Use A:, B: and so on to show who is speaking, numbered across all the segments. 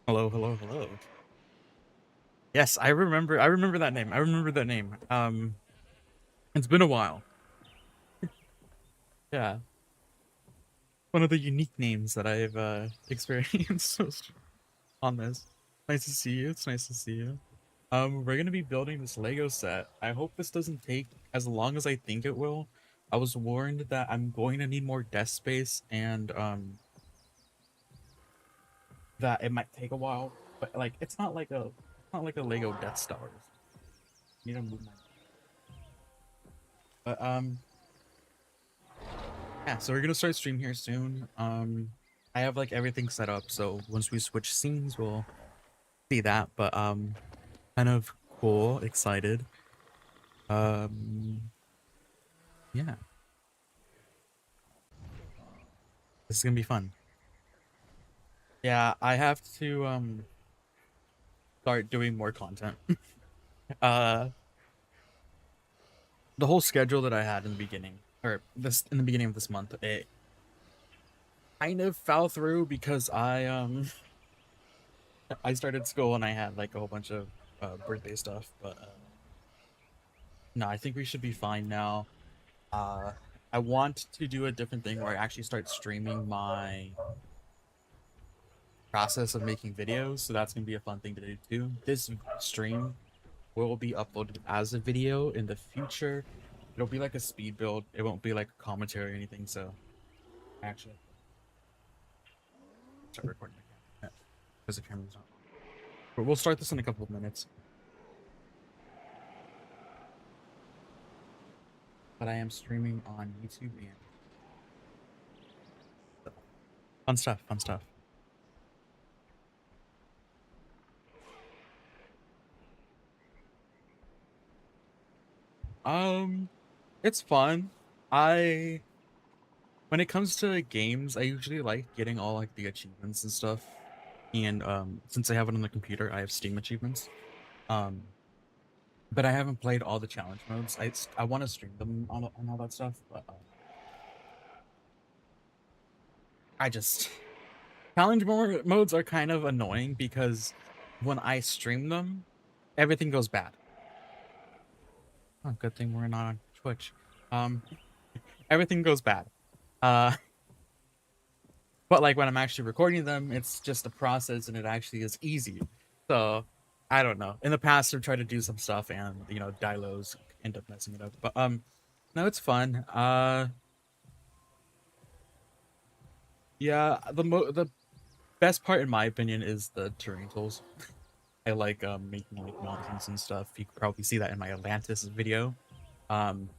A: Hello, hello, hello. Yes, I remember that name. I remember that name. It's been a while. Yeah. One of the unique names that I've experienced on this. Nice to see you. It's nice to see you. We're gonna be building this Lego set. I hope this doesn't take as long as I think it will. I was warned that I'm going to need more desk space and that it might take a while. But like it's not like a Lego Death Star. You need to move my but yeah, so we're gonna start stream here soon. I have like everything set up, so once we switch scenes, we'll see that. But kind of cool, excited. Um, yeah, this is gonna be fun. Yeah, I have to start doing more content. uh, the whole schedule that I had in the beginning, or this in the beginning of this month, it kind of fell through because I started school and I had like a whole bunch of birthday stuff, but no, I think we should be fine now. Uh, I want to do a different thing where I actually start streaming my process of making videos, so that's gonna be a fun thing to do too. This stream will be uploaded as a video in the future. It'll be like a speed build. It won't be like a commentary or anything. So actually, start recording the camera because the camera's not on. But we'll start this in a couple of minutes. But I am streaming on YouTube and fun stuff. Fun stuff. Um, it's fun. I When it comes to games, I usually like getting all like the achievements and stuff. And since I have it on the computer, I have Steam achievements. Um, but I haven't played all the challenge modes. I want to stream them on all that stuff, but I just modes are kind of annoying because when I stream them, everything goes bad. Oh, good thing we're not on Twitch. Um, everything goes bad. Uh, but like when I'm actually recording them, it's just a process and it actually is easy. So I don't know. In the past, I've tried to do some stuff and Dilos end up messing it up. But no, it's fun. Yeah, the best part in my opinion is the terrain tools. I like making like mountains and stuff. You could probably see that in my Atlantis video. Um,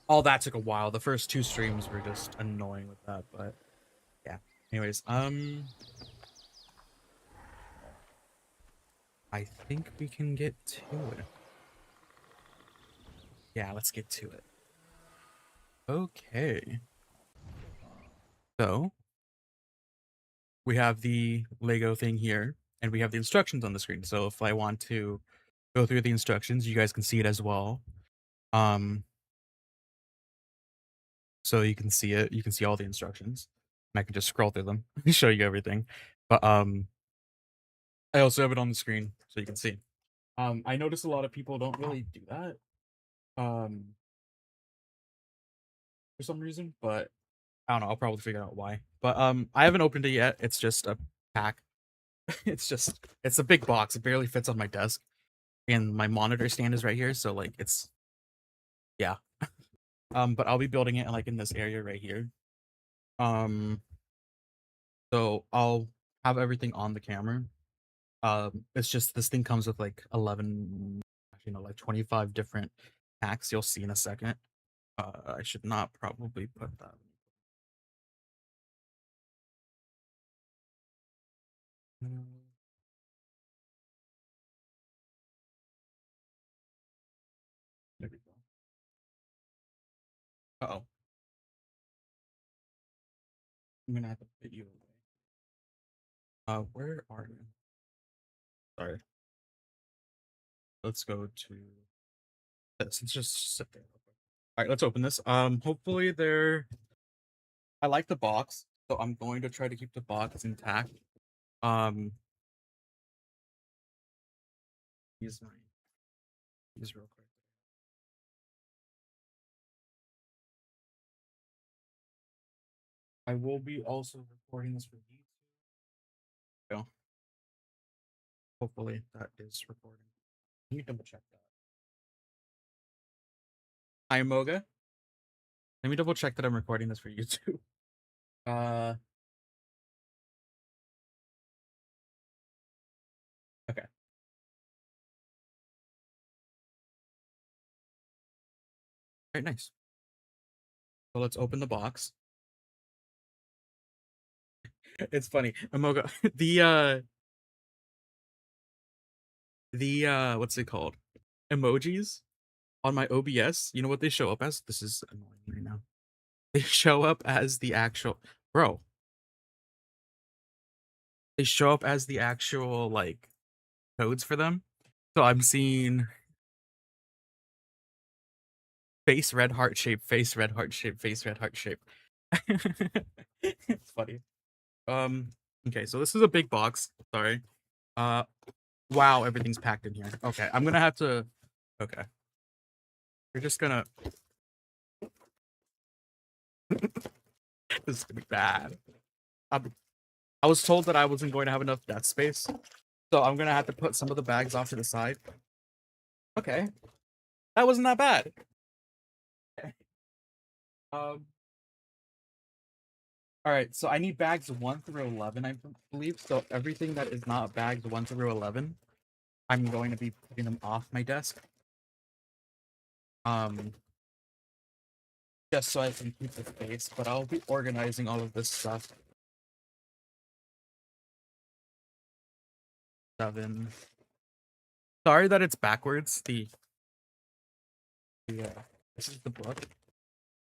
A: all that took a while. The first two streams were just annoying with that, but yeah. Anyways, I think we can get to it. Yeah, let's get to it. Okay. So we have the Lego thing here, and we have the instructions on the screen. So if I want to go through the instructions, you guys can see it as well. Um, so you can see it. You can see all the instructions, and I can just scroll through them and show you everything. But I also have it on the screen so you can see. I notice a lot of people don't really do that. Um, for some reason, but I don't know. I'll probably figure out why. But I haven't opened it yet. It's just a pack. It's a big box. It barely fits on my desk, and my monitor stand is right here. So like it's yeah. But I'll be building it like in this area right here. Um, so I'll have everything on the camera. It's just this thing comes with like 11, like 25 different packs. You'll see in a second. I should not probably put that. There we go. Uh-oh. I'm gonna have to put you away. Where are you? Sorry. Let's go to this. Let's just sit there. All right, let's open this. Hopefully they're. I like the box, so I'm going to try to keep the box intact. Um, use use real quick. I will be also recording this for YouTube. So hopefully that is recording. Let me double check that. Hi, Moga. Let me double check that I'm recording this for YouTube. Okay. All right, nice. So let's open the box. It's funny. Moga, the what's it called? Emojis on my OBS, you know what they show up as? This is annoying right now. They show up as the actual bro. They show up as the actual like codes for them. So I'm seeing face red heart shape, face red heart shape, face red heart shape. It's funny. Okay, so this is a big box. Sorry. Uh wow, everything's packed in here. Okay, I'm gonna have to okay. We're just gonna this is gonna be bad. I was told that I wasn't going to have enough desk space, so I'm gonna have to put some of the bags off to the side. Okay, that wasn't that bad. Okay. All right, so I need bags 1 through 11, I believe. So everything that is not bags 1 through 11, I'm going to be putting them off my desk. Just so I can keep the space, but I'll be organizing all of this stuff. 7. Sorry that it's backwards. This is the book.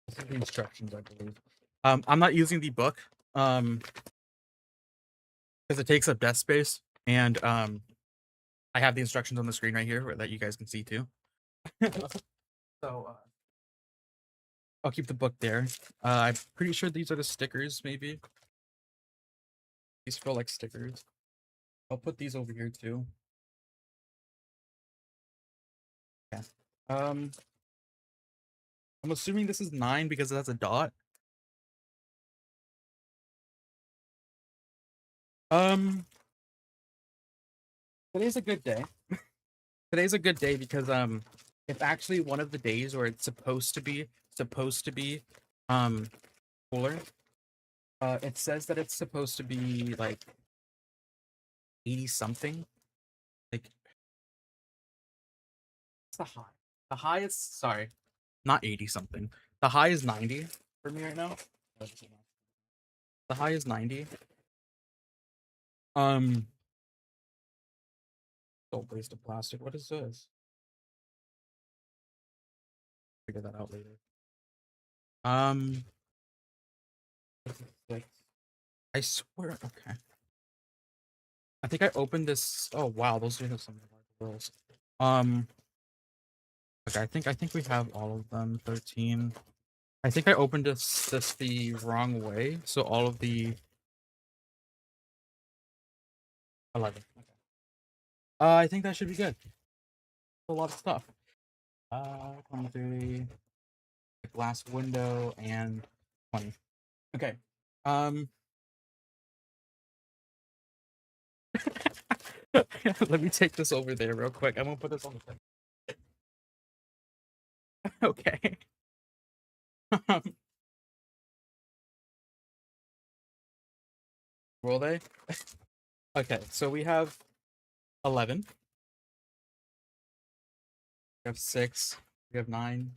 A: This is the instructions, I believe. I'm not using the book, because it takes up desk space, and I have the instructions on the screen right here that you guys can see too. So I'll keep the book there. I'm pretty sure these are the stickers, maybe. These feel like stickers. I'll put these over here too. Yeah. I'm assuming this is 9 because that's a dot. Today's a good day. Today's a good day because it's actually one of the days where it's supposed to be cooler. It says that it's supposed to be like 80 something. Like what's the high? The high is sorry, not 80 something. The high is 90 for me right now. The high is 90. Don't waste the plastic. What is this? Figure that out later. I swear. Okay. I think I opened this. Oh wow, those are some of our girls. Okay, I think we have all of them. 13. I think I opened this the wrong way. So all of the 11. Okay. I think that should be good. A lot of stuff. 23, glass window, and 20. Okay. Let me take this over there real quick. I'm gonna put this on the thing. Okay. Will they? Okay, so we have 11. We have 6. We have 9.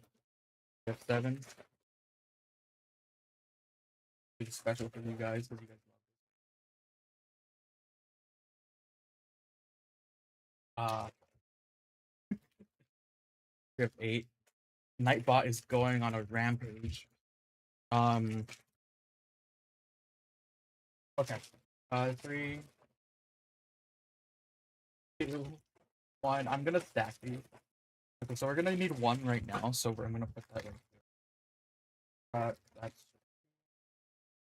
A: We have 7. It's special for you guys because you guys love it. We have 8. Nightbot is going on a rampage. Okay. 3, 2, 1. I'm gonna stack these. Okay, so we're gonna need 1 right now, so I'm gonna put that in here. That's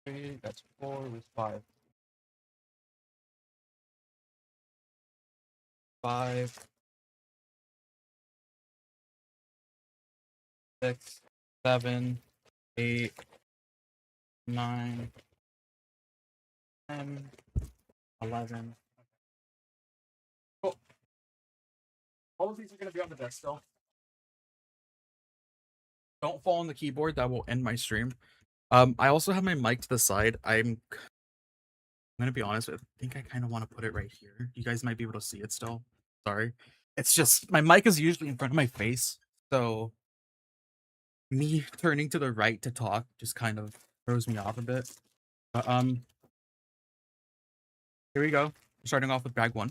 A: 3, that's 4, that's 5. 5. 6, 7, 8, 9, 10, 11. Cool. All of these are going to be on the desk still. Don't fall on the keyboard. That will end my stream. I also have my mic to the side. I'm gonna be honest. I think I kind of want to put it right here. You guys might be able to see it still. Sorry. It's just my mic is usually in front of my face, so me turning to the right to talk just kind of throws me off a bit. But here we go. Starting off with bag one.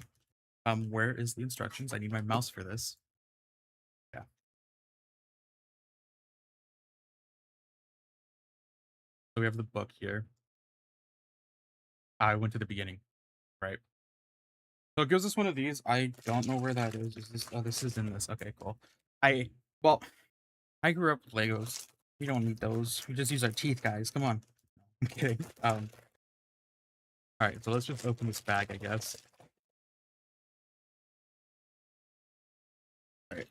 A: Where is the instructions? I need my mouse for this. Yeah. So we have the book here. I went to the beginning, right? So it gives us one of these. I don't know where that is. Is this? Oh, this is in this. Okay, cool. Well, I grew up with Legos. We don't need those. We just use our teeth, guys. Come on. I'm kidding. All right. So let's just open this bag, I guess. All right.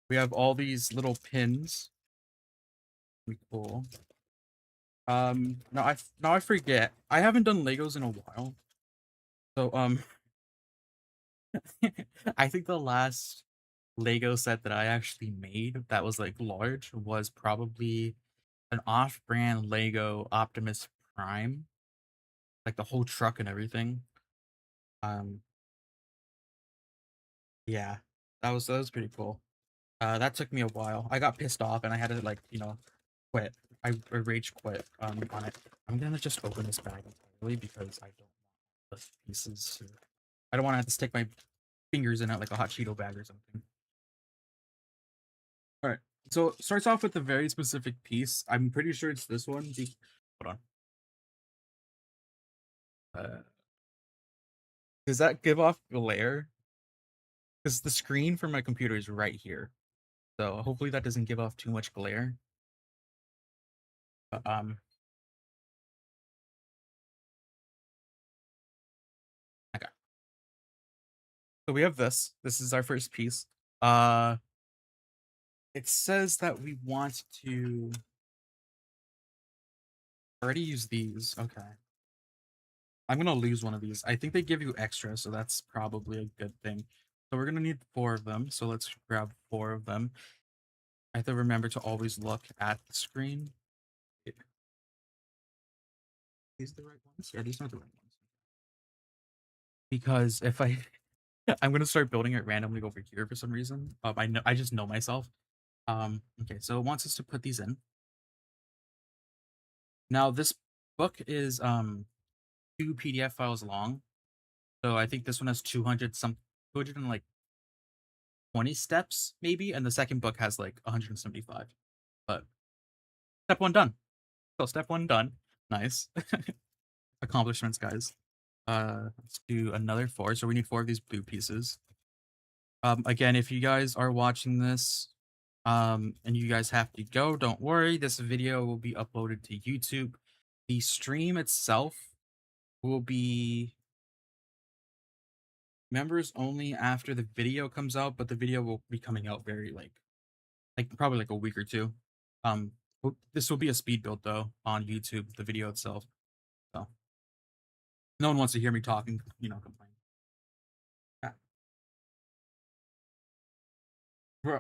A: We have all these little pins. Pretty cool. Now I forget. I haven't done Legos in a while. So I think the last Lego set that I actually made that was like large was probably an off-brand Lego Optimus Prime, like the whole truck and everything. Um, yeah, that was pretty cool. That took me a while. I got pissed off and I had to like quit. I rage quit on it. I'm gonna just open this bag entirely because I don't want the pieces. I don't want to have to stick my fingers in it like a hot Cheeto bag or something. All right. So it starts off with a very specific piece. I'm pretty sure it's this one. Hold on. Does that give off glare? Because the screen for my computer is right here. So hopefully that doesn't give off too much glare. But, okay. So we have this. This is our first piece. It says that we want to already use these. Okay. I'm gonna lose one of these. I think they give you extra, so that's probably a good thing. So we're gonna need 4 of them. So let's grab 4 of them. I have to remember to always look at the screen. These the right ones? Yeah, these are the right ones. Because if I'm gonna start building it randomly over here for some reason. I just know myself. Okay, so it wants us to put these in. Now this book is 2 PDF files long. So I think this one has 200 and like 20 steps maybe, and the second book has like 175. But step 1 done. So step 1 done. Nice. Accomplishments, guys. Let's do another 4. So we need 4 of these blue pieces. Again, if you guys are watching this, and you guys have to go, don't worry. This video will be uploaded to YouTube. The stream itself will be members only after the video comes out, but the video will be coming out very like probably like a week or 2. This will be a speed build though on YouTube, the video itself. So no one wants to hear me talking, complain. Yeah. Bro,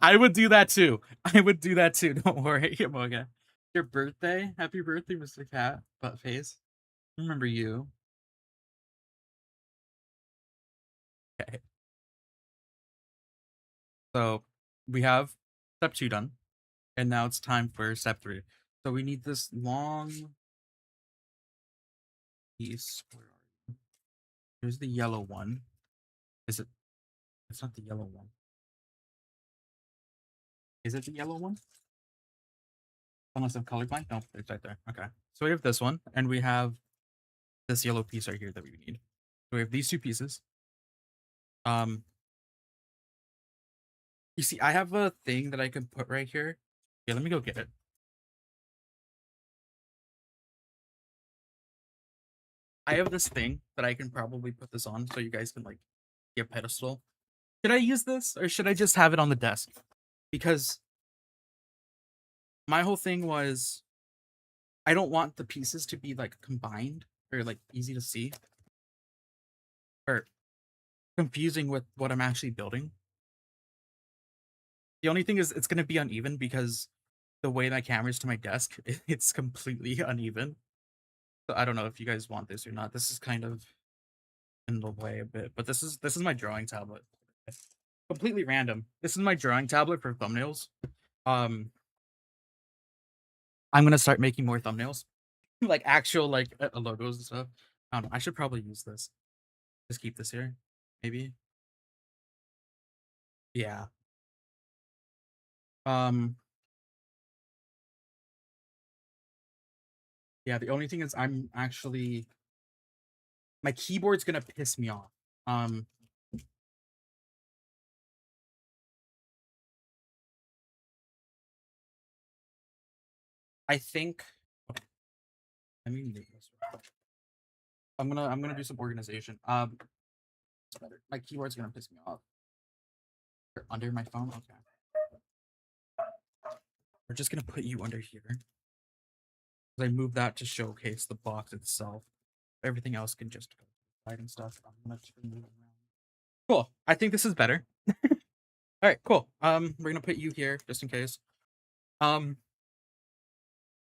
A: I would do that too. I would do that too. Don't worry, Moga. Your birthday? Happy birthday, Mr. Cat. Butt face. Remember you. Okay. So we have step 2 done. And now it's time for step 3. So we need this long piece. Where are you? Here's the yellow one. Is it? It's not the yellow one. Is it the yellow one? Unless I'm colorblind? No, it's right there. Okay. So we have this one, and we have this yellow piece right here that we need. So we have these 2 pieces. You see, I have a thing that I can put right here. Yeah, let me go get it. I have this thing that I can probably put this on so you guys can like get a pedestal. Should I use this or should I just have it on the desk? Because my whole thing was I don't want the pieces to be like combined or like easy to see or confusing with what I'm actually building. The only thing is it's gonna be uneven because the way my camera's to my desk, it's completely uneven. So I don't know if you guys want this or not. This is kind of in the way a bit, but this is my drawing tablet. Completely random. This is my drawing tablet for thumbnails. Um, I'm gonna start making more thumbnails, like actual like logos and stuff. I don't know. I should probably use this. Just keep this here, maybe. Yeah. Um. Yeah. The only thing is, I'm actually my keyboard's gonna piss me off. I think. Let me make this. I'm gonna do some organization. It's better. My keyboard's gonna piss me off. Under my phone. Okay. We're just gonna put you under here. I moved that to showcase the box itself. Everything else can just go right and stuff. I'm gonna turn it around. Cool. I think this is better. All right, cool. We're gonna put you here just in case. Um,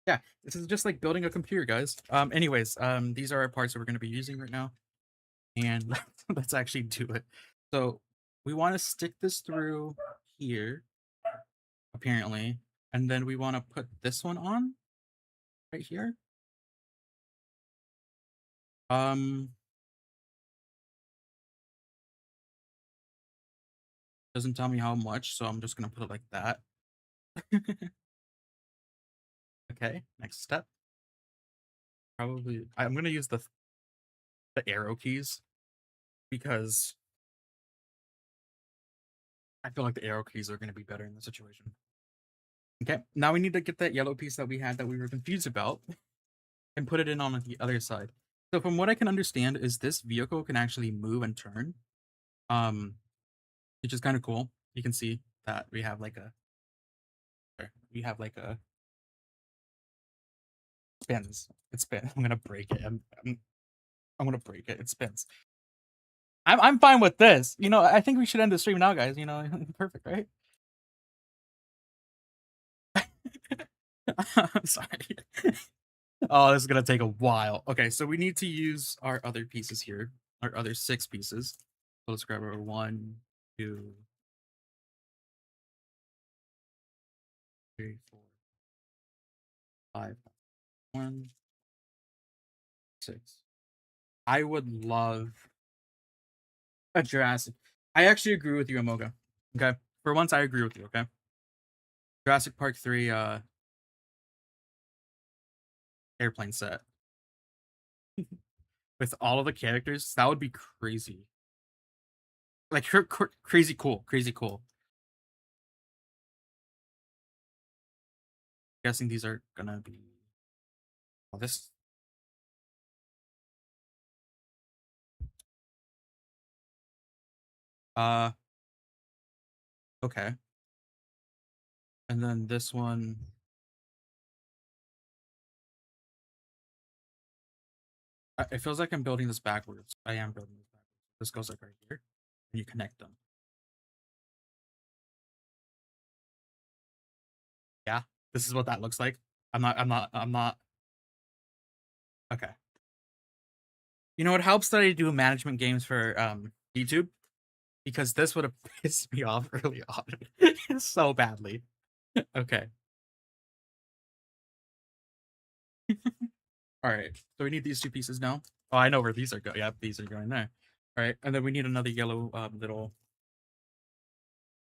A: yeah, this is just like building a computer, guys. Anyways, these are our parts that we're gonna be using right now, and let's actually do it. So we want to stick this through here, apparently, and then we want to put this one on right here. Doesn't tell me how much, so I'm just gonna put it like that. Okay, next step. Probably I'm gonna use the arrow keys because I feel like the arrow keys are gonna be better in the situation. Okay, now we need to get that yellow piece that we had that we were confused about and put it in on the other side. So from what I can understand is this vehicle can actually move and turn. Which is kind of cool. You can see that we have like a spins. It spins. I'm gonna break it. I'm gonna break it. It spins. I'm fine with this. You know, I think we should end the stream now, guys. You know, perfect, right? I'm sorry. Oh, this is gonna take a while. Okay, so we need to use our other pieces here, our other 6 pieces. So let's grab our 1, 2, 3, 4, 5, 1, 6. I would love a Jurassic. I actually agree with you, Amoga. Okay, for once, I agree with you. Okay, Jurassic Park 3, airplane set with all of the characters. That would be crazy. Like crazy cool, crazy cool. Guessing these are gonna be. Oh, this. Okay. And then this one. It feels like I'm building this backwards. I am building this backwards. This goes like right here, and you connect them. Yeah, this is what that looks like. I'm not. Okay. You know, it helps that I do management games for YouTube because this would have pissed me off early on so badly. Okay. All right. So we need these 2 pieces now. Oh, I know where these are going. Yep, these are going there. All right, and then we need another yellow little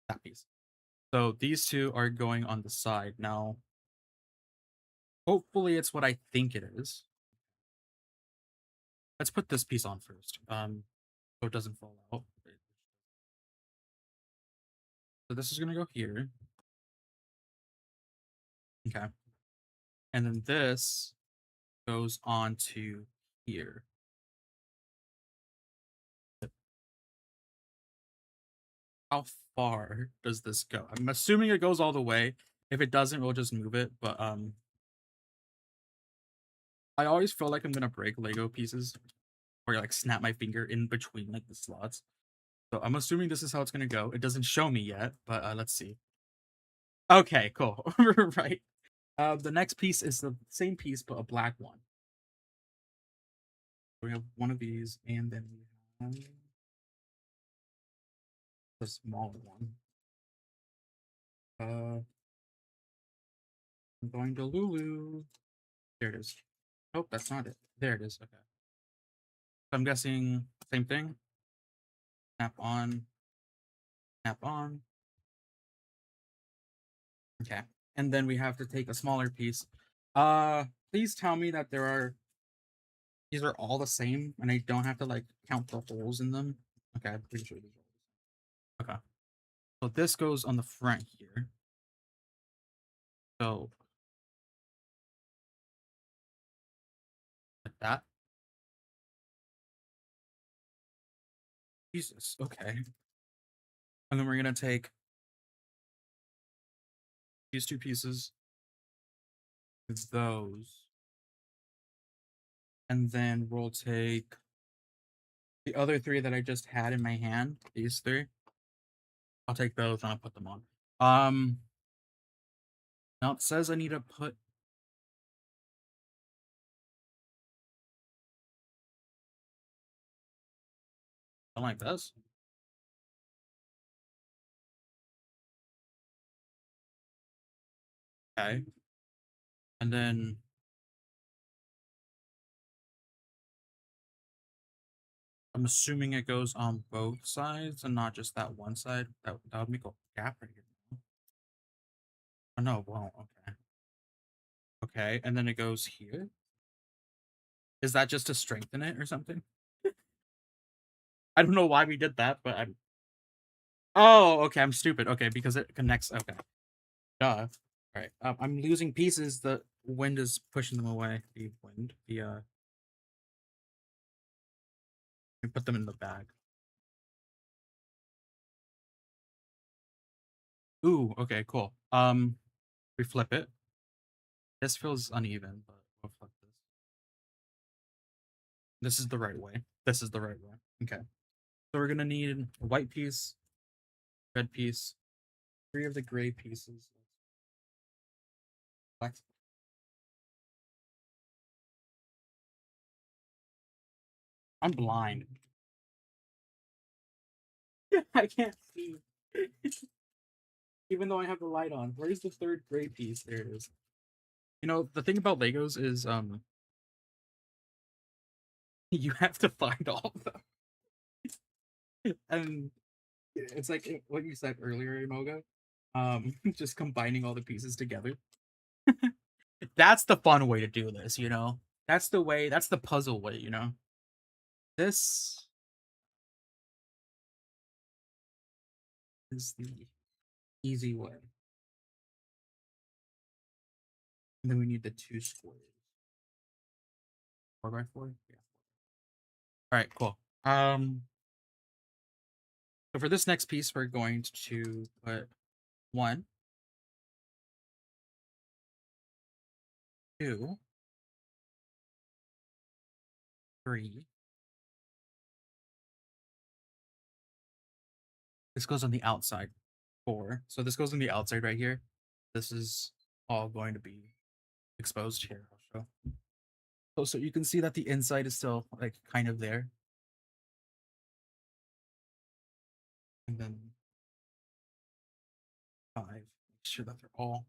A: that piece. So these 2 are going on the side now. Hopefully, it's what I think it is. Let's put this piece on first, so it doesn't fall out. So this is gonna go here. Okay, and then this goes on to here. How far does this go? I'm assuming it goes all the way. If it doesn't, we'll just move it. But I always feel like I'm gonna break Lego pieces or like snap my finger in between like the slots. So I'm assuming this is how it's gonna go. It doesn't show me yet, but let's see. Okay, cool. Right. The next piece is the same piece but a black one. We have one of these, and then we have the smaller one. I'm going to Lulu. There it is. Oh, that's not it. There it is. Okay. So I'm guessing same thing. Snap on. Snap on. Okay. And then we have to take a smaller piece. Please tell me that these are all the same and I don't have to like count the holes in them. Okay, I'm pretty sure these are. Okay. So this goes on the front here. So like that. Jesus. Okay. And then we're gonna take these two pieces. It's those. And then we'll take the other three that I just had in my hand. These three. I'll take those and I'll put them on. Now it says I need to put something like this. Okay. And then I'm assuming it goes on both sides and not just that one side. That would make a gap right here. Oh no, it won't. Okay. Okay, and then it goes here. Is that just to strengthen it or something? I don't know why we did that, but I'm. Oh, okay. I'm stupid. Okay, because it connects. Okay. Duh. All right. I'm losing pieces. The wind is pushing them away. The wind. We put them in the bag. Ooh. Okay. Cool. We flip it. This feels uneven, but we'll flip this. This is the right way. This is the right way. Okay. So we're gonna need a white piece, red piece, three of the gray pieces. Black. I'm blind. I can't see. Even though I have the light on. Where's the third gray piece? There it is. You know, the thing about Legos is you have to find all of them. And it's like what you said earlier, Mogo. Just combining all the pieces together. That's the fun way to do this, you know? That's the way, that's the puzzle way, you know? This is the easy way. And then we need the two squares. 4x4? Yeah. Alright, cool. So for this next piece, we're going to put 1, 2, 3. This goes on the outside. 4. So this goes on the outside right here. This is all going to be exposed here. I'll show. So you can see that the inside is still like kind of there. And then 5. Make sure that they're all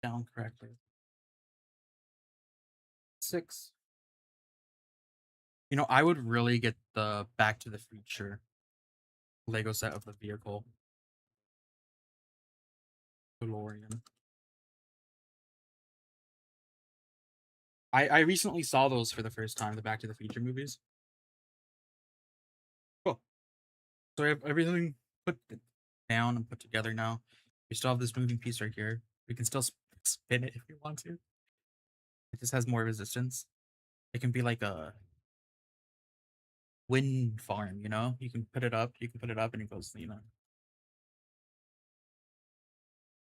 A: down correctly. 6. You know, I would really get the Back to the Future Lego set of the vehicle. DeLorean. I recently saw those for the first time, the Back to the Future movies. Cool. So we have everything put down and put together now. We still have this moving piece right here. We can still spin it if we want to. It just has more resistance. It can be like a wind farm, you know? You can put it up, and it goes, you know.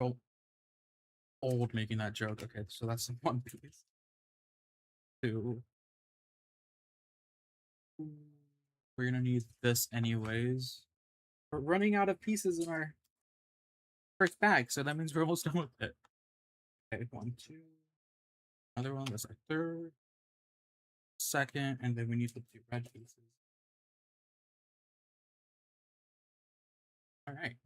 A: Oh, old making that joke. Okay, so that's one piece. Two. We're gonna need this anyways. We're running out of pieces in our first bag, so that means we're almost done with it. Okay, one, two. Another one. That's our third, second, and then we need the two red pieces. All right.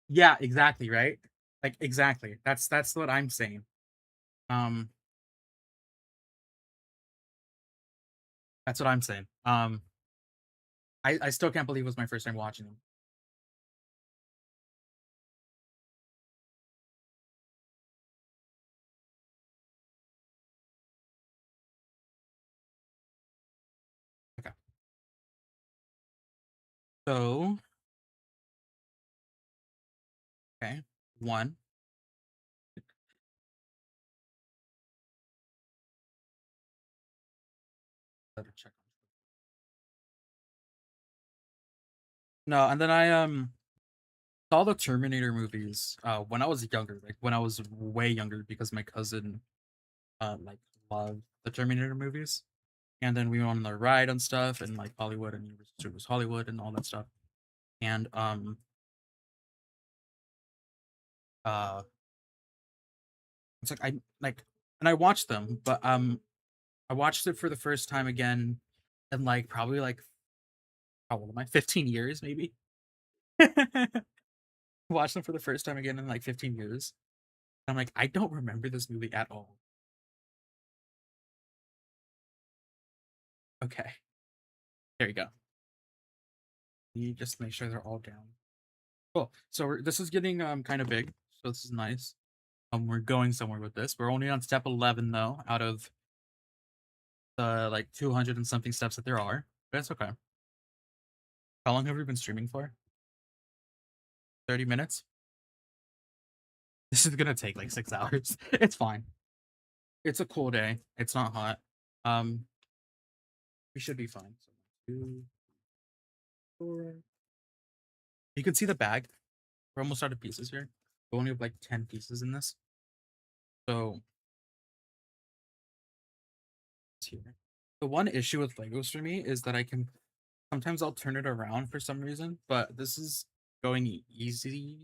A: Yeah, exactly, right? Like exactly. That's what I'm saying. Um that's what I'm saying. I still can't believe it was my first time watching them. Okay. So, okay. One. Let me check. No, and then I saw the Terminator movies when I was younger, like when I was way younger because my cousin like loved the Terminator movies. And then we went on the ride and stuff and like Hollywood and Universal Studios Hollywood and all that stuff. And uh it's like I like and I watched them, but I watched it for the first time again in like probably like how old am I? 15 years maybe. Watched them for the first time again in like 15 years. I'm like, I don't remember this movie at all. Okay, there you go. You just make sure they're all down. Cool. So this is getting kind of big. So this is nice. We're going somewhere with this. We're only on step 11 though, out of the like 200 and something steps that there are. But that's okay. How long have we been streaming for? 30 minutes? This is gonna take like 6 hours. It's fine. It's a cool day. It's not hot. Um, we should be fine. So 2, 4. You can see the bag. We're almost out of pieces here. We only have like 10 pieces in this. So here. The one issue with Legos for me is that I can sometimes I'll turn it around for some reason, but this is going easy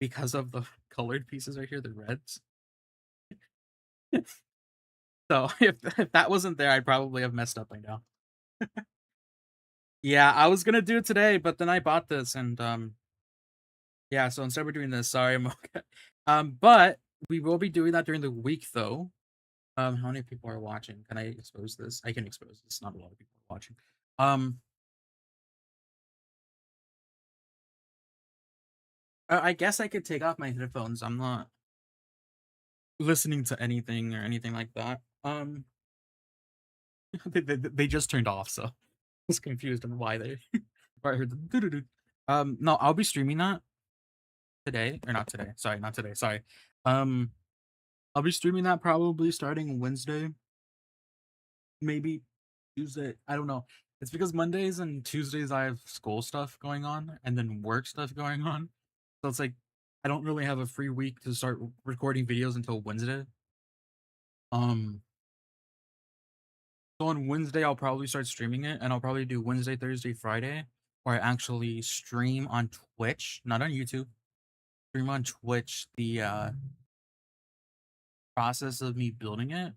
A: because of the colored pieces right here, the reds. So if that wasn't there, I'd probably have messed up by now. Yeah, I was gonna do it today, but then I bought this and yeah, so instead we're doing this. Sorry, Mocha. But we will be doing that during the week though. How many people are watching? Can I expose this? I can expose this. Not a lot of people are watching. Um, I guess I could take off my headphones. I'm not listening to anything or anything like that. They just turned off, so I was confused on why they. I heard the doo-doo-doo. No, I'll be streaming that today or not today. Sorry, not today. Sorry. Um, I'll be streaming that probably starting Wednesday, maybe Tuesday. I don't know. It's because Mondays and Tuesdays I have school stuff going on and then work stuff going on. So it's like I don't really have a free week to start recording videos until Wednesday. Um, so on Wednesday I'll probably start streaming it, and I'll probably do Wednesday, Thursday, Friday, where I actually stream on Twitch, not on YouTube. Stream on Twitch the process of me building it,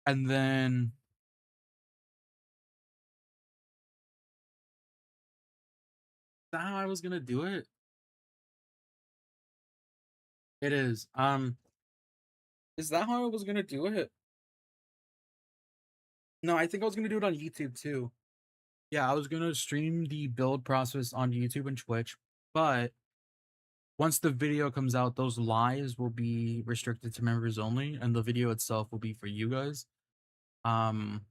A: and then is that how I was gonna do it? It is. Is that how I was gonna do it? No, I think I was gonna do it on YouTube too. Yeah, I was gonna stream the build process on YouTube and Twitch, but once the video comes out, those lives will be restricted to members only, and the video itself will be for you guys. Um,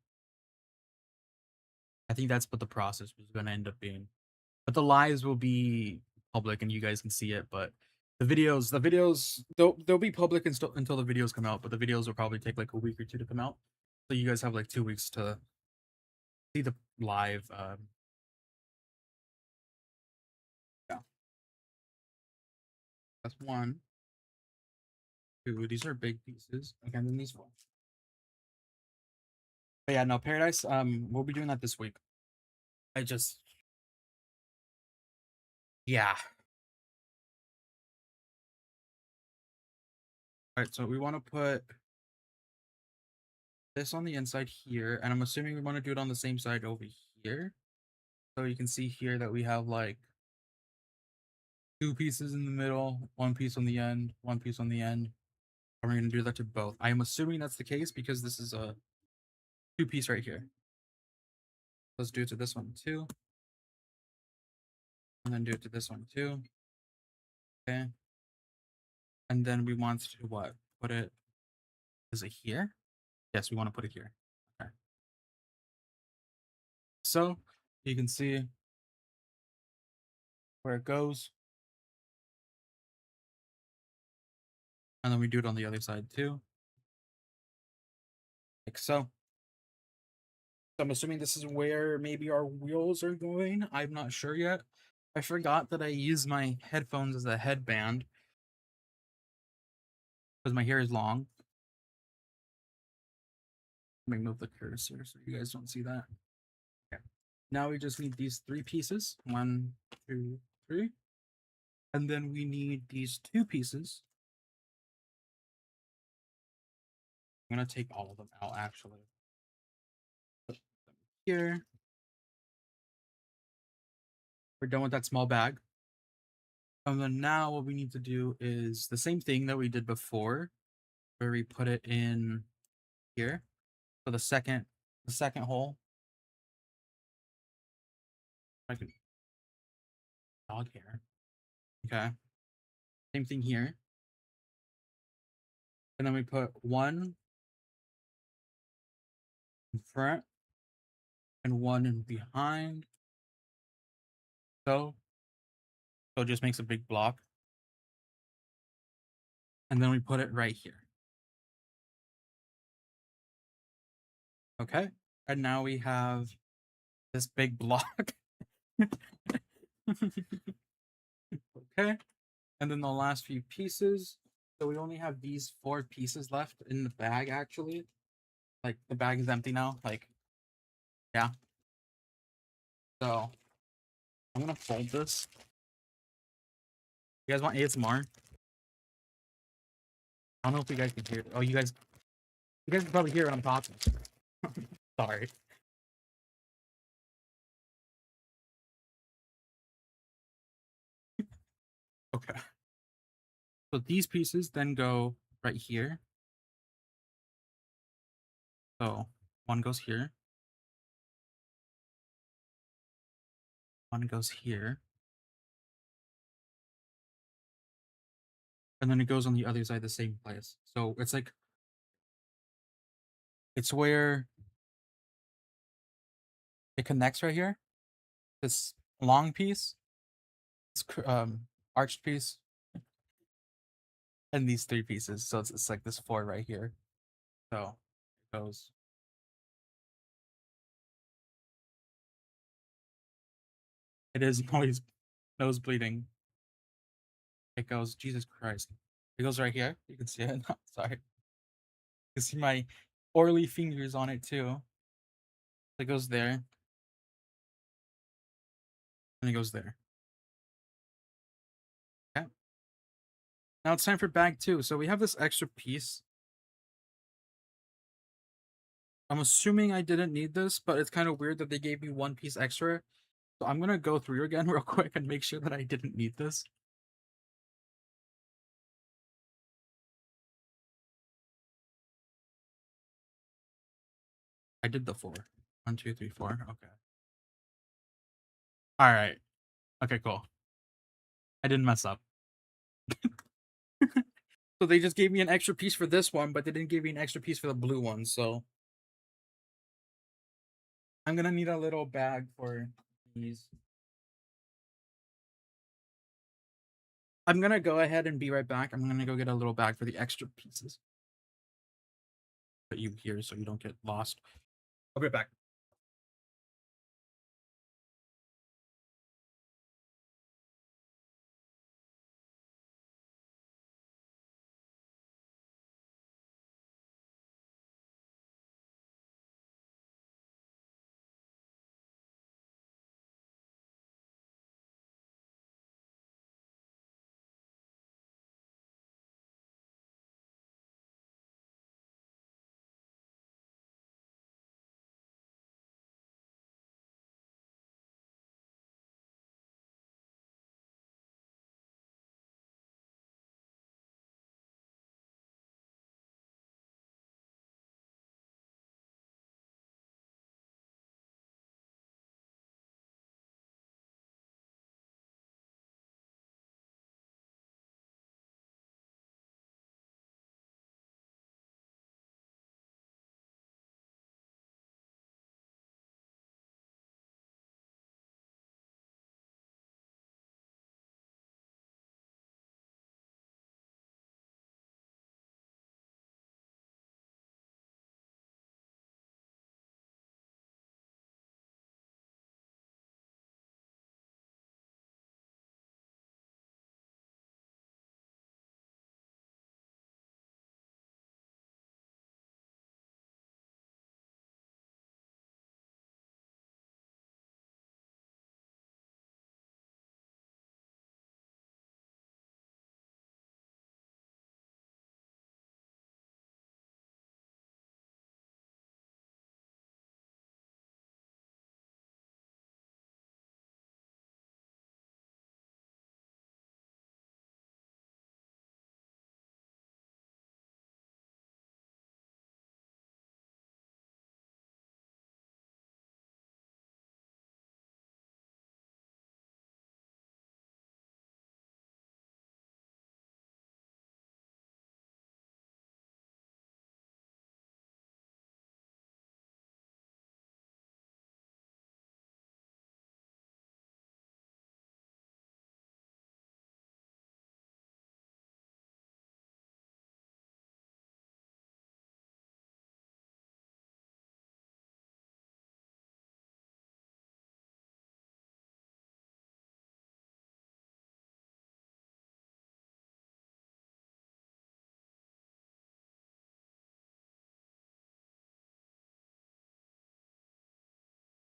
A: I think that's what the process was gonna end up being. But the lives will be public and you guys can see it. But the videos, they'll be public until the videos come out. But the videos will probably take like a week or two to come out. So you guys have like 2 weeks to see the live. Yeah, that's one. Two. These are big pieces. Okay, and then these four. But yeah, no, Paradise. We'll be doing that this week. I just, yeah. All right, so we want to put this on the inside here, and I'm assuming we want to do it on the same side over here. So you can see here that we have like 2 pieces in the middle, 1 piece on the end, 1 piece on the end. And we're going to do that to both. I am assuming that's the case because this is a 2-piece right here. Let's do it to this one too. And then do it to this one too. Okay. And then we want to what? Put it, is it here? Yes, we want to put it here. Okay. So you can see where it goes. And then we do it on the other side too. Like so. So I'm assuming this is where maybe our wheels are going. I'm not sure yet. I forgot that I use my headphones as a headband because my hair is long. Let me move the cursor so you guys don't see that. Okay. Now we just need these 3 pieces. 1, 2, 3. And then we need these 2 pieces. I'm going to take all of them out actually. Put them here. We're done with that small bag. And then now what we need to do is the same thing that we did before, where we put it in here. So the second hole. I could dog hair. Okay. Same thing here. And then we put 1 in front and 1 in behind. So it just makes a big block. And then we put it right here. Okay. And now we have this big block. Okay. And then the last few pieces. So we only have these 4 pieces left in the bag actually. Like the bag is empty now. Like, yeah. So I'm gonna fold this. You guys want ASMR? I don't know if you guys can hear it. Oh, you guys can probably hear what I'm talking. Sorry. Okay. So these pieces then go right here. So 1 goes here. 1 goes here. And then it goes on the other side the same place. So it's like, it's where it connects right here. This long piece, this arched piece, and these 3 pieces. So it's like this 4 right here. So it goes. It is always nose bleeding. It goes, Jesus Christ. It goes right here. You can see it. Sorry. You can see my oily fingers on it too. It goes there. And it goes there. Okay. Now it's time for bag 2. So we have this extra piece. I'm assuming I didn't need this, but it's kind of weird that they gave me 1 piece extra. So I'm going to go through again real quick and make sure that I didn't need this. I did the 4. 1, 2, 3, 4. Okay. All right. Okay, cool. I didn't mess up. So they just gave me an extra piece for this one, but they didn't give me an extra piece for the blue one. So I'm going to need a little bag for these. I'm gonna go ahead and be right back. I'm gonna go get a little bag for the extra pieces. Put you here so you don't get lost. I'll be right back.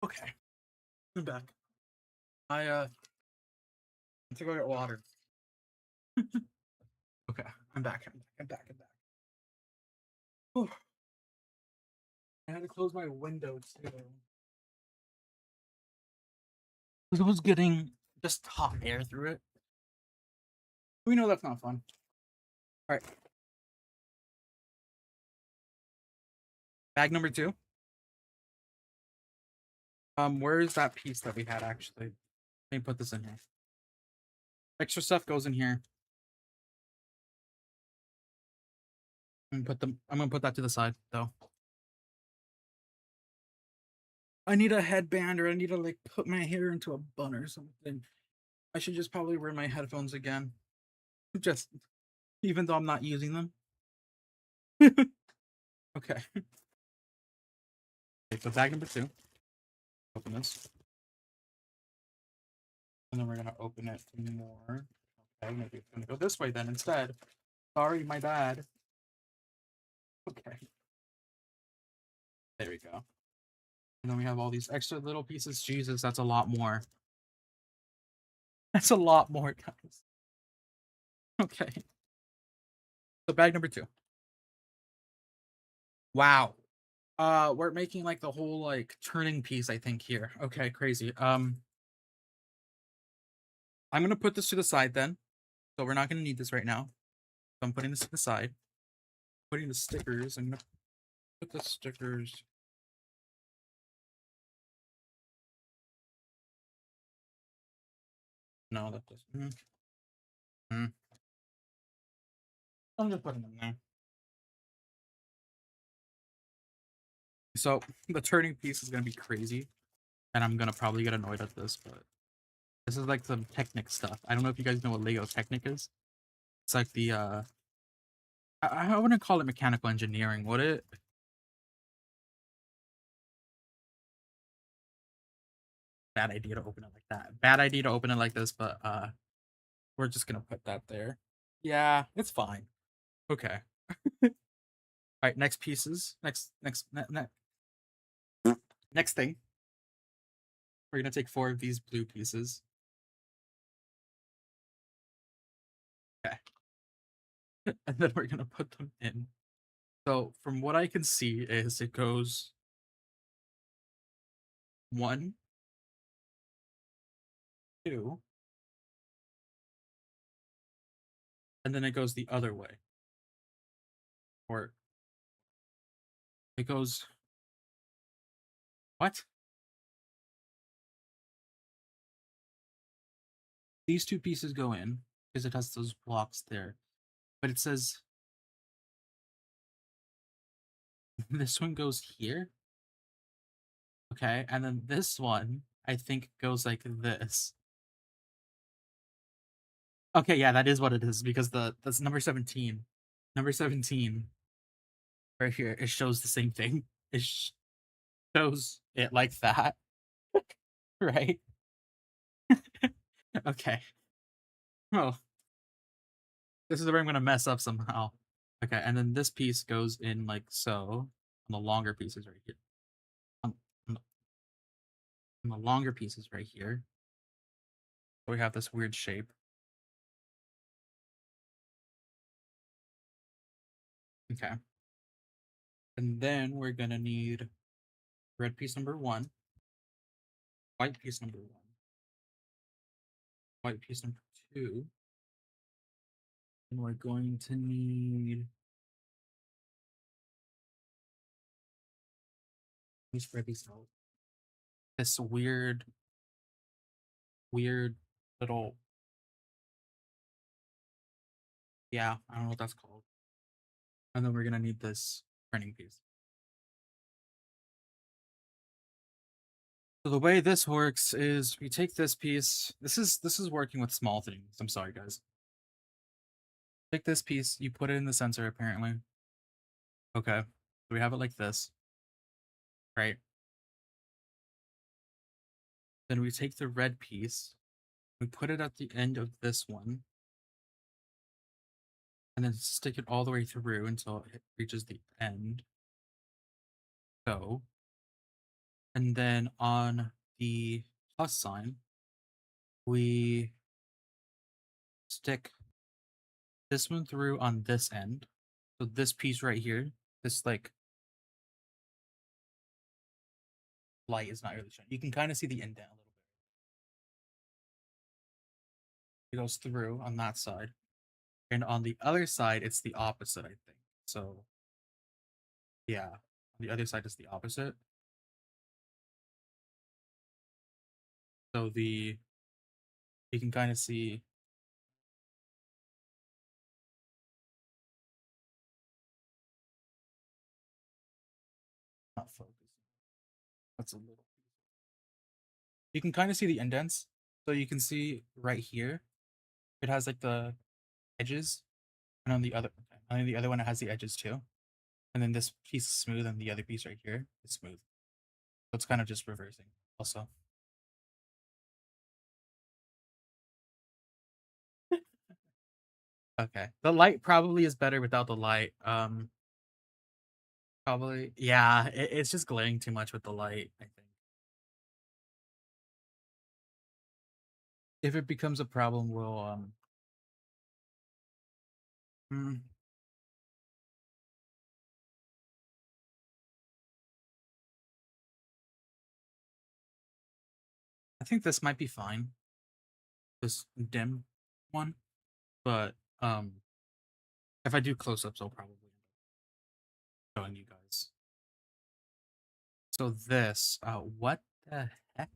A: Okay, I'm back. I to go get water. Okay, I'm back. I'm back. I'm back. Whew. I had to close my window too. It was getting just hot air through it. We know that's not fun. All right. Bag number 2. Where is that piece that we had actually? Let me put this in here. Extra stuff goes in here. I'm gonna put that to the side though. I need a headband, or I need to like put my hair into a bun or something. I should just probably wear my headphones again. Just even though I'm not using them. Okay. Okay, so bag number 2. Open this. And then we're gonna open it more. Okay, maybe it's gonna go this way then instead. Sorry, my bad. Okay. There we go. And then we have all these extra little pieces. Jesus, that's a lot more. That's a lot more, guys. Okay. So bag number 2. Wow. We're making like the whole like turning piece, I think, here. Okay, crazy. I'm gonna put this to the side then. So we're not gonna need this right now. So I'm putting this to the side. Putting the stickers. I'm gonna put the stickers. No, that doesn't. I'm just putting them there. So the turning piece is gonna be crazy, and I'm gonna probably get annoyed at this, but This is like some Technic stuff. I don't know if you guys know what Lego Technic is. It's like the I wouldn't call it mechanical engineering, would it? Bad idea to open it like that. Bad idea to open it like this, but we're just gonna put that there. Yeah, it's fine. Okay. All right, next pieces. Next thing. We're gonna take 4 of these blue pieces. Okay. And then we're gonna put them in. So from what I can see is it goes 1, 2, and then it goes the other way. Or it goes what? These 2 pieces go in because it has those blocks there. But it says this one goes here. Okay, and then this one I think goes like this. Okay, yeah, that is what it is because that's number 17. Number 17 right here, it shows the same thing. It shows it like that. Right? Okay. Oh, this is where I'm gonna mess up somehow. Okay, and then this piece goes in like so. On the longer pieces right here. On, on the longer pieces right here. So we have this weird shape. Okay. And then we're gonna need red piece number 1, white piece number 1, white piece number 2, and we're going to need these red piece out. This weird little, yeah, I don't know what that's called. And then we're gonna need this printing piece. So the way this works is we take this piece. This is working with small things. I'm sorry, guys. Take this piece, you put it in the sensor, apparently. Okay. So we have it like this. Right. Then we take the red piece, we put it at the end of this one, and then stick it all the way through until it reaches the end. So, and then on the plus sign, we stick this one through on this end. So this piece right here, this like light is not really showing. You can kind of see the indent a little bit. It goes through on that side. And on the other side, it's the opposite, I think. So yeah, on the other side is the opposite. So you can kind of see not focus. That's a little. You can kind of see the indents. So you can see right here, it has like the edges, and on the other one it has the edges too. And then this piece is smooth, and the other piece right here is smooth. So it's kind of just reversing also. Okay. The light probably is better without the light. Probably. Yeah, it's just glaring too much with the light, I think. If it becomes a problem, we'll hmm, I think this might be fine. This dim one. But if I do close-ups, I'll probably end up showing you guys. So this, what the heck?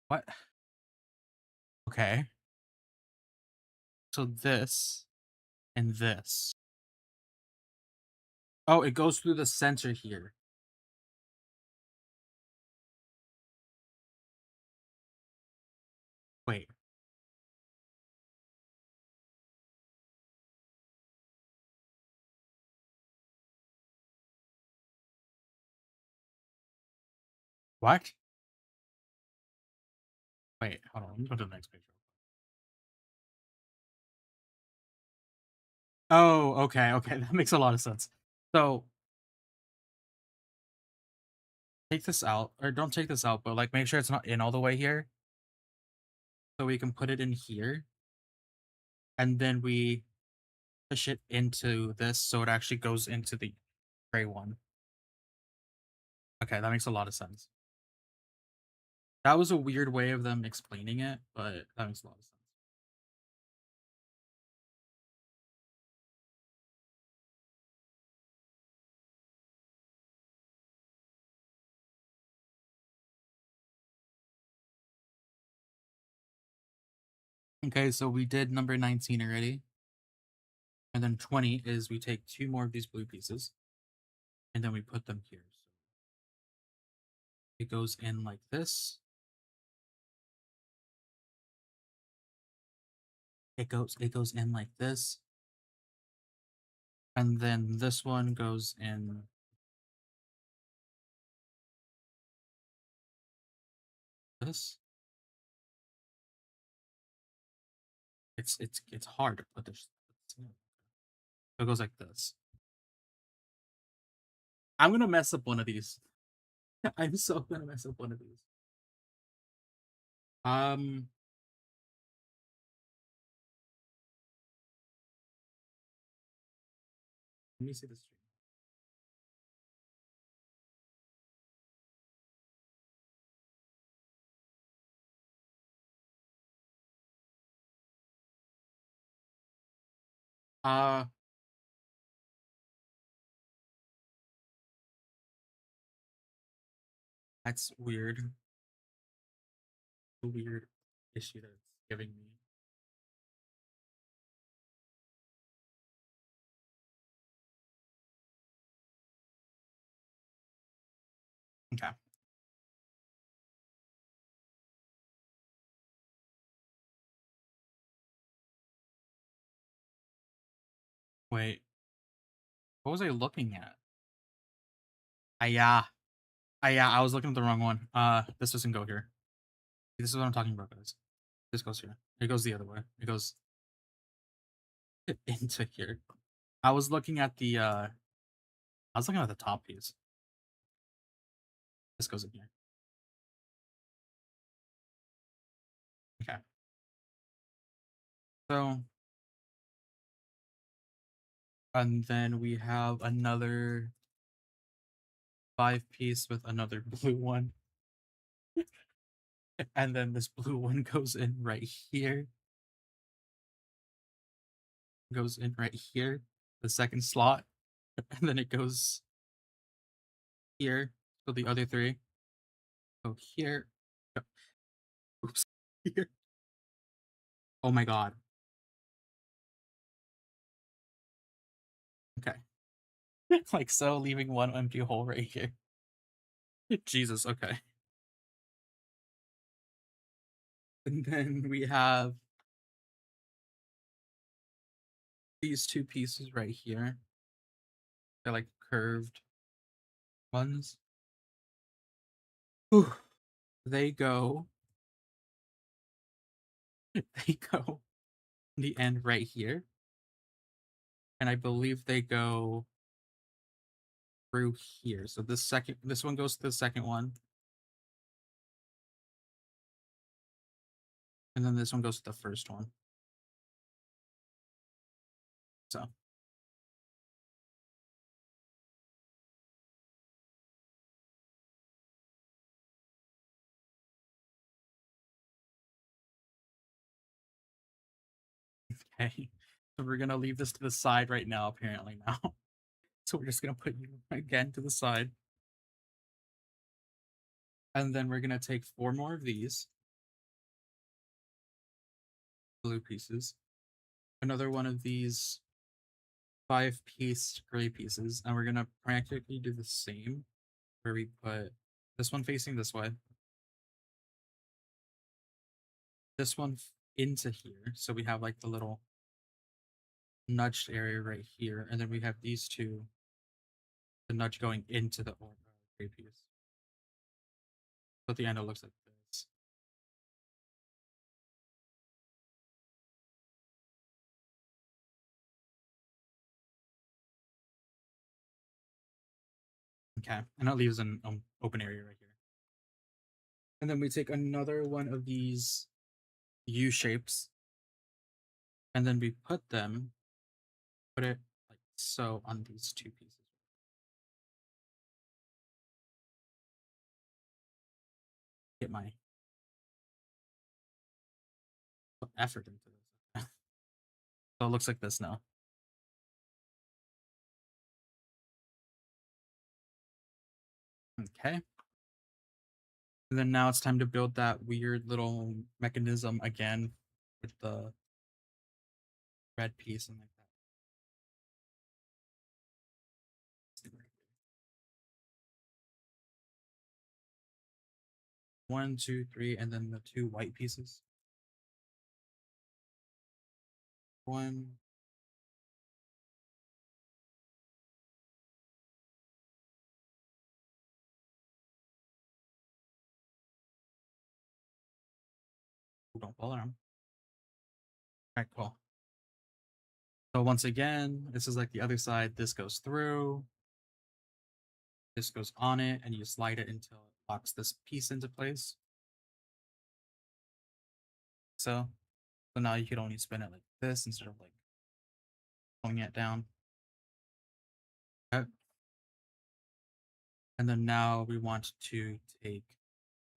A: What? Okay. So this and this. Oh, it goes through the center here. Wait. What? Wait, hold on. Let me go to the next picture. Oh, okay, okay. That makes a lot of sense. So take this out, or don't take this out, but like make sure it's not in all the way here. So we can put it in here. And then we push it into this so it actually goes into the gray one. Okay, that makes a lot of sense. That was a weird way of them explaining it, but that makes a lot of sense. Okay, so we did number 19 already. And then 20 is we take 2 more of these blue pieces and then we put them here. So it goes in like this. It goes in like this. And then this one goes in this. It's hard to put this. So it goes like this. I'm gonna mess up one of these. I'm so gonna mess up one of these. Um, let me see the stream. Uh, that's weird. A weird issue that it's giving me. Okay. Wait, what was I looking at? Yeah. Yeah, I was looking at the wrong one. This doesn't go here. This is what I'm talking about, guys. This goes here. It goes the other way. It goes into here. I was looking at the top piece. This goes in here. Okay. So and then we have another 5-piece with another blue one. And then this blue one goes in right here. Goes in right here, the second slot. And then it goes here. So the other 3 go here. Oops. Here. Oh my god. Okay. Like so, leaving one empty hole right here. Jesus, okay. And then we have these 2 pieces right here. They're like curved ones. Whew. They go. They go in the end right here. And I believe they go through here. So this one goes to the second one. And then this one goes to the first one. So okay. So we're gonna leave this to the side right now, apparently now. So we're just gonna put you again to the side. And then we're gonna take 4 more of these blue pieces. Another one of these 5-piece gray pieces, and we're gonna practically do the same where we put this one facing this way, this one into here, so we have like the little nudged area right here, and then we have these two, the nudge going into the gray piece. So at the end it looks like this. Okay, and that leaves an open area right here. And then we take another one of these U shapes, and then we put it like so on these two pieces. Get my effort into this. So it looks like this now. Okay. And then now it's time to build that weird little mechanism again with the red piece and like that. 1, 2, 3, and then the two white pieces. 1. Don't fall around. Alright, cool. So once again, this is like the other side. This goes through. This goes on it, and you slide it until it locks this piece into place. So now you could only spin it like this instead of like pulling it down. Okay. And then now we want to take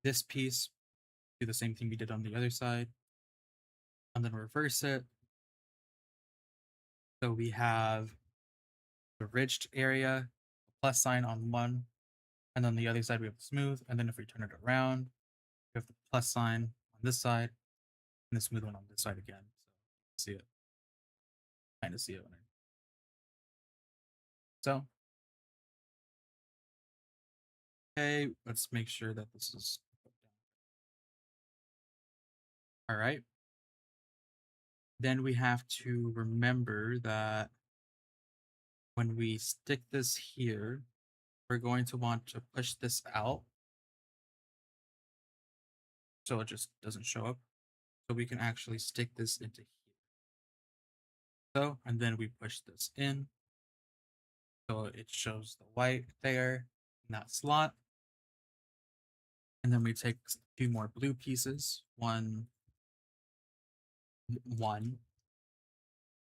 A: this piece, do the same thing we did on the other side, and then reverse it. So we have the ridged area, plus sign on one, and then the other side we have the smooth, and then if we turn it around, we have the plus sign on this side, and the smooth one on this side again. So see it. Kind of see it when I so okay, let's make sure that this is all right. Then we have to remember that when we stick this here, we're going to want to push this out so it just doesn't show up. So we can actually stick this into here. So, and then we push this in. So it shows the white there in that slot. And then we take 2 more blue pieces. 1,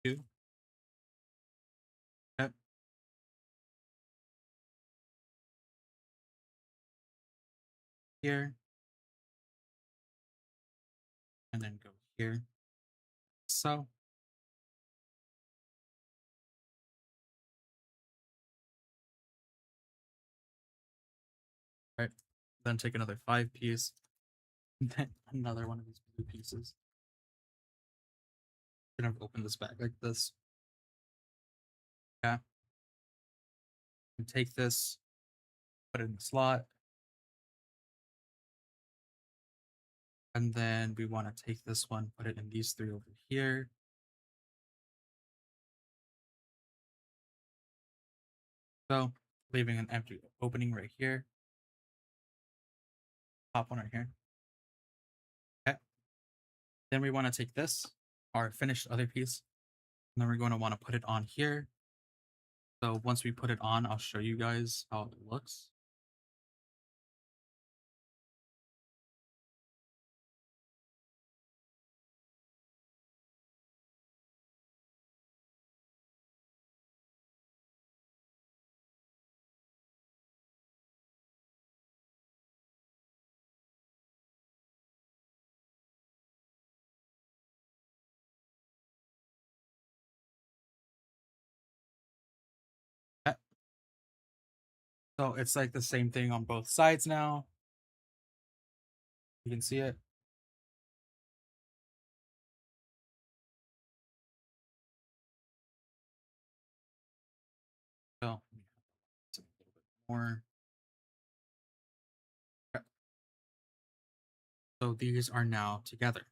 A: 2. Okay. Here. And then go here. So. Right. Then take another 5 piece. And then another one of these blue pieces. I'm gonna open this back like this. Yeah. And take this, put it in the slot. And then we want to take this one, put it in these 3 over here. So leaving an empty opening right here. Pop one right here. Okay. Then we want to take this, our finished other piece, and then we're going to want to put it on here. So once we put it on, I'll show you guys how it looks. Okay. So it's like the same thing on both sides now. You can see it. more. So these are now together.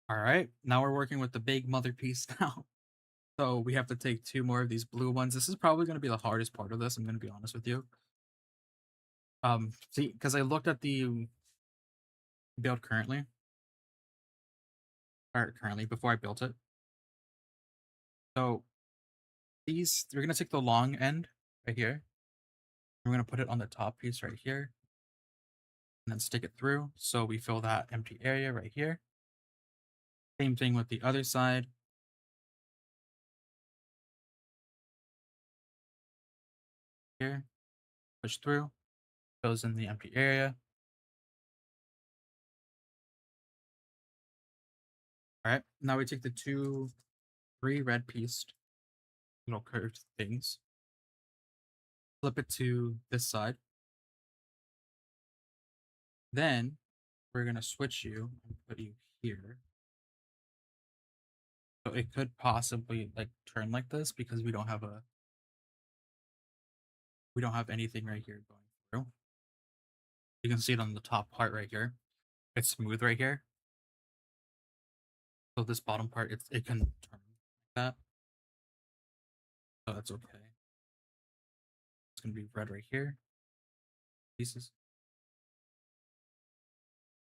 A: All right, now we're working with the big mother piece now. So we have to take 2 more of these blue ones. This is probably going to be the hardest part of this. I'm going to be honest with you. See, because I looked at the build currently, before I built it. So these, we're going to take the long end right here. We're going to put it on the top piece right here, and then stick it through. So we fill that empty area right here. Same thing with the other side. Here, push through, goes in the empty area. All right, now we take the 3 red pieced little curved things, flip it to this side. Then we're gonna switch you and put you here. So it could possibly like turn like this because we don't have anything right here going through. You can see it on the top part right here. It's smooth right here. So this bottom part, it can turn like that. So that's okay. It's gonna be red right here. Pieces.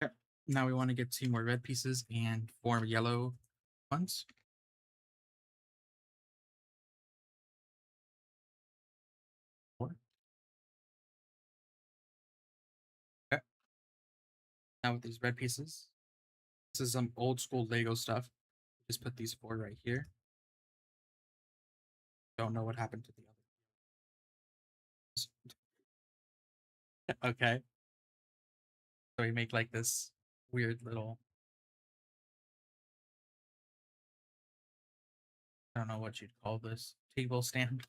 A: Okay. Now we want to get 2 more red pieces and 4 yellow ones. Four. Okay. Now with these red pieces, this is some old school Lego stuff. Just put these 4 right here. Don't know what happened to the others. Okay. So we make like this weird little, I don't know what you'd call this, table stand.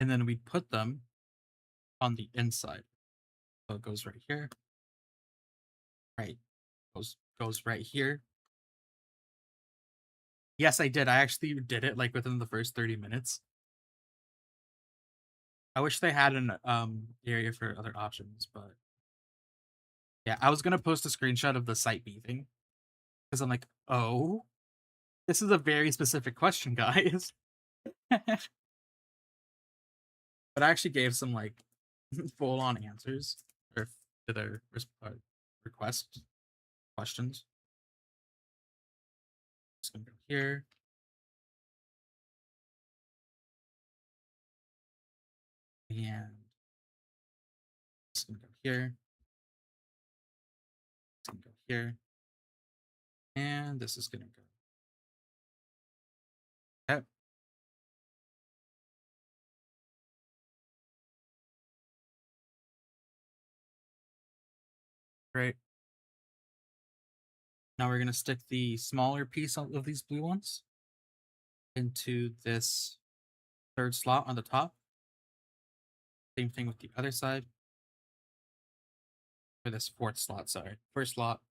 A: And then we put them on the inside. So it goes right here. Right. Goes right here. Yes, I did. I actually did it like within the first 30 minutes. I wish they had an area for other options, but yeah, I was gonna post a screenshot of the site beefing because I'm like, oh, this is a very specific question, guys. But I actually gave some like full on answers or to their request questions. Just gonna go here. And just gonna go here. It's gonna go here. And this is gonna go. Okay. Great. Now we're gonna stick the smaller piece of these blue ones into this 3rd slot on the top. Same thing with the other side. For this 4th slot, sorry. 1st slot,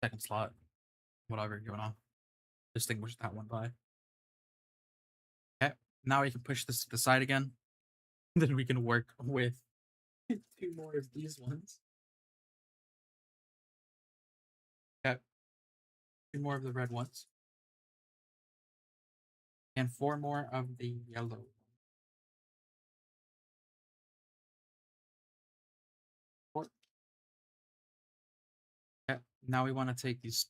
A: 2nd slot, whatever you wanna distinguish that one by. Okay, now we can push this to the side again. Then we can work with 2 more of these ones. Okay, 2 more of the red ones. And 4 more of the yellow. Four. Okay, now we want to take these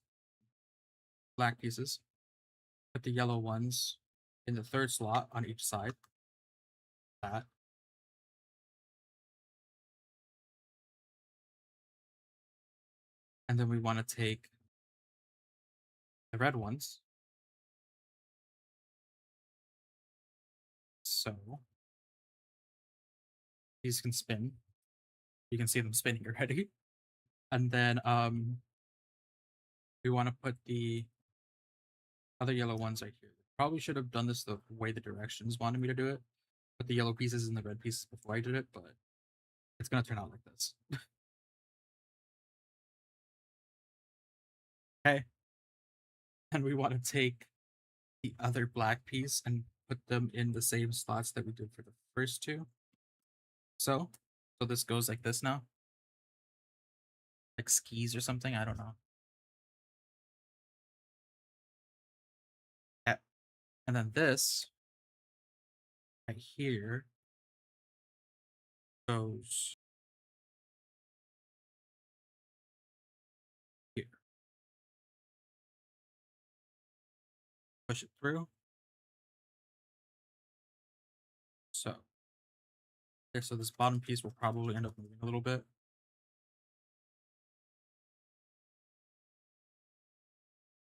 A: black pieces, put the yellow ones in the 3rd slot on each side. That. And then we want to take the red ones. So these can spin. You can see them spinning already. And then we want to put the other yellow ones right here. Probably should have done this the way the directions wanted me to do it. Put the yellow pieces and the red pieces before I did it, but it's gonna turn out like this. Okay. And we want to take the other black piece and put them in the same slots that we did for the first two. So this goes like this now. Like skis or something, I don't know. Yeah. And then this right here goes here. Push it through. So there, so this bottom piece will probably end up moving a little bit.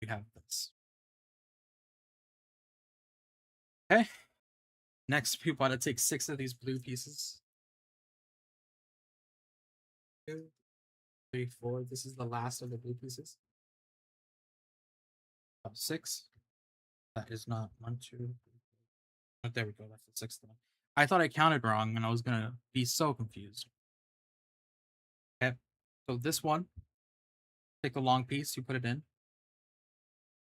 A: We have this. Okay. Next, we want to take 6 of these blue pieces. 2, 3, 4. This is the last of the blue pieces. 6. That is not 1, 2. 3, 4. Oh, there we go. That's the 6th one. I thought I counted wrong and I was gonna be so confused. Okay. So this one, take the long piece, you put it in.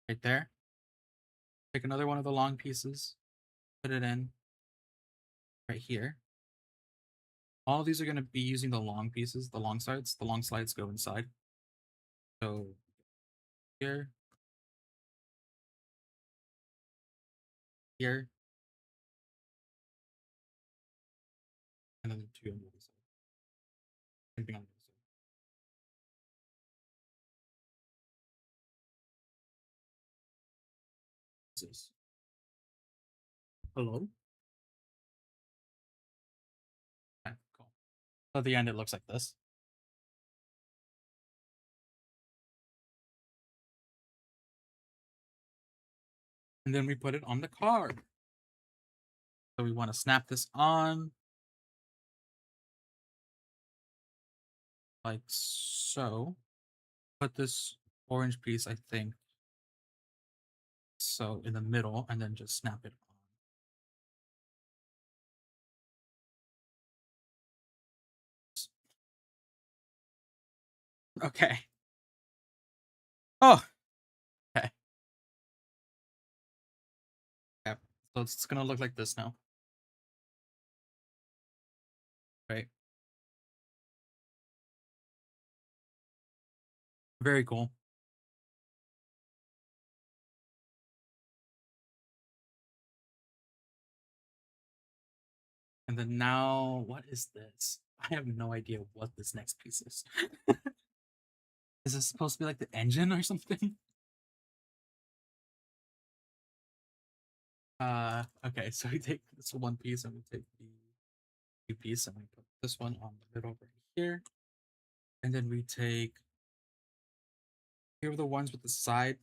A: Right there. Take another one of the long pieces, put it in right here. All of these are going to be using the long pieces, the long sides. The long slides go inside. So here, here, and then 2 on the other side. Same thing on the other side. This. Hello? Okay, cool. So at the end, it looks like this. And then we put it on the card. So we want to snap this on. Like so. Put this orange piece, I think, so in the middle, and then just snap it on. Okay. Oh, okay. Yeah. So it's gonna look like this now. Right. Very cool. And then now, what is this? I have no idea what this next piece is. Is this supposed to be like the engine or something? Okay, so we take this one piece and we take the two piece and we put this one on the middle right here. And then we take, here are the ones with the side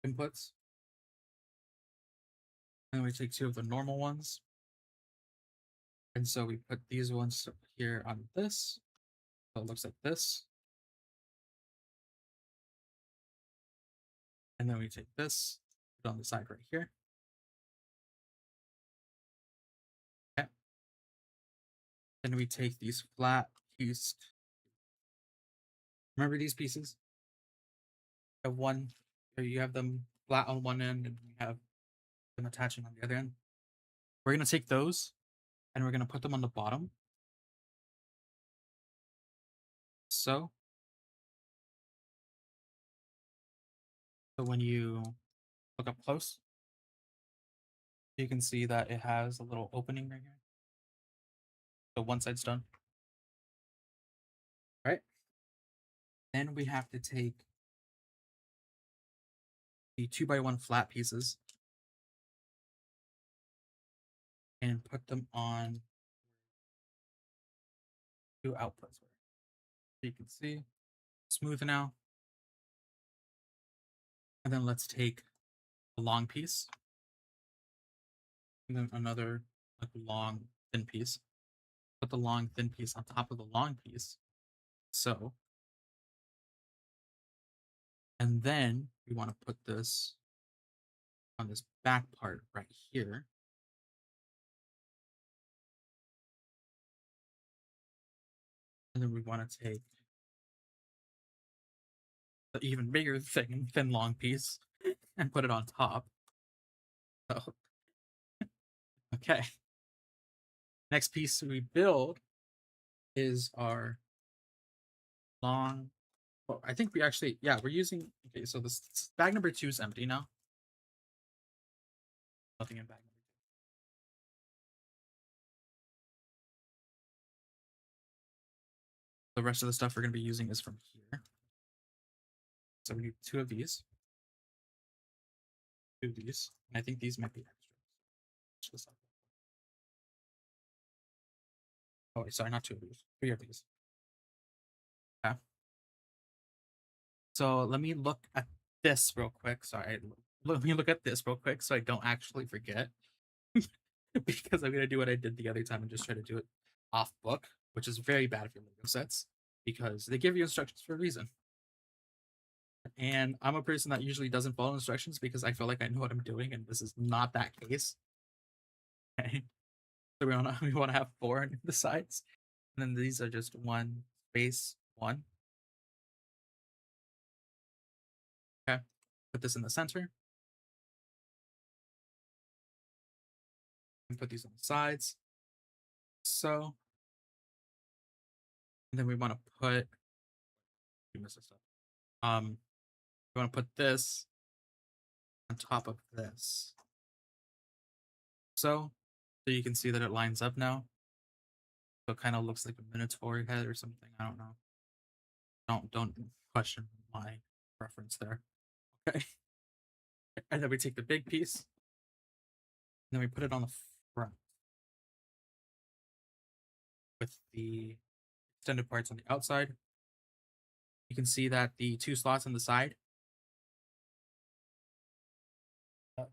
A: inputs. And we take 2 of the normal ones. And so we put these ones here on this. So it looks like this. And then we take this, put it on the side right here. Okay. Then we take these flat pieced. Remember these pieces? You have one, or you have them flat on one end, and you have them attaching on the other end. We're gonna take those, and we're gonna put them on the bottom. So when you look up close, you can see that it has a little opening right here. So one side's done. Right? Then we have to take the 2x1 flat pieces and put them on 2 outputs. So you can see, smooth now. And then let's take a long piece. And then another like long thin piece. Put the long thin piece on top of the long piece. So. And then we want to put this on this back part right here. And then we want to take the even bigger thin long piece and put it on top. So, okay. Next piece we build is our long. Well, I think we actually, yeah, we're using. Okay, so this bag number 2 is empty now. Nothing in bag number 2. The rest of the stuff we're going to be using is from here. So we need 2 of these. 2 of these. And I think these might be extra. Oh, sorry, not 2 of these. 3 of these. Okay. So let me look at this real quick. Sorry. Let me look at this real quick so I don't actually forget. Because I'm going to do what I did the other time and just try to do it off book, which is very bad for Lego sets because they give you instructions for a reason. And I'm a person that usually doesn't follow instructions because I feel like I know what I'm doing, and this is not that case. Okay. So we wanna have 4 on the sides. And then these are just 1 space 1. Okay. Put this in the center. And put these on the sides. So. And then we want to put we want to put this on top of this. So you can see that it lines up now. So it kind of looks like a Minotaur head or something. I don't know. Don't question my preference there. Okay. And then we take the big piece. And then we put it on the front. With the extended parts on the outside. You can see that the 2 slots on the side.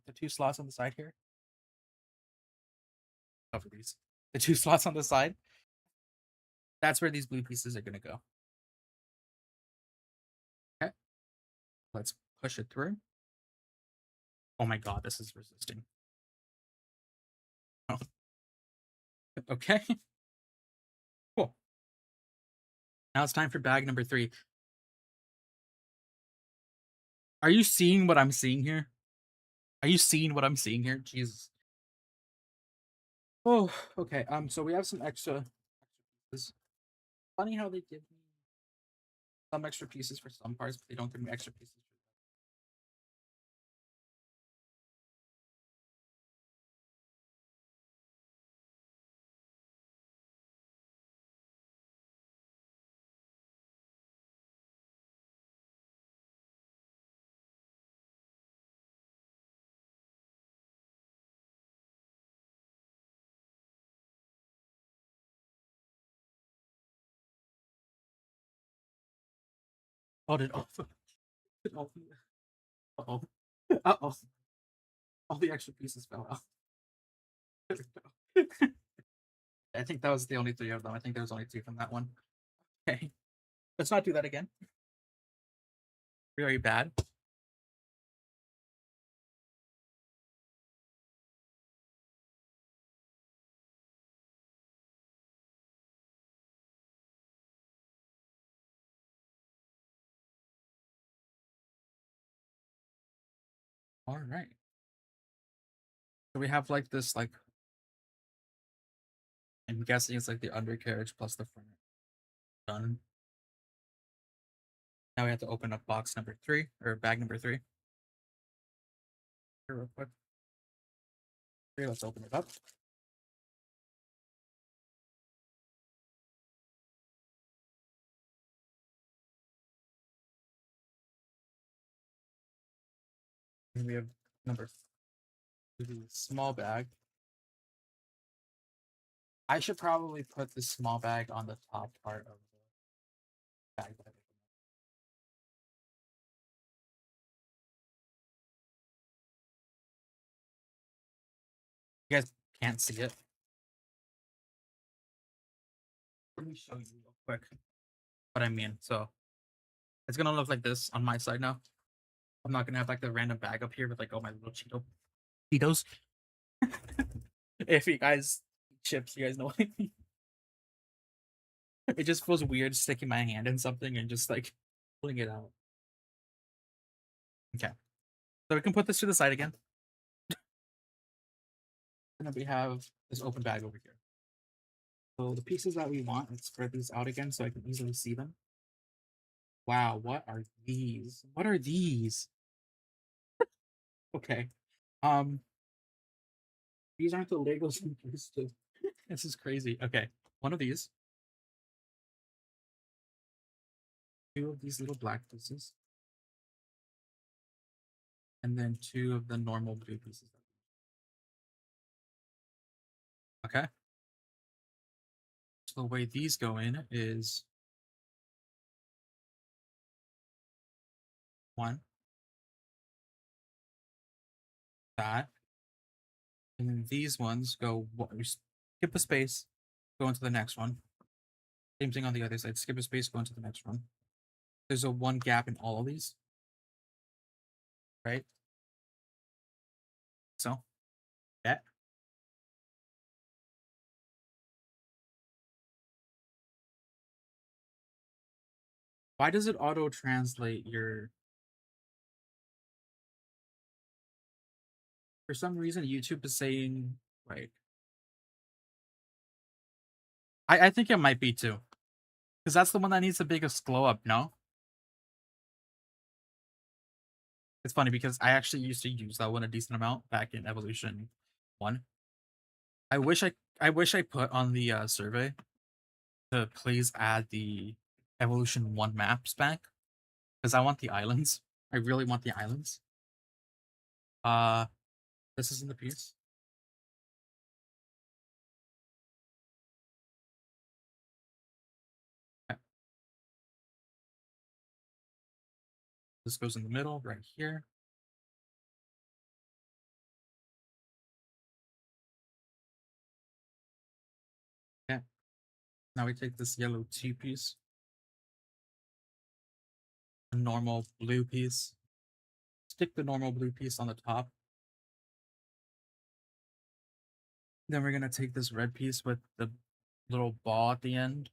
A: The 2 slots on the side here. Cover these. The 2 slots on the side. That's where these blue pieces are going to go. Okay. Let's push it through. Oh my god, this is resisting. Oh. Okay. Cool. Now it's time for bag number 3. Are you seeing what I'm seeing here? Are you seeing what I'm seeing here? Jesus. Oh, okay. So we have some extra pieces. Funny how they give me some extra pieces for some parts, but they don't give me extra pieces for oh, did all uh-oh. Uh-oh. All the extra pieces fell out. I think that was the only 3 of them. I think there was only 2 from that one. Okay. Let's not do that again. Very bad. All right. So we have like this, like, I'm guessing it's like the undercarriage plus the front. Done. Now we have to open up box number 3 or bag number 3. Here, real quick. Here, let's open it up. And we have number 3, small bag. I should probably put the small bag on the top part of the bag. You guys can't see it. Let me show you real quick what I mean. So it's gonna look like this on my side now. I'm not gonna have like the random bag up here with like all my little Cheetos. If you guys eat chips, you guys know what I mean. It just feels weird sticking my hand in something and just like pulling it out. Okay. So we can put this to the side again. And then we have this open bag over here. So the pieces that we want, let's spread these out again so I can easily see them. Wow, what are these? What are these? Okay. Um, these aren't the Legos I'm used to. This is crazy. Okay, one of these, two of these little black pieces, and then two of the normal blue pieces. Okay. So the way these go in is one, that, and then these ones go, we skip a space, go into the next one. Same thing on the other side, skip a space, go into the next one. There's a one gap in all of these, right? So, yeah. Why does it auto translate your? For some reason, YouTube is saying, right. I think it might be too. Because that's the one that needs the biggest glow up, no? It's funny because I actually used to use that one a decent amount back in Evolution 1. I wish I put on the survey to please add the Evolution 1 maps back. Because I want the islands. I really want the islands. Uh this isn't the piece. Okay. This goes in the middle, right here. Okay. Now we take this yellow 2 piece, a normal blue piece, stick the normal blue piece on the top. Then we're gonna take this red piece with the little ball at the end,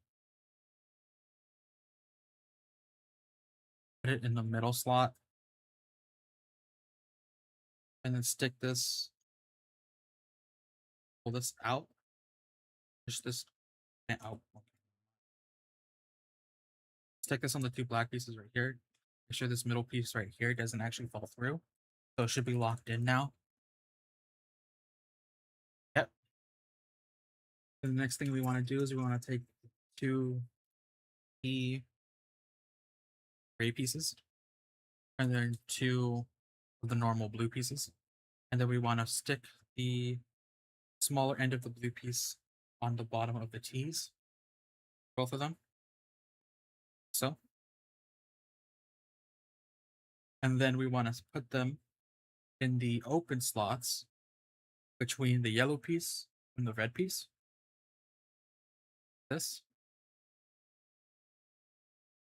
A: put it in the middle slot, and then stick this, pull this out, push this out. Stick this on the two black pieces right here. Make sure this middle piece right here doesn't actually fall through. So it should be locked in now. Yep. And the next thing we want to do is we want to take two key gray pieces and then two of the normal blue pieces. And then we want to stick the smaller end of the blue piece on the bottom of the T's. Both of them. So. And then we want to put them in the open slots between the yellow piece and the red piece. This.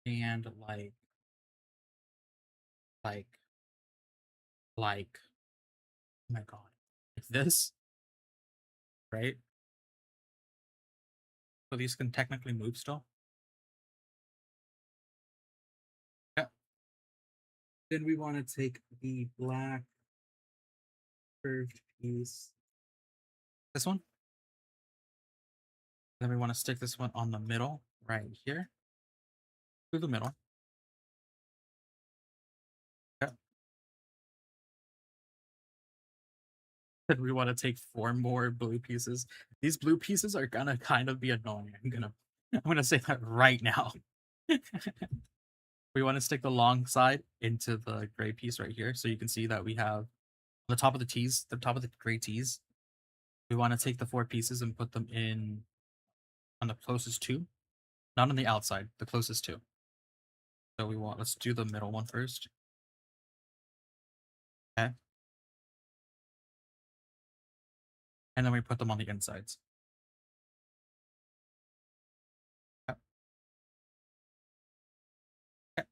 A: And like, oh my god, like this, right? So these can technically move still. Yeah. Then we want to take the black curved piece, this one. Then we want to stick this one on the middle, right here, through the middle. Yeah. Then we want to take 4 more blue pieces. These blue pieces are gonna kind of be annoying. I'm gonna say that right now. We want to stick the long side into the gray piece right here, so you can see that we have on the top of the T's, the top of the gray T's. We want to take the 4 pieces and put them in on the closest two, not on the outside, the closest two. So let's do the middle one first. Okay. And then we put them on the insides. Okay. Okay.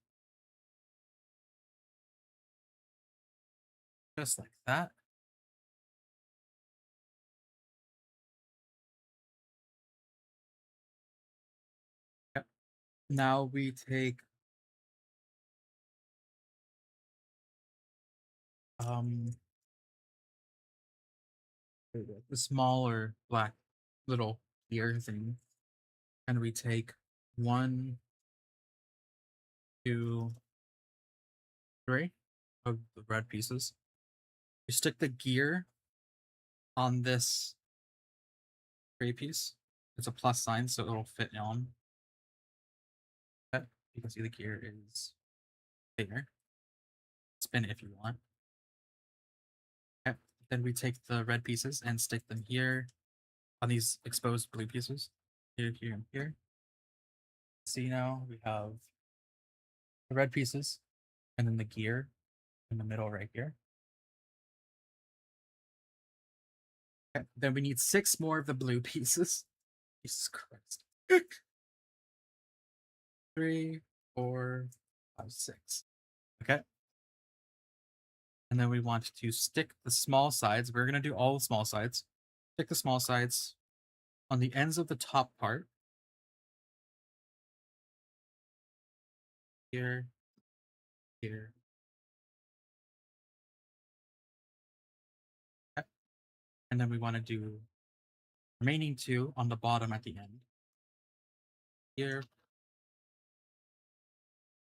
A: Just like that. Okay. Now we take um the smaller black little ear thing, and we take one, two, three of the red pieces. We stick the gear on this gray piece. It's a plus sign, so it'll fit on. Okay. You can see the gear is bigger. Spin it if you want. Okay. Then we take the red pieces and stick them here on these exposed blue pieces. Here, here, and here. See now we have the red pieces and then the gear in the middle right here. Okay. Then we need 6 more of the blue pieces. Jesus Christ. 3, 4, 5, 6. Okay. And then we want to stick the small sides. We're going to do all the small sides. Stick the small sides on the ends of the top part. Here, here. Okay. And then we want to do remaining 2 on the bottom at the end. Here.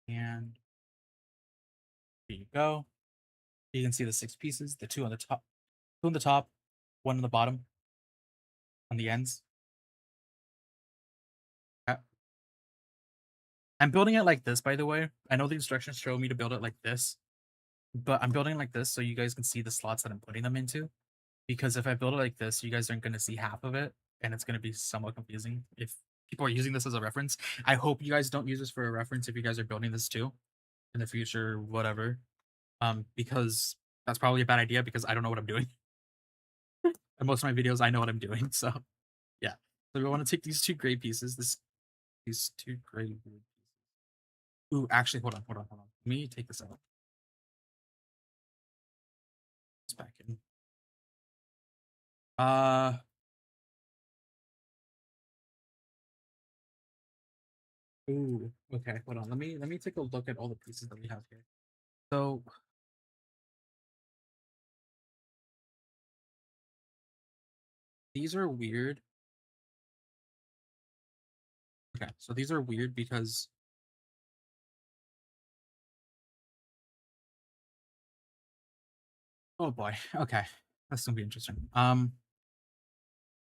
A: And there you go. You can see the 6 pieces, the 2 on the top, 2 on the top, 1 on the bottom, on the ends. Okay. I'm building it like this, by the way. I know the instructions show me to build it like this, but I'm building it like this so you guys can see the slots that I'm putting them into. Because if I build it like this, you guys aren't going to see half of it, and it's going to be somewhat confusing if people are using this as a reference. I hope you guys don't use this for a reference if you guys are building this too in the future, whatever. Because that's probably a bad idea because I don't know what I'm doing. In most of my videos, I know what I'm doing, so yeah. So we want to take these 2 gray pieces, these 2 gray pieces. Ooh, actually, hold on. Let me take this out. It's back in. Ooh, okay, hold on. Let me take a look at all the pieces that we have here. So these are weird. Okay, so these are weird because oh boy, okay. That's gonna be interesting.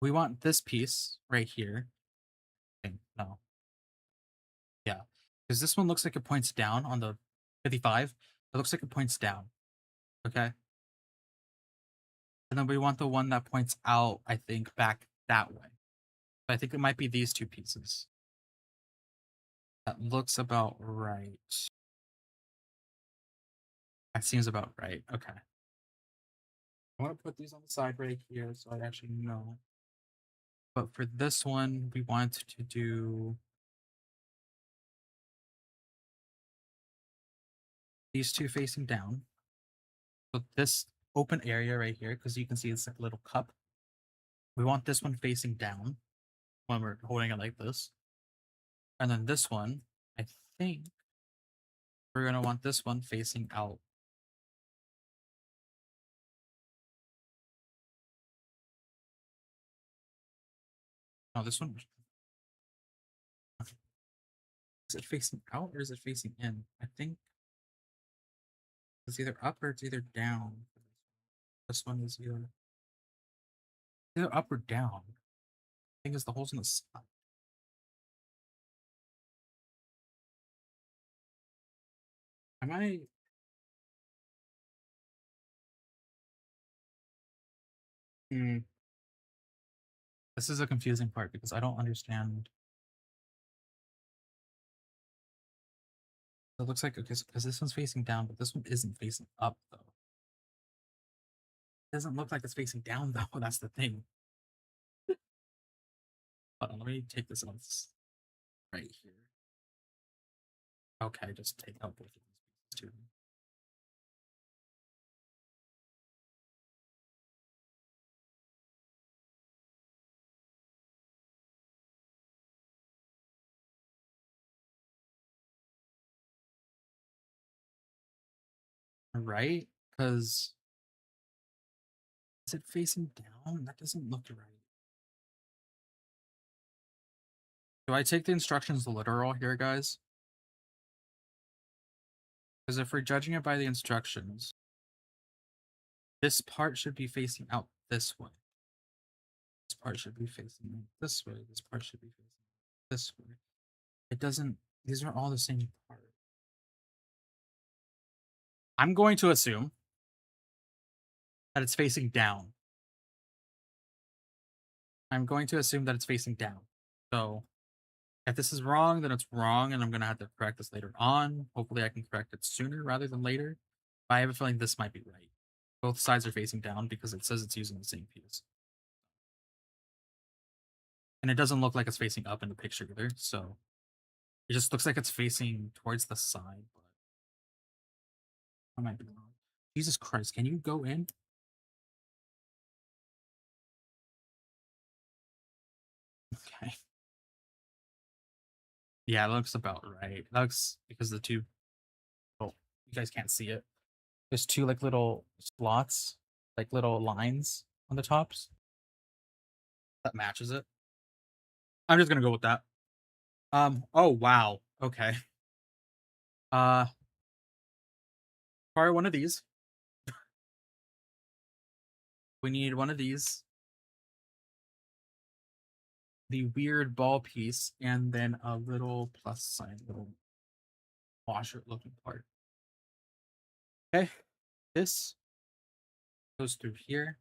A: We want this piece right here. No. Yeah. Because this one looks like it points down on the 55. It looks like it points down. Okay. And then we want the one that points out, I think, back that way. I think it might be these 2 pieces. That looks about right. That seems about right. Okay. I want to put these on the side right here so I actually know. But for this one, we want to do these 2 facing down. So this open area right here, because you can see it's like a little cup. We want this one facing down when we're holding it like this. And then this one, I think we're going to want this one facing out. No, this one. Is it facing out or is it facing in? I think it's either up or it's either down. This one is either up or down. I think it's the holes in the side. Am I? Hmm. This is a confusing part because I don't understand. It looks like, okay, because this one's facing down, but this one isn't facing up, though. It doesn't look like it's facing down, though. That's the thing. Hold on, let me take this off right here. Okay, just take out both of these pieces, too. Right? Because is it facing down? That doesn't look right. Do I take the instructions literal here, guys? Because if we're judging it by the instructions, this part should be facing out this way. This part should be facing this way. This part should be facing this way. It doesn't, these are all the same part. I'm going to assume that it's facing down. I'm going to assume that it's facing down. So if this is wrong, then it's wrong, and I'm going to have to correct this later on. Hopefully I can correct it sooner rather than later. But I have a feeling this might be right. Both sides are facing down because it says it's using the same piece. And it doesn't look like it's facing up in the picture either, so it just looks like it's facing towards the side, but I might be wrong. Jesus Christ, can you go in? Okay. Yeah, it looks about right. That looks because the two, oh, you guys can't see it. There's two like little slots, like little lines on the tops. That matches it. I'm just gonna go with that. Oh wow. Okay. Fire one of these. We need one of these. The weird ball piece, and then a little plus sign, little washer looking part. Okay. This goes through here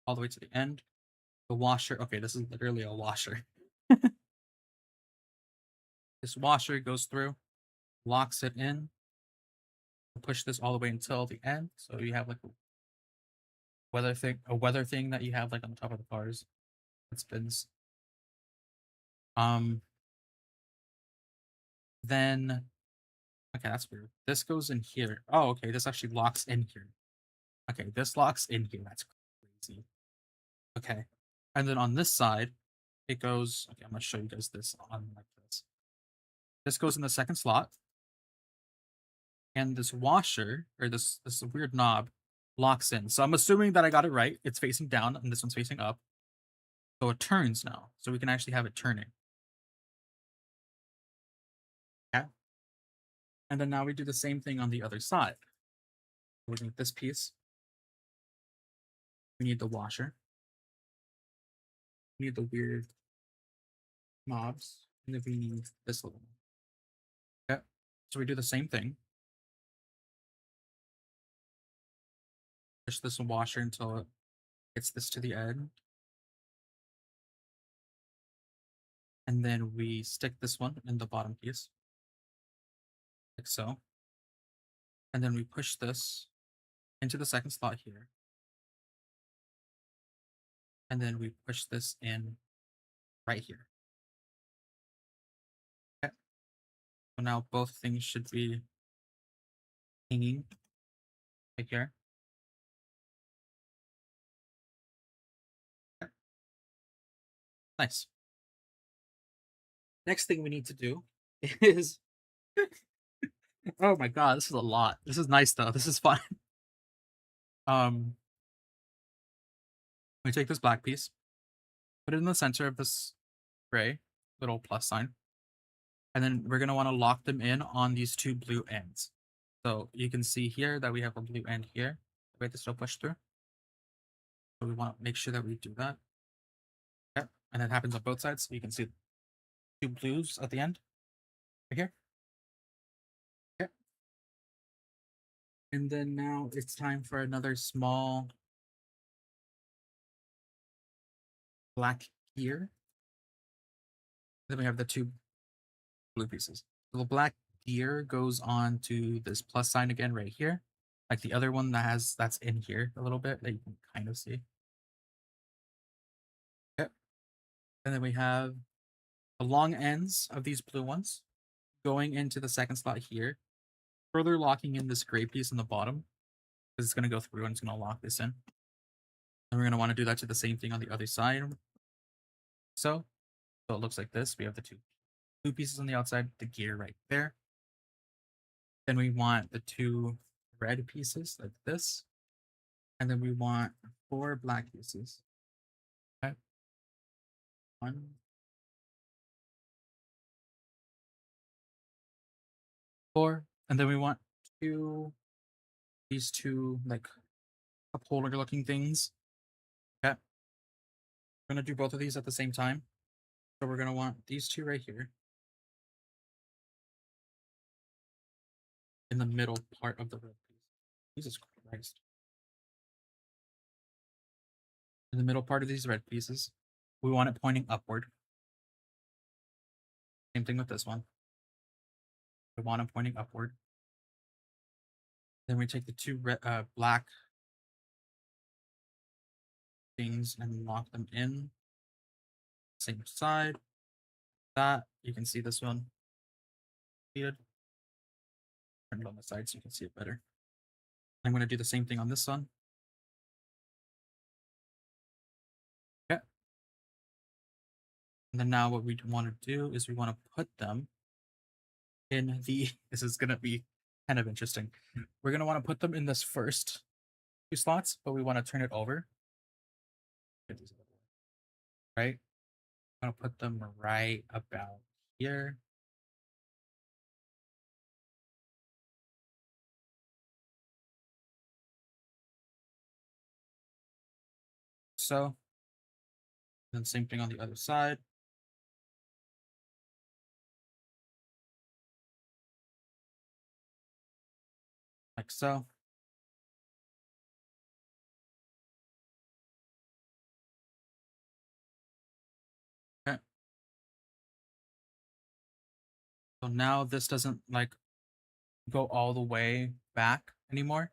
A: all the way to the end. The washer, okay, this is literally a washer. This washer goes through, locks it in, push this all the way until the end. So you have like a weather thing that you have like on the top of the cars that spins. Then okay, that's weird. This goes in here. Oh, okay, this actually locks in here. Okay, this locks in here. That's crazy. Okay. And then on this side, it goes, okay, I'm gonna show you guys this on like this. This goes in the second slot. And this washer, or this weird knob, locks in. So I'm assuming that I got it right. It's facing down, and this one's facing up. So it turns now. So we can actually have it turning. Yeah. And then now we do the same thing on the other side. We need this piece. We need the washer. We need the weird knobs. And then we need this little one. Okay. So we do the same thing. Push this washer until it gets this to the end. And then we stick this one in the bottom piece. Like so. And then we push this into the second slot here. And then we push this in right here. Okay. So now both things should be hanging right here. Okay. Nice. Next thing we need to do is oh my god, this is a lot. This is nice though. This is fun. We take this black piece, put it in the center of this gray little plus sign, and then we're gonna want to lock them in on these two blue ends. So you can see here that we have a blue end here. We have to still push through. So we want to make sure that we do that. Okay. And it happens on both sides. So you can see two blues at the end. Right here. Okay. And then now it's time for another small black gear. Then we have the two blue pieces. So the black gear goes on to this plus sign again right here. Like the other one that's in here a little bit that you can kind of see. Okay. And then we have the long ends of these blue ones going into the second slot here, further locking in this gray piece in the bottom because it's going to go through and it's going to lock this in. And we're going to want to do that to the same thing on the other side. So it looks like this. We have the two pieces on the outside, the gear right there. Then we want the two red pieces like this. And then we want 4 black pieces. Okay. 1, 4. And then we want these two like cup holder looking things. Okay. We're gonna do both of these at the same time. So we're gonna want these two right here in the middle part of the red piece. Jesus Christ. In the middle part of these red pieces, we want it pointing upward. Same thing with this one. We want it pointing upward. Then we take the two black things and lock them in. Same side. That you can see this one. Turn it on the side so you can see it better. I'm going to do the same thing on this one. Okay. And then now what we want to do is we want to put them in the, this is going to be kind of interesting. We're going to want to put them in this first 2 slots, but we want to turn it over. Right? I'm going to put them right about here. So, and then same thing on the other side. Like so. Okay. So now this doesn't like go all the way back anymore.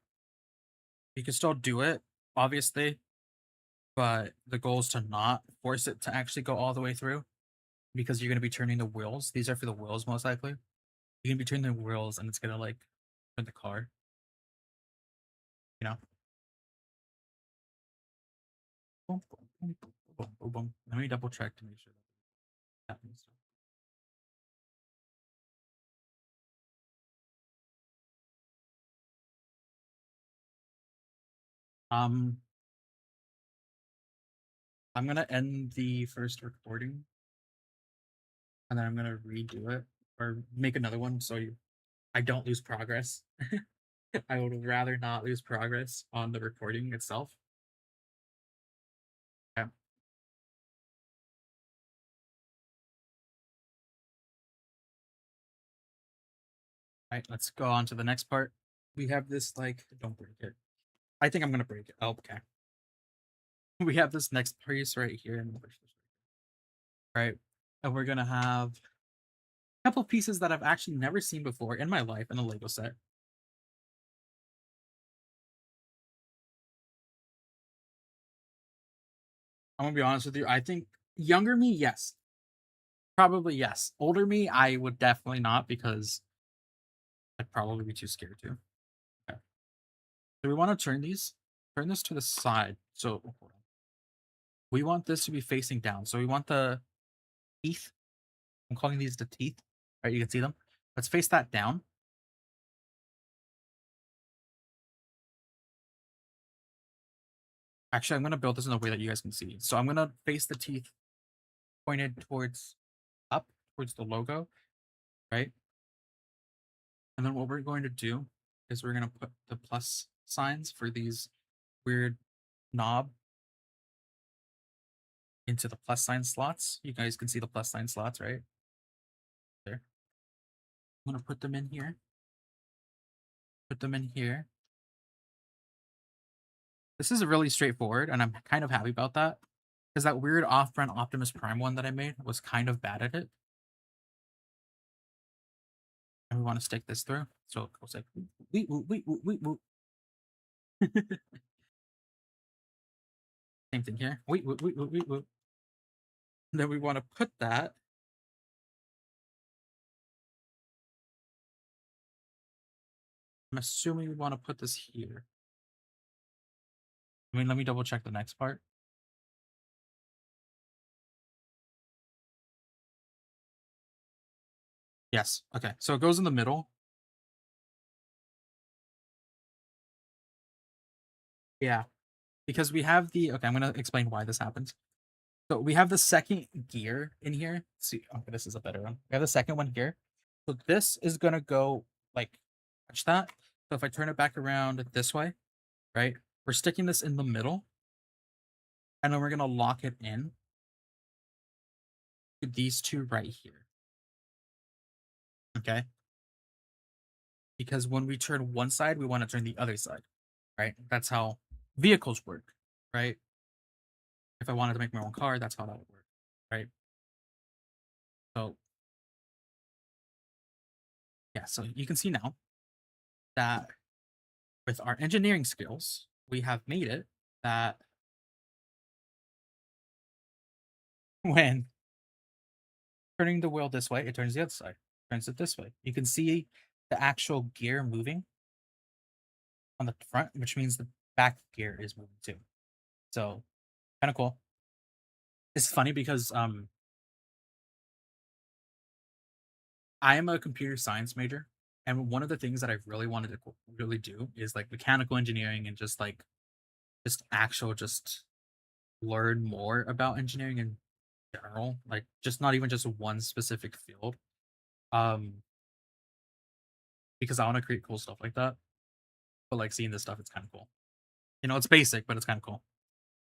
A: You can still do it, obviously, but the goal is to not force it to actually go all the way through because you're going to be turning the wheels. These are for the wheels, most likely. You're going to be turning the wheels and it's going to like turn the car. You know? Boom, boom, boom, boom, boom, boom. Let me double check to make sure that happens. I'm gonna end the first recording and then I'm gonna redo it or make another one so I don't lose progress. I would rather not lose progress on the recording itself. Okay. All right, let's go on to the next part. We have this like, don't break it. I think I'm gonna break it. Oh, okay. We have this next piece right here. Right. And we're gonna have a couple pieces that I've actually never seen before in my life in a Lego set. I'm gonna be honest with you. I think younger me, yes. Probably yes. Older me, I would definitely not because I'd probably be too scared to. Okay. So we want to turn this to the side. So hold on. We want this to be facing down. So we want the teeth. I'm calling these the teeth. Right, you can see them. Let's face that down. Actually, I'm gonna build this in a way that you guys can see. So I'm gonna face the teeth pointed towards up, towards the logo, right? And then what we're going to do is we're gonna put the plus signs for these weird knob into the plus sign slots. You guys can see the plus sign slots, right? There. I'm gonna put them in here. Put them in here. This is really straightforward, and I'm kind of happy about that. Because that weird off-brand Optimus Prime one that I made was kind of bad at it. And we want to stick this through. So it goes like wee woo, wee woo, wee woo. Same thing here. Wee woo, wee woo, wee woo. Then we want to put that. I'm assuming we want to put this here. I mean, let me double check the next part. Yes. Okay. So it goes in the middle. Yeah, because we have the okay. I'm gonna explain why this happens. So we have the second gear in here. Let's see, okay, this is a better one. We have the second one here. So this is gonna go like watch that. So if I turn it back around this way, right? We're sticking this in the middle, and then we're gonna lock it in to these two right here. Okay. Because when we turn one side, we want to turn the other side, right? That's how vehicles work, right? If I wanted to make my own car, that's how that would work, right? So yeah, so you can see now that with our engineering skills, we have made it that when turning the wheel this way, it turns the other side, turns it this way. You can see the actual gear moving on the front, which means the back gear is moving too. So kind of cool. It's funny because I am a computer science major, and one of the things that I really wanted to really do is like mechanical engineering and just actual just learn more about engineering in general, like just not even just one specific field. Um, because I want to create cool stuff like that. But like seeing this stuff, it's kind of cool. You know, it's basic, but it's kind of cool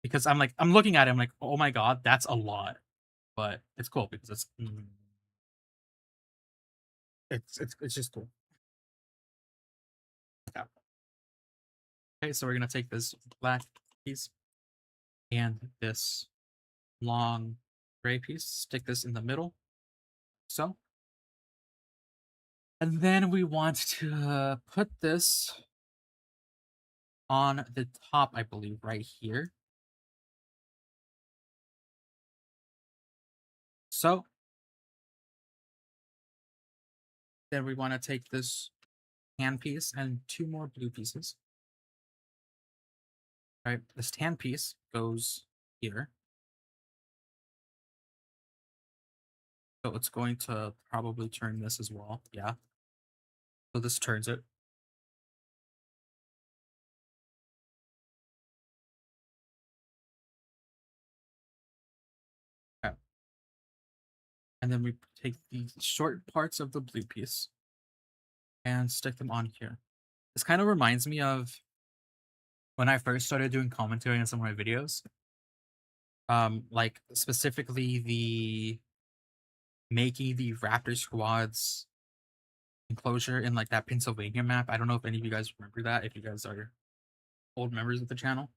A: because I'm looking at it, I'm like, oh my god, that's a lot, but it's cool because it's just cool. Yeah. Okay, so we're gonna take this black piece and this long gray piece, stick this in the middle, so. And then we want to put this on the top, I believe, right here. So then we want to take this tan piece and two more blue pieces. Right, this tan piece goes here. So it's going to probably turn this as well. Yeah. So this turns it. Okay. And then we take the short parts of the blue piece and stick them on here. This kind of reminds me of when I first started doing commentary on some of my videos. Like specifically the making the Raptor squads enclosure in like that Pennsylvania map. I don't know if any of you guys remember that, if you guys are old members of the channel.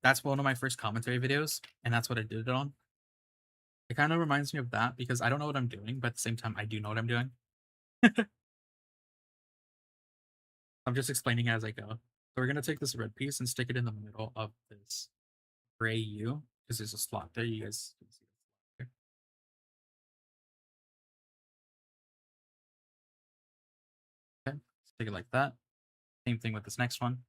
A: That's one of my first commentary videos, and that's what I did it on. It kind of reminds me of that because I don't know what I'm doing, but at the same time, I do know what I'm doing. I'm just explaining as I go. So we're gonna take this red piece and stick it in the middle of this gray U because there's a slot there. You guys can see it. Okay, stick it like that. Same thing with this next one.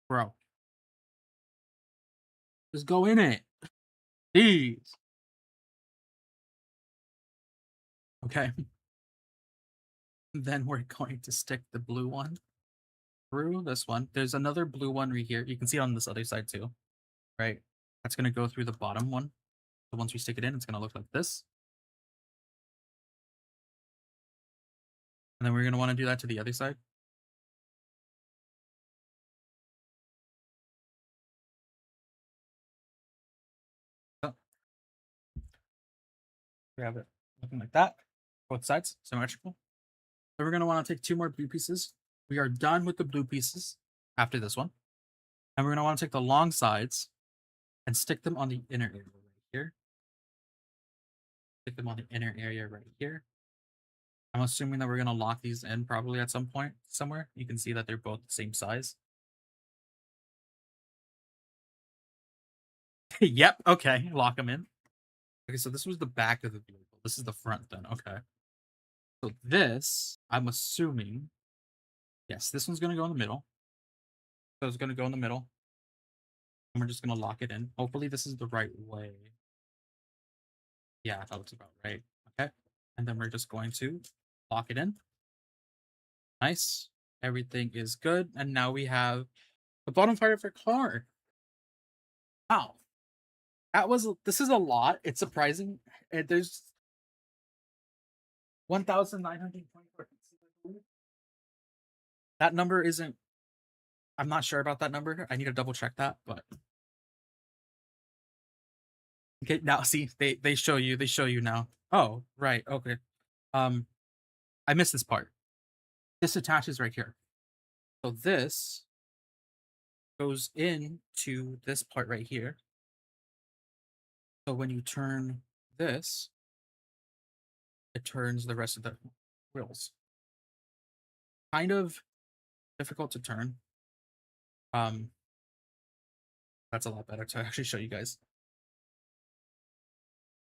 A: Bro, just go in it. Jeez. Okay. Then we're going to stick the blue one through this one. There's another blue one right here. You can see it on this other side too, right? That's going to go through the bottom one. So once we stick it in, it's going to look like this. And then we're going to want to do that to the other side. So, we have it looking like that. Both sides, symmetrical. Then we're going to want to take two more blue pieces. We are done with the blue pieces after this one. And we're going to want to take the long sides and stick them on the inner area right here. Stick them on the inner area right here. I'm assuming that we're going to lock these in probably at some point somewhere. You can see that they're both the same size. Yep, okay, lock them in. Okay, so this was the back of the vehicle. This is the front then, okay. So this, I'm assuming, yes, this one's going to go in the middle. So it's going to go in the middle. And we're just going to lock it in. Hopefully this is the right way. Yeah, that looks about right. Okay. And then we're just going to lock it in. Nice. Everything is good. And now we have the bottom part of our car. Wow. This is a lot. It's surprising. There's 1,924 pieces. That number isn't, I'm not sure about that number. I need to double check that, but okay, now see they show you now. Oh, right. Okay. Um I missed this part. This attaches right here. So this goes into this part right here. So when you turn this, it turns the rest of the wheels. Kind of difficult to turn. That's a lot better to actually show you guys.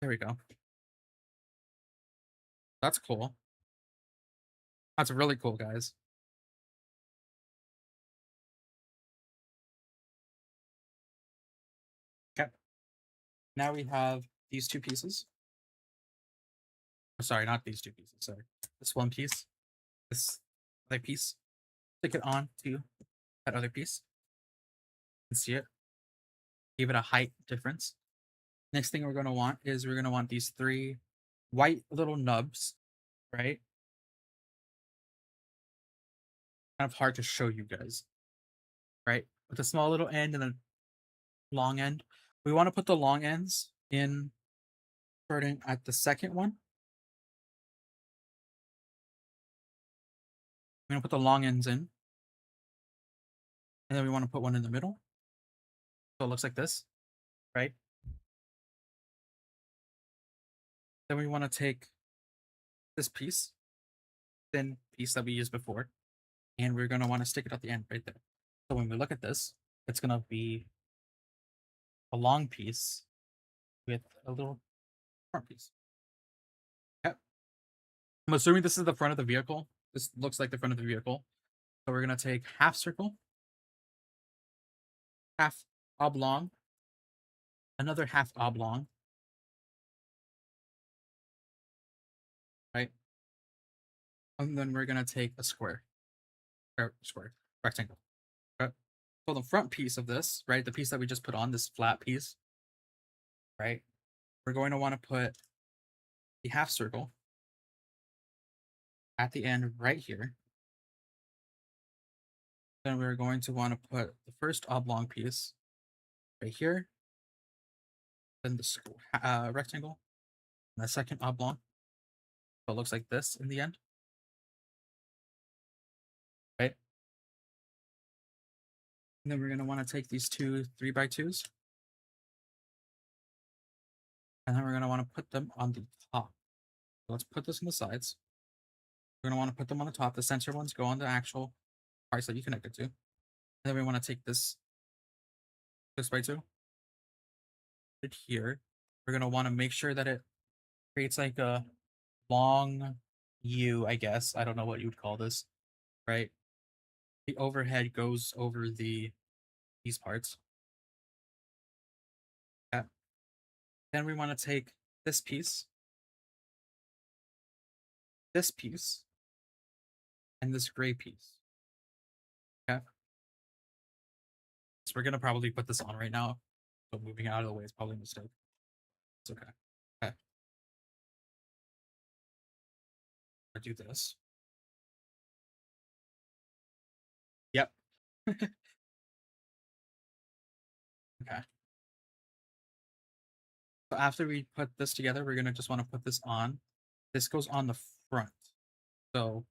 A: There we go. That's cool. That's really cool, guys. Okay. Now we have these two pieces. Oh, sorry, not these two pieces. Sorry. This one piece. This other piece. Stick it on to that other piece. You can see it. Give it a height difference. Next thing we're going to want is we're going to want these three white little nubs, right? Kind of hard to show you guys, right? With a small little end and a long end. We want to put the long ends in starting at the second one. We're going to put the long ends in. And then we want to put one in the middle. So it looks like this, right? Then we want to take this piece, thin piece that we used before, and we're going to want to stick it at the end right there. So when we look at this, it's going to be a long piece with a little front piece. Okay. I'm assuming this is the front of the vehicle. This looks like the front of the vehicle. So we're going to take half circle, half oblong, another half oblong, right? And then we're going to take a square, rectangle. Okay. So the front piece of this, right, the piece that we just put on, this flat piece, right, we're going to want to put the half circle at the end right here. Then we're going to want to put the first oblong piece right here, then the rectangle, and the second oblong. So it looks like this in the end, right? And then we're going to want to take these two 3x2s, and then we're going to want to put them on the top. So let's put this on the sides. We're going to want to put them on the top. The center ones go on the actual parts that you connect it to. And then we want to take this 6x2 right here. We're going to want to make sure that it creates like a long U, I guess. I don't know what you would call this, right? The overhead goes over these parts. Yeah. Then we want to take this piece, and this gray piece. Okay. So we're gonna probably put this on right now. So moving out of the way is probably a mistake. It's okay. Okay. I'll do this. Yep. Okay. So after we put this together, we're gonna just want to put this on. This goes on the front. So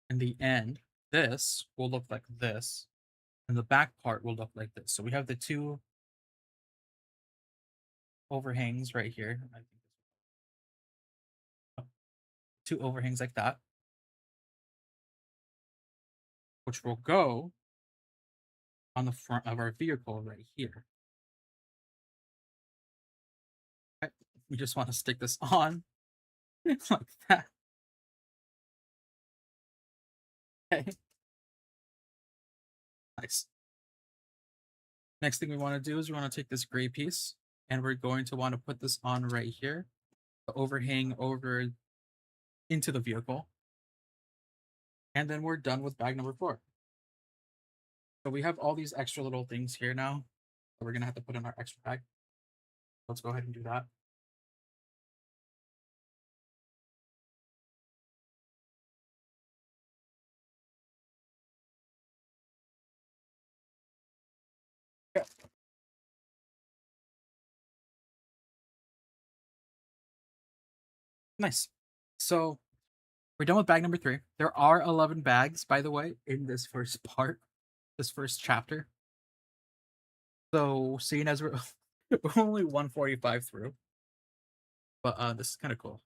A: in the end, this will look like this, and the back part will look like this. So we have the two overhangs right here. I think two overhangs like that, which will go on the front of our vehicle right here. Okay. We just want to stick this on like that. Okay. Nice. Next thing we want to do is we want to take this gray piece and we're going to want to put this on right here. the overhang over into the vehicle. And then we're done with bag number 4. So we have all these extra little things here now that we're gonna have to put in our extra bag. Let's go ahead and do that. Yeah. Nice. So we're done with bag number 3. There are 11 bags, by the way, in this first part, this first chapter. So seeing as we're only 145 through, but this is kind of cool.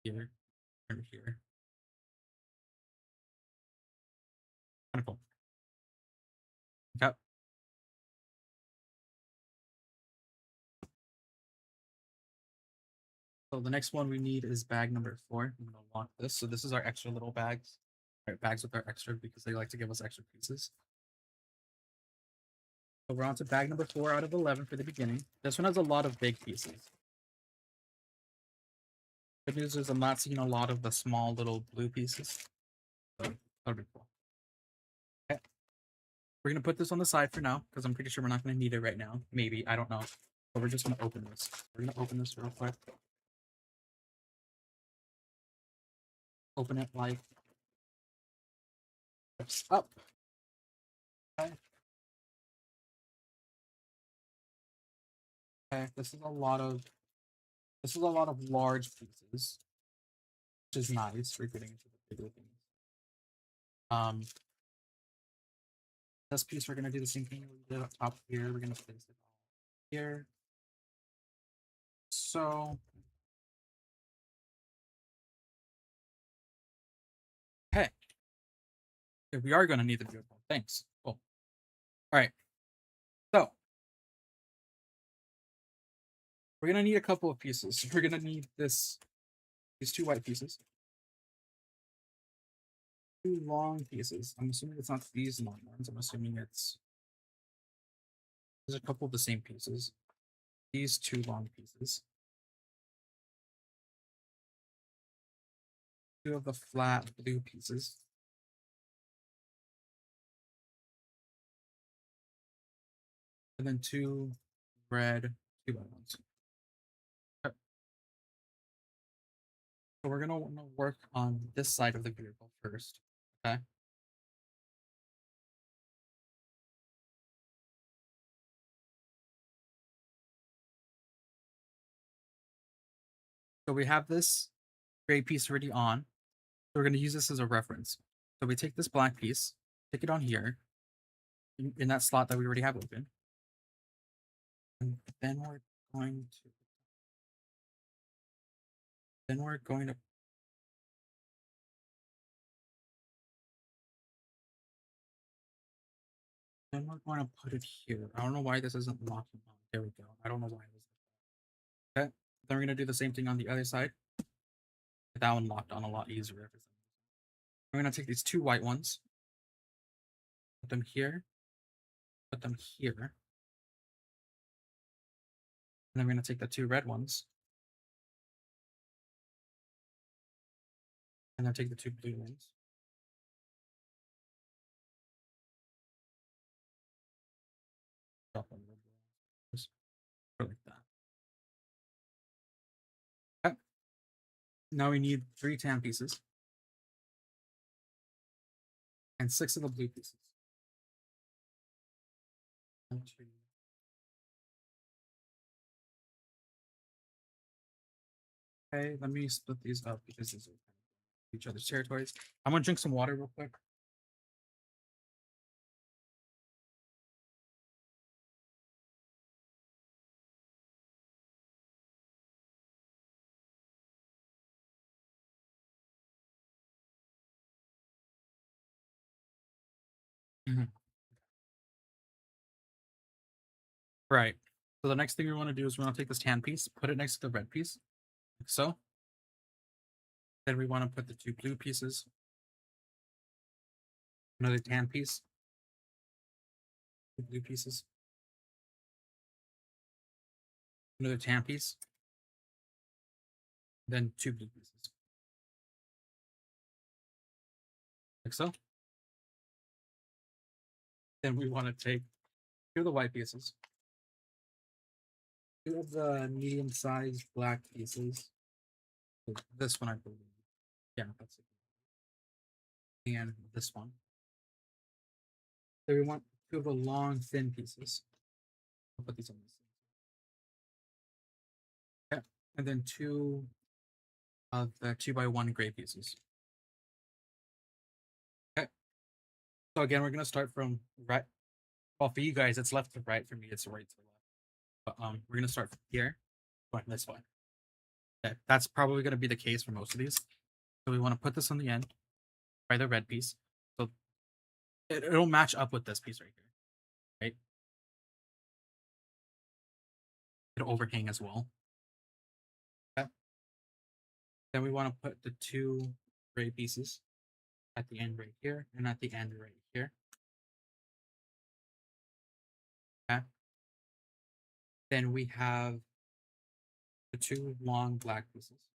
A: Here, and here, kind of cool. Okay. So the next one we need is bag number 4. I'm gonna lock this. So this is our extra little bags. Right, bags with our extra because they like to give us extra pieces. So we're on to bag number 4 out of 11 for the beginning. This one has a lot of big pieces. Good news is I'm not seeing a lot of the small little blue pieces. So that'll be cool. Okay. We're gonna put this on the side for now because I'm pretty sure we're not gonna need it right now. Maybe, I don't know. But we're just gonna open this. We're gonna open this real quick. Open it like up. Okay. Okay. This is a lot of large pieces, which is nice. We're getting into the bigger things. This piece we're gonna do the same thing we did up top here. We're gonna place it here. So hey, if we are gonna need the vehicle. Thanks. Cool. All right. So we're gonna need a couple of pieces. We're gonna need these 2 white pieces, 2 long pieces. I'm assuming it's not these long ones. I'm assuming there's a couple of the same pieces. These 2 long pieces. 2 of the flat blue pieces. And then 2 red 2 white ones. Okay. So we're gonna want to work on this side of the vehicle first. Okay. So we have this gray piece already on. So we're going to use this as a reference. So we take this black piece, stick it on here, in that slot that we already have open. And then we're going to then we're going to put it here. I don't know why this isn't locking on. There we go. I don't know why it was like that. Okay. Then we're going to do the same thing on the other side. That one locked on a lot easier. We're going to take these 2 white ones, put them here, put them here. And then we're going to take the 2 red ones, and then take the 2 blue ones. Drop them just like that. Okay. Now we need 3 tan pieces and 6 of the blue pieces. 1, 2. Okay, let me split these up because these are each other's territories. I'm gonna drink some water real quick. Right. So the next thing we want to do is we want to take this tan piece, put it next to the red piece, like so. Then we want to put the 2 blue pieces, another tan piece, 2 blue pieces, another tan piece, then 2 blue pieces, like so. Then we want to take 2 of the white pieces, 2 of the medium-sized black pieces. This one, I believe. Yeah, that's it. And this one. So we want 2 of the long, thin pieces. I'll put these on this. Yeah, and then 2 of the 2x1 gray pieces. Okay. So again, we're gonna start from right. Well, for you guys, it's left to right. For me, it's right to left. But we're gonna start from here, going this way. Okay, that's probably gonna be the case for most of these. So we want to put this on the end, by the red piece. So it'll match up with this piece right here, right? It'll overhang as well. Okay. Then we want to put the 2 gray pieces at the end right here and at the end right here. Okay. Then we have the 2 long black pieces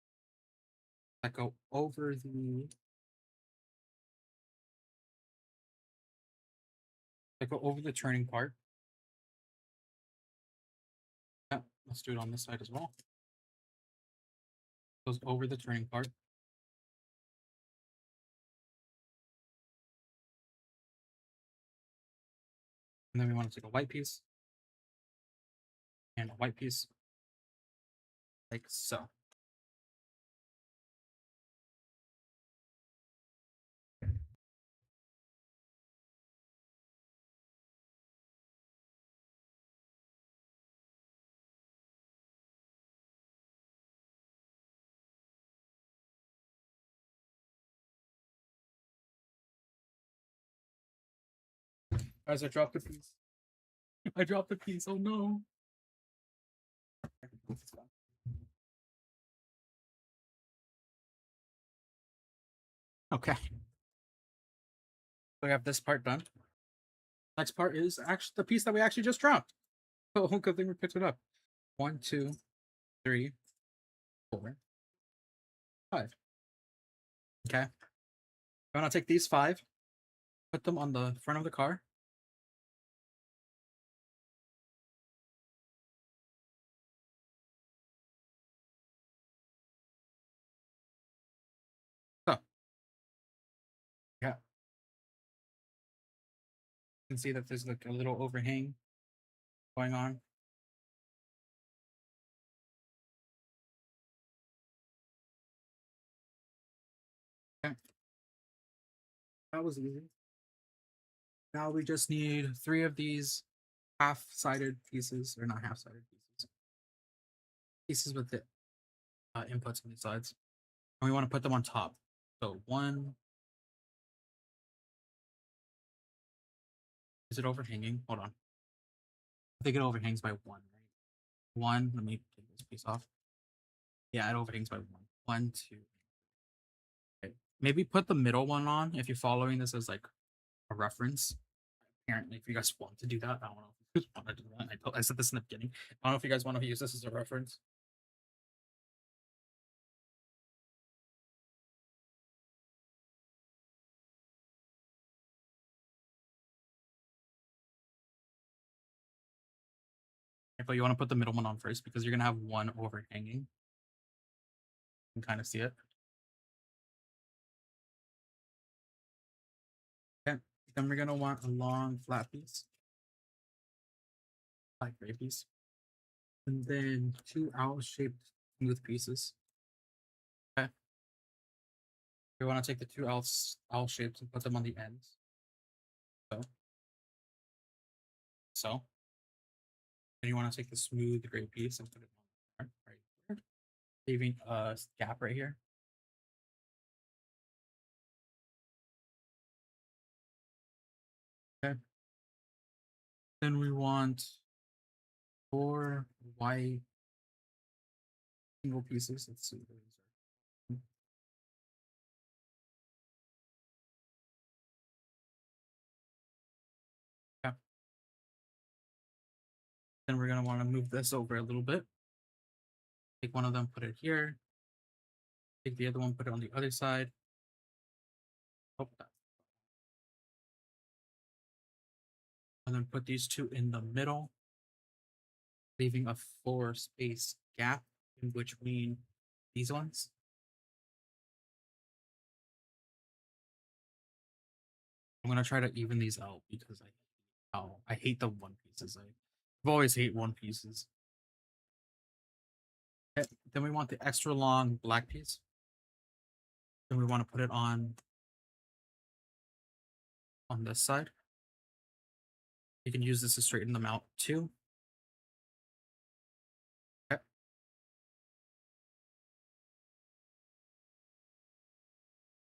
A: that go over the turning part. Yeah, let's do it on this side as well. Goes over the turning part. And then we want to take a white piece and a white piece, like so. Guys, I dropped a piece. I dropped a piece. Oh no. Okay. So we have this part done. Next part is actually the piece that we actually just dropped. Oh, good thing we picked it up. 1, 2, 3, 4, 5. Okay. I'm gonna take these 5, put them on the front of the car. So, yeah. You can see that there's like a little overhang going on. Okay. That was easy. Now we just need 3 of these half-sided pieces, or not half-sided pieces. Pieces with the inputs on the sides. And we want to put them on top. So 1. Is it overhanging? Hold on. I think it overhangs by 1, right? 1. Let me take this piece off. Yeah, it overhangs by 1. 1, 2. Okay. Maybe put the middle one on if you're following this as like a reference. Apparently, if you guys want to do that, I don't know if you guys want to do that. I said this in the beginning. I don't know if you guys want to use this as a reference. But you want to put the middle one on first because you're gonna have one overhanging. You can kind of see it. Okay. Then we're gonna want a long flat piece, like gray piece, and then 2 owl-shaped smooth pieces. Okay. We want to take the 2 owl shapes and put them on the ends. So. Then you want to take the smooth gray piece and put it on right here, leaving a gap right here. Okay. Then we want 4 white single pieces. Let's see. Yeah. Then we're gonna want to move this over a little bit. Take one of them, put it here. Take the other one, put it on the other side. Oh, and then put these two in the middle, leaving a 4-space gap in between these ones. I'm gonna try to even these out because I hate the one pieces. I've always hate one pieces. Okay, then we want the extra long black piece. Then we want to put it on this side. You can use this to straighten them out too. Okay.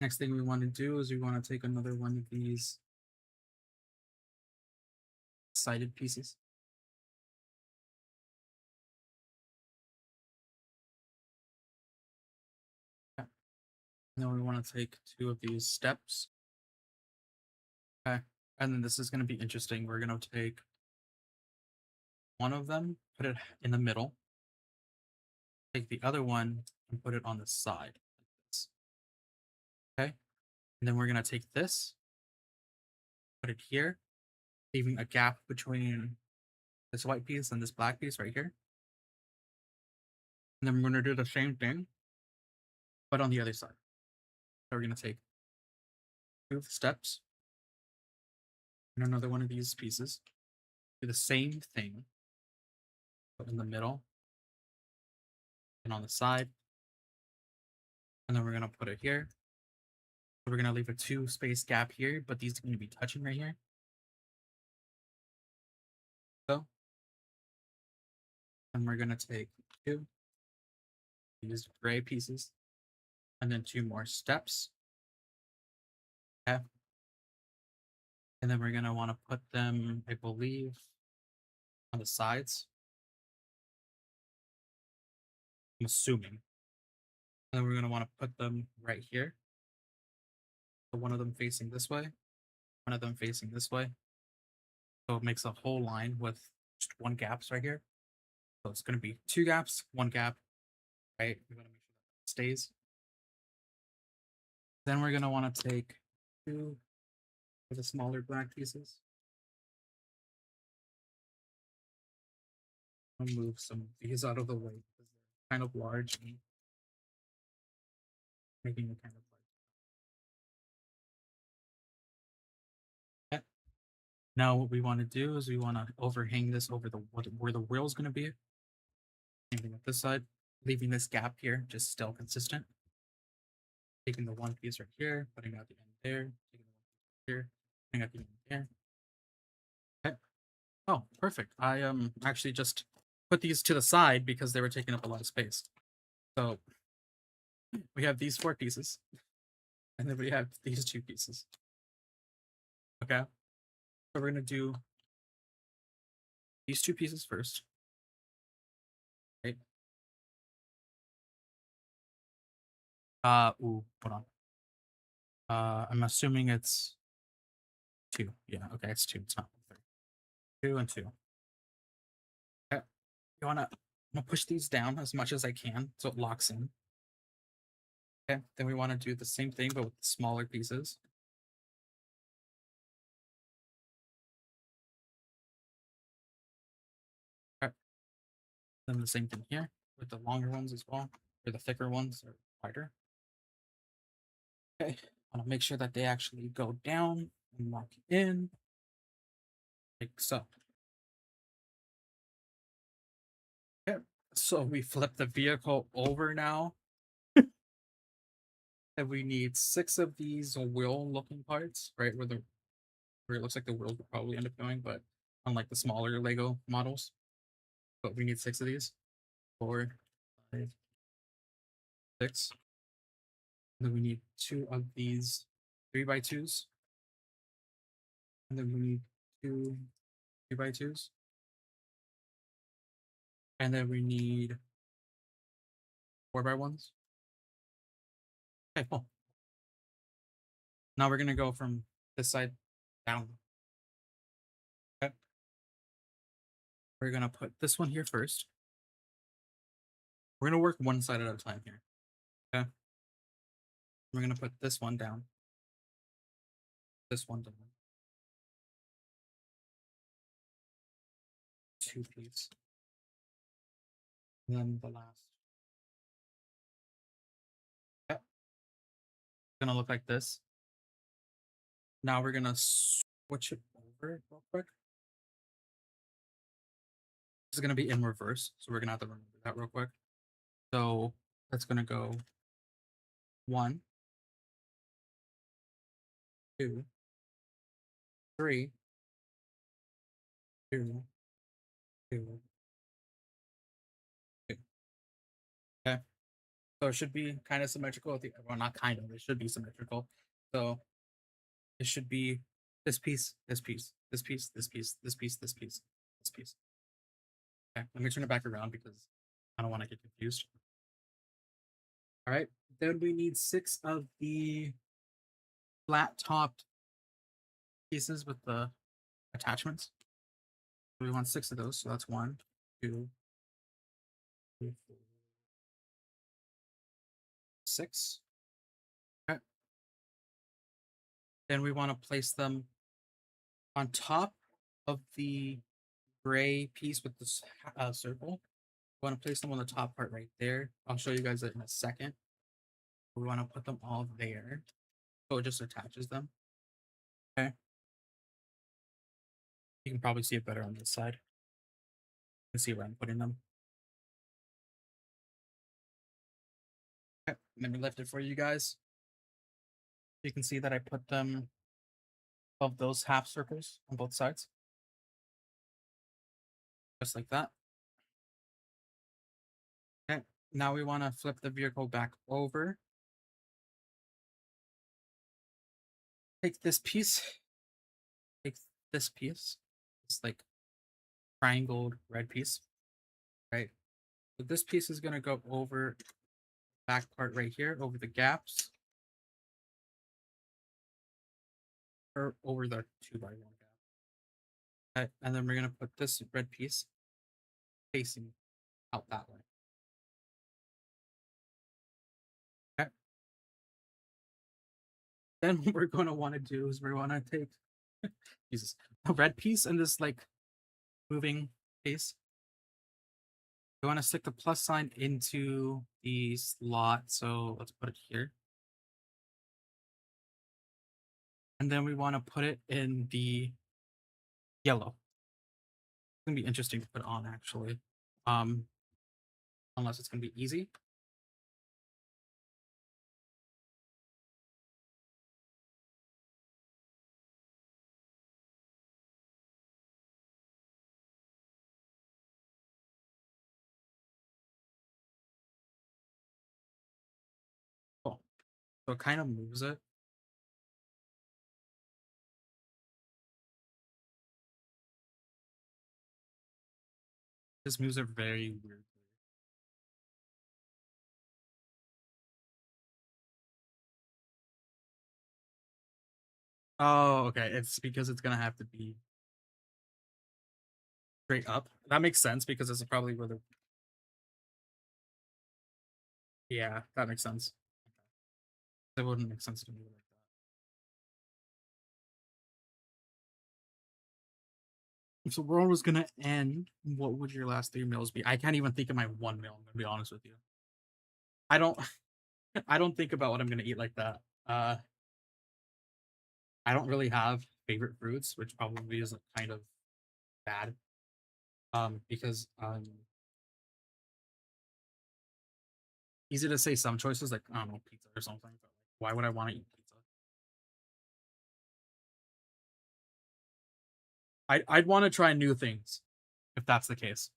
A: Next thing we want to do is we want to take another one of these sided pieces. Okay. And then we want to take two of these steps. Okay. And then this is going to be interesting. We're going to take one of them, put it in the middle, take the other one and put it on the side like this. Okay. And then we're going to take this, put it here, leaving a gap between this white piece and this black piece right here. And then we're going to do the same thing, but on the other side. So we're going to take two steps and another one of these pieces, do the same thing, but in the middle and on the side. And then we're going to put it here. So we're going to leave a 2-space gap here, but these are going to be touching right here. So, and we're going to take two these gray pieces and then two more steps. Okay. And then we're going to want to put them, I believe, on the sides. I'm assuming. And then we're going to want to put them right here. So one of them facing this way, one of them facing this way. So it makes a whole line with just one gaps right here. So it's going to be two gaps, one gap, right? We want to make sure that stays. Then we're going to want to take two of the smaller black pieces. I'll move some of these out of the way because they're kind of large and making it kind of large. Okay. Now what we want to do is we want to overhang this over the where the wheel is going to be. Same thing with this side, leaving this gap here just still consistent. Taking the one piece right here, putting out the end there, taking the one piece here, putting out the end there. Okay. Oh, perfect. I actually just put these to the side because they were taking up a lot of space. So we have these 4 pieces, and then we have these 2 pieces. Okay. So we're gonna do these 2 pieces first. Right. Hold on. I'm assuming it's 2. Yeah, okay, it's 2. It's not 3. 2 and 2. Okay. I'm gonna push these down as much as I can so it locks in. Okay, then we want to do the same thing but with smaller pieces. Okay. Then the same thing here with the longer ones as well, or the thicker ones are wider. Okay, I want to make sure that they actually go down and lock in, like so. Okay, so we flip the vehicle over now. And we need 6 of these wheel-looking parts, right? Where it looks like the wheels will probably end up going, but unlike the smaller Lego models. But we need 6 of these. 4, 5, 6. And then we need 2 of these 3x2s. And then we need 2 3x2s. And then we need 4x1s. Okay, cool. Now we're gonna go from this side down. Okay. We're gonna put this one here first. We're gonna work one side at a time here. Okay. We're gonna put this one down. This one down. 2 piece. And then the last. Yep. It's gonna look like this. Now we're gonna switch it over real quick. This is gonna be in reverse, so we're gonna have to remember that real quick. So that's gonna go 1, 2, 3, 2, 2, 2. Okay. So it should be kind of symmetrical. Well, not kind of. It should be symmetrical. So it should be this piece, this piece, this piece, this piece, this piece, this piece, this piece. Okay, let me turn it back around because I don't want to get confused. All right, then we need 6 of the flat topped pieces with the attachments. We want 6 of those, so that's 1, 2, 3, 4, 6. Okay. Then we want to place them on top of the gray piece with this circle. We want to place them on the top part right there. I'll show you guys that in a second. We want to put them all there, so it just attaches them. Okay. You can probably see it better on this side. You can see where I'm putting them. Okay, let me lift it for you guys. You can see that I put them of those half circles on both sides. Just like that. Okay, now we want to flip the vehicle back over. Take this piece. Take this piece. It's like triangled red piece. Right. So this piece is going to go over the back part right here, over the gaps. Or over the 2x1 gap. Okay, and then we're going to put this red piece facing out that way. Okay. Then what we're going to want to do is we want to take Jesus, a red piece and this like moving piece. We want to stick the plus sign into the slot, so let's put it here. And then we want to put it in the yellow. It's gonna be interesting to put on actually. Unless it's gonna be easy. Cool. So it kind of moves it. This moves it very weirdly. Oh, okay. It's because it's gonna have to be straight up. That makes sense because it's probably where the yeah, that makes sense. That wouldn't make sense to me like that. So we're always gonna end. What would your last 3 meals be? I can't even think of my one meal. I'm gonna be honest with you. I don't. I don't think about what I'm gonna eat like that. I don't really have favorite fruits, which probably is kind of bad. Because easy to say some choices like I don't know pizza or something, but like, why would I want to eat pizza? I'd want to try new things if that's the case.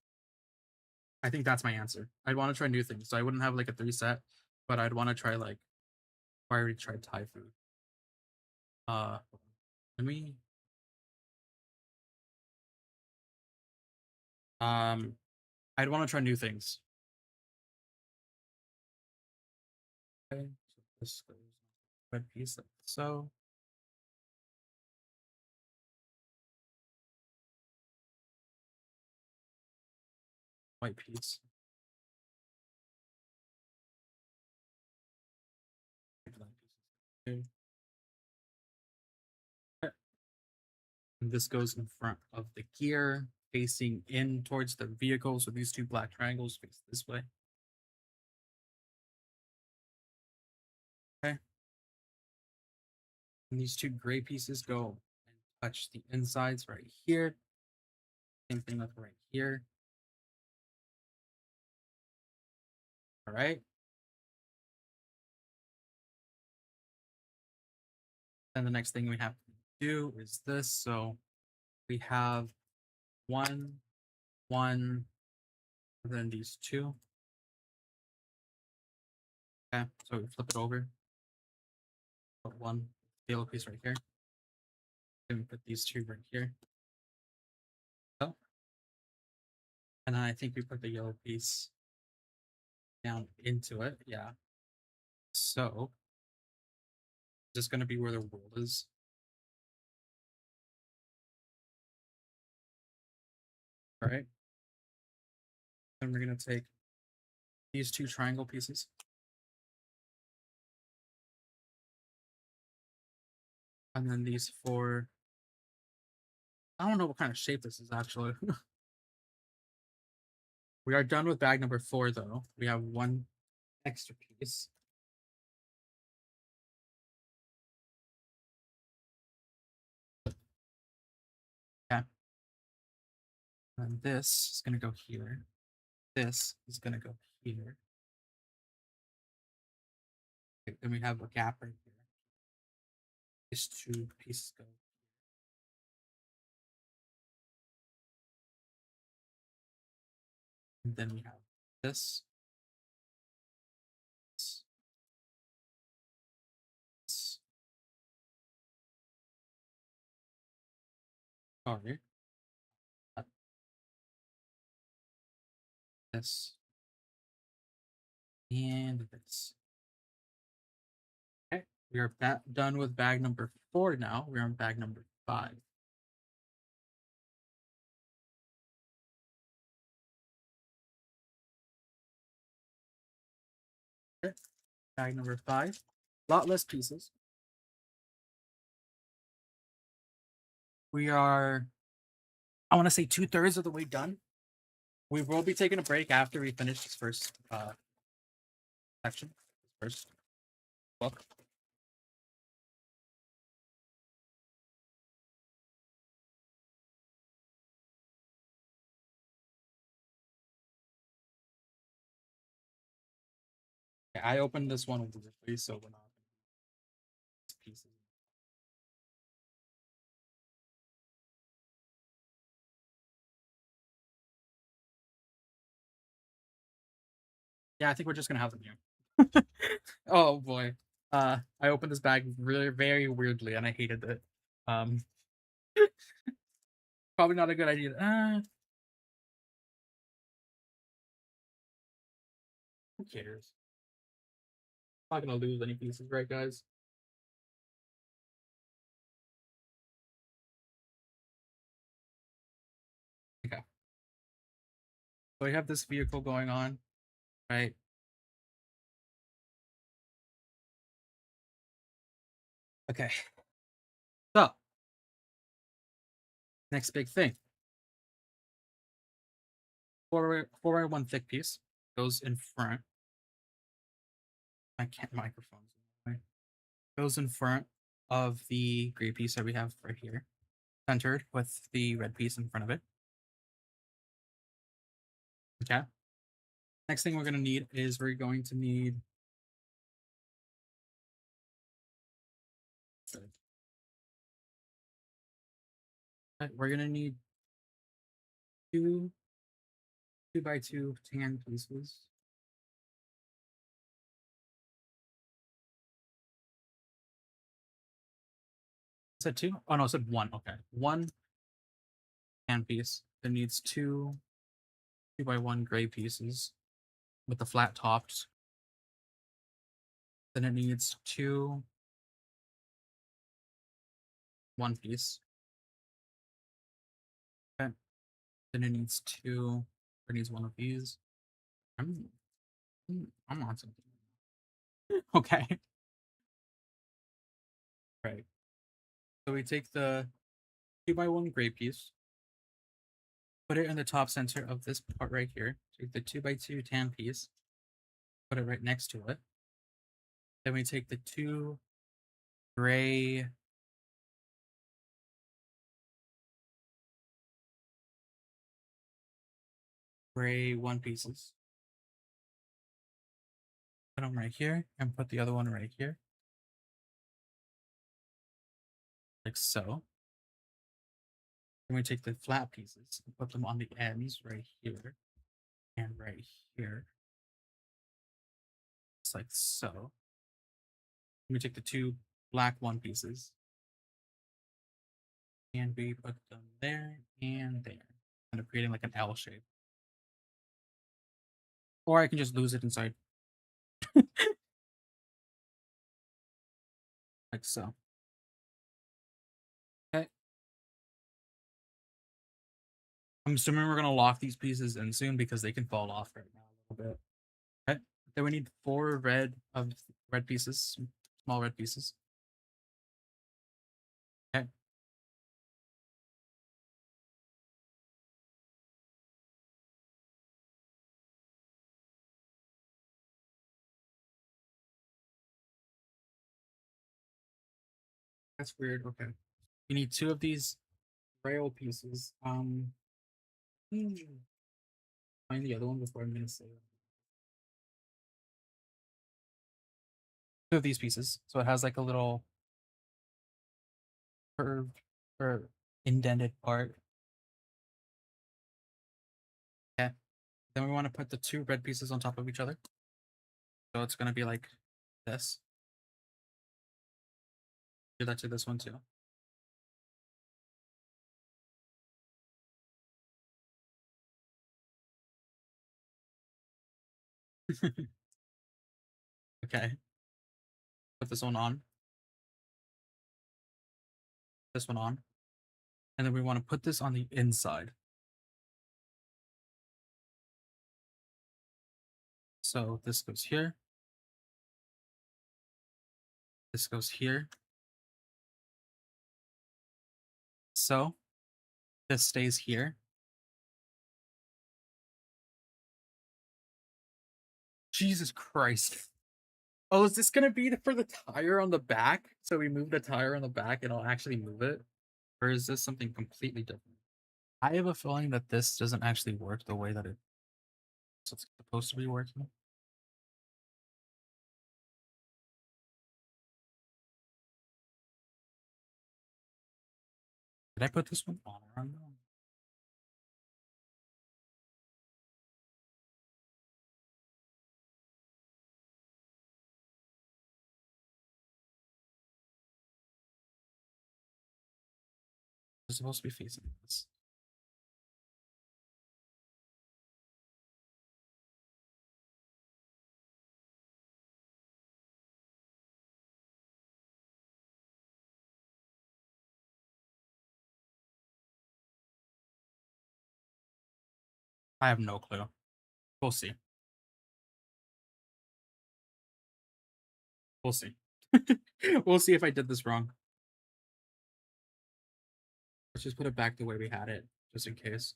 A: I think that's my answer. I'd want to try new things, so I wouldn't have like a 3 set, but I'd want to try like I already tried Thai food. Let me um, I'd want to try new things. Okay, so this goes red piece like so. White piece. And this goes in front of the gear, facing in towards the vehicle. So these two black triangles face this way. Okay. And these two gray pieces go and touch the insides right here. Same thing with right here. All right. Then the next thing we have to do is this. So we have one, and then these two. Okay, so we flip it over. Put one yellow piece right here. Then we put these two right here. Oh. And then I think we put the yellow piece down into it. Yeah. So this is going to be where the world is. All right. Then we're going to take these two triangle pieces. And then these four. I don't know what kind of shape this is actually. We are done with bag number 4 though. We have one extra piece. Yeah. And this is going to go here. This is going to go here. Okay, then we have a gap right here. These two pieces go. And then we have this. Sorry. This. And this. Okay, we are done with bag number 4 now. We're on bag number 5. Okay. Bag number 5. A lot less pieces. We are, I want to say 2/3 of the way done. We will be taking a break after we finish this first section. First book. Okay, I opened this one weirdly, so we're not pieces. Yeah, I think we're just gonna have them here. Oh boy. I opened this bag really very weirdly and I hated it. Probably not a good idea. Who cares? Not gonna lose any pieces, right, guys? Okay. So we have this vehicle going on, right? Okay. So next big thing. 4x1 thick piece goes in front. I can't microphones. Goes in front of the gray piece that we have right here, centered with the red piece in front of it. Okay. Next thing we're going to need is we're going to need two 2x2 tan pieces. I said 2? Oh no, I said 1. Okay. 1 tan piece. It needs 2x1 gray pieces with the flat tops. Then it needs 2 one piece. Okay. Then it needs 2. It needs 1 of these. I'm on something. Okay. Right. So we take the 2x1 gray piece. Put it in the top center of this part right here. Take the 2x2 tan piece. Put it right next to it. Then we take the two gray one pieces. Put them right here and put the other one right here. Like so. Then we take the flat pieces and put them on the ends right here and right here. Just like so. Then we take the two black one pieces and we put them there and there. Kind of creating like an L shape. Or I can just lose it inside. Like so. Okay. I'm assuming we're gonna lock these pieces in soon because they can fall off right now a little bit. Okay. Then we need 4 red pieces, small red pieces. Okay. That's weird. Okay. You need 2 of these rail pieces. Find the other one before I'm gonna say it. 2 of these pieces. So it has like a little curved or indented part. Okay. Then we want to put the 2 red pieces on top of each other. So it's gonna be like this. Do that to this one too. Okay. Put this one on. This one on. And then we want to put this on the inside. So this goes here. This goes here. So this stays here. Jesus Christ. Oh, is this gonna be for the tire on the back? So we move the tire on the back and I'll actually move it? Or is this something completely different? I have a feeling that this doesn't actually work the way that it's supposed to be working. Did I put this one on or on? It's supposed to be facing this. I have no clue. We'll see. We'll see. We'll see if I did this wrong. Let's just put it back the way we had it, just in case.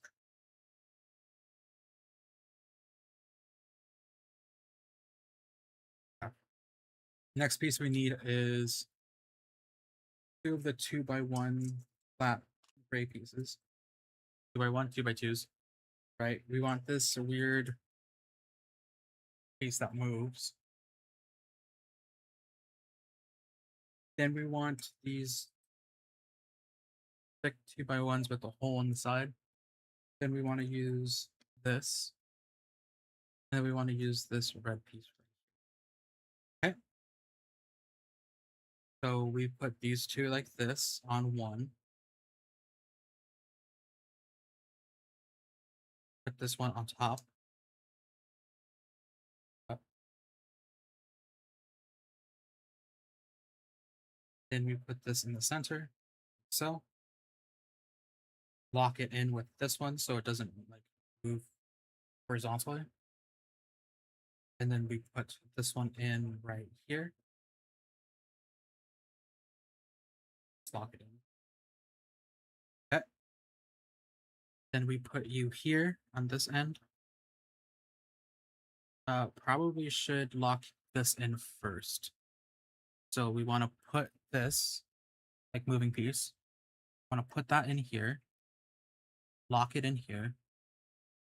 A: Next piece we need is 2 of the 2x1 flat gray pieces. 2x1, 2x2s. Right? We want this weird piece that moves. Then we want these thick 2x1s with a hole in the side. Then we want to use this. And then we want to use this red piece. Okay. So we put these 2 like this on one. Put this one on top. Then we put this in the center. So lock it in with this one so it doesn't like move horizontally. And then we put this one in right here. Let's lock it in. Then we put you here on this end. Probably should lock this in first. So we want to put this, like moving piece, want to put that in here, lock it in here.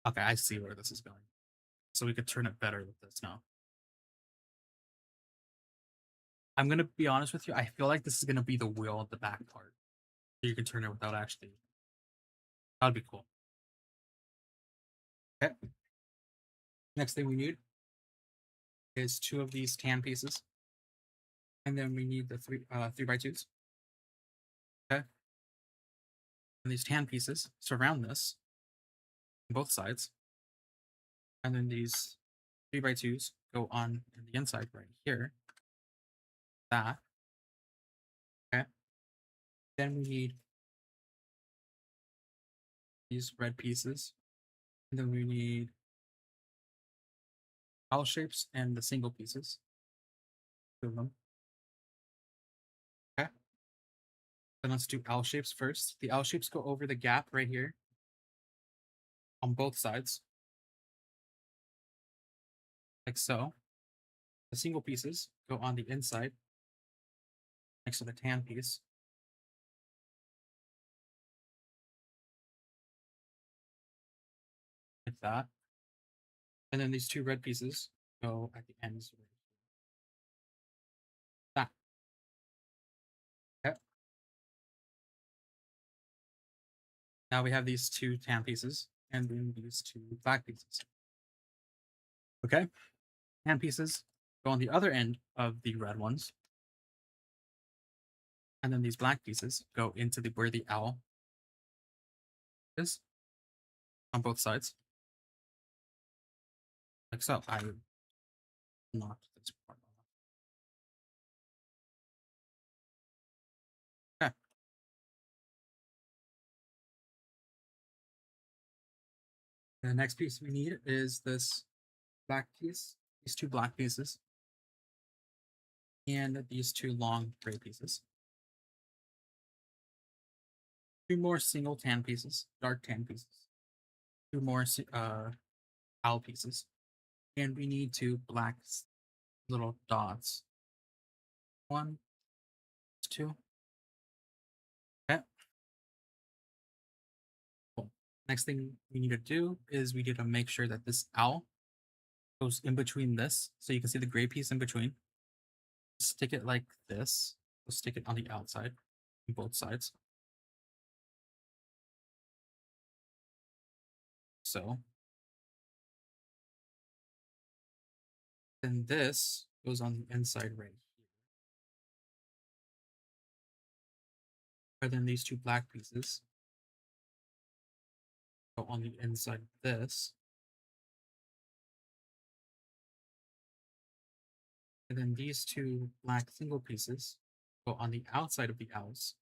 A: Okay, I see where this is going. So we could turn it better with this now. I'm going to be honest with you. I feel like this is going to be the wheel at the back part. So you can turn it without actually. That would be cool. Okay. Next thing we need is 2 of these tan pieces. And then we need the 3x2s. Okay. And these tan pieces surround this on both sides. And then these 3x2s go on the inside right here. That. Okay. Then we need these red pieces. And then we need L shapes and the single pieces. 2 of them. Okay. Then let's do L shapes first. The L shapes go over the gap right here on both sides. Like so. The single pieces go on the inside next to the tan piece. Like that. And then these 2 red pieces go at the ends. That. Okay. Now we have these 2 tan pieces and then these 2 black pieces. Okay. Tan pieces go on the other end of the red ones. And then these black pieces go into where the owl is on both sides. Like so. I knocked this part off. Okay. The next piece we need is this black piece, these 2 black pieces, and these 2 long gray pieces. 2 more single tan pieces, dark tan pieces. 2 more owl pieces. And we need 2 black little dots. 1, 2. Okay. Cool. Next thing we need to do is we need to make sure that this owl goes in between this. So you can see the gray piece in between. Stick it like this. We'll stick it on the outside, on both sides. So. Then this goes on the inside right here. And then these 2 black pieces go on the inside of this. And then these 2 black single pieces go on the outside of the owls.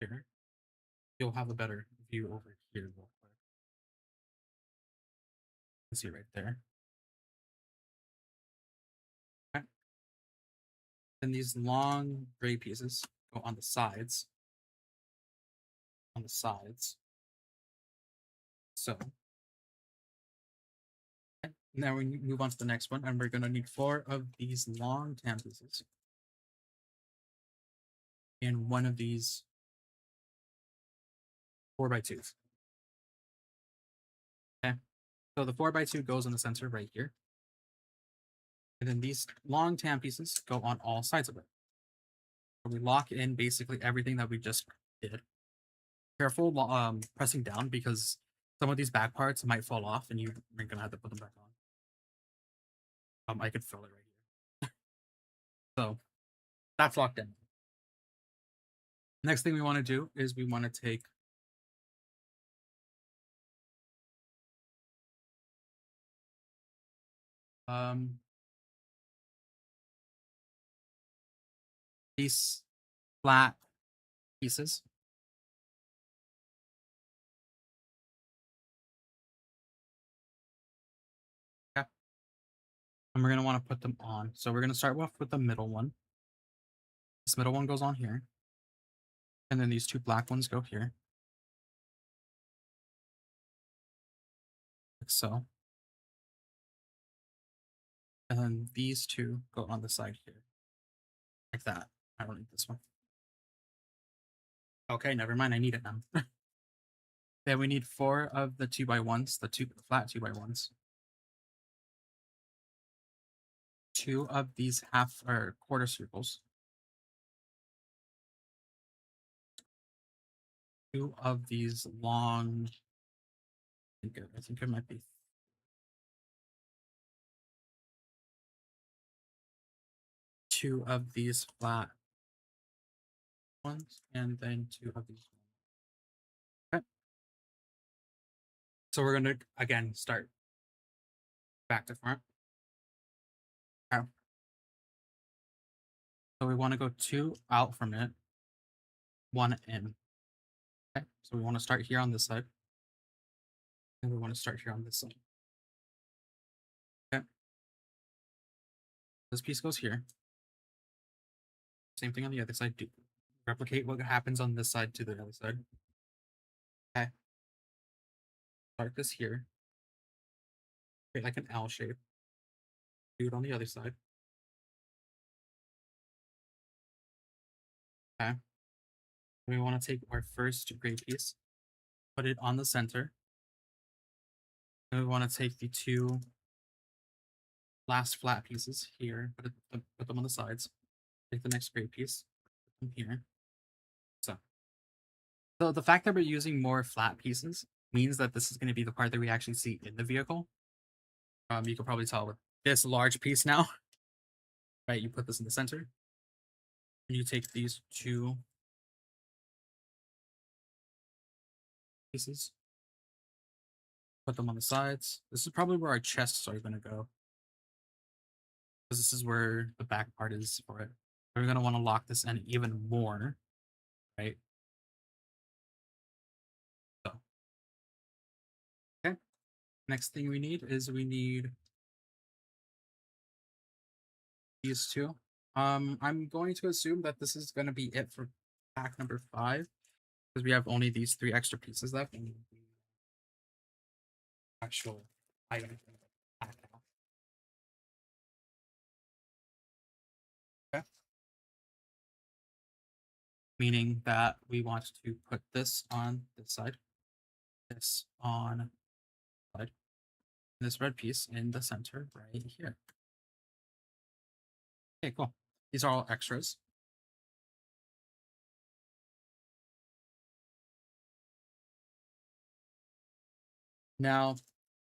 A: Here. You'll have a better view over here real quick. You can see right there. Okay. Then these long gray pieces go on the sides. On the sides. So. Okay. Now we move on to the next one, and we're going to need 4 of these long tan pieces. And 1 of these 4x2s. Okay. So the 4x2 goes in the center right here. And then these long tan pieces go on all sides of it. So we lock in basically everything that we just did. Careful pressing down because some of these back parts might fall off and you're gonna have to put them back on. I could feel it right here. So that's locked in. Next thing we want to do is we want to take these flat pieces. Okay. And we're going to want to put them on. So we're going to start off with the middle one. This middle one goes on here. And then these 2 black ones go here. like so. And then these two go on the side here. Like that. I don't need this one. Okay, never mind. I need it now. Then we need 4 of the 2x1s, the two flat 2x1s. 2 of these half or quarter circles. 2 of these long. I think it might be 2 of these flat ones, and then 2 of these. Okay. So we're gonna again start back to front. Okay. So we want to go 2 out from it, 1 in. Okay. So we want to start here on this side, and we want to start here on this side. Okay. This piece goes here. Same thing on the other side. Do replicate what happens on this side to the other side. Okay. Start this here. Create like an L shape. Do it on the other side. Okay. We want to take our first gray piece, put it on the center. And we want to take the 2 last flat pieces here, put them on the sides. Take the next gray piece, put them here. So the fact that we're using more flat pieces means that this is going to be the part that we actually see in the vehicle. You can probably tell with this large piece now, right? You put this in the center, and you take these 2 pieces, put them on the sides. This is probably where our chests are going to go, because this is where the back part is for it. We're going to want to lock this in even more, right? So, okay. Next thing we need is we need these 2. I'm going to assume that this is going to be it for pack number 5, because we have only these 3 extra pieces left and the actual item pack now. Okay. Meaning that we want to put this on this side, this on side, this red piece in the center right here. Okay, cool. These are all extras. Now,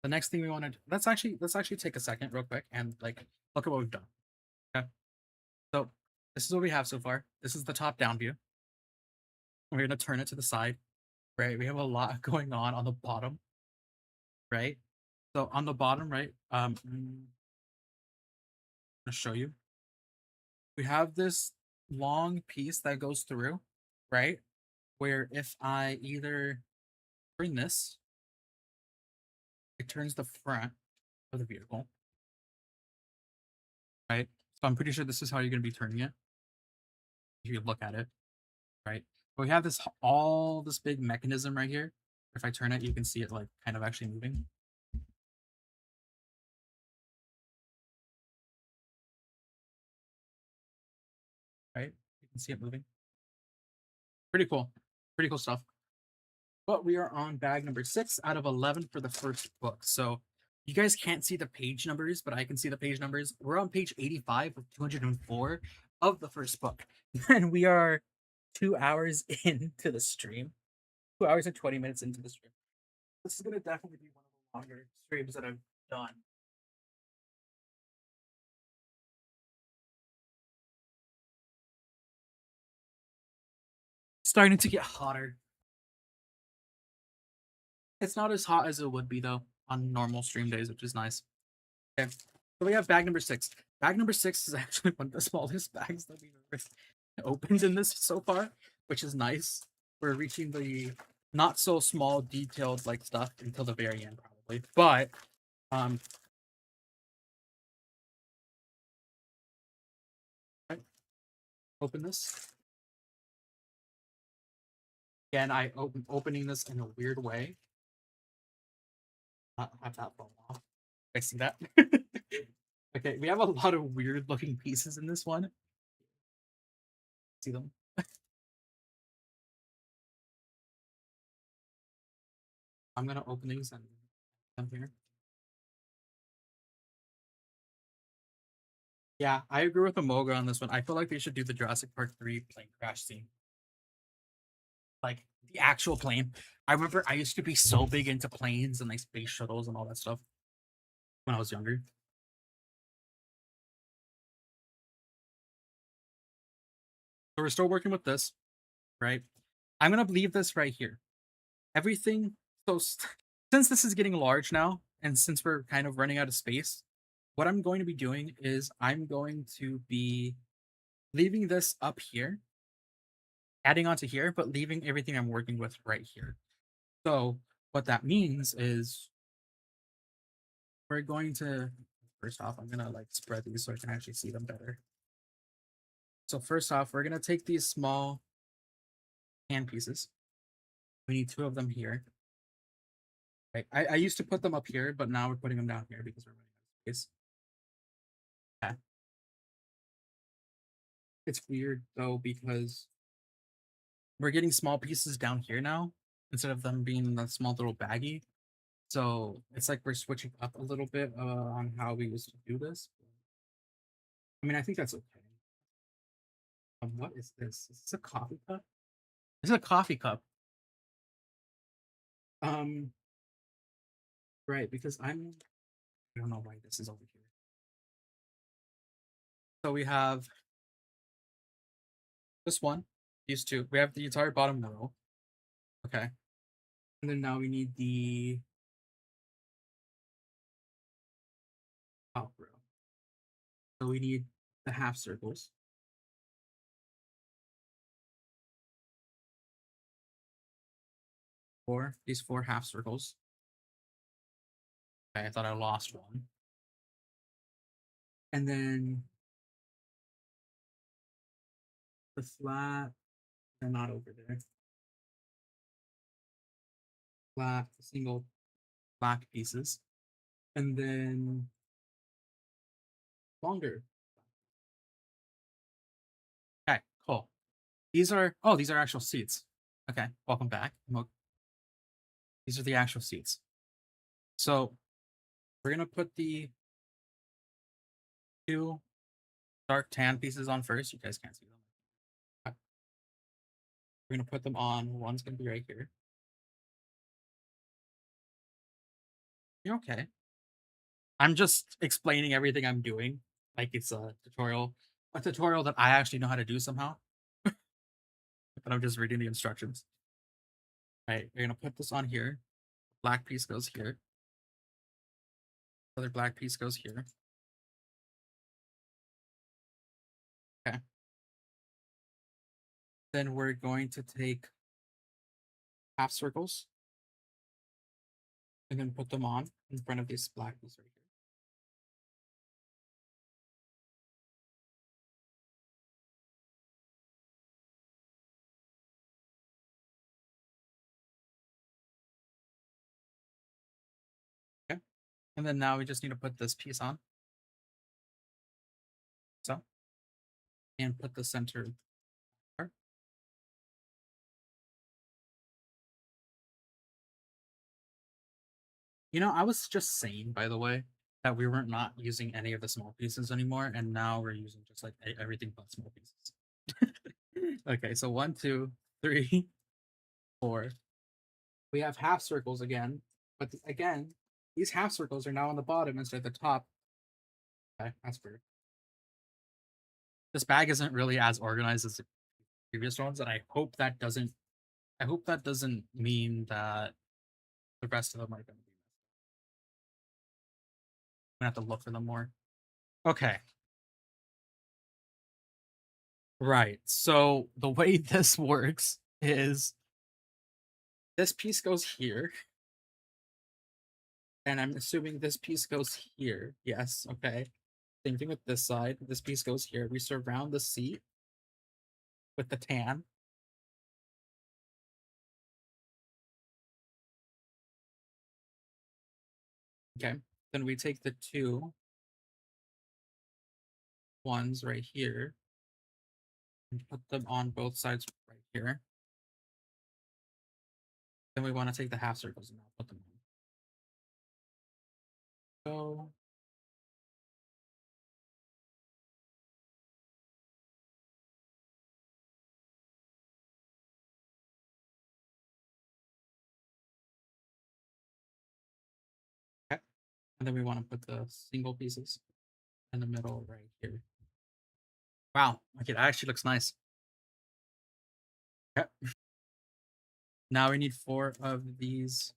A: the next thing we want to let's actually take a second real quick and like look at what we've done. Okay. So this is what we have so far. This is the top down view. We're gonna turn it to the side. Right. We have a lot going on the bottom. Right. So on the bottom, right, I'm gonna show you. We have this long piece that goes through, right? Where if I either turn this, it turns the front of the vehicle, right? So I'm pretty sure this is how you're going to be turning it. If you look at it, right? But we have this big mechanism right here. If I turn it, you can see it like kind of actually moving. Right? You can see it moving. Pretty cool. Pretty cool stuff. But we are on bag number 6 out of 11 for the first book. So you guys can't see the page numbers, but I can see the page numbers. We're on page 85 of 204 of the first book. And we are 2 hours into the stream. 2 hours and 20 minutes into the stream. This is going to definitely be one of the longer streams that I've done. Starting to get hotter. It's not as hot as it would be, though, on normal stream days, which is nice. Okay, so we have bag number 6. Bag number 6 is actually one of the smallest bags that we've ever opened in this so far, which is nice. We're reaching the not so small detailed like stuff until the very end, probably. But right. Open this. Again, opening this in a weird way. not have that fall off. I see that. Okay, we have a lot of weird looking pieces in this one. See them? I'm gonna open these and them here. Yeah, I agree with the Moga on this one. I feel like they should do the Jurassic Park 3 plane crash scene. Like the actual plane. I remember I used to be so big into planes and like space shuttles and all that stuff when I was younger. So we're still working with this, right? I'm gonna leave this right here. Everything. So since this is getting large now, and since we're kind of running out of space, what I'm going to be doing is I'm going to be leaving this up here, adding onto here, but leaving everything I'm working with right here. So what that means is we're going to, first off, I'm gonna like spread these so I can actually see them better. So first off, we're gonna take these small hand pieces. We need 2 of them here. Right. I used to put them up here, but now we're putting them down here because we're running out of space. Yeah. It's weird though because we're getting small pieces down here now instead of them being a small little baggie. So it's like we're switching up a little bit on how we used to do this. I mean, I think that's okay. What is this? Is this a coffee cup? This is a coffee cup. Um, right, because I don't know why this is over here. So we have this one, these 2. We have the entire bottom row. Okay. And then now we need the top row. So we need the half circles. These 4 half circles. Okay, I thought I lost one. And then the flat, they're not over there. Flat, single black pieces. And then longer. Okay, cool. These are actual seats. Okay, welcome back. These are the actual seats. So we're gonna put the 2 dark tan pieces on first. You guys can't see them. Okay. We're gonna put them on. One's gonna be right here. You're okay. I'm just explaining everything I'm doing. Like it's a tutorial that I actually know how to do somehow. But I'm just reading the instructions. All right, we're gonna put this on here. Black piece goes here. Other black piece goes here. Okay. Then we're going to take half circles and then put them on in front of this black piece right here. Okay. And then now we just need to put this piece on. So, and put the center part. You know, I was just saying, by the way, that we weren't not using any of the small pieces anymore, and now we're using just like everything but small pieces. Okay, so 1, 2, 3, 4. We have half circles again, but again, these half circles are now on the bottom instead of the top. Okay, that's weird. This bag isn't really as organized as the previous ones, and I hope that doesn't mean that the rest of them are going to be. I'm gonna have to look for them more. Okay. Right. So the way this works is this piece goes here. And I'm assuming this piece goes here. Yes, okay. Same thing with this side. This piece goes here. We surround the seat with the tan. Okay, then we take the two ones right here and put them on both sides right here. Then we want to take the half circles and now put them on. So okay. And then we want to put the single pieces in the middle right here. Wow, okay, that actually looks nice. Okay. Now we need 4 of these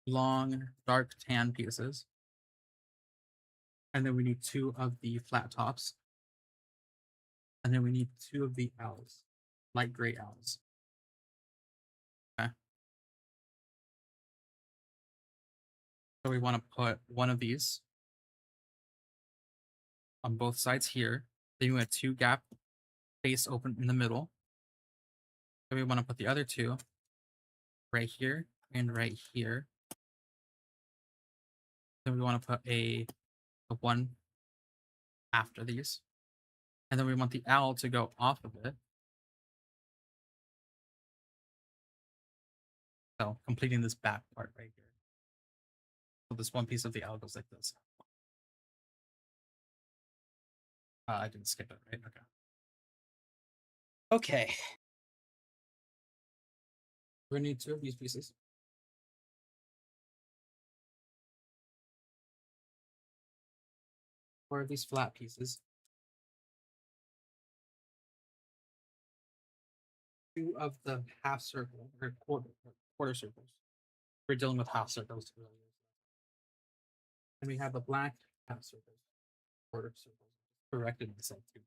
A: long dark tan pieces. And then we need 2 of the flat tops. And then we need 2 of the L's, light gray L's. Okay. So we want to put one of these on both sides here. Then we have 2 gap space open in the middle. Then we want to put the other 2 right here and right here. Then we want to put a 1 after these. And then we want the L to go off of it. So completing this back part right here. So this one piece of the L goes like this. I didn't skip it, right? Okay. Okay. We need 2 of these pieces. Four of these flat pieces. 2 of the half circle or quarter circles. We're dealing with half circles earlier. And we have the black half circles, quarter circles. Corrected myself too,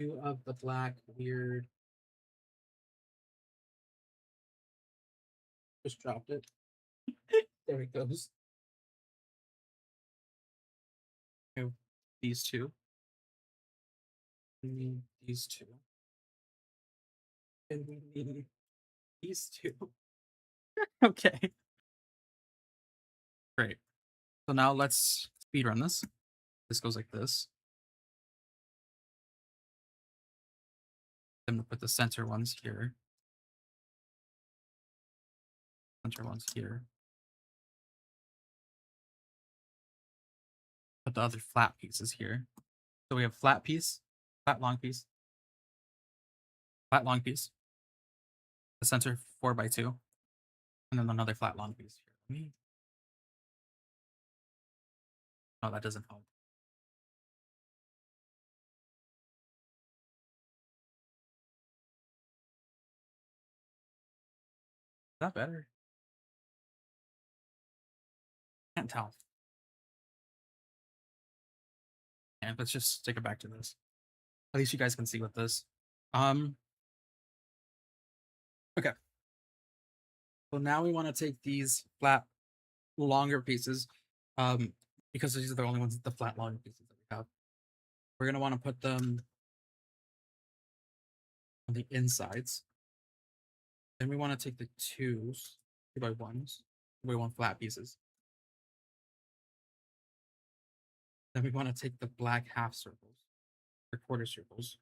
A: guys. 2 of the black weird. Just dropped it. There it goes. Okay, these 2. We need these 2. And we need these 2. Okay. Great. So now let's speed run this. This goes like this. Then we'll put the center ones here. Center ones here. Put the other flat pieces here. So we have flat piece, flat long piece, flat long piece, the center 4x2, and then another flat long piece here. Oh, that doesn't help. Is that better? Can't tell. And let's just stick it back to this. At least you guys can see with this. Okay. So now we want to take these flat, longer pieces, because these are the only ones, the flat, longer pieces that we have. We're gonna want to put them on the insides. Then we want to take the 2x1s. We want flat pieces. Then we want to take the black half circles or quarter circles.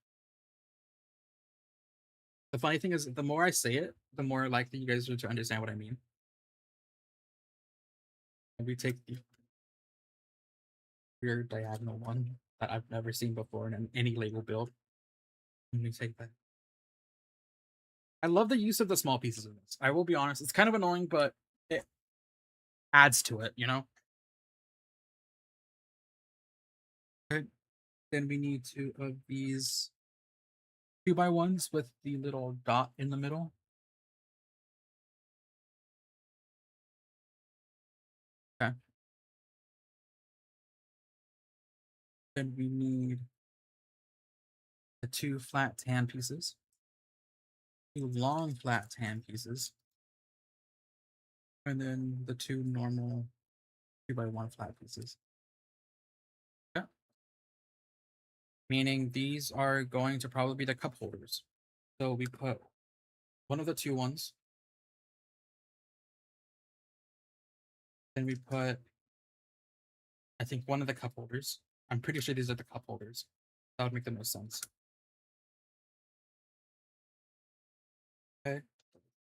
A: The funny thing is, the more I say it, the more likely you guys are to understand what I mean. And we take the weird diagonal one that I've never seen before in any Lego build. And we take that. I love the use of the small pieces in this. I will be honest, it's kind of annoying, but it adds to it, you know? Okay. Then we need 2 of these 2x1s with the little dot in the middle. Okay. Then we need the 2 flat tan pieces, 2 long flat tan pieces, and then the 2 normal 2x1 flat pieces. Okay. Meaning these are going to probably be the cup holders. So we put one of the 2 ones Then we put, I think, one of the cup holders. I'm pretty sure these are the cup holders. That would make the most sense. Okay,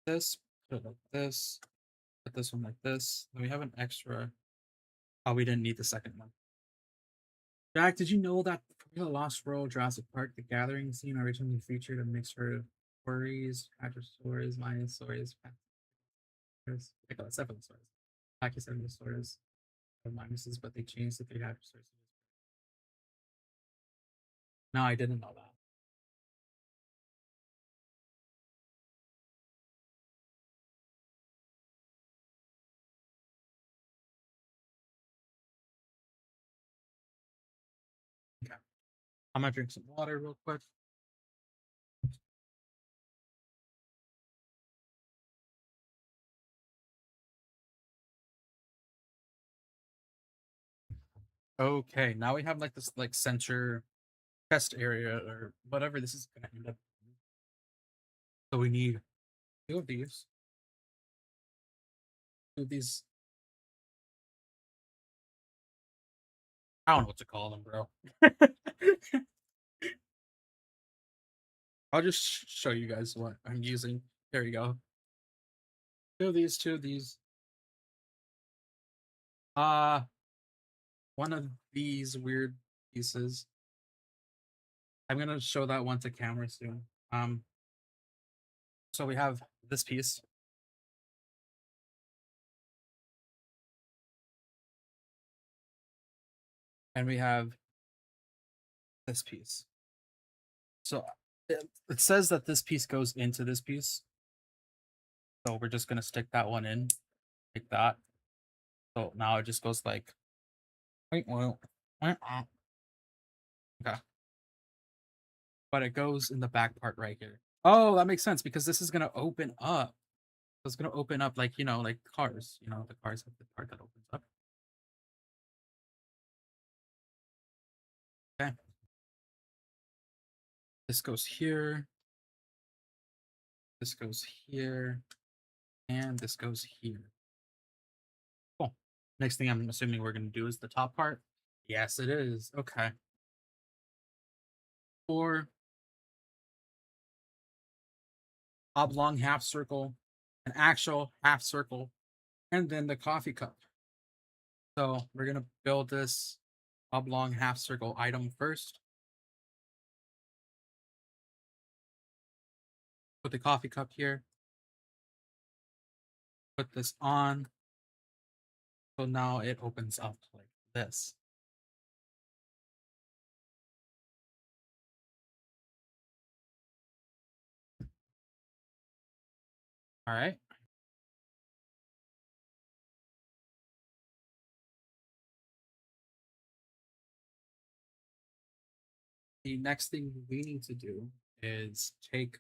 A: this, put it like this, put this one like this. Then we have an extra. Oh, we didn't need the second one. Jack, did you know that for the Lost World Jurassic Park, the gathering scene originally featured a mixture of stories, actor stories, Mayan stories, I got 7 stories, Aki 7 stories, or minuses, but they changed the 3 actor stories. No, I didn't know that. Okay, I'm gonna drink some water real quick. Okay, now we have like this like center test area or whatever this is gonna end up. So we need 2 of these. 2 of these. I don't know what to call them, bro. I'll just show you guys what I'm using. There you go. 2 of these, 2 of these. Uh, one of these weird pieces. I'm gonna show that one to camera soon. So we have this piece. And we have this piece. So it says that this piece goes into this piece. So we're just gonna stick that one in like that. So now it just goes like, okay. But it goes in the back part right here. Oh, that makes sense because this is gonna open up. So it's gonna open up like, like cars. The cars have the part that opens up. Okay. This goes here. This goes here. And this goes here. Cool. Next thing I'm assuming we're gonna do is the top part. Yes, it is. Okay. 4 oblong half circle, an actual half circle, and then the coffee cup. So we're gonna build this oblong half circle item first. Put the coffee cup here. Put this on. So now it opens up like this. All right. The next thing we need to do is take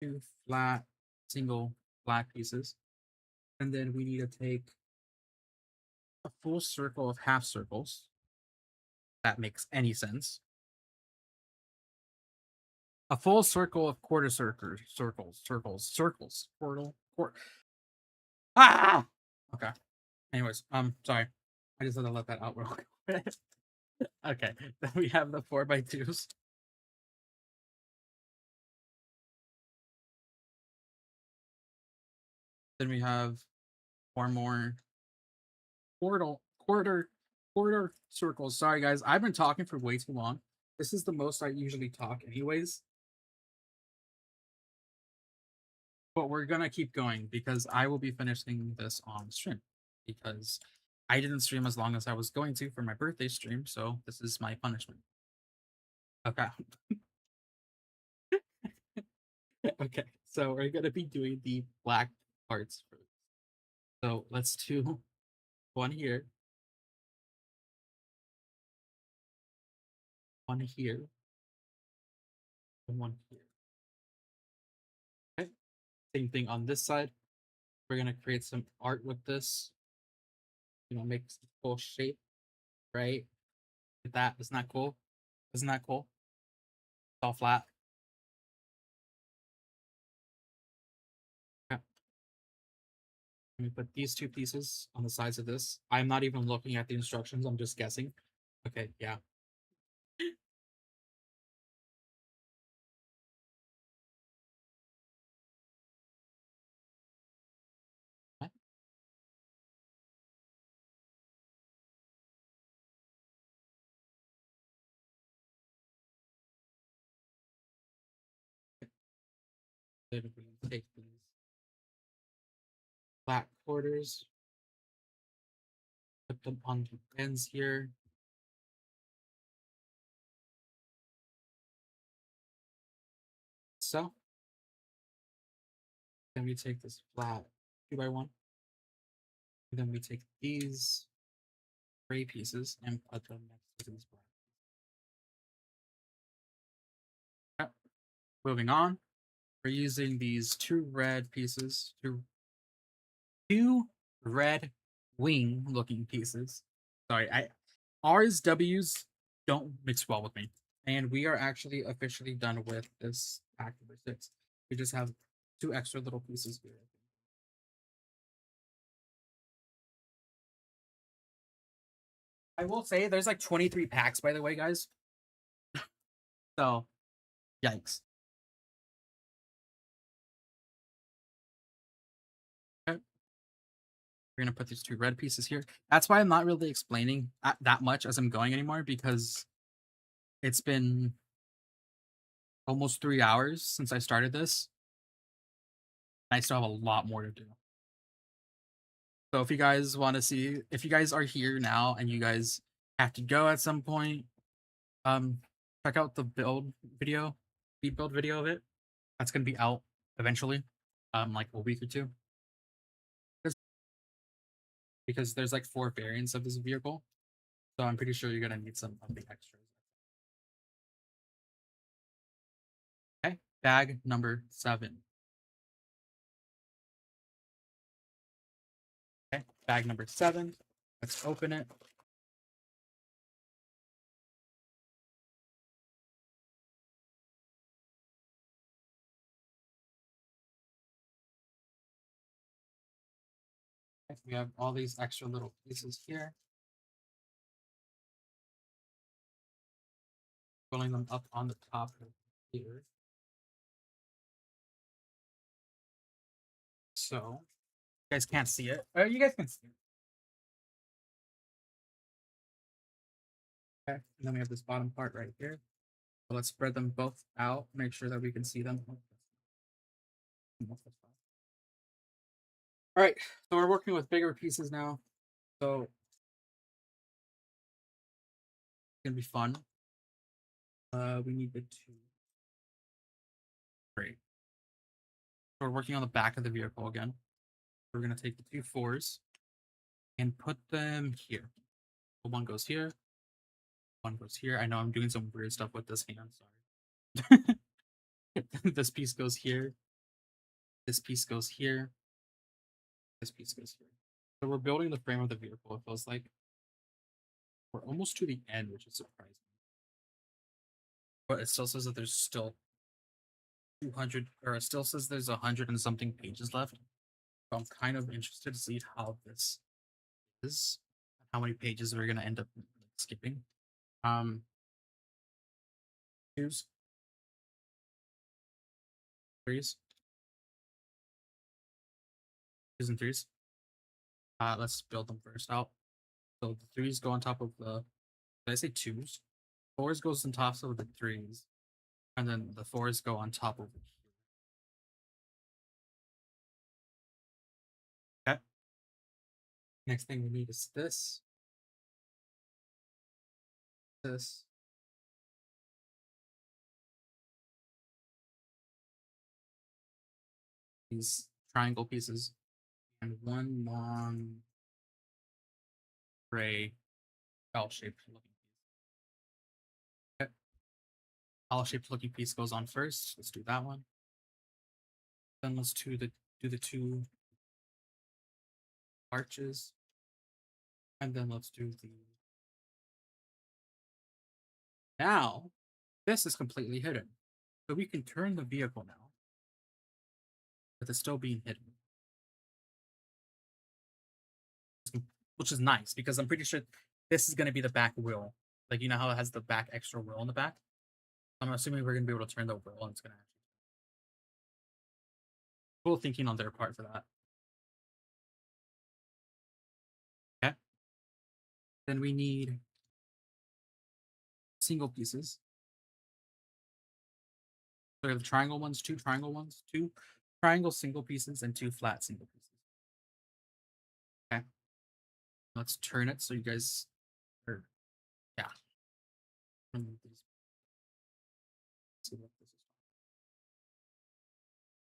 A: 2 flat, single flat pieces, and then we need to take a full circle of half circles. That makes any sense. A full circle of quarter circles, Ah! Okay. Anyways, sorry. I just had to let that out real quick. Okay. Then we have the 4x2s. Then we have 4 more quarter circles. Sorry guys, I've been talking for way too long. This is the most I usually talk anyways. But we're gonna keep going because I will be finishing this on stream because I didn't stream as long as I was going to for my birthday stream, so this is my punishment. Okay. Okay, so we're gonna be doing the black parts first. So let's do one here, one here, and one here. Okay. Same thing on this side. We're gonna create some art with this. Make some cool shape, right? Like that. Isn't that cool? Isn't that cool? It's all flat. Okay. Let me put these two pieces on the sides of this. I'm not even looking at the instructions. I'm just guessing. Okay, yeah. Then we take these flat quarters, put them on the ends here. So then we take this flat 2x1. And then we take these gray pieces and put them next to these black. Okay. Moving on, we're using these two red pieces, two red wing looking pieces. Sorry, R's W's don't mix well with me. And we are actually officially done with this pack number 6. We just have two extra little pieces here. I will say there's like 23 packs, by the way, guys. So, yikes. Okay. We're gonna put these two red pieces here. That's why I'm not really explaining that much as I'm going anymore, because it's been almost 3 hours since I started this. I still have a lot more to do. So if you guys want to see, if you guys are here now and you guys have to go at some point, check out the build video, build video of it. That's gonna be out eventually, like a week or two. Because there's like 4 variants of this vehicle, so I'm pretty sure you're gonna need some of the extras. Okay, bag number 7. Okay, bag number 7. Let's open it. Okay, we have all these extra little pieces here. Rolling them up on the top here. So, you guys can't see it. You guys can see it. Okay, and then we have this bottom part right here. So let's spread them both out, make sure that we can see them. All right, so we're working with bigger pieces now. So it's gonna be fun. We need the 2. Great. So we're working on the back of the vehicle again. We're gonna take the 2 4s and put them here. So one goes here, one goes here. I know I'm doing some weird stuff with this hand. Sorry. This piece goes here. This piece goes here. This piece goes here. So we're building the frame of the vehicle. It feels like we're almost to the end, which is surprising. But it still says that there's still 200, or it still says there's 100 and something pages left. So I'm kind of interested to see how this is, how many pages we're gonna end up skipping. 2s, 3s, 2s and 3s. Let's build them first out. So the 3s go on top of the. Did I say 2s? 4s goes on top of the 3s, and then the 4s go on top of it. Okay. Next thing we need is this. This. These triangle pieces, and one long gray L-shaped looking piece. Okay. L-shaped looking piece goes on first. Let's do that one. Then let's do the 2 arches, and then let's do the. Now, this is completely hidden, so we can turn the vehicle now, but it's still being hidden. which is nice because I'm pretty sure this is going to be the back wheel. Like, you know how it has the back extra wheel in the back? I'm assuming we're going to be able to turn the wheel and it's going to actually. Cool thinking on their part for that. Okay. Then we need single pieces. So we have the triangle ones, two triangle ones, two triangle single pieces, and two flat single pieces. Okay. Let's turn it so you guys are, yeah.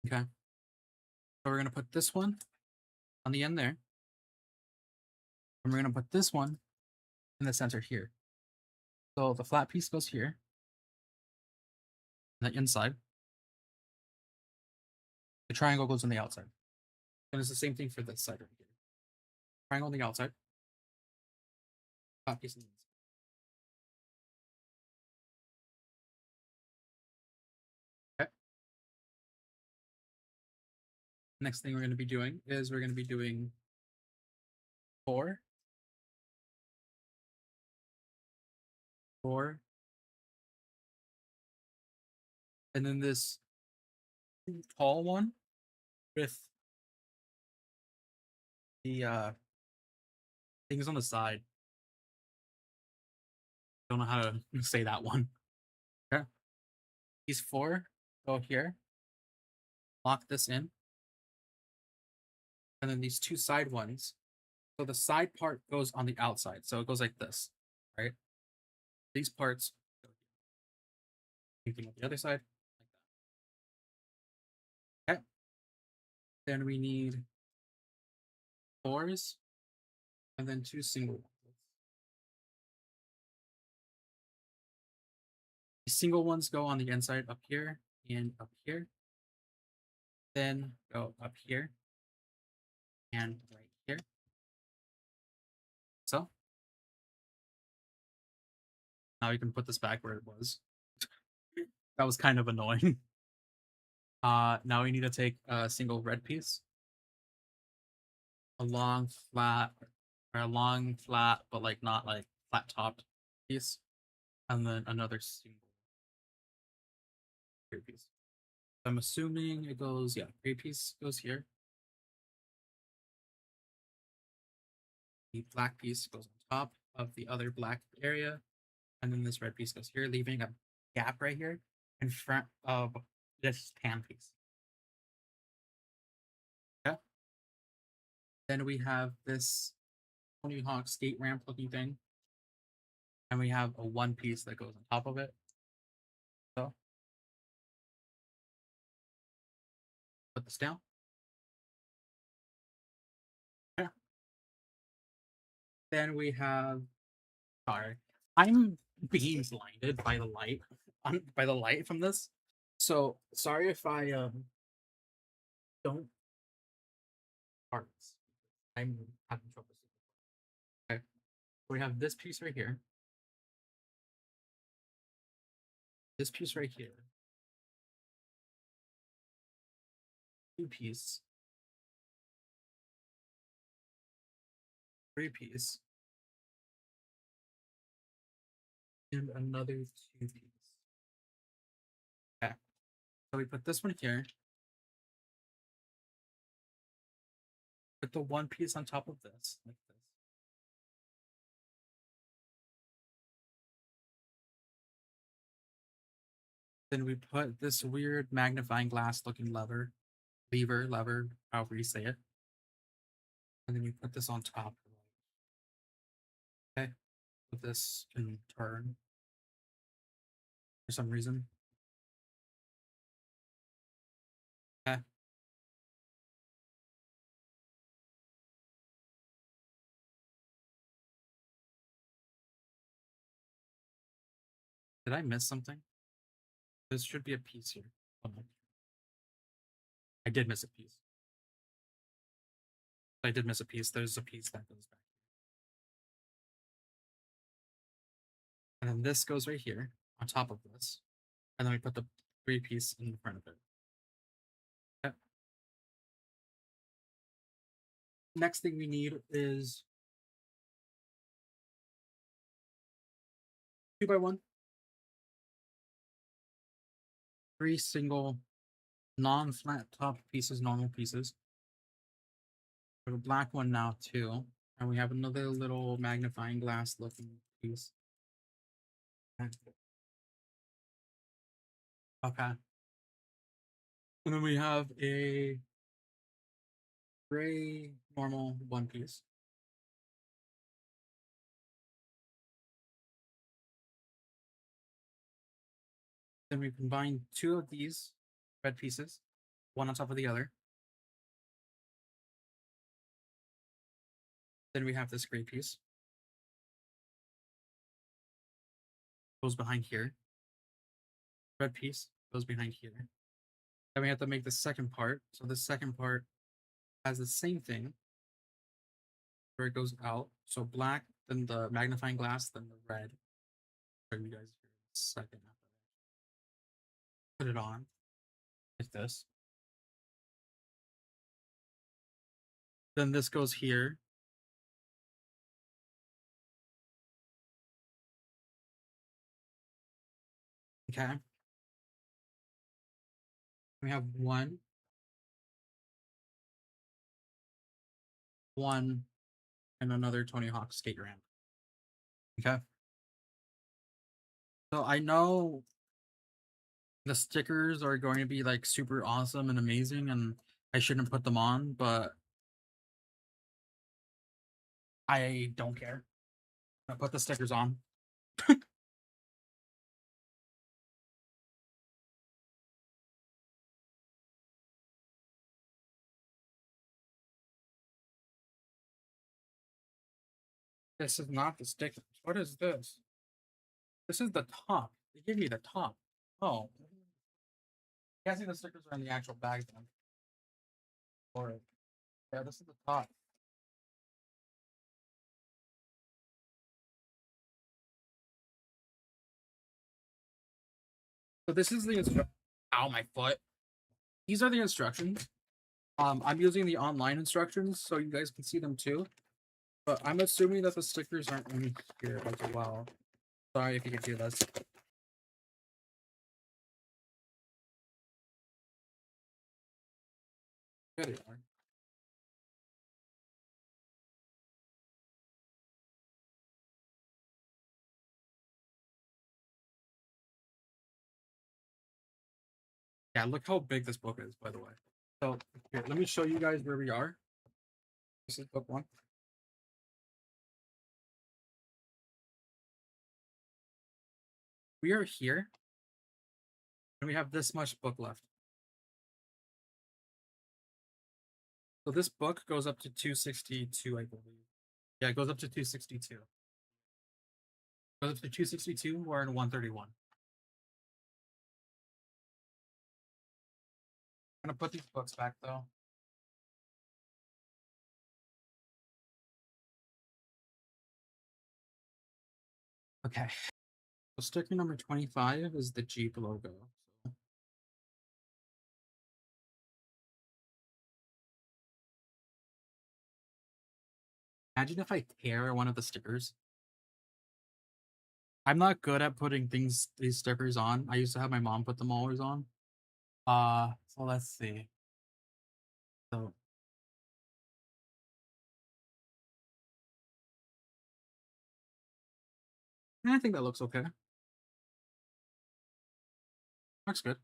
A: Okay. So we're going to put this one on the end there. And we're going to put this one in the center here. So the flat piece goes here. On the inside. The triangle goes on the outside. And it's the same thing for this side right here. Triangle on the outside. Flat piece on the inside. Okay. Next thing we're going to be doing is we're going to be doing 4, 4, and then this tall one with the things on the side. Don't know how to say that one. Okay. These 4 go here. Lock this in. And then these 2 side ones. So the side part goes on the outside. So it goes like this, right? These parts go here. Same thing with the other side. Like that. Okay. Then we need 4s and then 2 single ones. The single ones go on the inside up here and up here. Then go up here and right here. So now you can put this back where it was. That was kind of annoying. Now we need to take a single red piece, a long flat, or a long flat, but like not like flat topped piece, and then another single gray piece. I'm assuming it goes, yeah, gray piece goes here. The black piece goes on top of the other black area, and then this red piece goes here, leaving a gap right here in front of this tan piece. Okay. Then we have this Tony Hawk skate ramp looking thing, and we have a one piece that goes on top of it. So put this down. Yeah. Then we have, sorry, I'm being blinded by the light, by the light from this. So sorry if I don't parts. I'm having trouble seeing. Okay. We have this piece right here. This piece right here. 2 piece. 3 piece. And another 2 piece. Okay. So we put this one here. Put the 1 piece on top of this, like this. Then we put this weird magnifying glass looking lever, however you say it. And then we put this on top. Okay. But this can turn for some reason. Okay. Did I miss something? This should be a piece here. Oh, no. I did miss a piece. I did miss a piece. There's a piece that goes back. And then this goes right here on top of this. And then we put the 3 piece in front of it. Okay. Next thing we need is 2x1. 3 single non-flat top pieces, normal pieces. We have a black one now too. And we have another little magnifying glass looking piece. Okay. And then we have a gray normal one piece. Then we combine 2 of these red pieces, one on top of the other. Then we have this gray piece. Goes behind here. Red piece goes behind here. Then we have to make the second part. So the second part has the same thing where it goes out. So black, then the magnifying glass, then the red. Show you guys here in a second. Put it on like this. Then this goes here. Okay. We have one, and another Tony Hawk skate ramp. Okay. So I know the stickers are going to be like super awesome and amazing, and I shouldn't put them on, but I don't care. I put the stickers on. This is not the stickers. What is this? This is the top. They give me the top. Oh. Guessing the stickers are in the actual bag then. Or yeah, this is the top. So this is the instruction. Ow, my foot. These are the instructions. I'm using the online instructions so you guys can see them too. But I'm assuming that the stickers aren't in here as well. Sorry if you can hear this. There they are. Yeah, look how big this book is, by the way. So here, let me show you guys where we are. This is book 1. We are here, and we have this much book left. So this book goes up to 262, I believe. Yeah, it goes up to 262. Goes up to 262. We're in 131. I'm gonna put these books back though. Okay. So sticker number 25 is the Jeep logo. So imagine if I tear one of the stickers. I'm not good at putting these stickers on. I used to have my mom put them always on. So let's see. So I think that looks okay. Looks good.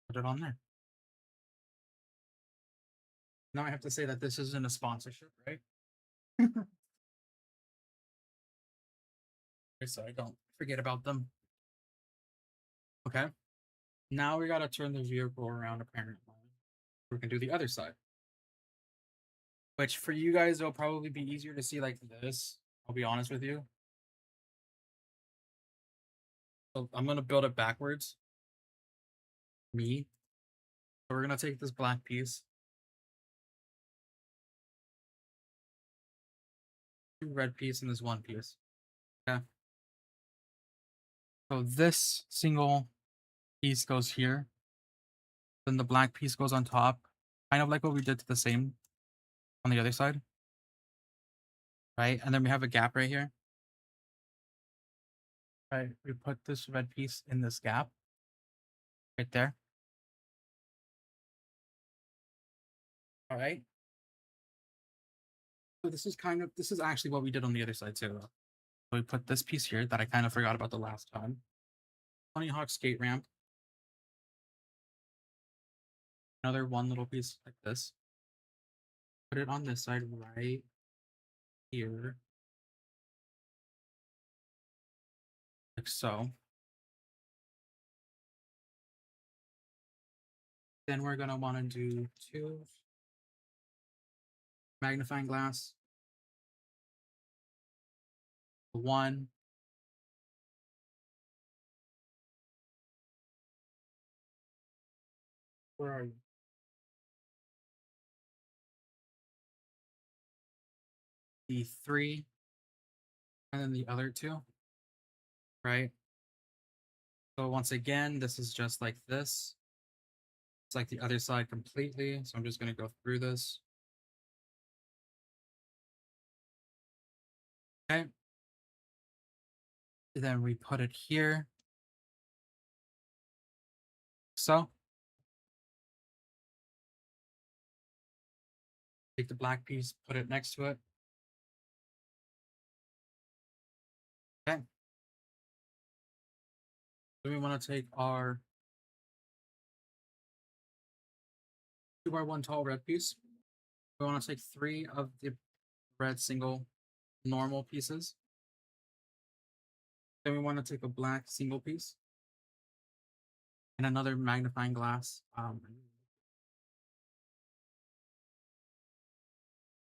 A: Put it on there. Now I have to say that this isn't a sponsorship, right? So I don't forget about them. Okay. Now we gotta turn the vehicle around apparently. We can do the other side. Which for you guys, it'll probably be easier to see like this. I'll be honest with you. So I'm gonna build it backwards. Me. So we're gonna take this black piece. 2 red piece and this 1 piece. Okay. So this single piece goes here. Then the black piece goes on top. Kind of like what we did to the same on the other side. Right? And then we have a gap right here. Right, we put this red piece in this gap right there. All right. So this is actually what we did on the other side too. So we put this piece here that I kind of forgot about the last time. Tony Hawk skate ramp. Another one little piece like this. Put it on this side right here. Like so. Then we're gonna want to do 2 magnifying glass. 1. Where are you? The 3. And then the other 2. Right? So once again, this is just like this. It's like the other side completely. So I'm just gonna go through this. Okay. And then we put it here. So take the black piece, put it next to it. Okay. Then we want to take our 2x1 tall red piece. We want to take 3 of the red single normal pieces. Then we want to take a black single piece and another magnifying glass.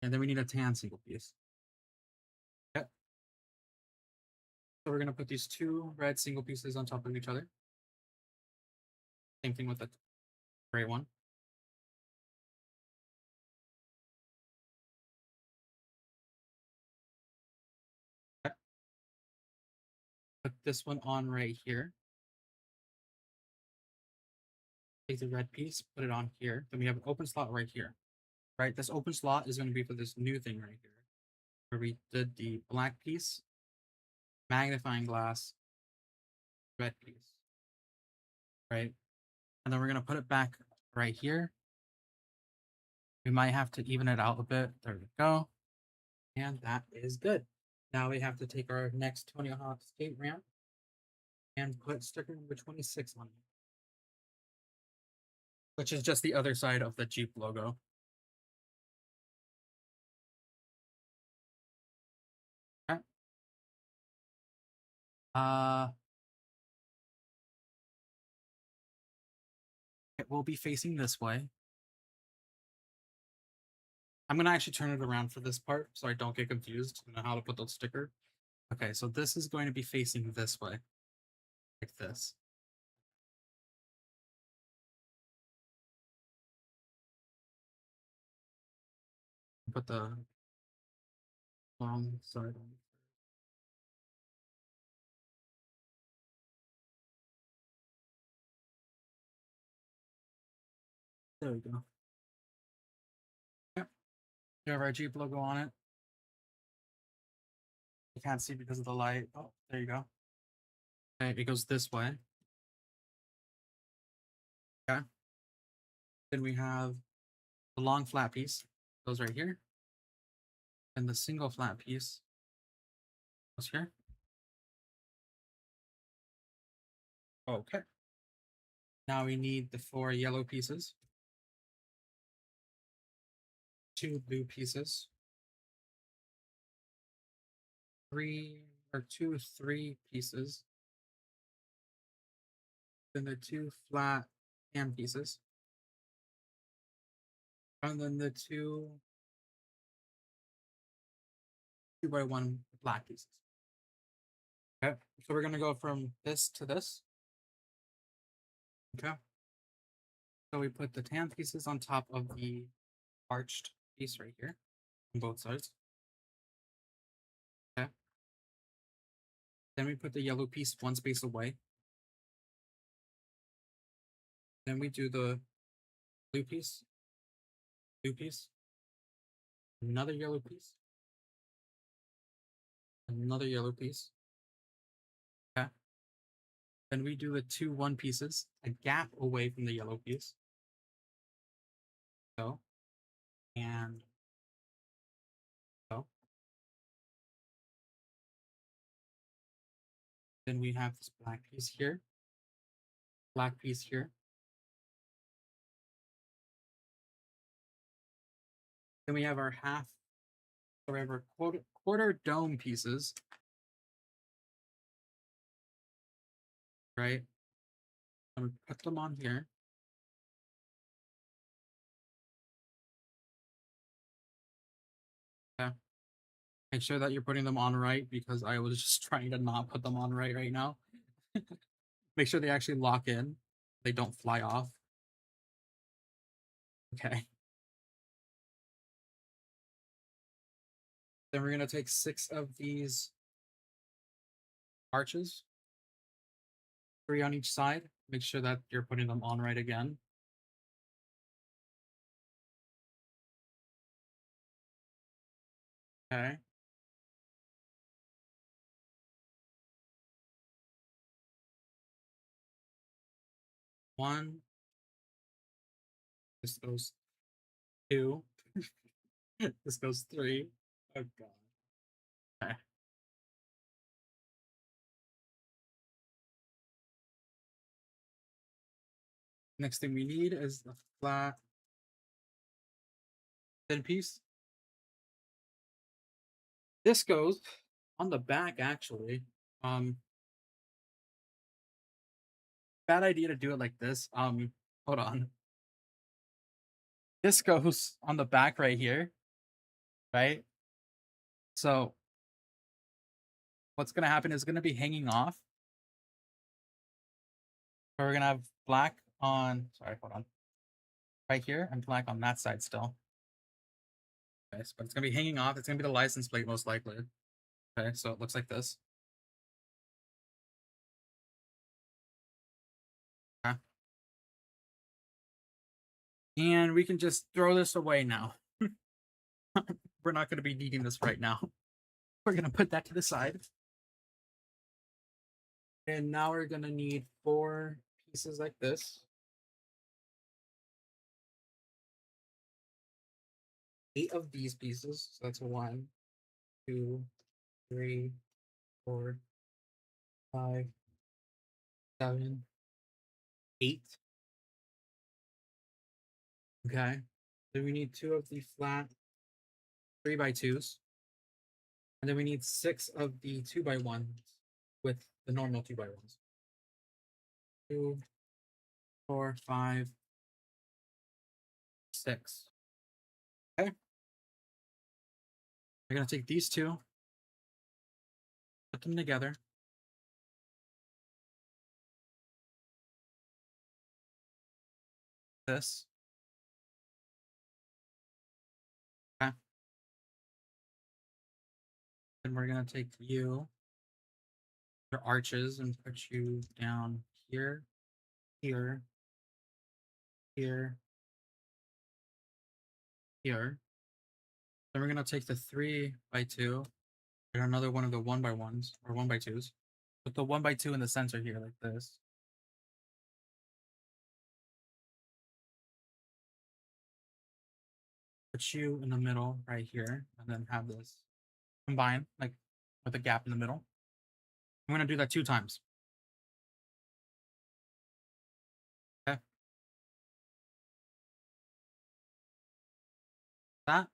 A: And then we need a tan single piece. Okay. So we're going to put these 2 red single pieces on top of each other. Same thing with the gray one. Okay. Put this one on right here. Take the red piece, put it on here. Then we have an open slot right here. Right? This open slot is going to be for this new thing right here, where we did the black piece, magnifying glass, red piece. Right? And then we're going to put it back right here. We might have to even it out a bit. There we go. And that is good. Now we have to take our next Tony Hawk skate ramp and put sticker number 26 on it, which is just the other side of the Jeep logo. Okay. It will be facing this way. I'm going to actually turn it around for this part so I don't get confused on how to put the sticker. Okay, so this is going to be facing this way, like this. Put the long side on. There we go. Yep. You have our Jeep logo on it. You can't see because of the light. Oh, there you go. Okay, it goes this way. Okay. Then we have the long flat piece goes right here. And the single flat piece goes here. Okay. Now we need the 4 yellow pieces. 2 blue pieces. 2 or 3 pieces. Then the 2 flat tan pieces. And then the 2x1 black pieces. Okay, so we're gonna go from this to this. Okay. So we put the tan pieces on top of the arched piece right here on both sides. Okay. Then we put the yellow piece 1 space away. Then we do the blue piece, another yellow piece, another yellow piece. Okay. Then we do the 2 1 pieces, a gap away from the yellow piece. So, and so. Then we have this black piece here, black piece here. Then we have our half, so we have our quarter dome pieces, right? And we put them on here. Yeah. Make sure that you're putting them on right because I was just trying to not put them on right now. Make sure they actually lock in. They don't fly off. Okay. Then we're going to take 6 of these arches, 3 on each side. Make sure that you're putting them on right again. Okay. One. This goes 2. This goes 3. Oh god. Okay. Next thing we need is the flat thin piece. This goes on the back actually. Bad idea to do it like this. Hold on. This goes on the back right here, right? So what's gonna happen is gonna be hanging off. So we're gonna have black on, sorry, hold on. Right here and black on that side still. Okay, but it's gonna be hanging off. It's gonna be the license plate most likely. Okay, so it looks like this. Okay. And we can just throw this away now. We're not gonna be needing this right now. We're gonna put that to the side. And now we're gonna need 4 pieces like this. 8 of these pieces. So that's 1, 2, 3, 4, 5, 7, 8. Okay. Then we need 2 of the flat 3x2s. And then we need 6 of the 2x1s with the normal 2x1s. 2, 4, 5, 6. Okay. We're gonna take these 2, put them together. This. Okay. Then we're gonna take you, your arches, and put you down here, here, here, here. Then we're gonna take the 3x2 and another one of the 1x1s or 1x2s. Put the 1x2 in the center here, like this. Put you in the middle right here, and then have this combine like with a gap in the middle. I'm gonna do that 2 times. Okay. That.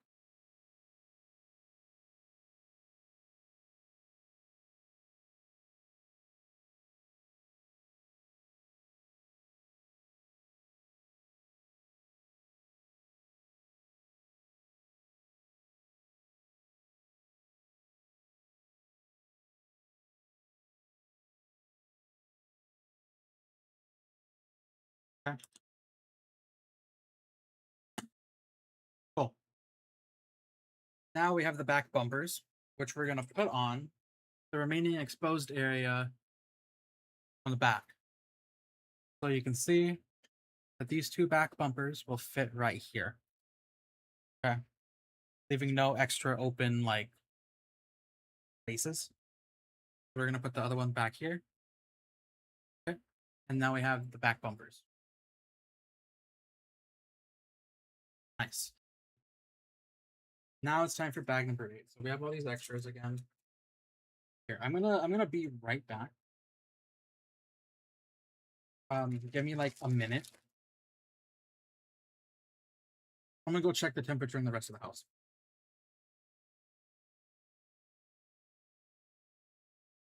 A: Okay. Cool. Now we have the back bumpers, which we're gonna put on the remaining exposed area on the back. So you can see that these 2 back bumpers will fit right here. Okay. Leaving no extra open like spaces. We're gonna put the other one back here. Okay. And now we have the back bumpers. Nice. Now it's time for bag number 8. So we have all these extras again. Here, I'm gonna be right back. Give me like a minute. I'm gonna go check the temperature in the rest of the house.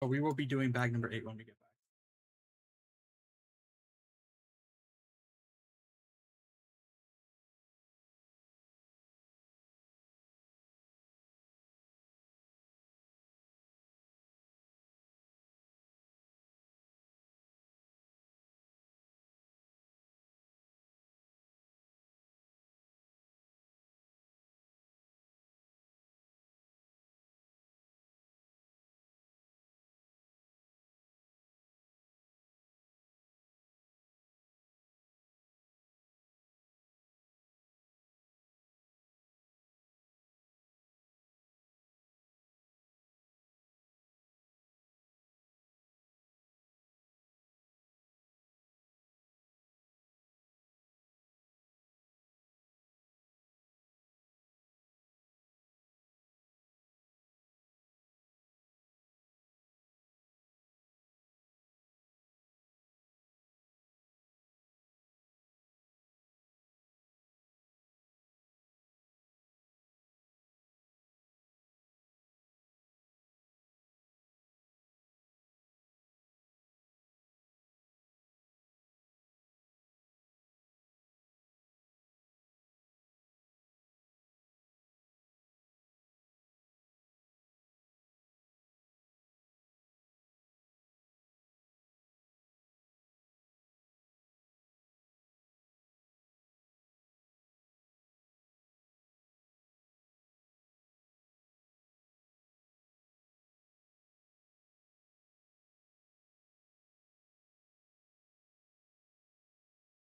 A: But we will be doing bag number 8 when we get back.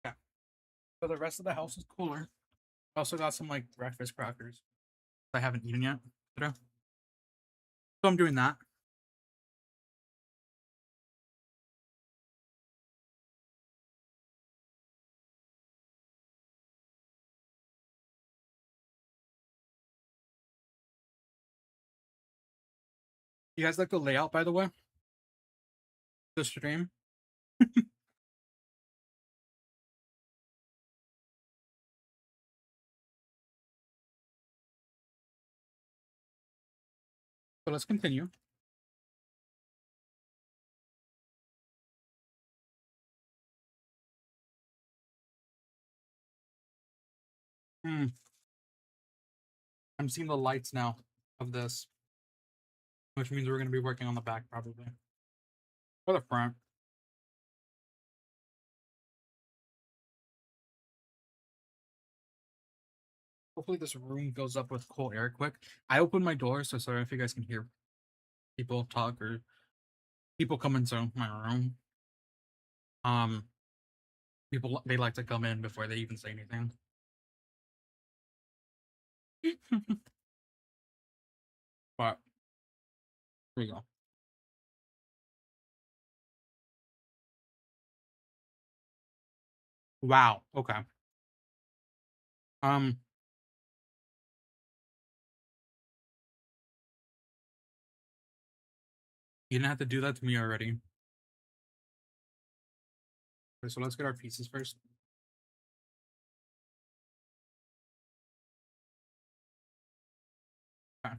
A: Yeah. So the rest of the house is cooler. Also got some like breakfast crackers I haven't eaten yet today. So I'm doing that. You guys like the layout, by the way? The stream? So let's continue. I'm seeing the lights now of this, which means we're going to be working on the back probably. Or the front. Hopefully this room goes up with cool air quick. I opened my door, so sorry if you guys can hear people talk or people come into my room. People, they like to come in before they even say anything. But here we go. Wow. Okay. Um. You didn't have to do that to me already. Okay, so let's get our pieces first. Okay.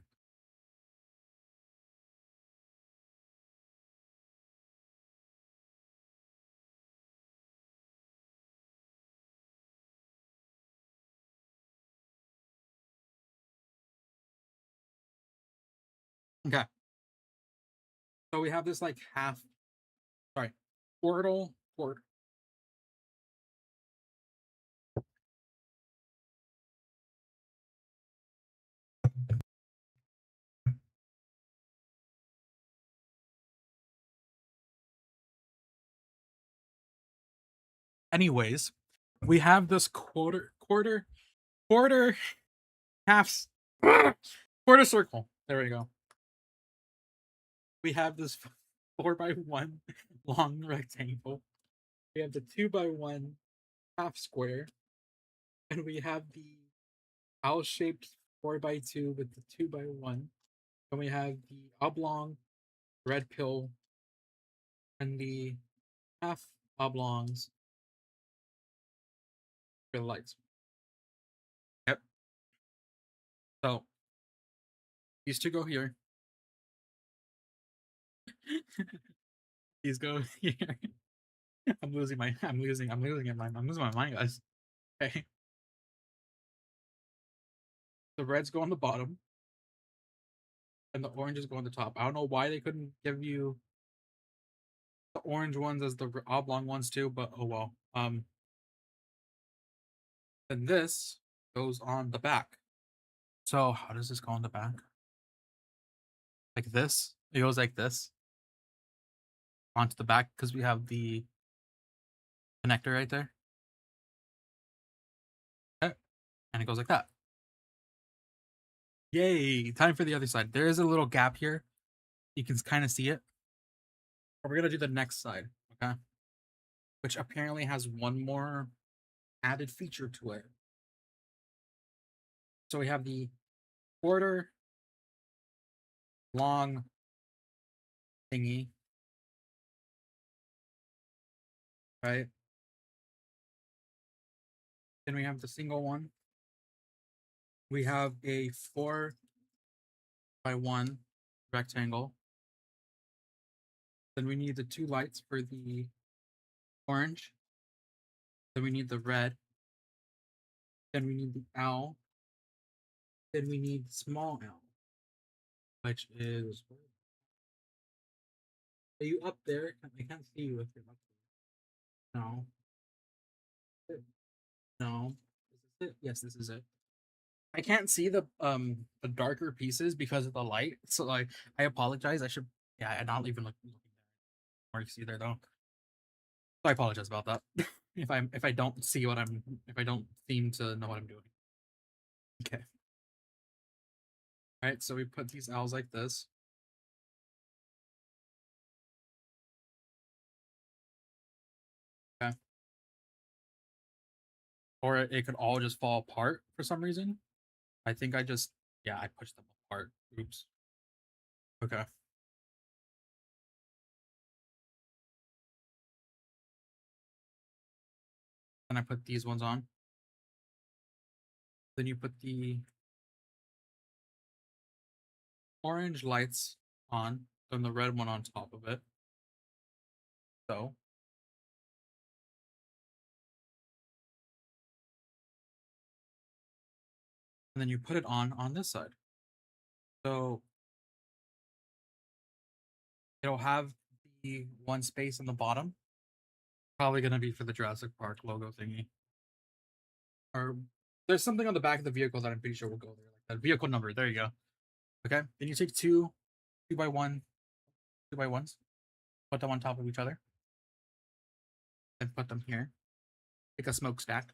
A: Okay. So we have this like half, sorry, portal port. Anyways, we have this quarter half quarter circle. There we go. We have this 4x1 long rectangle. We have the 2x1 half square, and we have the owl-shaped 4x2 with the 2x1, and we have the oblong red pill and the half oblongs for the lights. Yep. So these two go here. These go here. I'm losing my mind, guys. Okay. The reds go on the bottom, and the oranges go on the top. I don't know why they couldn't give you the orange ones as the oblong ones too, but oh well. And this goes on the back. So how does this go on the back? Like this? It goes like this onto the back because we have the connector right there. Okay. And it goes like that. Yay! Time for the other side. There is a little gap here. You can kind of see it. But we're gonna do the next side, okay? Which apparently has one more added feature to it. So we have the quarter long thingy, right? Then we have the single one. We have a 4x1 rectangle. Then we need the two lights for the orange. Then we need the red. Then we need the owl. Then we need the small owl, which is. Are you up there? I can't see you if you're up there. No. No. Is this it? Yes, this is it. I can't see the darker pieces because of the light. So like I apologize. I should I'm not even looking at marks either though. So I apologize about that. If I don't see what I'm if I don't seem to know what I'm doing. Okay. Alright, so we put these owls like this. Okay. Or it could all just fall apart for some reason. I think I pushed them apart. Oops. Okay. Then I put these ones on. Then you put the orange lights on, then the red one on top of it. So. And then you put it on this side. So it'll have the one space in the bottom. Probably going to be for the Jurassic Park logo thingy. Or there's something on the back of the vehicle that I'm pretty sure will go there. Like that vehicle number. There you go. Okay. Then you take two 2x1, 2x1s, put them on top of each other, and put them here. Take a smokestack.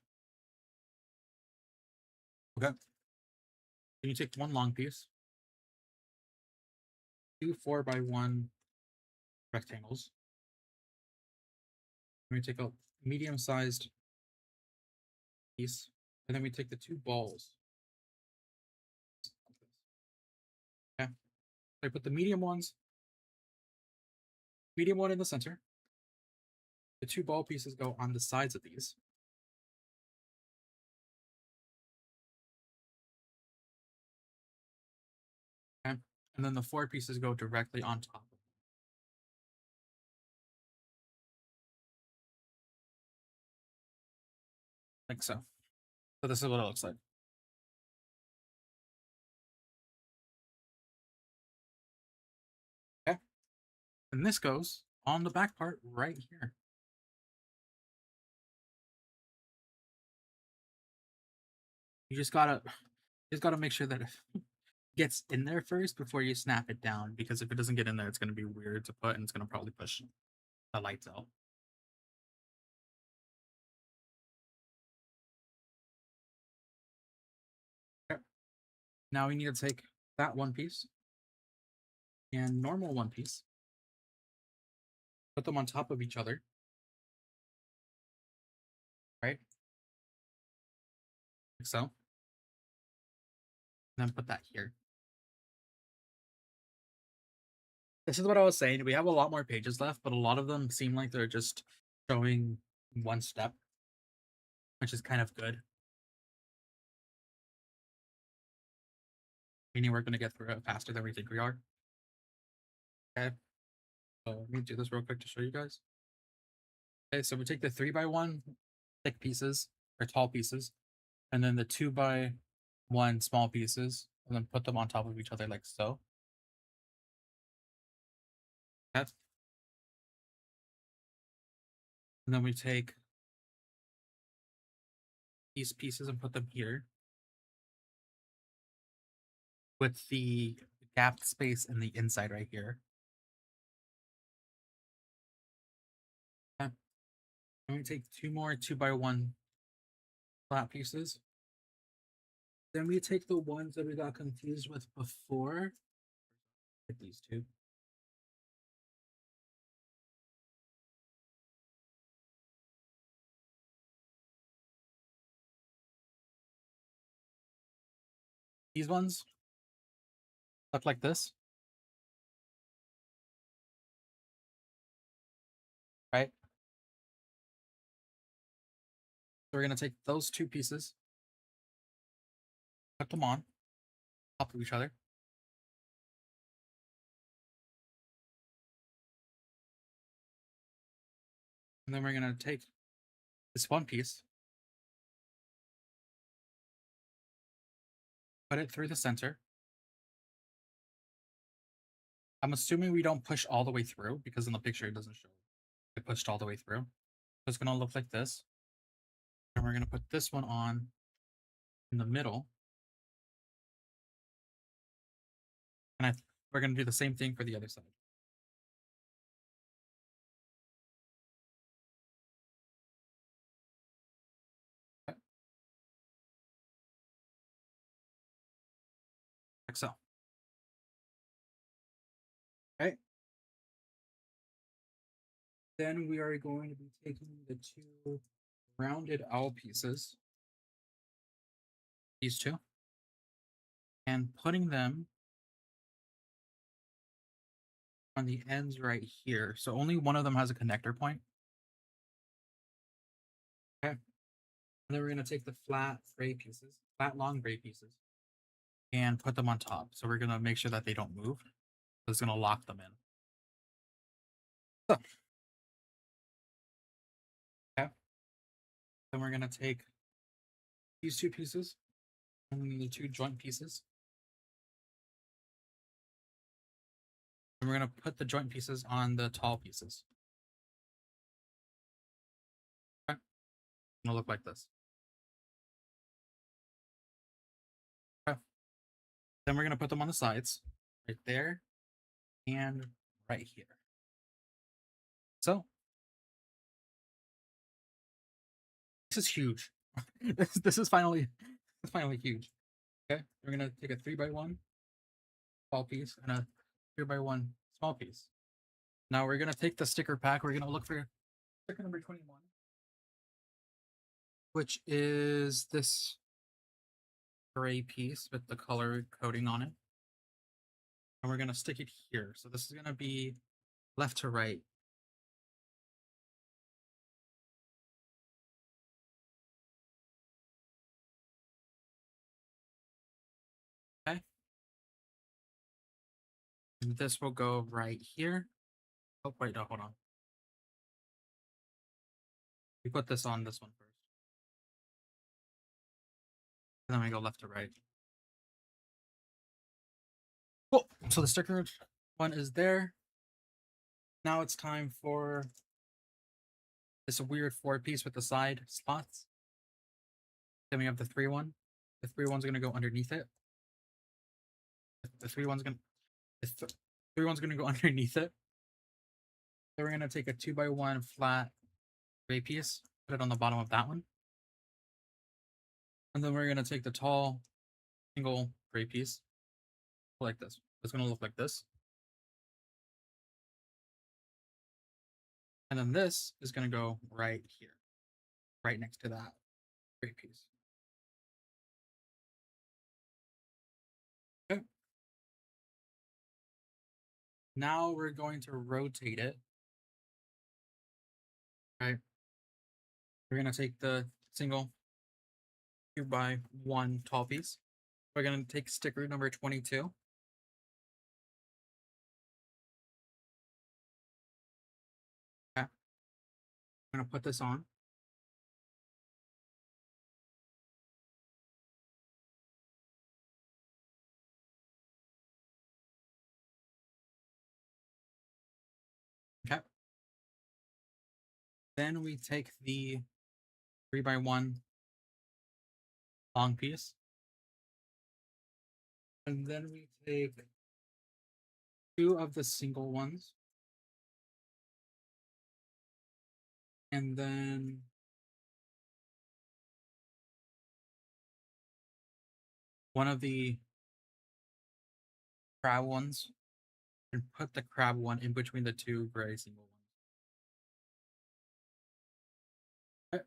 A: Okay. Then you take one long piece, two 4x1 rectangles. Then we take a medium-sized piece, and then we take the two balls. Okay. So I put the medium one in the center. The two ball pieces go on the sides of these. Okay. And then the four pieces go directly on top of them. Like so. So this is what it looks like. Okay. And this goes on the back part right here. You just gotta make sure that it gets in there first before you snap it down, because if it doesn't get in there, it's gonna be weird to put and it's gonna probably push the lights out. Okay. Now we need to take that one piece and normal one piece, put them on top of each other, so. And then put that here. This is what I was saying. We have a lot more pages left, but a lot of them seem like they're just showing one step, which is kind of good. Meaning we're going to get through it faster than we think we are. Okay. So let me do this real quick to show you guys. Okay, so we take the 3x1 thick pieces, or tall pieces, and then the 2x1 small pieces, and then put them on top of each other like so. Okay. And then we take these pieces and put them here with the gap space in the inside right here. Okay. And we take two more 2x1 flat pieces. Then we take the ones that we got confused with before. Get these two. These ones look like this. Right? So we're going to take those two pieces, put them on top of each other. And then we're going to take this one piece, put it through the center. I'm assuming we don't push all the way through because in the picture it doesn't show it pushed all the way through. So it's going to look like this. And we're going to put this one on in the middle. And we're going to do the same thing for the other side. Okay. Like so. Okay. Then we are going to be taking the two rounded owl pieces, these two, and putting them on the ends right here. So only one of them has a connector point. Okay. And then we're going to take the flat gray pieces, flat long gray pieces, and put them on top. So we're going to make sure that they don't move. So it's going to lock them in. So, okay. Then we're going to take these two pieces and the two joint pieces. And we're going to put the joint pieces on the tall pieces. Okay. It'll look like this. Okay. Then we're going to put them on the sides, right there and right here. So, this is huge. this is finally huge. Okay, we're gonna take a 3x1 tall piece and a 3x1 small piece. Now we're gonna take the sticker pack. We're gonna look for sticker number 21, which is this gray piece with the color coding on it. And we're gonna stick it here. So this is gonna be left to right. Okay. And this will go right here. Oh, wait, no, hold on. We put this on this one first. And then we go left to right. Cool. So the sticker one is there. Now it's time for this weird 4-piece with the side spots. Then we have the 3-1. The 3-1's gonna go underneath it. The 3-1's gonna go underneath it. Then we're gonna take a 2x1 flat gray piece, put it on the bottom of that one. And then we're gonna take the tall single gray piece like this. It's gonna look like this. And then this is gonna go right here, right next to that gray piece. Now we're going to rotate it. Right. We're gonna take the single 2x1 tall piece. We're gonna take sticker number 22. Okay. I'm gonna put this on. Okay. Then we take the 3x1 long piece. And then we take 2 of the single ones. And then one of the crab ones. And put the crab one in between the 2 gray single ones. Okay.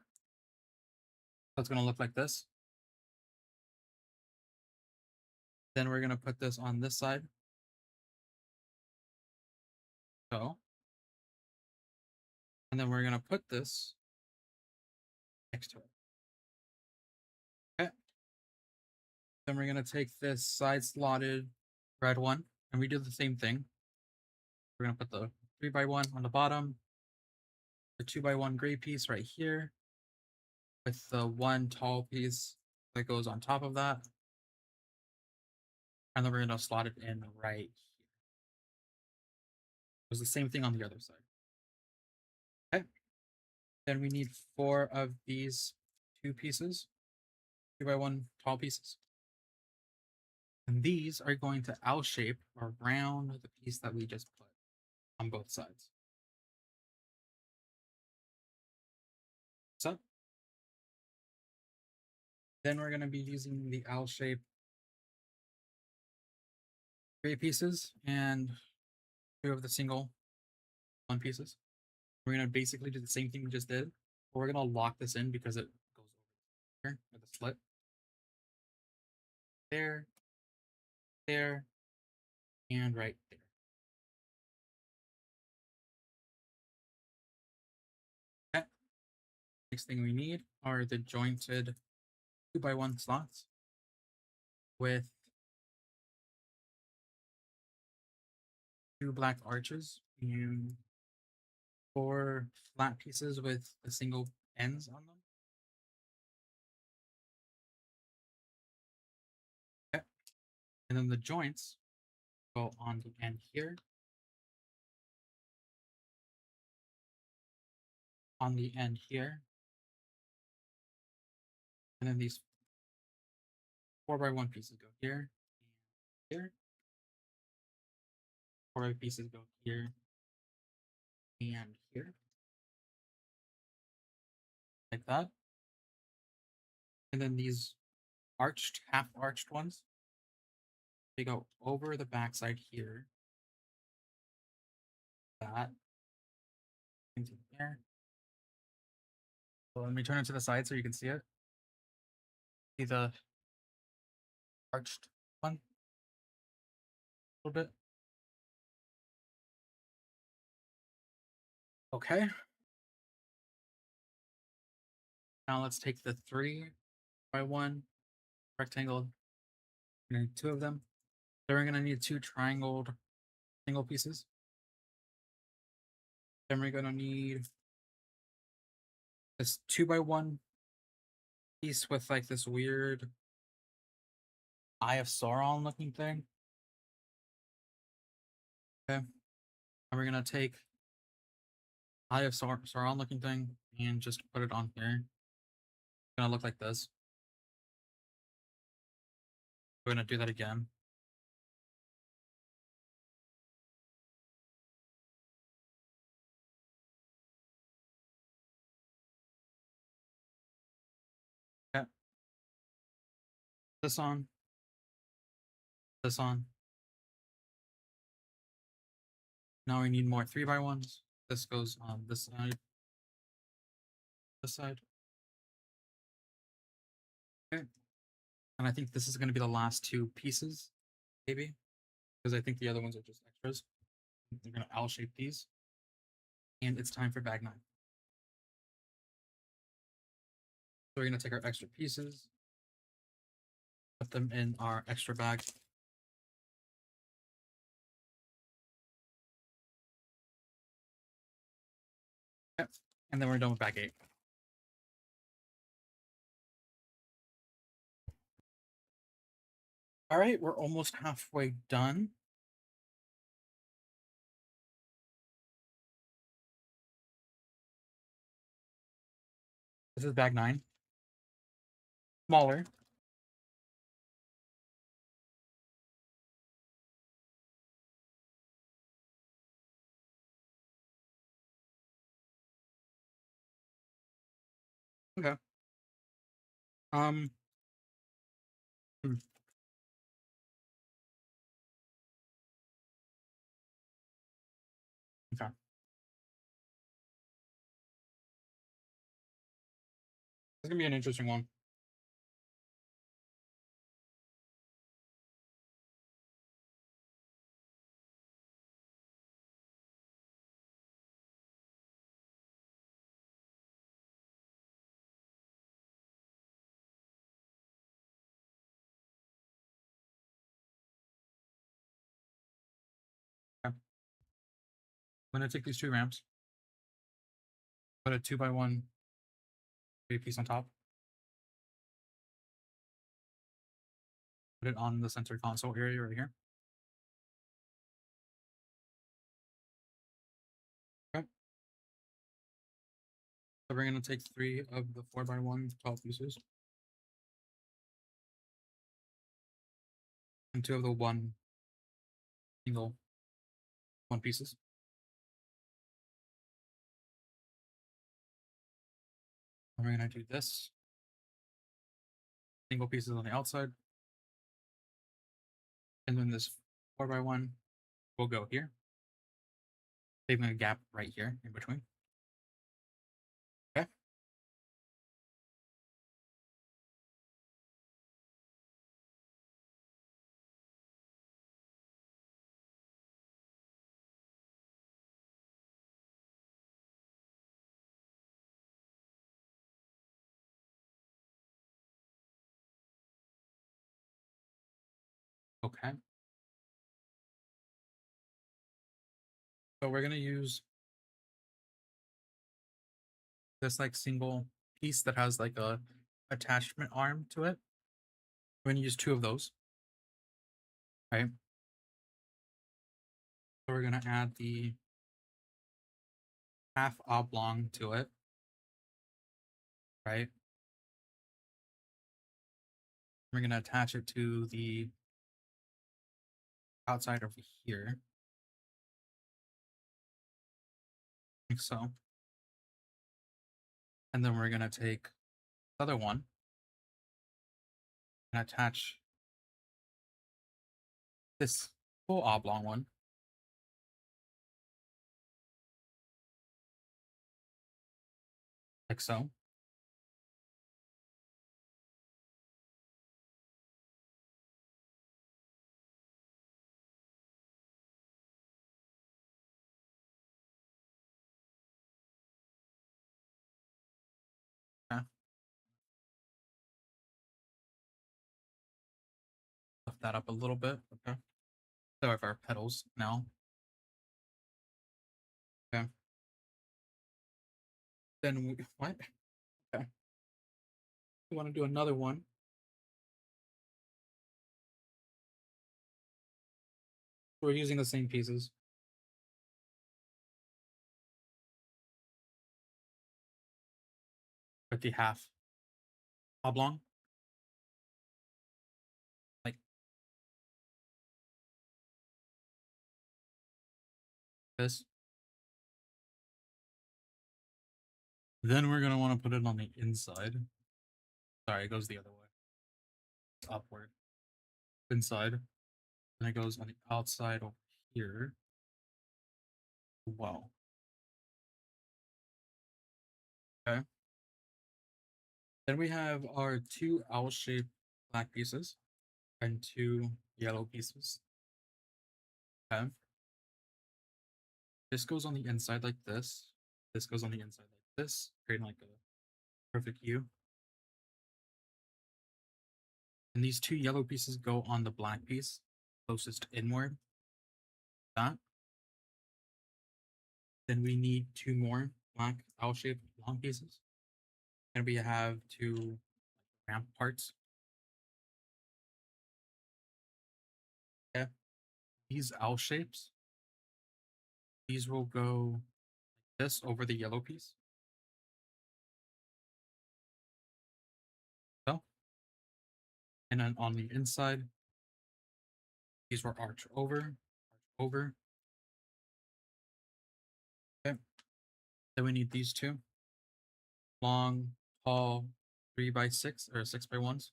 A: So it's gonna look like this. Then we're gonna put this on this side. So. And then we're gonna put this next to it. Okay. Then we're gonna take this side slotted red one, and we do the same thing. We're gonna put the 3x1 on the bottom, the 2x1 gray piece right here, with the 1 tall piece that goes on top of that. And then we're gonna slot it in right here. It's the same thing on the other side. Okay. Then we need 4 of these 2 pieces, 2x1 tall pieces. And these are going to L shape around the piece that we just put on both sides. So then we're going to be using the L shape gray pieces and 2 of the single 1 pieces. We're going to basically do the same thing we just did, but we're going to lock this in because it goes over here with a slit. There, there, and right there. Okay. Next thing we need are the jointed 2x1 slots with 2 black arches and 4 flat pieces with the single ends on them. Okay. And then the joints go on the end here, on the end here, and then these 4x1 pieces go here, and here. 4 pieces go here and here, like that. And then these arched, half arched ones, they go over the backside here. That into there. So let me turn it to the side so you can see it. See the arched one a little bit. Okay. Now let's take the 3x1 rectangle. We're gonna need 2 of them. Then we're gonna need 2 triangled single pieces. Then we're gonna need this 2x1 piece with like this weird Eye of Sauron looking thing. Okay. And we're gonna take Eye of Sauron looking thing and just put it on here. It's gonna look like this. We're gonna do that again. Okay. This on. This on. Now we need more 3x1s. This goes on this side. This side. Okay. And I think this is going to be the last 2 pieces, maybe, because I think the other ones are just extras. They're gonna L shape these, and it's time for bag 9. So we're gonna take our extra pieces, put them in our extra bag. Yep. And then we're done with bag 8. All right, we're almost halfway done. This is bag 9. Smaller. Okay. Um. hmm, Okay. This is gonna be an interesting one. Okay. I'm gonna take these 2 ramps, put a 2x1 piece on top, put it on the center console area right here. Okay. So we're gonna take 3 of the 4x1 12 pieces, and 2 of the single 1 pieces. And we're gonna do this. Single pieces on the outside, and then this 4x1 will go here, leaving a gap right here in between. Okay. Okay. So we're gonna use this like single piece that has like a attachment arm to it. We're gonna use 2 of those. Right. So we're gonna add the half oblong to it. Right. We're gonna attach it to the outside over here, like so. And then we're gonna take the other one and attach this full oblong one, like so. Okay. Lift that up a little bit. Okay. So we have our petals now. Okay. Then we what? Okay. We want to do another one. We're using the same pieces. With the half oblong. Like this. Then we're gonna want to put it on the inside. Sorry, it goes the other way. Upward. Inside. And it goes on the outside over here. Wow. Okay. Then we have our 2 owl-shaped black pieces and 2 yellow pieces. Okay. This goes on the inside like this. This goes on the inside like this, creating like a perfect U. And these two yellow pieces go on the black piece, closest inward. That. Then we need two more black L-shaped long pieces. And we have two ramp parts. Okay. These L shapes, these will go like this over the yellow piece. So. And then on the inside, these will arch over, Okay. Then we need these two long, tall 3x6 or 6x1s.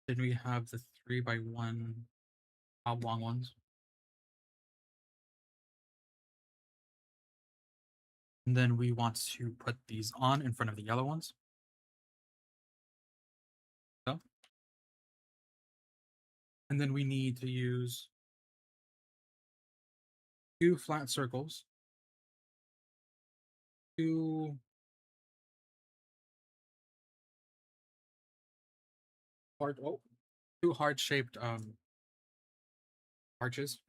A: Then we have the 3x1 oblong ones. And then we want to put these on in front of the yellow ones. So. And then we need to use two flat circles, two heart-shaped arches,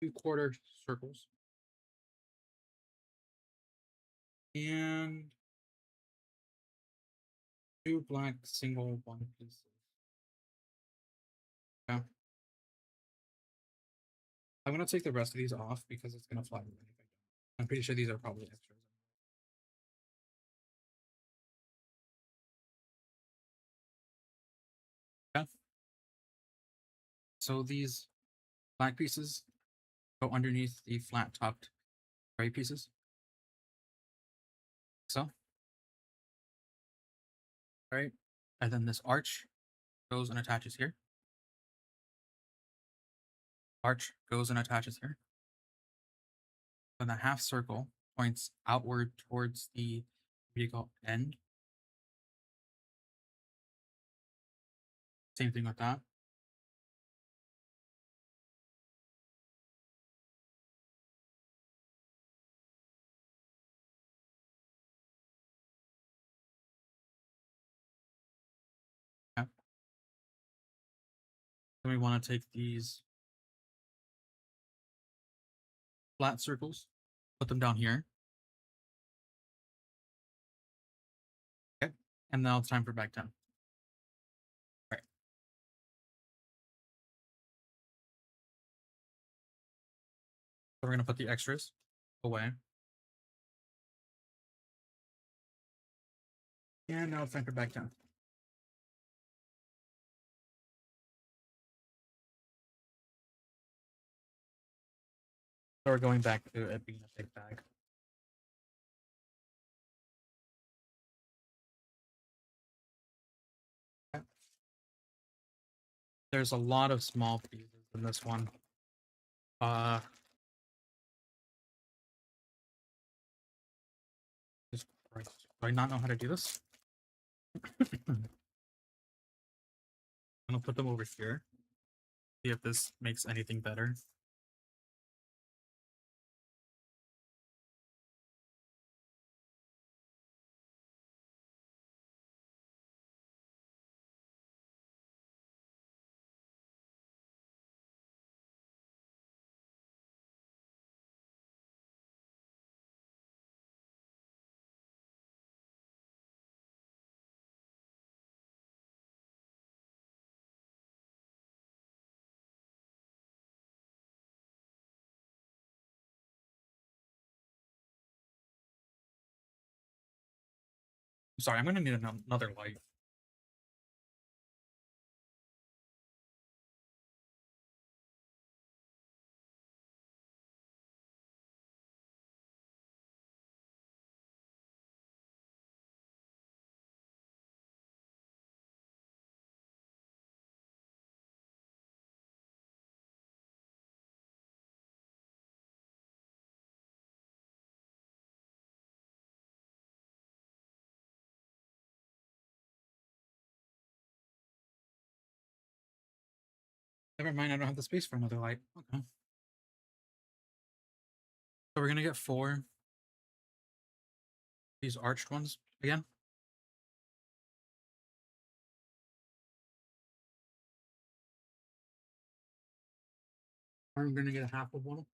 A: 2/4 circles, and two black single one pieces. Okay. I'm gonna take the rest of these off because it's gonna flatten if I don't. I'm pretty sure these are probably extras. Okay. So these black pieces go underneath the flat topped gray pieces. So. Right. And then this arch goes and attaches here. Arch goes and attaches here. Then the half circle points outward towards the vehicle end. Same thing with that. Okay. Then we want to take these flat circles, put them down here. Okay. And now it's time for back 10. All right. So we're going to put the extras away. And now it's time for back 10. So we're going back to it being a big bag. Okay. There's a lot of small pieces in this one. Do I not know how to do this? I'm gonna put them over here. See if this makes anything better. Sorry, I'm gonna need another light. Never mind, I don't have the space for another light. Okay. So we're gonna get 4 these arched ones again. I'm gonna get a half of one.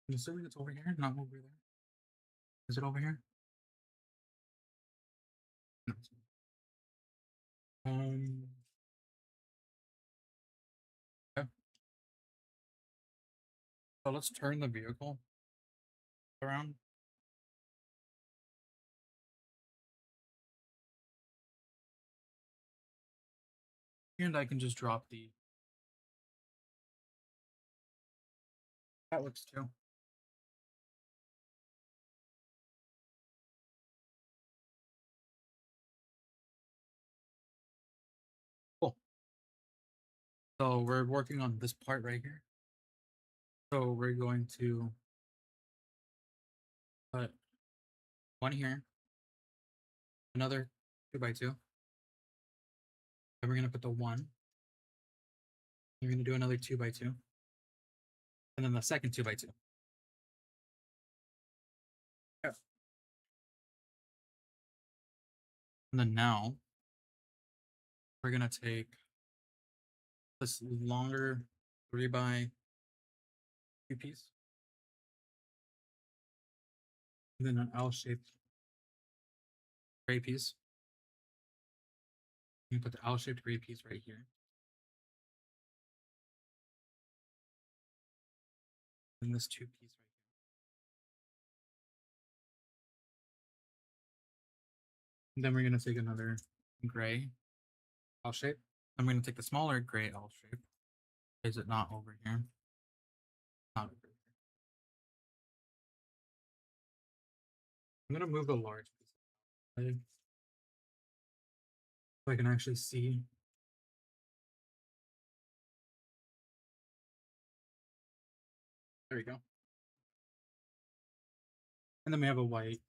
A: I'm assuming it's over here, not over there. Is it over here? No. Okay. So let's turn the vehicle around. And I can just drop the. That looks too. Cool. So we're working on this part right here. So we're going to put one here, another 2x2. Then we're gonna put the one. You're gonna do another 2x2, and then the second 2x2. Yeah. And then now we're gonna take this longer 3x2 piece, and then an L-shaped gray piece. You put the L-shaped gray piece right here. And this 2 piece right here. And then we're gonna take another gray L shape. I'm gonna take the smaller gray L shape. Is it not over here? Not over here. I'm gonna move the large piece so I can actually see. There we go. And then we have a white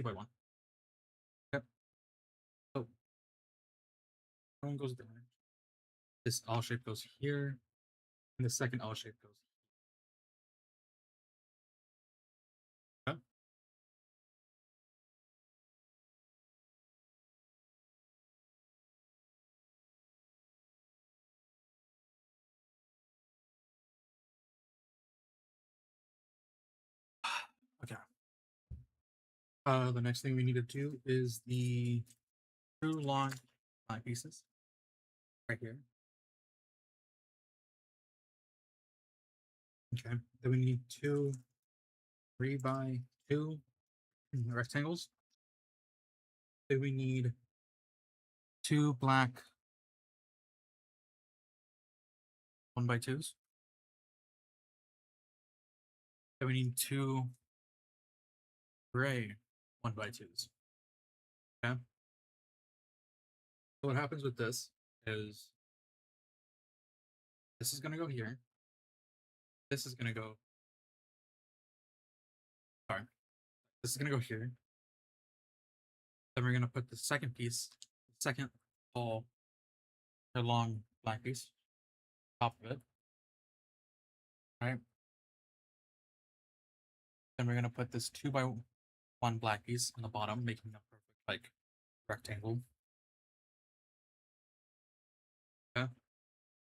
A: 2x1. Yep. So one goes there. This L shape goes here, and the second L shape goes here. Okay. Okay. The next thing we need to do is the two long black pieces right here. Okay. Then we need 2 3x2 rectangles. Then we need 2 black 1x2s. Then we need 2 gray 1x2s. Okay. So what happens with this is this is gonna go here. This is gonna go. Sorry. This is gonna go here. Then we're gonna put the second piece, second tall or long black piece, top of it. Right. Then we're gonna put this 2x1 black piece on the bottom, making a perfect like rectangle. Okay.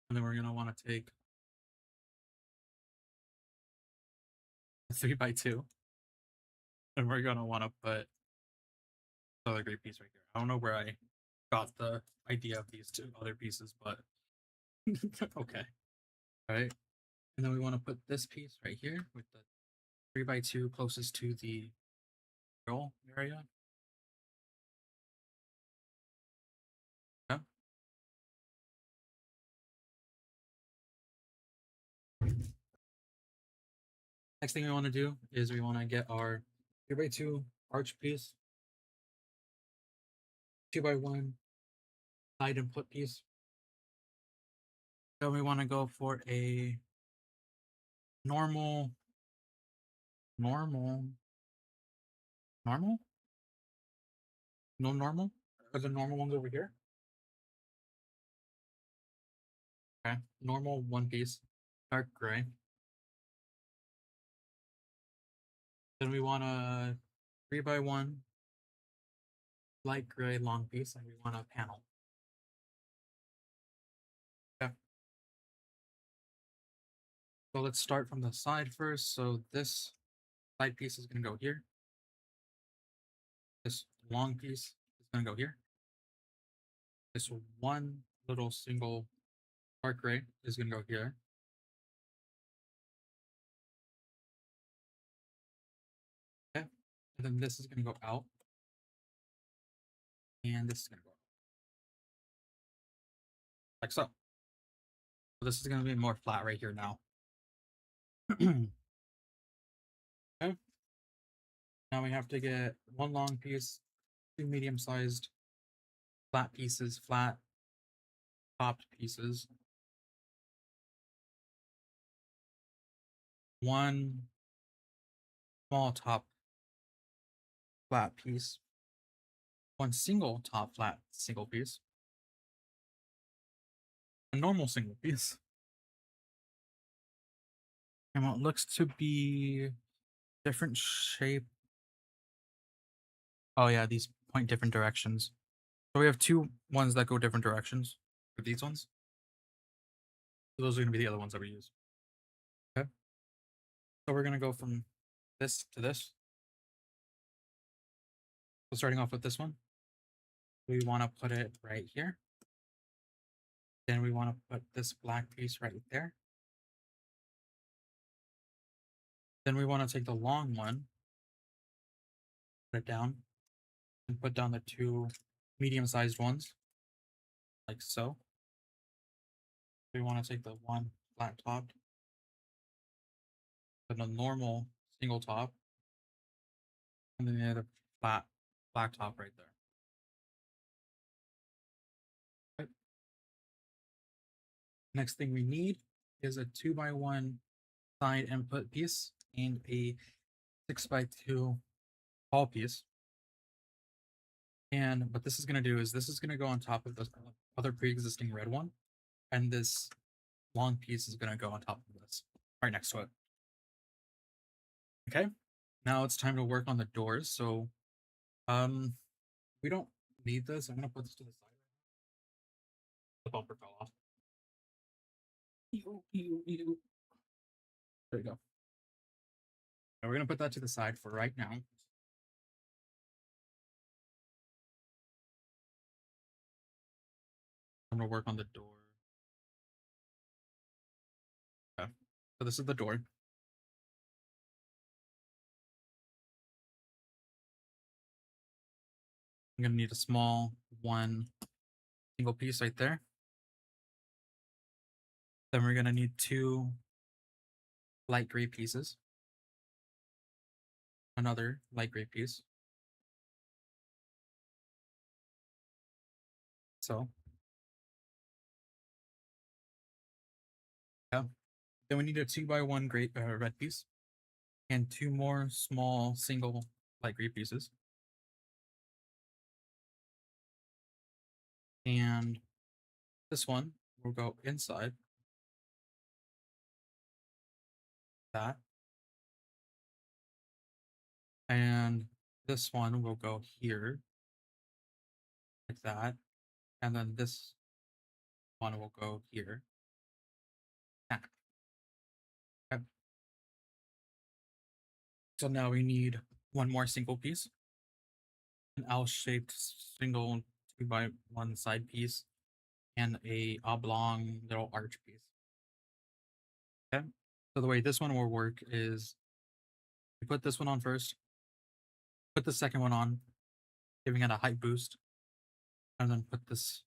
A: And then we're gonna want to take a 3x2, and we're gonna want to put the other great piece right here. I don't know where I got the idea of these 2 other pieces, but okay. All right. And then we want to put this piece right here with the 3x2 closest to the grill area. Okay. Next thing we want to do is we want to get our 3x2 arch piece, 2x1 side input piece. Then we want to go for a normal, normal. No normal? Are the normal ones over here? Okay, normal one piece, dark gray. Then we want a 3x1 light gray long piece, and we want a panel. Okay. So let's start from the side first. So this side piece is going to go here. This long piece is going to go here. This one little single dark gray is going to go here. Okay. And then this is going to go out. And this is going to go out. Like so. So this is going to be more flat right here now. Okay. Now we have to get one long piece, two medium-sized flat pieces, flat topped pieces, one small top flat piece, one single top flat single piece, a normal single piece, and what looks to be different shape. Oh yeah, these point different directions. So we have two ones that go different directions for these ones. So those are going to be the other ones that we use. Okay. So we're going to go from this to this. So starting off with this one, we want to put it right here. Then we want to put this black piece right there. Then we want to take the long one, put it down, and put down the two medium-sized ones, like so. We want to take the one flat topped, then a normal single top, and then the other flat black top right there. Right. Next thing we need is a 2x1 side input piece and a 6x2 tall piece. And what this is going to do is this is going to go on top of the other pre-existing red one, and this long piece is going to go on top of this, right next to it. Okay, now it's time to work on the doors. So, we don't need this. I'm going to put this to the side. The bumper fell off. There you go. Now we're going to put that to the side for right now. I'm going to work on the door. Okay, so this is the door. I'm going to need a small one single piece right there. Then we're going to need two light gray pieces. Another light gray piece. So, yeah. Then we need a 2x1 gray red piece and two more small single light gray pieces. And this one will go inside that. And this one will go here, like that. And then this one will go here. Okay. So now we need one more single piece, an L-shaped single 2x1 side piece, and a oblong little arch piece. Okay. So the way this one will work is you put this one on first, put the second one on, giving it a height boost, and then put this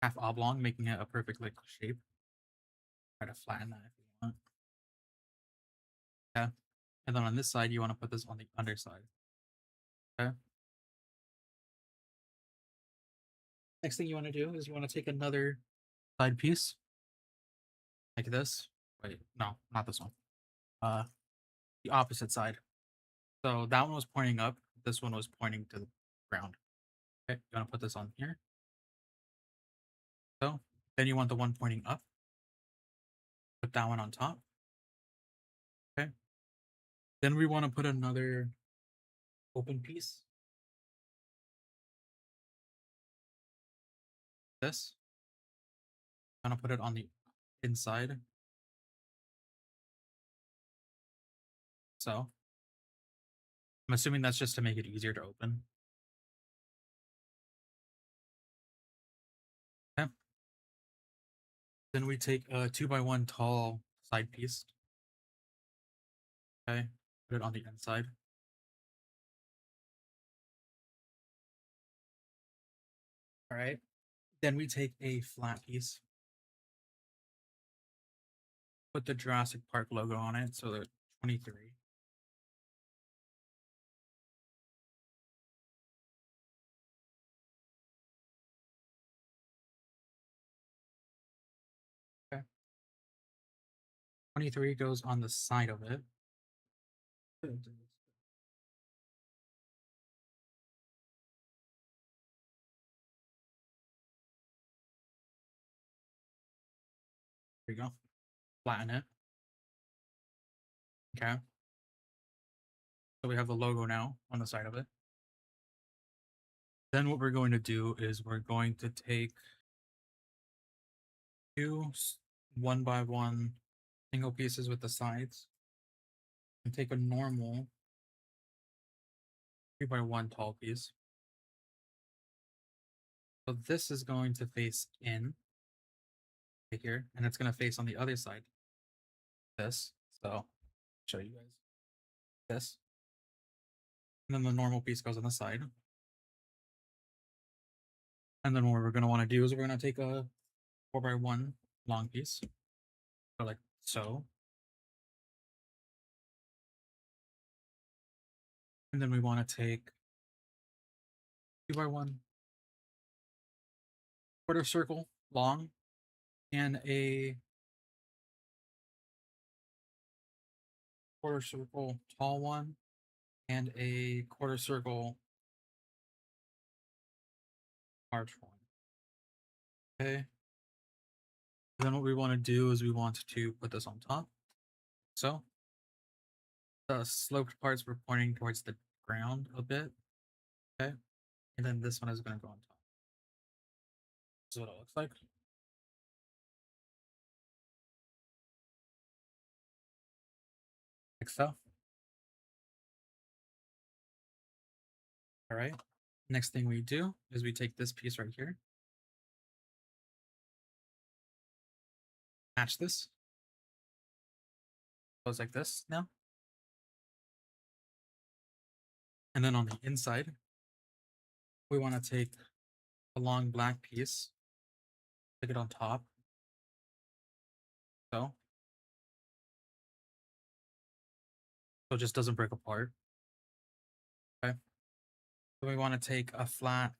A: half oblong, making it a perfect like shape. Try to flatten that if you want. Okay. And then on this side, you want to put this on the underside. Okay. Next thing you want to do is you want to take another side piece like this. Wait, no, not this one. The opposite side. So that one was pointing up. This one was pointing to the ground. Okay, you want to put this on here. So Then you want the one pointing up. Put that one on top. Okay. Then we want to put another open piece. This. I'm gonna put it on the inside. So I'm assuming that's just to make it easier to open. Okay. Then we take a 2x1 tall side piece. Okay. Put it on the inside. All right. Then we take a flat piece. Put the Jurassic Park logo on it, so they're 23. Okay. 23 goes on the side of it. There you go. Flatten it. Okay. So we have the logo now on the side of it. Then what we're going to do is we're going to take two 1x1 single pieces with the sides and take a normal 3x1 tall piece. So this is going to face in right here, and it's going to face on the other side. This. So I'll show you guys this. And then the normal piece goes on the side. And then what we're going to want to do is we're going to take a 4x1 long piece. So like so. And then we want to take 2x1 quarter circle long and a quarter circle tall one and a quarter circle large one. Okay. Then what we want to do is we want to put this on top. So the sloped parts were pointing towards the ground a bit. Okay. And then this one is going to go on top. This is what it looks like. Like so. All right. Next thing we do is we take this piece right here. Match this. Goes like this now. And then on the inside, we want to take a long black piece, stick it on top. So it just doesn't break apart. Okay. So we want to take a flat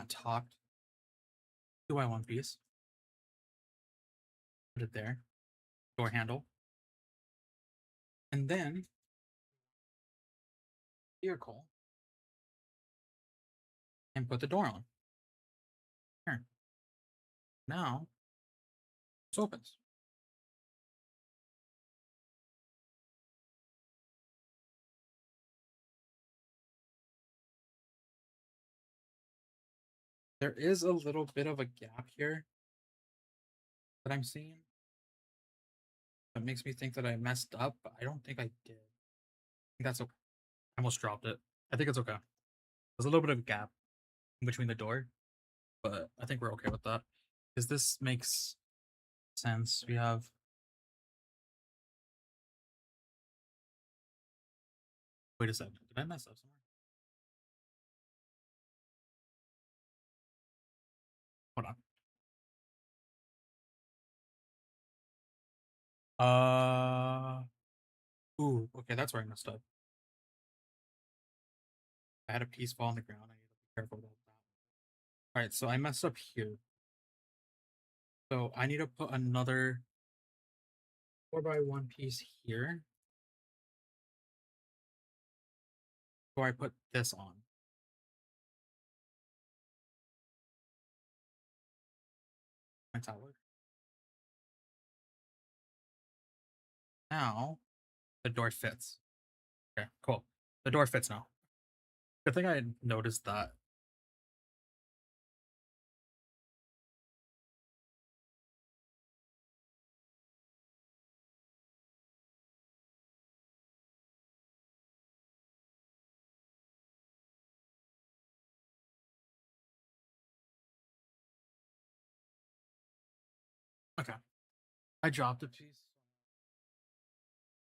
A: topped 2x1 piece. Put it there. Door handle. And then vehicle. And put the door on. Here. Now this opens. There is a little bit of a gap here that I'm seeing. That makes me think that I messed up, but I don't think I did. I think that's okay. I almost dropped it. I think it's okay. There's a little bit of a gap in between the door, but I think we're okay with that. Because this makes sense. We have wait a second. Did I mess up somewhere? Hold on. Ooh, okay, that's where I messed up. I had a piece fall on the ground. I need to be careful about that. Alright, so I messed up here. So I need to put another 4x1 piece here. Before I put this on. My tower. Now the door fits. Okay, cool. The door fits now. Good thing I noticed that. Okay. I dropped a piece.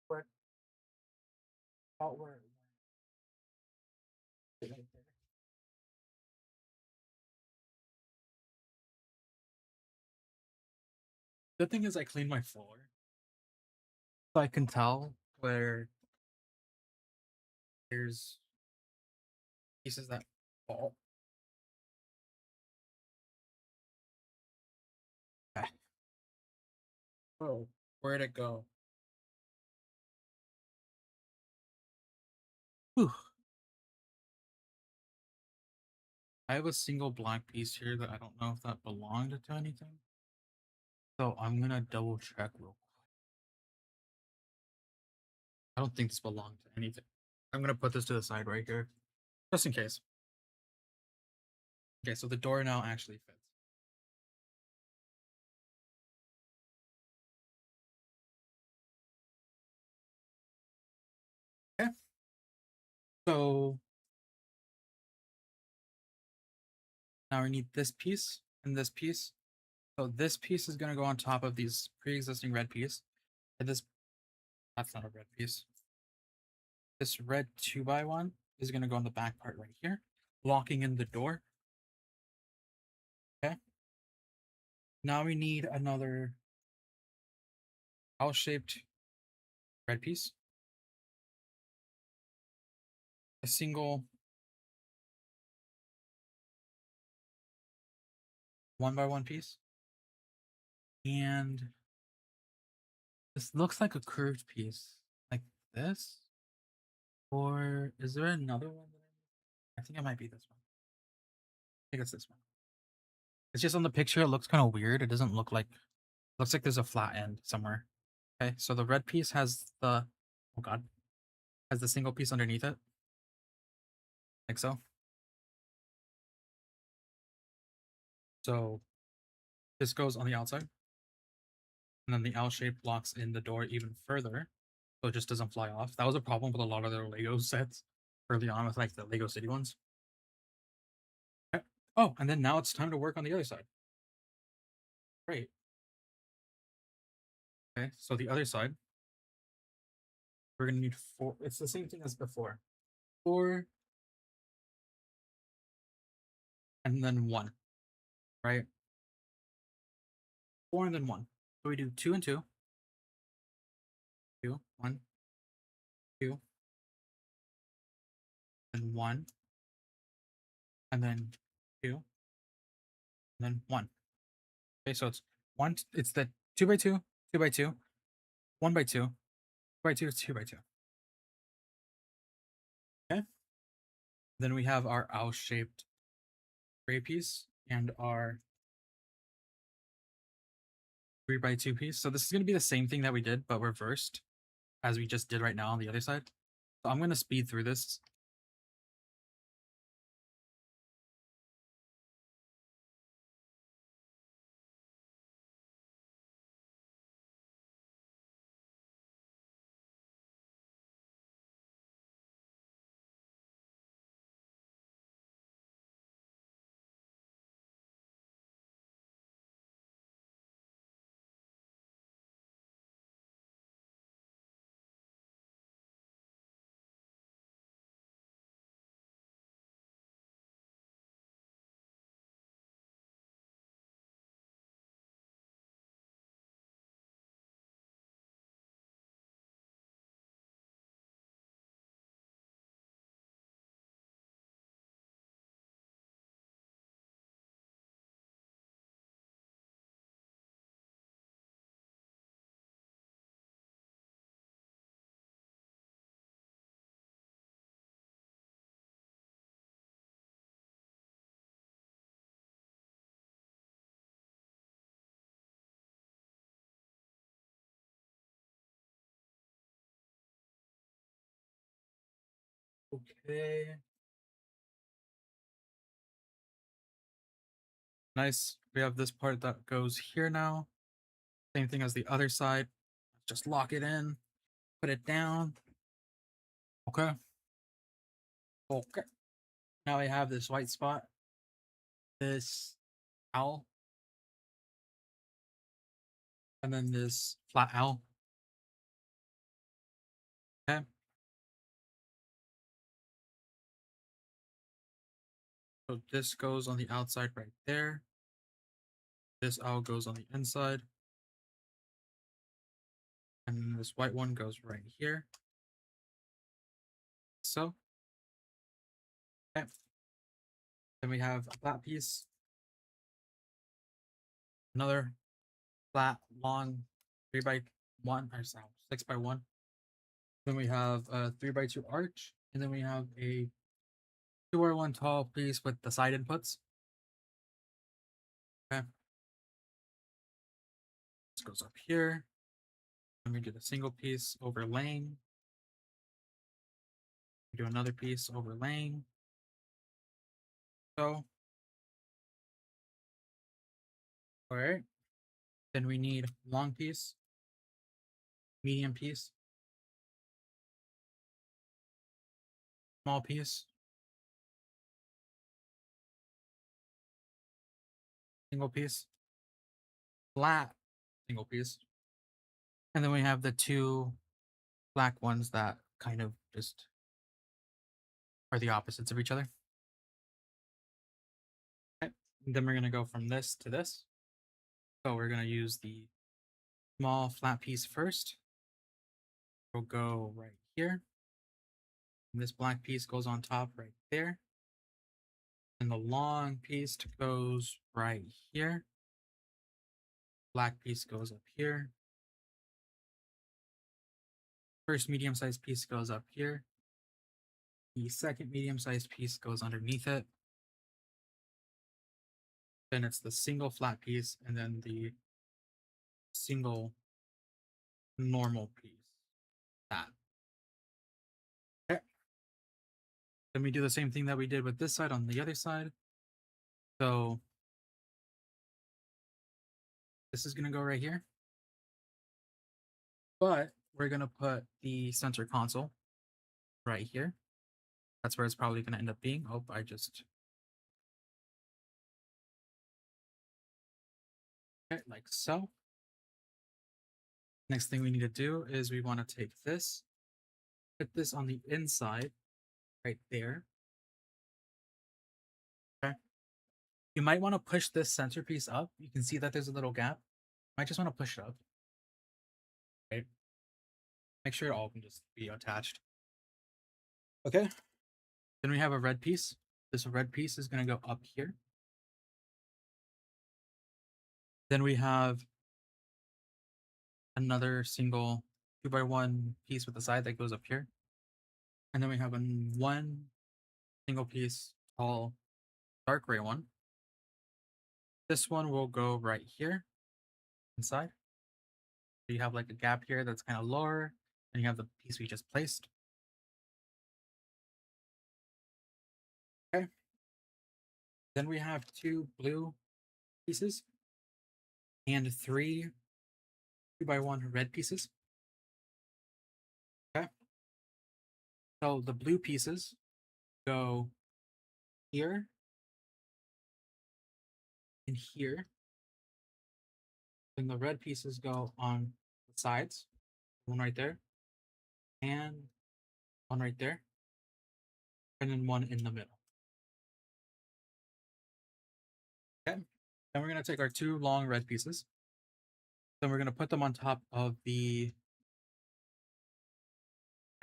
A: Where? About where? Right there. The thing is, I cleaned my floor, so I can tell where there's pieces that fall. Okay. Oh, where'd it go? Whew. I have a single black piece here that I don't know if that belonged to anything. So I'm gonna double check real quick. I don't think this belonged to anything. I'm gonna put this to the side right here, just in case. Okay, so the door now actually fits. Okay. So now we need this piece and this piece. So this piece is gonna go on top of these pre-existing red piece. And that's not a red piece. This red 2x1 is gonna go on the back part right here, locking in the door. Okay. Now we need another L-shaped red piece. A single 1x1 piece. And this looks like a curved piece, like this. Or is there another one? I think it might be this one. I think it's this one. It's just on the picture, it looks kind of weird. It doesn't look like, looks like there's a flat end somewhere. Okay, so the red piece has the, oh god, has the single piece underneath it. Like so. So this goes on the outside. And then the L shape locks in the door even further. So it just doesn't fly off. That was a problem with a lot of their Lego sets early on with like the Lego City ones. Okay. Oh, and then now it's time to work on the other side. Great. Okay, so the other side, we're gonna need 4. It's the same thing as before. 4 and then 1, right? 4 and then 1. So we do 2 and 2. 2, 1, 2, and 1, and then 2, and then 1. Okay, so it's 1, it's the 2x2, 2x2, 1x2, 2x2, 2x2. Okay. Then we have our owl-shaped gray piece and our 3x2 piece. So this is going to be the same thing that we did, but reversed, as we just did right now on the other side. So I'm going to speed through this. Okay. Nice. We have this part that goes here now. Same thing as the other side. Just lock it in, put it down. Okay. Okay. Now I have this white spot, this owl, and then this flat owl. Okay. So this goes on the outside right there. This owl goes on the inside. And this white one goes right here. So, okay. Then we have a flat piece, another flat, long 3x1, or sorry, 6x1. Then we have a 3x2 arch, and then we have a 2x1 tall piece with the side inputs. Okay. This goes up here. Then we do the single piece overlaying. We do another piece overlaying. So, all right. Then we need long piece, medium piece, small piece, single piece, flat single piece. And then we have the two black ones that kind of just are the opposites of each other. Okay. And then we're going to go from this to this. So we're going to use the small flat piece first. We'll go right here. And this black piece goes on top right there. And the long piece goes right here. Black piece goes up here. First medium-sized piece goes up here. The second medium-sized piece goes underneath it. Then it's the single flat piece, and then the single normal piece. That. Okay. Then we do the same thing that we did with this side on the other side. So this is going to go right here. But we're going to put the center console right here. That's where it's probably going to end up being. Oh, I just... Okay, like so. Next thing we need to do is we want to take this, put this on the inside right there. Okay. You might want to push this centerpiece up. You can see that there's a little gap. You might just want to push it up. Right. Make sure it all can just be attached. Okay. Then we have a red piece. This red piece is going to go up here. Then we have another single 2x1 piece with the side that goes up here. And then we have one single piece tall dark gray one. This one will go right here inside. So you have like a gap here that's kind of lower, and you have the piece we just placed. Okay. Then we have two blue pieces and three 2x1 red pieces. Okay. So the blue pieces go here and here. And the red pieces go on the sides. One right there. And one right there. And then one in the middle. Okay. Then we're going to take our two long red pieces. Then we're going to put them on top of the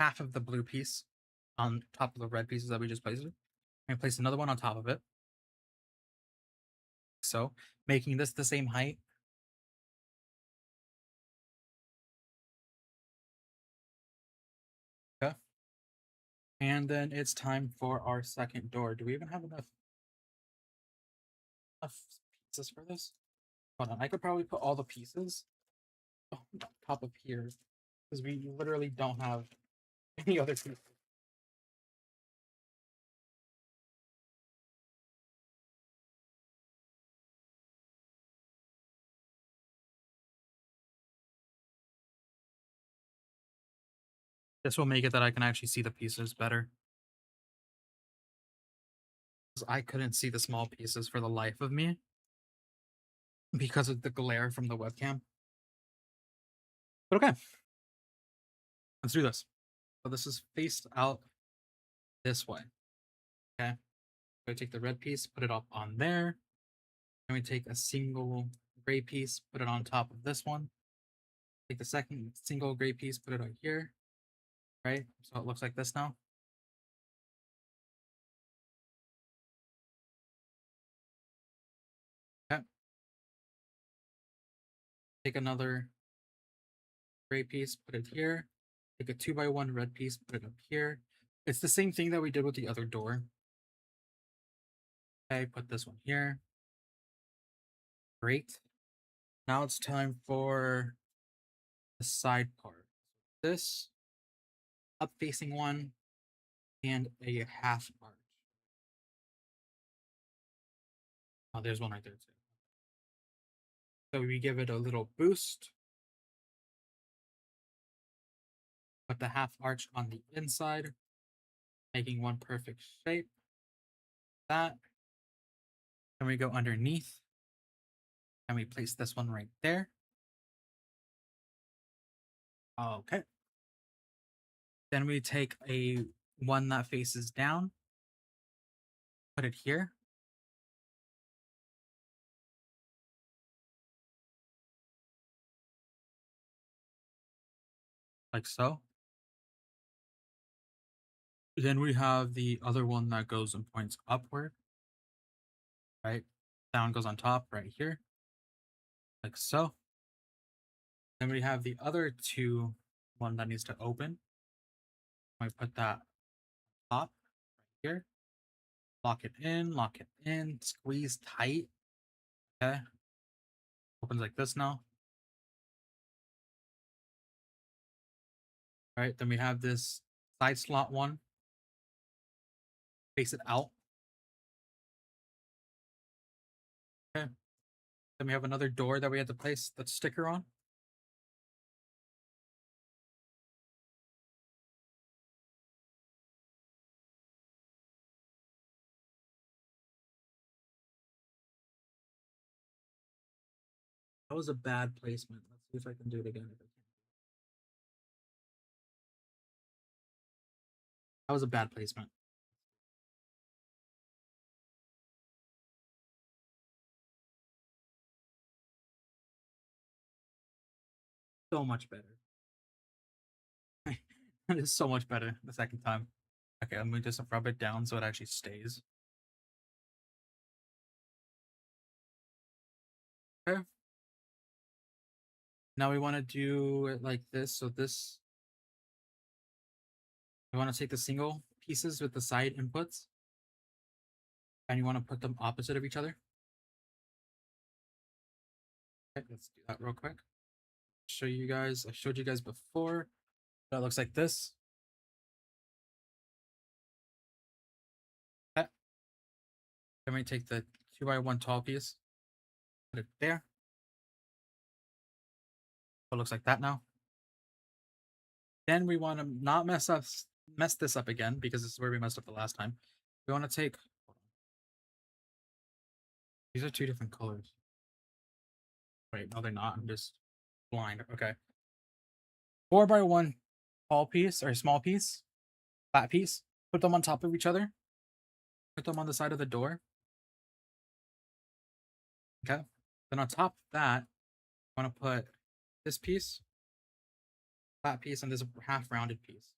A: half of the blue piece on top of the red pieces that we just placed. And place another one on top of it. So, making this the same height. Okay. And then it's time for our second door. Do we even have enough pieces for this? Hold on, I could probably put all the pieces on top of here because we literally don't have any other pieces. This will make it that I can actually see the pieces better. 'Cause I couldn't see the small pieces for the life of me because of the glare from the webcam. But okay, let's do this. So this is faced out this way. Okay. So I take the red piece, put it up on there. And we take a single gray piece, put it on top of this one. Take the second single gray piece, put it on here. Right? So it looks like this now. Okay. Take another gray piece, put it here. Take a 2x1 red piece, put it up here. It's the same thing that we did with the other door. Okay, put this one here. Great. Now it's time for the side part. This up facing one and a half arch. Oh, there's one right there too. So we give it a little boost. Put the half arch on the inside, making one perfect shape. That. Then we go underneath. And we place this one right there. Okay. Then we take a one that faces down. Put it here. Like so. Then we have the other one that goes and points upward. Right? Down goes on top right here. Like so. Then we have the other two, one that needs to open. I put that top right here. Lock it in, squeeze tight. Okay. Opens like this now. All right, then we have this side slot one. Face it out. Okay. Then we have another door that we had to place the sticker on. That was a bad placement. Let's see if I can do it again. That was a bad placement. So much better. It is so much better the second time. Okay, let me just rub it down so it actually stays. Okay. Now we want to do it like this. So this, we want to take the single pieces with the side inputs, and you want to put them opposite of each other. Okay, let's do that real quick. Show you guys. I showed you guys before. That looks like this. Okay. Then we take the 2x1 tall piece, put it there. It looks like that now. Then we want to not mess this up again because this is where we messed up the last time. We want to take. These are two different colors. Wait, no, they're not. I'm just blind. Okay. 4x1 tall piece or small piece, flat piece. Put them on top of each other. Put them on the side of the door. Okay. Then on top of that, I want to put this piece, flat piece, and this half rounded piece.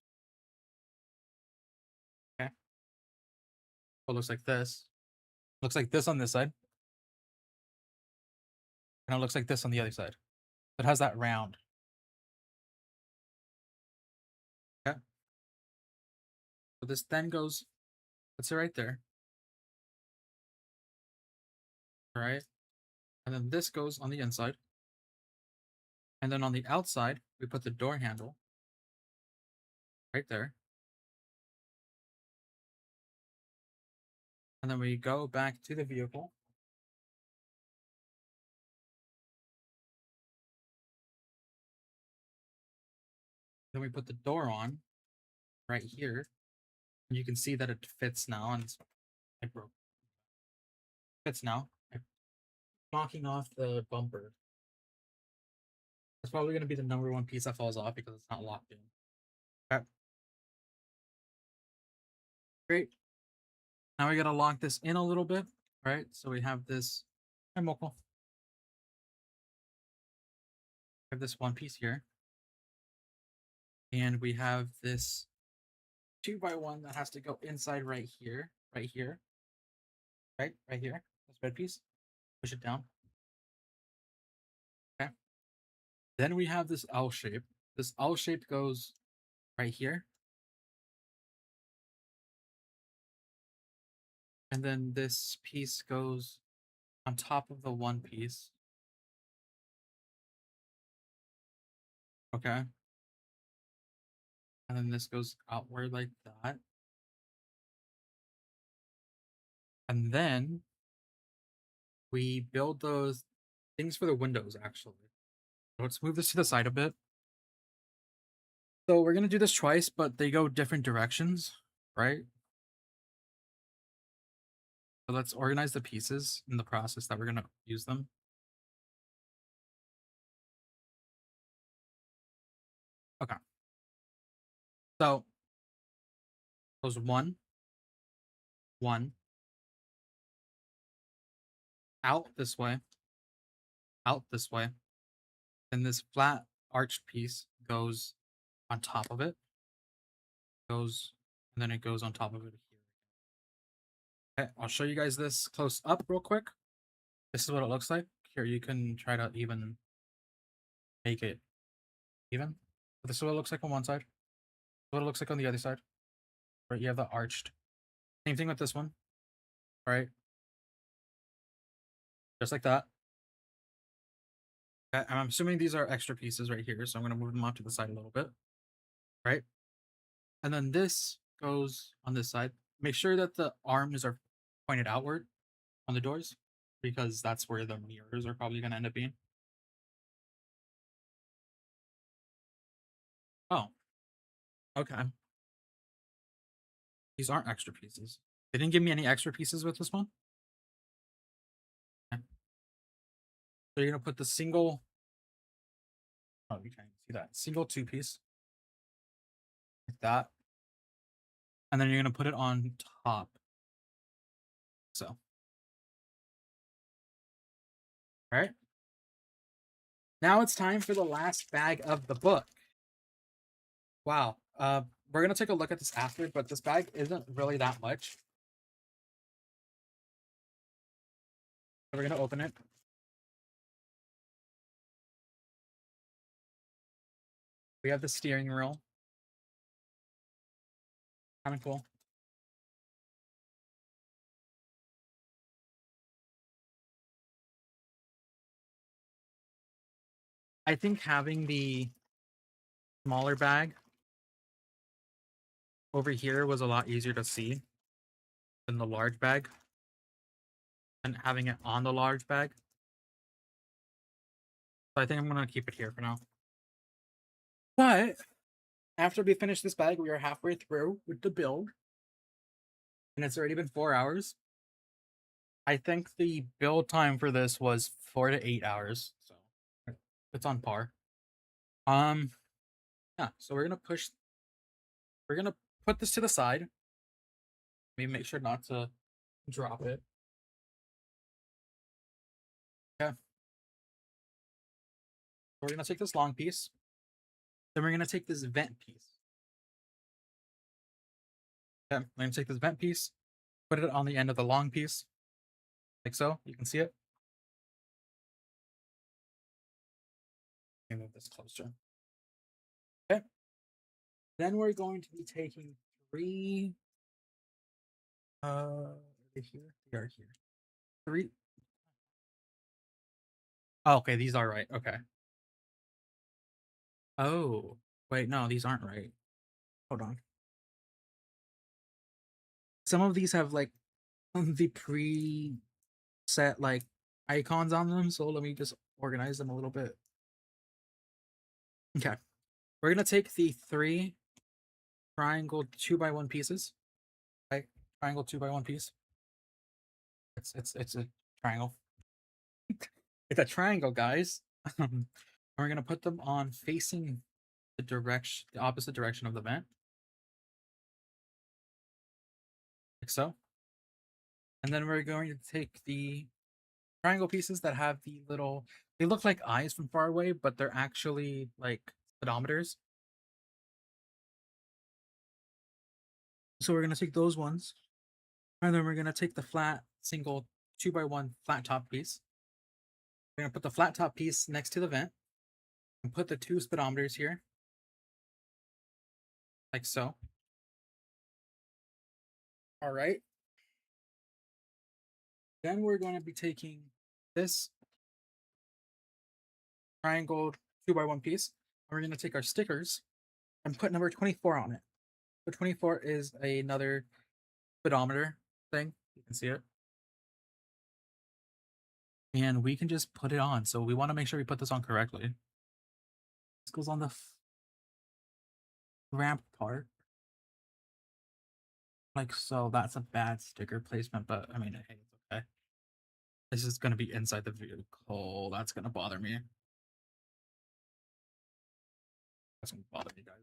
A: Okay. So it looks like this. Looks like this on this side. And it looks like this on the other side. It has that round. Okay. So this then goes, puts it right there. All right. And then this goes on the inside. And then on the outside, we put the door handle right there. And then we go back to the vehicle. Then we put the door on. right here. You can see that it fits now, and I broke. Fits now. I'm knocking off the bumper. It's probably going to be the number one piece that falls off because it's not locked in. Okay. Great. Now we got to lock this in a little bit, right? So we have this. Hi, Moco. We have this one piece here. And we have this 2x1 that has to go inside right here. Right here. Right here. This red piece. Push it down. Okay. Then we have this L shape. This L shape goes right here. And then this piece goes on top of the one piece. Okay. And then this goes outward like that. And then we build those things for the windows, actually. So let's move this to the side a bit. So we're going to do this twice, but they go different directions, right? So let's organize the pieces in the process that we're going to use them. Okay. So goes one, out this way, and this flat arched piece goes on top of it, goes, and then it goes on top of it here. Okay, I'll show you guys this close up real quick. This is what it looks like. Here, you can try to even make it even. But this is what it looks like on one side. This is what it looks like on the other side. Right, you have the arched. Same thing with this one. All right. Just like that. Okay, I'm assuming these are extra pieces right here, so I'm going to move them off to the side a little bit. Right? And then this goes on this side. Make sure that the arms are pointed outward on the doors, because that's where the mirrors are probably going to end up being. Oh. Okay. These aren't extra pieces. They didn't give me any extra pieces with this one. Okay. So you're going to put the single... Oh, you can't see that. Single two-piece. Like that. And then you're going to put it on top. So. All right. Now it's time for the last bag of the book. Wow. We're going to take a look at this after, but this bag isn't really that much. So we're going to open it. We have the steering wheel. Kind of cool. I think having the smaller bag over here was a lot easier to see than the large bag, and having it on the large bag. So I think I'm going to keep it here for now. But after we finish this bag, we are halfway through with the build, and it's already been 4 hours. I think the build time for this was 4 to 8 hours, so it's on par. Yeah, so we're gonna put this to the side. Maybe make sure not to drop it. Okay. We're gonna take this long piece. Then we're gonna take this vent piece. Okay, I'm gonna take this vent piece, put it on the end of the long piece, like so. You can see it. Let me move this closer. Okay. Then we're going to be taking 3. Are they here? They are here. 3. Oh, okay, these are right. Okay. Oh, wait, no, these aren't right. Hold on. Some of these have like the preset like icons on them, so let me just organize them a little bit. Okay. We're gonna take the 3 triangle 2x1 pieces. Right? Triangle 2x1 piece. It's a triangle. It's a triangle, guys. We're gonna put them on facing the opposite direction of the vent, like so. And then we're going to take the triangle pieces that have the little. They look like eyes from far away, but they're actually like speedometers. So we're gonna take those ones, and then we're gonna take the flat single 2x1 flat top piece. We're gonna put the flat top piece next to the vent, and put the two speedometers here, like so. All right. Then we're going to be taking this triangle 2x1 piece. And we're going to take our stickers and put number 24 on it. So 24 is another speedometer thing. You can see it. And we can just put it on. So we want to make sure we put this on correctly. This goes on the ramp part. Like so. That's a bad sticker placement, but I mean, hey, it's okay. This is going to be inside the vehicle. That's going to bother me. That's going to bother me, guys.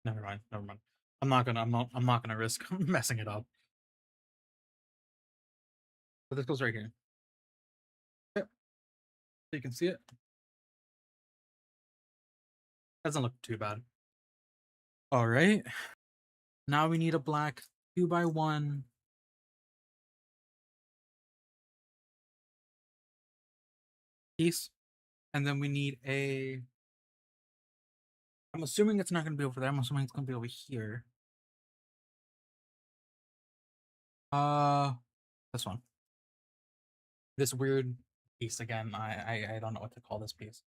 A: Never mind. Never mind. I'm not gonna risk messing it up. So this goes right here. Yep. So you can see it. Doesn't look too bad. All right. Now we need a black 2x1 piece. And then we need a. I'm assuming it's not gonna be over there. I'm assuming it's gonna be over here. This one. This weird piece again. I don't know what to call this piece.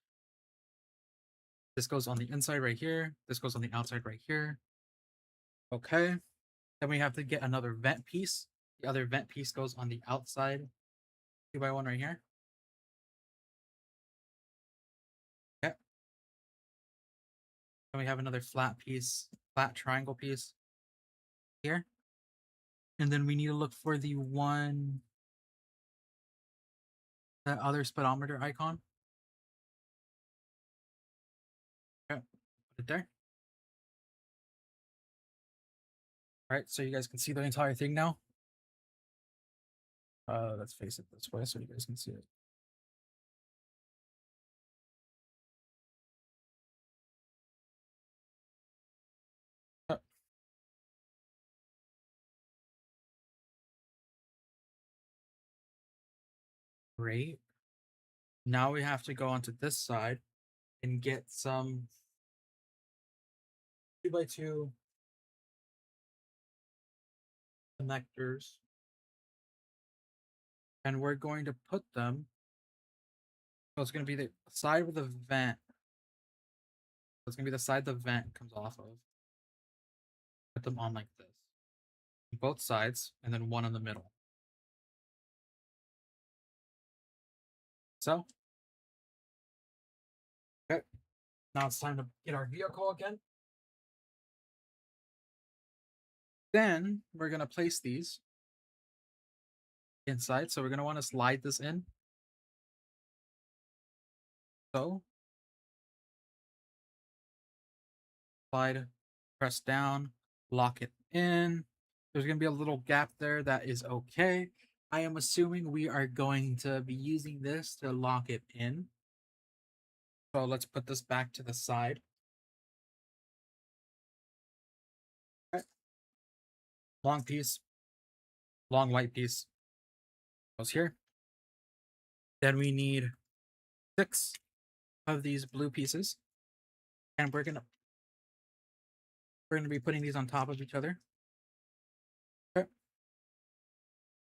A: This goes on the inside right here. This goes on the outside right here. Okay. Then we have to get another vent piece. The other vent piece goes on the outside 2x1 right here. Okay. Then we have another flat piece, flat triangle piece here. And then we need to look for the other speedometer icon. Okay, put it there. All right, so you guys can see the entire thing now. Let's face it this way so you guys can see it. Great. Now we have to go onto this side and get some 2x2 connectors. And we're going to put them. So it's going to be the side with the vent. So it's going to be the side the vent comes off of. Put them on like this. Both sides, and then one in the middle. So. Okay. Now it's time to get our vehicle again. Then we're going to place these inside. So we're going to want to slide this in. So slide, press down, lock it in. There's going to be a little gap there. That is okay. I am assuming we are going to be using this to lock it in. So let's put this back to the side. Okay. Long piece, long white piece goes here. Then we need 6 of these blue pieces. And we're gonna be putting these on top of each other. Okay.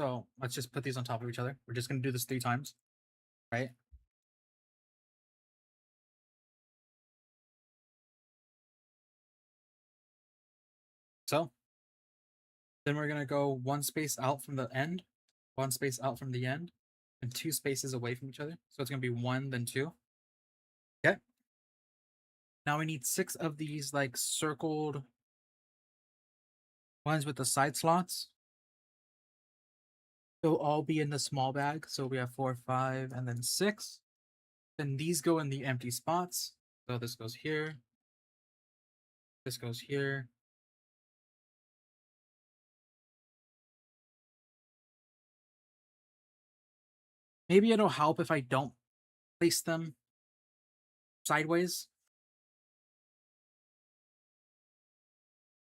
A: So let's just put these on top of each other. We're just gonna do this 3 times, right? So then we're gonna go 1 space out from the end, one space out from the end, and 2 spaces away from each other. So it's gonna be 1, then 2. Okay. Now we need 6 of these like circled ones with the side slots. They'll all be in the small bag. So we have 4, 5, and then 6. Then these go in the empty spots. So this goes here. This goes here. Maybe it'll help if I don't place them sideways.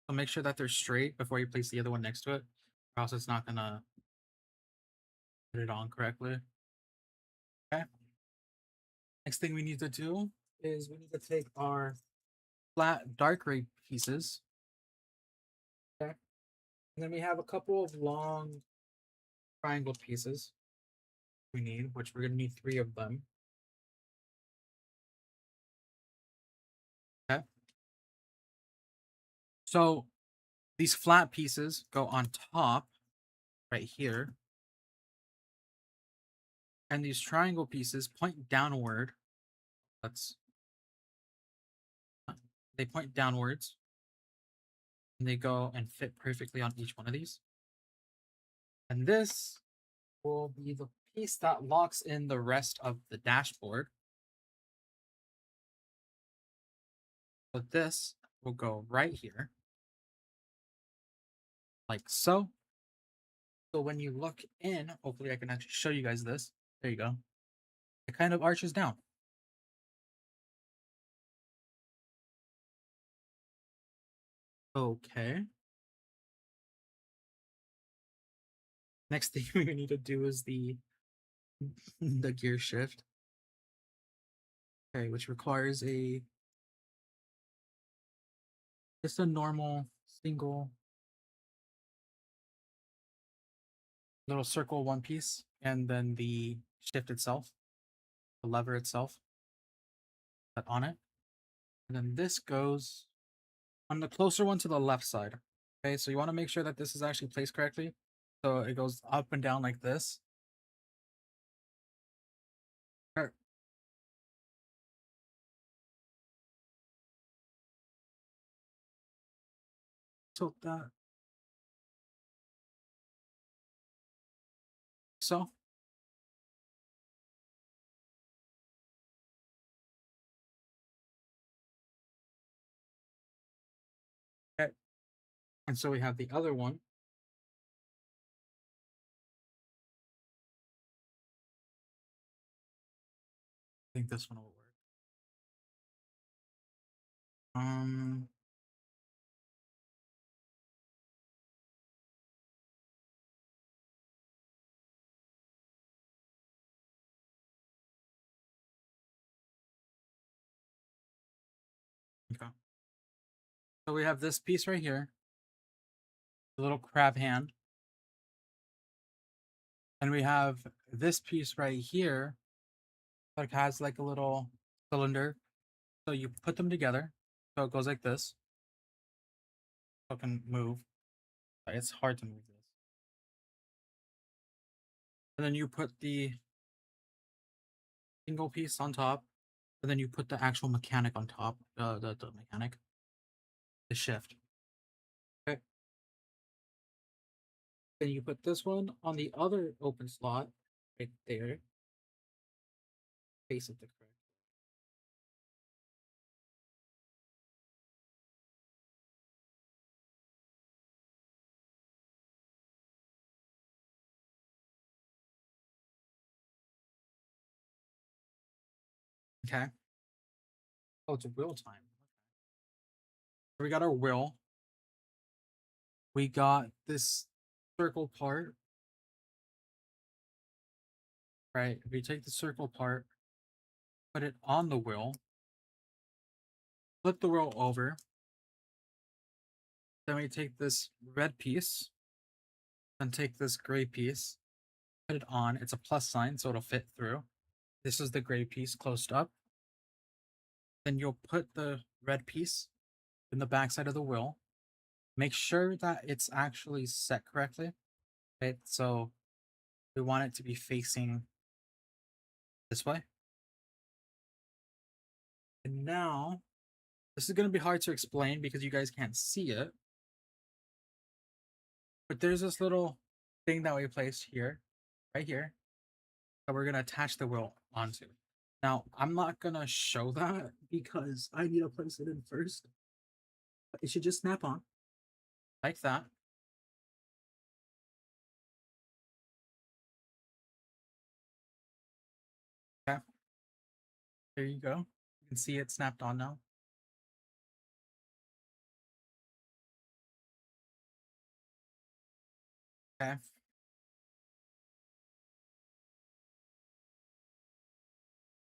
A: So make sure that they're straight before you place the other one next to it, or else it's not gonna put it on correctly. Okay. Next thing we need to do is we need to take our flat dark gray pieces. Okay. And then we have a couple of long triangle pieces we need, which we're gonna need 3 of them. Okay. So these flat pieces go on top right here. And these triangle pieces point downward. They point downwards. And they go and fit perfectly on each one of these. And this will be the piece that locks in the rest of the dashboard. So this will go right here. Like so. So when you look in, hopefully I can actually show you guys this. There you go. It kind of arches down. Okay. Next thing we need to do is the gear shift. Okay, which requires just a normal single little circle one piece, and then the shift itself, the lever itself, that on it. And then this goes on the closer one to the left side. Okay, so you want to make sure that this is actually placed correctly. So it goes up and down like this. Tilt that. So. Okay. And so we have the other one. I think this one will work. Okay. So we have this piece right here, the little crab hand. And we have this piece right here that has like a little cylinder. So you put them together. So it goes like this. So it can move. It's hard to move this. And then you put the single piece on top. And then you put the actual mechanic on top. The mechanic. The shift. Okay. Then you put this one on the other open slot right there. Face it the correct. Okay. Oh, it's a wheel time. So we got our wheel. We got this circle part. Right. If you take the circle part, put it on the wheel, flip the wheel over. Then we take this red piece, then take this gray piece, put it on. It's a plus sign, so it'll fit through. This is the gray piece closed up. Then you'll put the red piece in the backside of the wheel. Make sure that it's actually set correctly. Right. So we want it to be facing this way. And now, this is going to be hard to explain because you guys can't see it. But there's this little thing that we placed here, right here, that we're going to attach the wheel onto. Now, I'm not going to show that because I need to place it in first. But it should just snap on like that. Okay. There you go. You can see it snapped on now. Okay.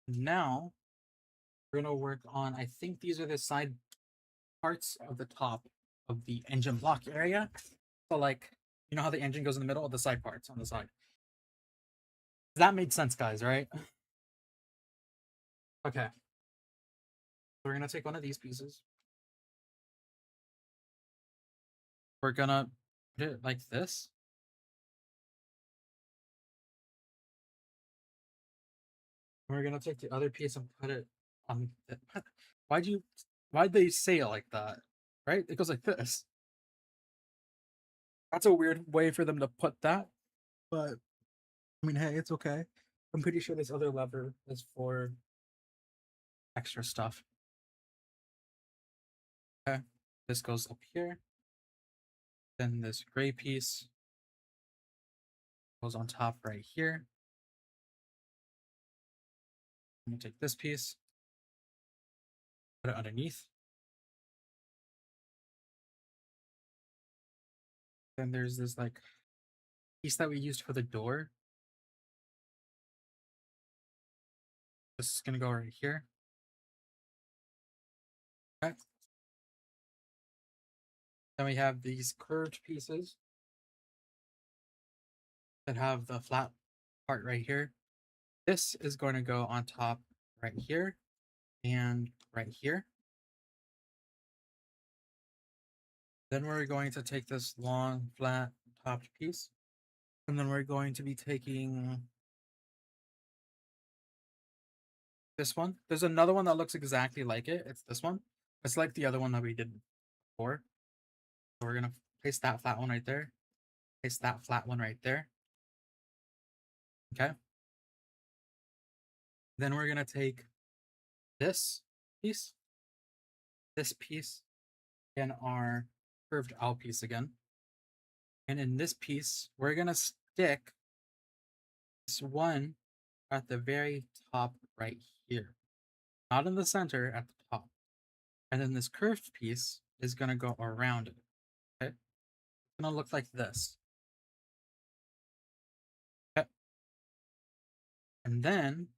A: Now, we're going to work on, I think these are the side parts of the top of the engine block area. So like, you know how the engine goes in the middle of the side parts on the side. That made sense, guys, right? Okay. So we're gonna take one of these pieces. We're gonna put it like this. We're gonna take the other piece and put it on the, why'd they say it like that? Right? It goes like this. That's a weird way for them to put that. But I mean, hey, it's okay. I'm pretty sure this other lever is for extra stuff. Okay. This goes up here. Then this gray piece goes on top right here. I'm gonna take this piece, put it underneath. Then there's this like piece that we used for the door. This is gonna go right here. Okay. Then we have these curved pieces that have the flat part right here. This is going to go on top right here and right here. Then we're going to take this long, flat topped piece. And then we're going to be taking this one. There's another one that looks exactly like it. It's this one. It's like the other one that we did before. So we're going to place that flat one right there. Place that flat one right there. Okay. Then we're going to take this piece, and our curved out piece again. And in this piece, we're going to stick this one at the very top right here. Not in the center, at the top. And then this curved piece is going to go around it. Okay? It's going to look like this. Okay. And then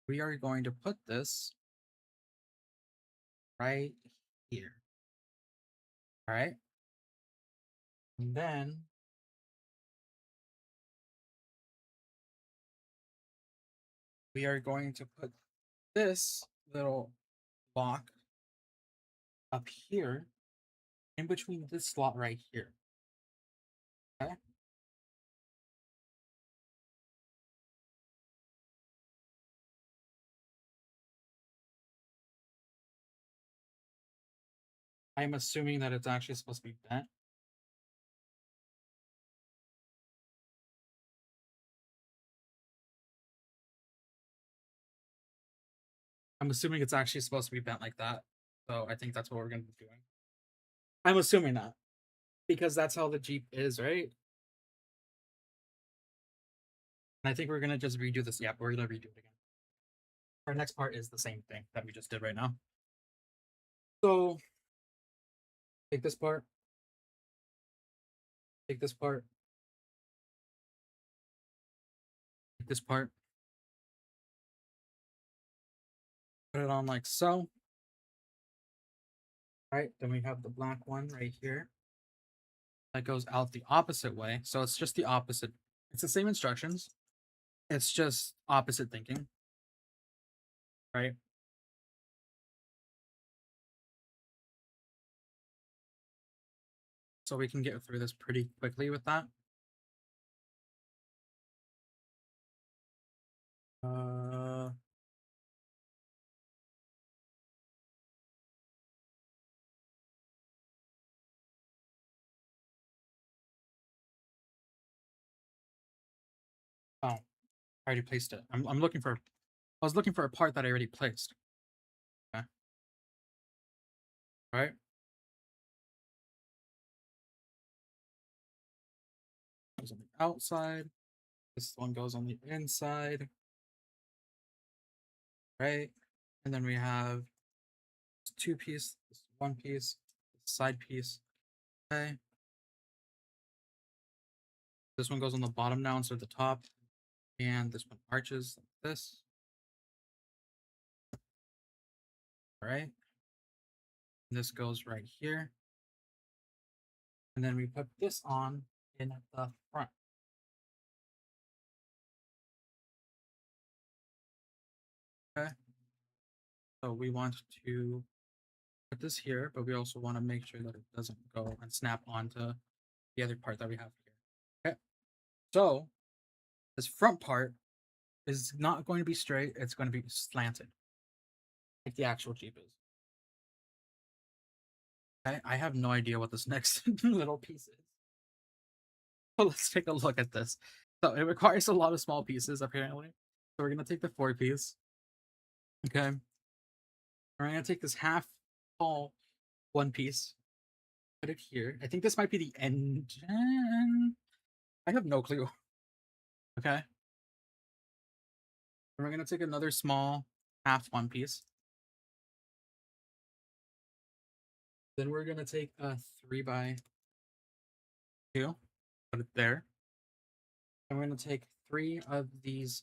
A: we are going to put this right here. All right. And then we are going to put this little block up here in between this slot right here. Okay. I'm assuming that it's actually supposed to be bent. I'm assuming it's actually supposed to be bent like that. So I think that's what we're going to be doing. I'm assuming that. Because that's how the Jeep is, right? And I think we're going to just redo this. Yeah, we're going to redo it again. Our next part is the same thing that we just did right now. So take this part. Take this part. Take this part. Put it on like so. All right, then we have the black one right here. That goes out the opposite way. So it's just the opposite. It's the same instructions. It's just opposite thinking. Right? So we can get through this pretty quickly with that. Oh, I already placed it. I'm looking for. I was looking for a part that I already placed. Okay. Right. Goes on the outside. This one goes on the inside. Right. And then we have this 2-piece, this 1-piece, this side piece. Okay. This one goes on the bottom now instead of the top. And this one arches like this. All right. And this goes right here. And then we put this on in the front. Okay. So we want to put this here, but we also want to make sure that it doesn't go and snap onto the other part that we have here. Okay. So this front part is not going to be straight, it's going to be slanted. Like the actual Jeep is. Okay, I have no idea what this next little piece is. So let's take a look at this. So it requires a lot of small pieces, apparently. So we're gonna take the 4-piece. Okay. We're gonna take this half tall 1-piece. Put it here. I think this might be the engine. I have no clue. Okay. And we're gonna take another small half 1-piece. Then we're gonna take a 3x2. Put it there. And we're gonna take 3 of these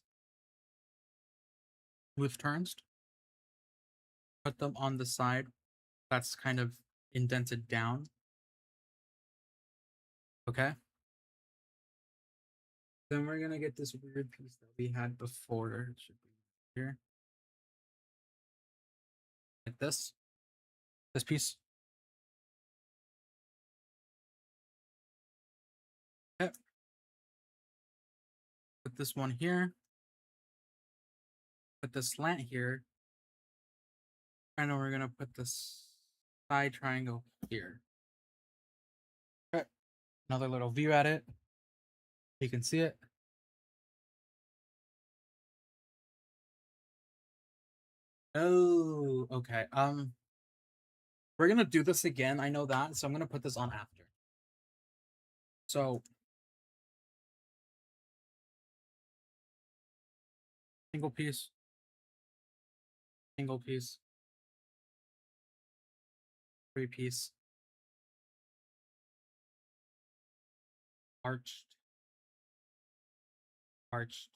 A: smooth turns. Put them on the side that's kind of indented down. Okay. Then we're gonna get this weird piece that we had before. It should be here. Like this. This piece. Okay. Put this one here. Put the slant here. And then we're gonna put this side triangle here. Okay. Another little view at it. You can see it. Oh, okay. We're gonna do this again. I know that, so I'm gonna put this on after. So single piece, 3-piece, arched, arched,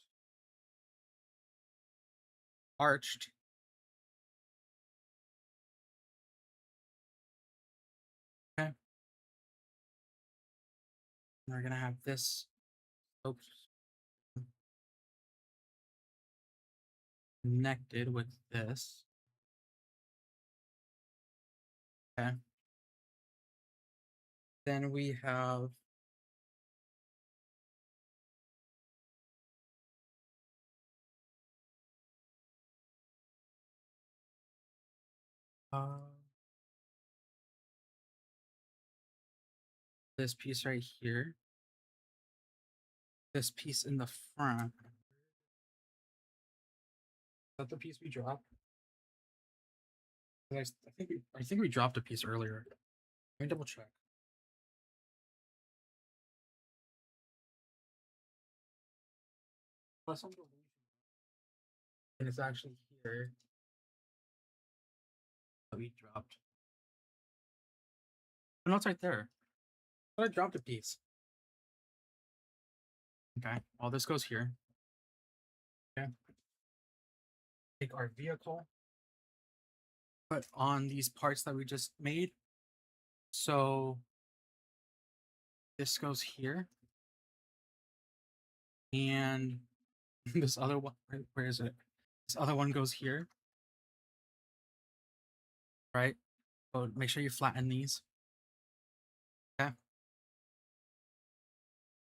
A: arched. Okay. We're gonna have this connected with this. Okay. Then we have this piece right here. This piece in the front. Is that the piece we dropped? I think we dropped a piece earlier. Let me double check. And it's actually here that we dropped. Oh, no, it's right there. But I dropped a piece. Okay. Well, this goes here. Okay. Take our vehicle. Put on these parts that we just made. So this goes here. And this other one, where is it? This other one goes here. Right? So make sure you flatten these. Okay.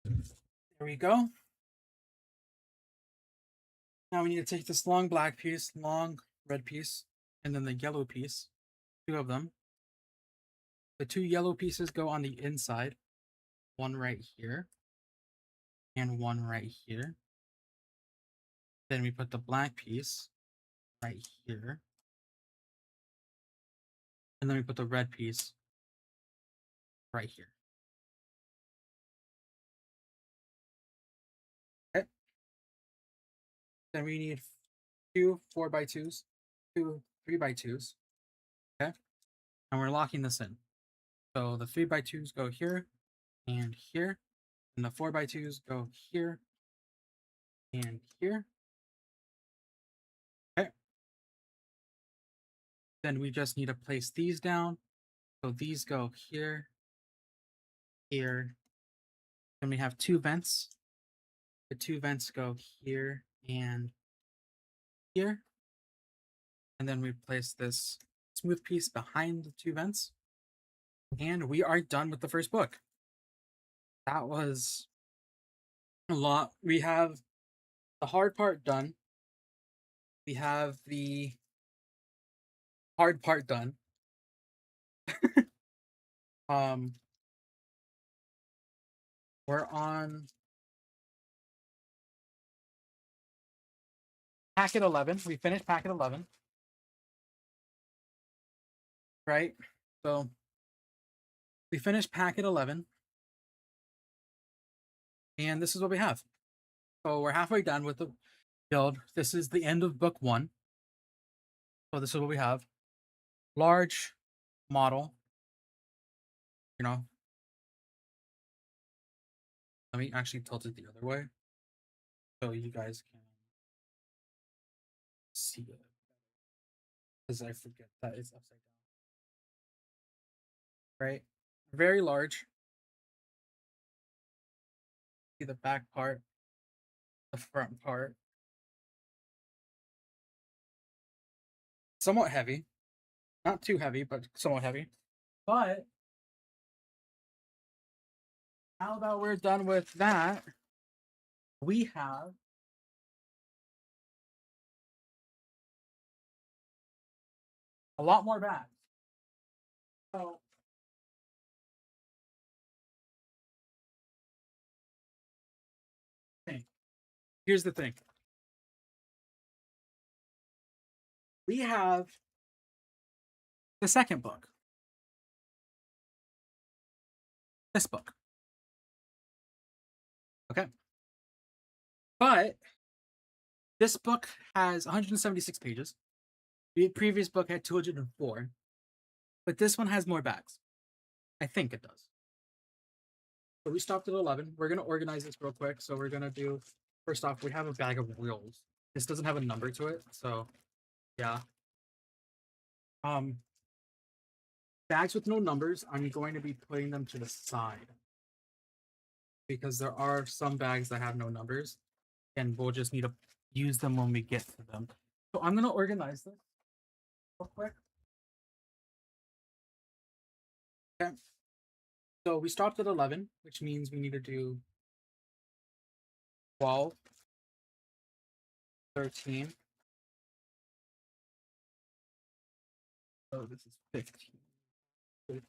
A: There we go. Now we need to take this long black piece, long red piece, and then the yellow piece. 2 of them. The 2 yellow pieces go on the inside. One right here. And one right here. Then we put the black piece right here. And then we put the red piece right here. Okay. Then we need two 4x2s, two 3x2s. Okay. And we're locking this in. So the 3x2s go here and here. And the 4x2s go here and here. Okay. Then we just need to place these down. So these go here, here. Then we have two vents. The two vents go here and here. And then we place this smooth piece behind the two vents. And we are done with the first book. That was a lot. We have the hard part done. We have the hard part done. We're on packet 11. We finished packet 11. Right? So we finished packet 11. And this is what we have. So we're halfway done with the build. This is the end of book 1. So this is what we have. Large model. You know. Let me actually tilt it the other way so you guys can see it. Because I forget that it's upside down. Right? Very large. See the back part, the front part. Somewhat heavy. Not too heavy, but somewhat heavy. But now that we're done with that, we have a lot more bags. So here's the thing. We have the second book. This book. Okay. But this book has 176 pages. The previous book had 204. But this one has more bags. I think it does. So we stopped at 11. We're going to organize this real quick. So we're going to do, first off, we have a bag of wheels. This doesn't have a number to it. So, yeah. Bags with no numbers, I'm going to be putting them to the side. Because there are some bags that have no numbers. And we'll just need to use them when we get to them. So I'm going to organize this real quick. Okay. So we stopped at 11, which means we need to do 12, 13. Oh, this is 15. 13.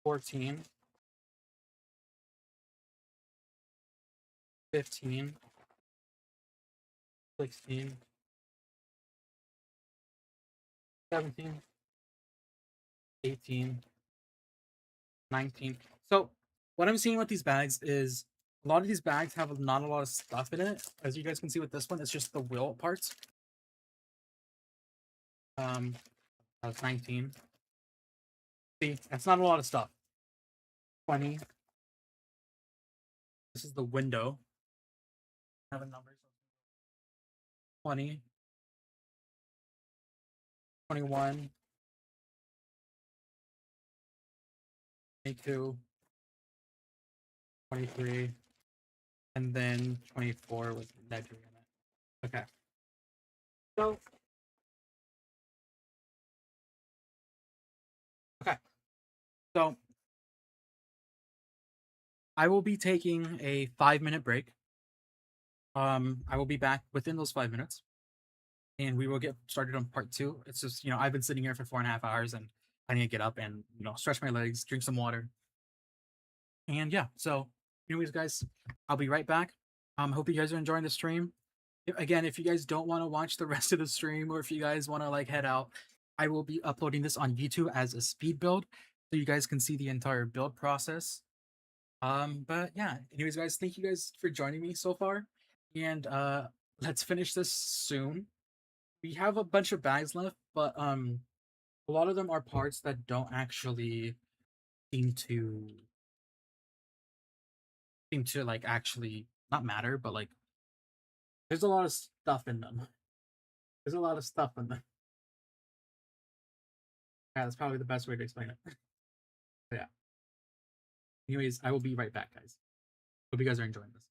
A: 14. 15. 16. 17. 18. 19. So what I'm seeing with these bags is a lot of these bags have not a lot of stuff in it. As you guys can see with this one, it's just the wheel parts. That's 19. See, that's not a lot of stuff. 20. This is the window. I have a number. 20. 21. 22. 23. And then 24 with ledger in it. Okay. So okay. So I will be taking a 5-minute break. I will be back within those 5 minutes. And we will get started on part 2. It's just, I've been sitting here for 4.5 hours and I need to get up and, stretch my legs, drink some water. And yeah, so Anyways, guys, I'll be right back. Hope you guys are enjoying the stream. Again, if you guys don't want to watch the rest of the stream, or if you guys want to like head out, I will be uploading this on YouTube as a speed build, so you guys can see the entire build process. But yeah, anyways, guys, thank you guys for joining me so far, and let's finish this soon. We have a bunch of bags left, but a lot of them are parts that don't actually seem to like actually not matter, but like there's a lot of stuff in them. There's a lot of stuff in them. Yeah, that's probably the best way to explain it. But yeah. Anyways, I will be right back, guys. Hope you guys are enjoying this.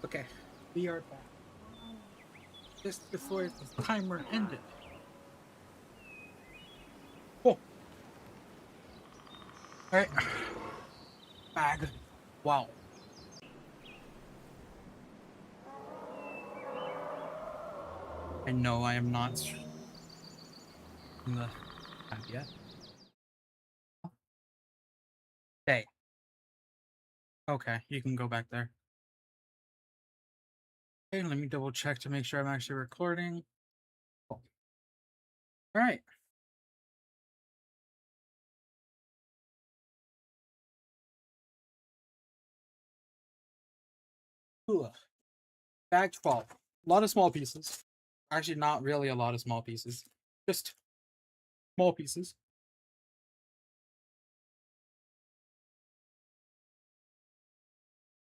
A: Okay, we are back. Just before the timer ended. Cool. Alright. Bag. Wow. I know I am not in the tab yet. Hey. Okay, you can go back there. Okay, let me double check to make sure I'm actually recording. Cool. Alright. Cool. Bag 12. A lot of small pieces. Actually, not really a lot of small pieces. Just small pieces.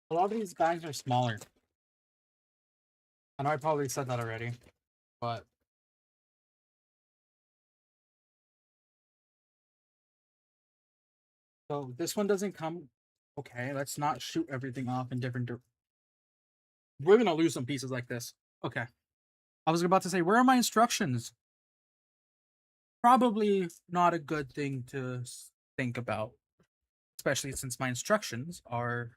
A: A lot of these bags are smaller. I know I probably said that already, but so this one doesn't come. Okay, let's not shoot everything off in different. We're gonna lose some pieces like this. Okay, I was about to say, where are my instructions? Probably not a good thing to think about, especially since my instructions are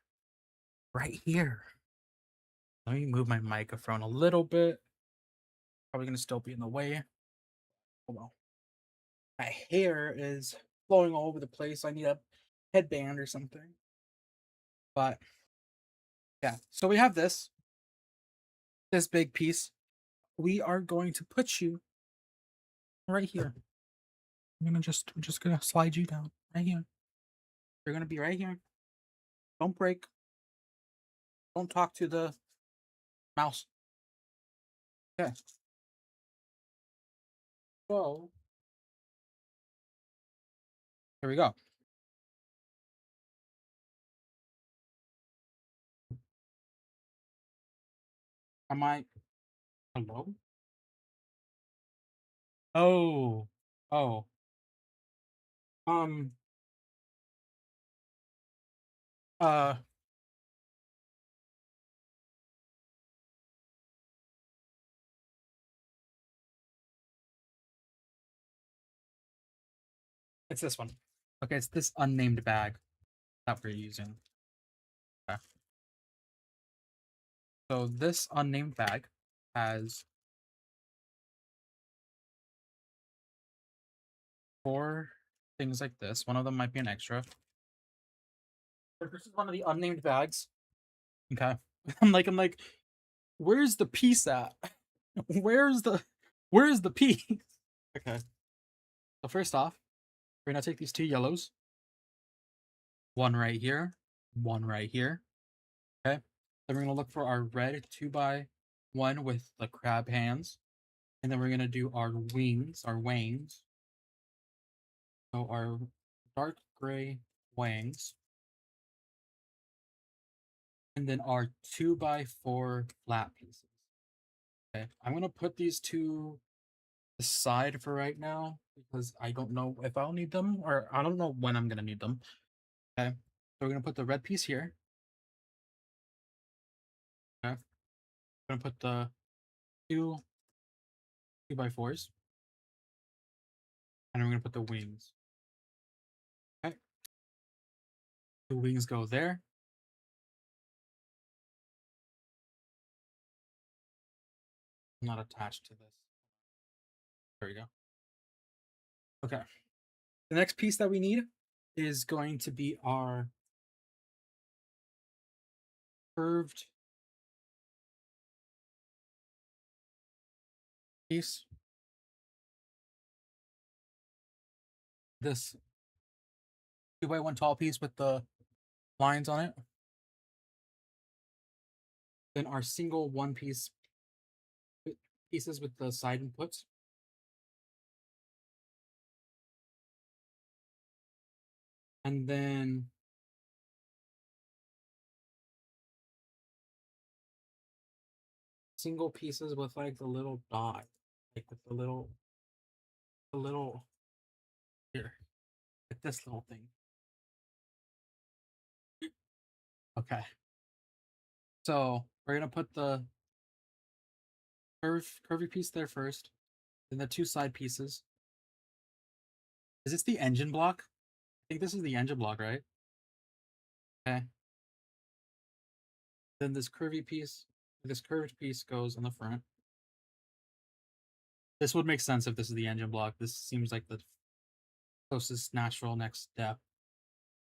A: right here. Let me move my microphone a little bit. Probably gonna still be in the way. Oh well. My hair is flowing all over the place. I need a headband or something. But yeah, so we have this big piece. We are going to put you right here. I'm just gonna slide you down right here. You're gonna be right here. Don't break. Don't talk to the mouse. Okay. So here we go. Am I hello? Oh. Oh. Um uh it's this one. Okay, it's this unnamed bag that we're using. Okay. So this unnamed bag has 4 things like this. One of them might be an extra. But this is one of the unnamed bags. Okay. I'm like, where's the piece at? Where's the piece? Okay. So first off, we're gonna take these 2 yellows. One right here, one right here. Okay. Then we're gonna look for our red 2x1 with the crab hands. And then we're gonna do our wings, our wangs. So our dark gray wangs. And then our 2x4 flat pieces. Okay. I'm gonna put these 2 aside for right now because I don't know if I'll need them or I don't know when I'm gonna need them. Okay. So we're gonna put the red piece here. Okay. We're gonna put the 2x4s. And we're gonna put the wings. Okay. The wings go there. I'm not attached to this. There we go. Okay. The next piece that we need is going to be our curved piece. This 2x1 tall piece with the lines on it. Then our single one piece pieces with the side inputs. And then single pieces with like the little dot, like with the little here, like this little thing. Okay. So We're gonna put the curvy piece there first, then the two side pieces. Is this the engine block? I think this is the engine block, right? Okay. Then this curved piece goes on the front. This would make sense if this is the engine block. This seems like the closest natural next step.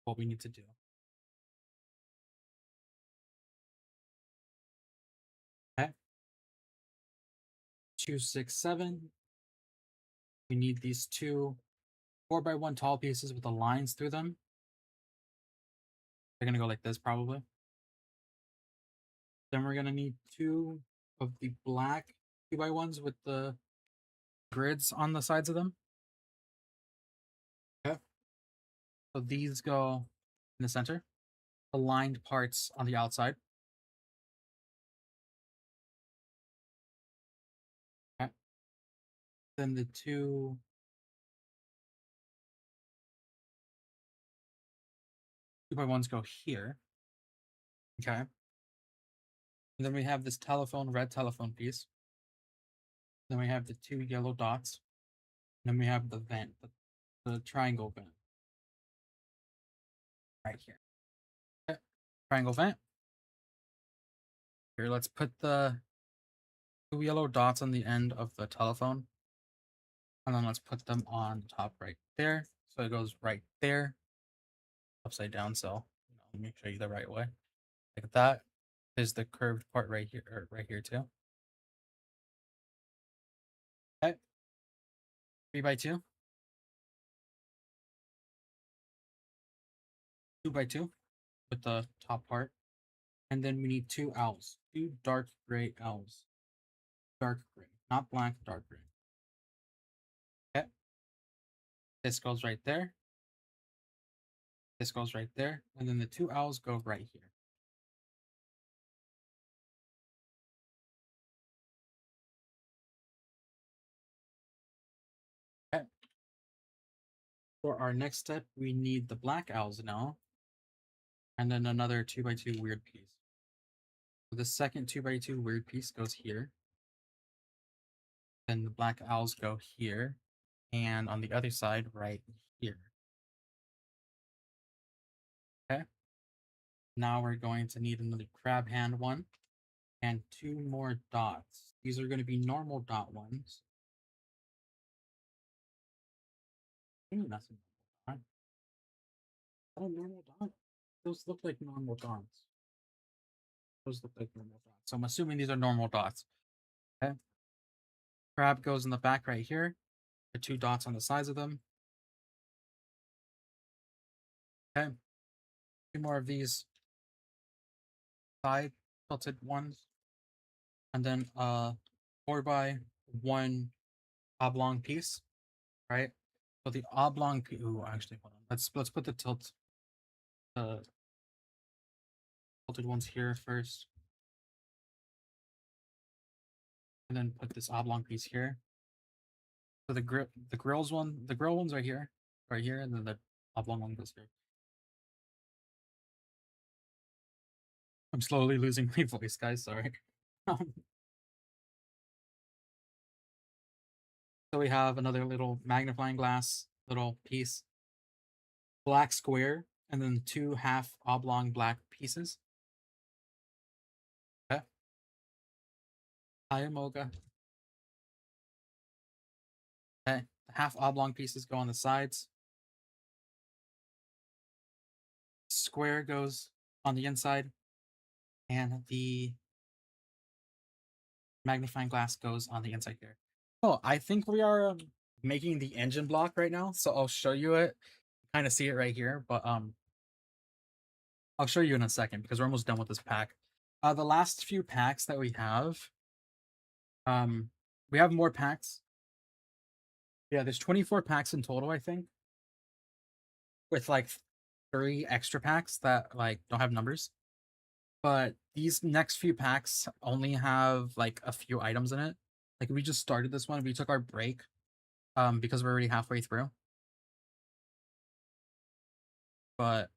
A: What we need to do. Okay. 2, 6, 7. We need these two 4x1 tall pieces with the lines through them. They're gonna go like this probably. Then we're gonna need two of the black 2x1s with the grids on the sides of them. Okay. So these go in the center. Aligned parts on the outside. Okay. Then the two 2x1s go here. Okay. And then we have this red telephone piece. Then we have the two yellow dots. And then we have the vent, the triangle vent. Right here. Okay. Triangle vent. Here, let's put the two yellow dots on the end of the telephone. And then let's put them on top right there. So it goes right there. Upside down, so let me show you the right way. Like that is the curved part right here, or right here too. Okay. 3x2. 2x2 with the top part. And then we need two owls. Two dark gray owls. Dark gray. Not black, dark gray. Okay. This goes right there. This goes right there. And then the two owls go right here. Okay. For our next step, we need the black owls now. And then another 2x2 weird piece. So the second 2x2 weird piece goes here. Then the black owls go here. And on the other side, right here. Okay. Now we're going to need another crab hand one. And two more dots. These are going to be normal dot ones. Ooh, that's a normal dot. Oh, normal dot? Those look like normal dots. Those look like normal dots. So I'm assuming these are normal dots. Okay. Crab goes in the back right here. The two dots on the sides of them. Okay. Two more of these side tilted ones. And then 4x1 oblong piece. Right? So the oblong piece. Ooh, actually, hold on. Let's put the tilted ones here first. And then put this oblong piece here. So the grill one's right here, and then the oblong one goes here. I'm slowly losing my voice, guys. Sorry. So we have another little magnifying glass little piece, black square, and then two half oblong black pieces. Okay. Hi, Moga. Okay. The half oblong pieces go on the sides. Square goes on the inside, and the magnifying glass goes on the inside here. Oh, I think we are making the engine block right now, so I'll show you it. Kind of see it right here, but I'll show you in a second because we're almost done with this pack. The last few packs that we have more packs. Yeah, there's 24 packs in total, I think, with like 3 extra packs that like don't have numbers. But these next few packs only have like a few items in it. Like we just started this one, we took our break because we're already halfway through. But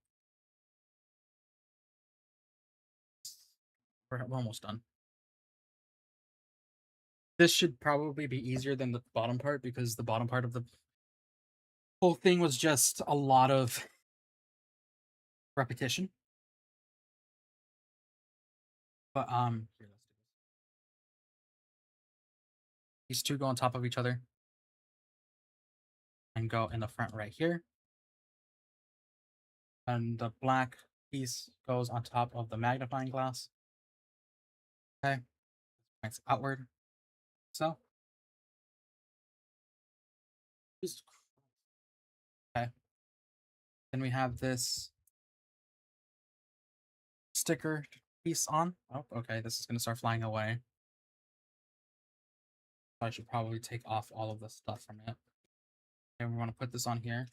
A: we're almost done. This should probably be easier than the bottom part because the bottom part of the whole thing was just a lot of repetition. But here, let's do this. These two go on top of each other and go in the front right here. And the black piece goes on top of the magnifying glass. Okay, points outward. So, okay. Then we have this sticker piece on. Oh, okay, this is gonna start flying away. I should probably take off all of the stuff from it. And we want to put this on here.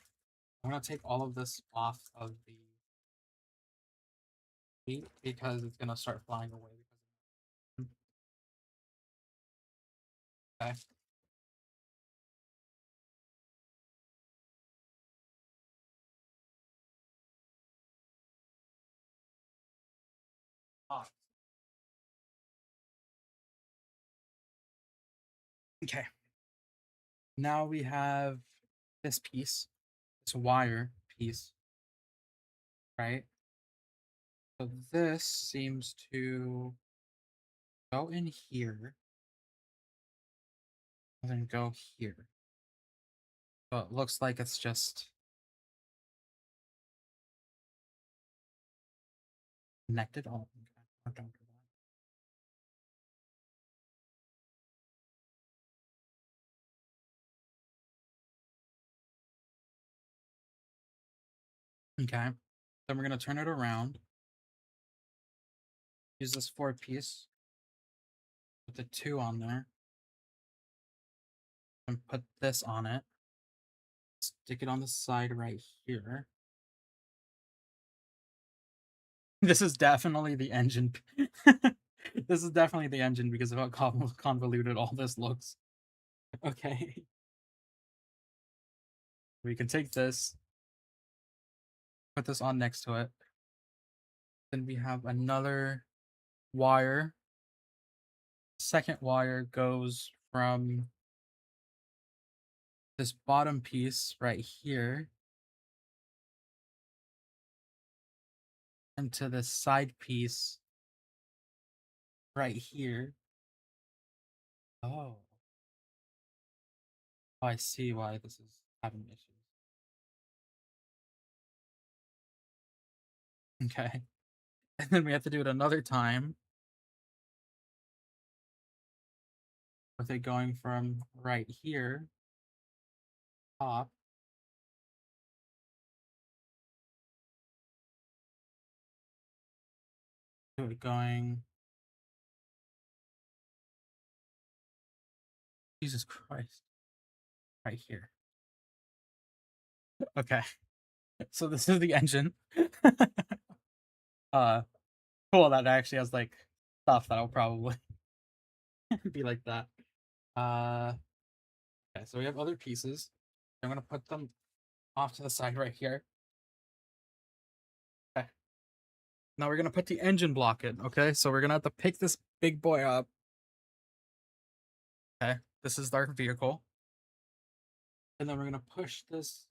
A: I'm gonna take all of this off of the feet because it's gonna start flying away. Okay. Off. Okay. Now we have this piece, this wire piece, right? So this seems to go in here and then go here. So it looks like it's just connected. Oh, okay. Don't do that. Okay. Then we're gonna turn it around. Use this 4-piece. Put the 2 on there. And put this on it. Stick it on the side right here. This is definitely the engine. This is definitely the engine because of how convoluted all this looks. Okay. We can take this, put this on next to it. Then we have another wire. Second wire goes from this bottom piece right here into this side piece right here. Oh. I see why this is having issues. Okay. And then we have to do it another time with it going from right here, top, to it going. Jesus Christ. Right here. Okay. So this is the engine. Cool that actually has like stuff that'll probably be like that. Okay, so we have other pieces. I'm gonna put them off to the side right here. Okay. Now we're gonna put the engine block in, okay? So we're gonna have to pick this big boy up. Okay, this is our vehicle. And then we're gonna push this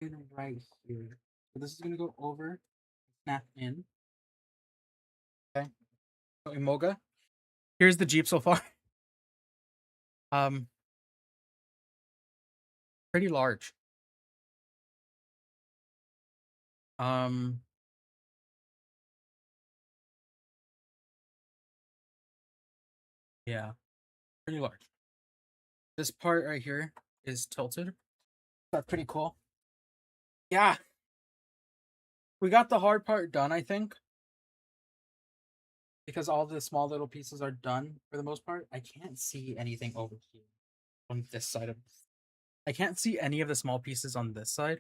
A: in right here. So this is gonna go over, snap in. Okay. So Imoga. Here's the Jeep so far. Pretty large. Um yeah, pretty large. This part right here is tilted. That's pretty cool. Yeah. We got the hard part done, I think. Because all the small little pieces are done for the most part. I can't see anything over here on this side of. I can't see any of the small pieces on this side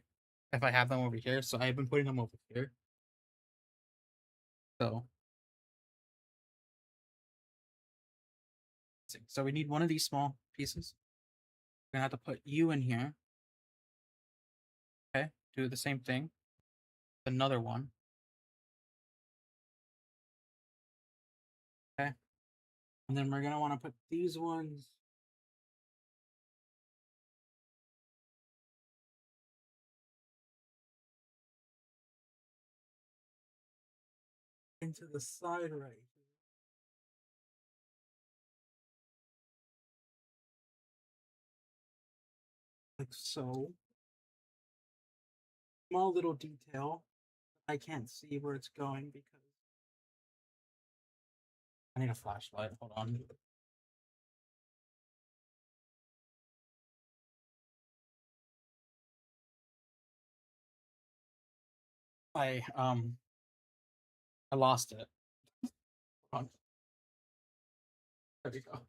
A: if I have them over here. So I've been putting them over here. So we need one of these small pieces. We're gonna have to put you in here. Okay, do the same thing. Another one. And then we're gonna want to put these ones into the side right here. Like so. Small little detail. I can't see where it's going because I need a flashlight. Hold on. I lost it. Hold on. There we go.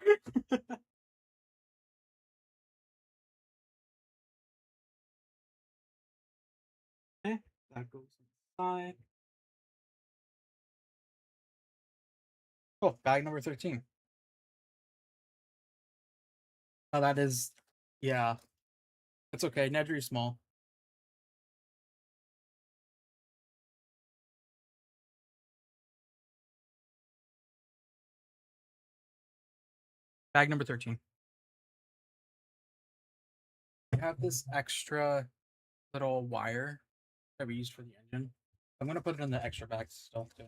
A: Okay, that goes inside. Oh, bag number 13. Oh, that is, yeah. It's okay. Nedry small. Bag number 13. I have this extra little wire that we use for the engine. I'm gonna put it in the extra bag stuff too.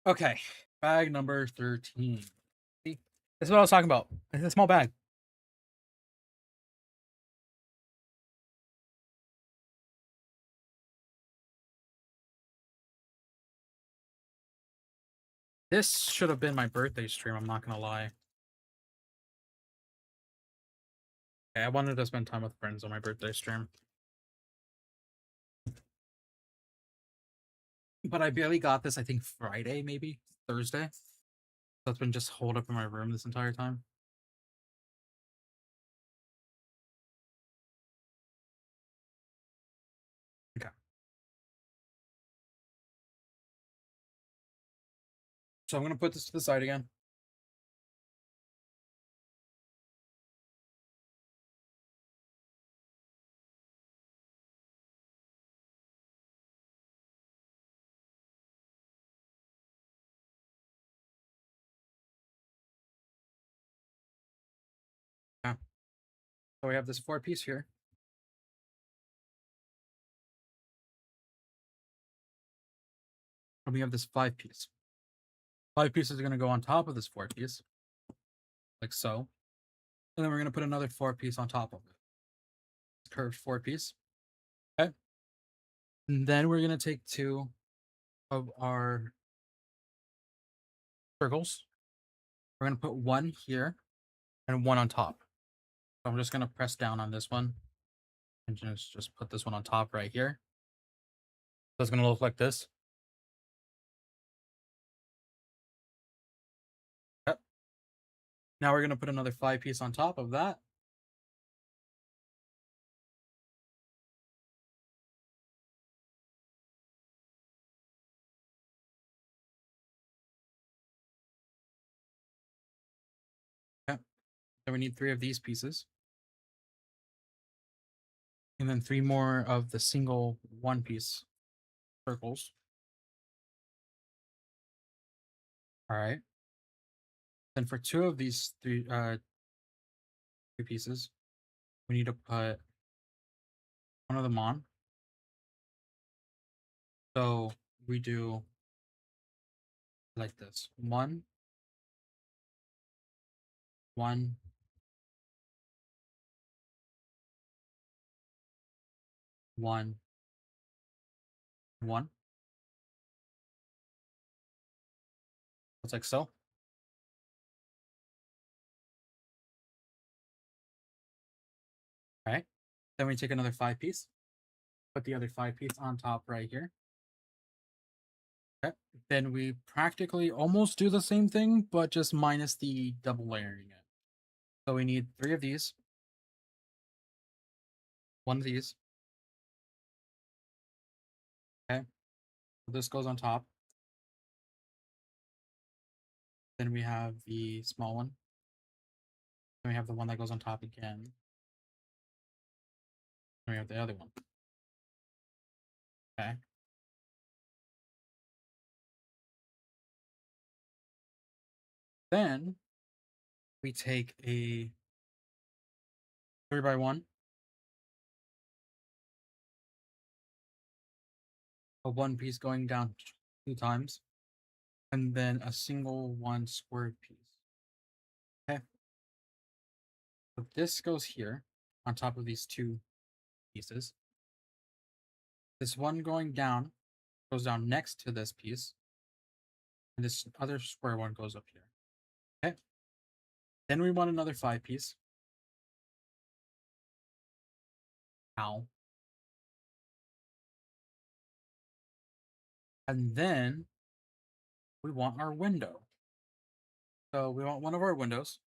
A: Okay, bag number 13. See, this is what I was talking about. It's a small bag. This should have been my birthday stream, I'm not gonna lie. Okay, I wanted to spend time with friends on my birthday stream. But I barely got this, I think Friday, maybe Thursday. So it's been just holed up in my room this entire time. Okay. So I'm gonna put this to the side again. Okay. So we have this 4-piece here. And we have this 5-piece. 5 pieces are gonna go on top of this 4-piece. Like so. And then we're gonna put another 4-piece on top of it. Curved 4-piece. Okay. And then we're gonna take 2 of our circles. We're gonna put 1 here and 1 on top. So I'm just gonna press down on this one and just put this one on top right here. So it's gonna look like this. Yep. Now we're gonna put another 5-piece on top of that. Okay. Then we need 3 of these pieces. And then 3 more of the single 1-piece circles. All right. Then for 2 of these 3 pieces, we need to put one of them on. So we do like this: 1, 1, 1, 1. It's like so. All right. Then we take another 5-piece, put the other 5-piece on top right here. Okay. Then we practically almost do the same thing, but just minus the double layering it. So we need 3 of these, 1 of these. Okay. So this goes on top. Then we have the small one. Then we have the one that goes on top again. Then we have the other one. Okay. Then we take a 3x1, a one piece going down 2 times, and then a single one squared piece. Okay. So this goes here on top of these 2 pieces. This one going down goes down next to this piece, and this other square one goes up here. Okay. Then we want another 5 piece. Ow. And then we want our window. So we want one of our windows,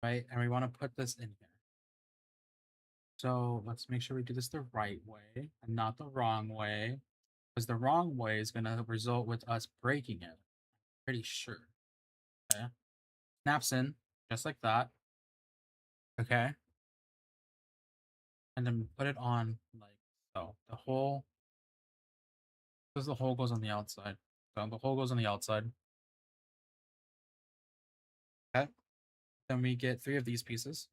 A: right? And we want to put this in here. So let's make sure we do this the right way and not the wrong way, because the wrong way is going to result with us breaking it. Pretty sure. Okay. Snaps in just like that. Okay. And then put it on like so. The hole, because the hole goes on the outside. So the hole goes on the outside. Okay. Then we get 3 of these pieces.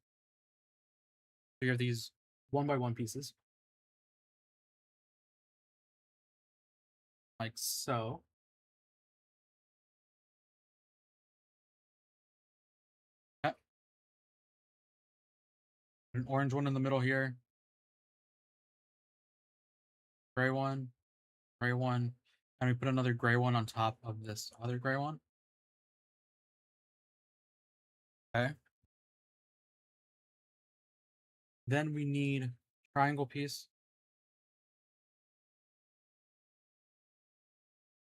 A: 3 of these 1x1 pieces. Like so. Okay. An orange one in the middle here. Gray one. Gray one. And we put another gray one on top of this other gray one. Okay. Then we need triangle piece,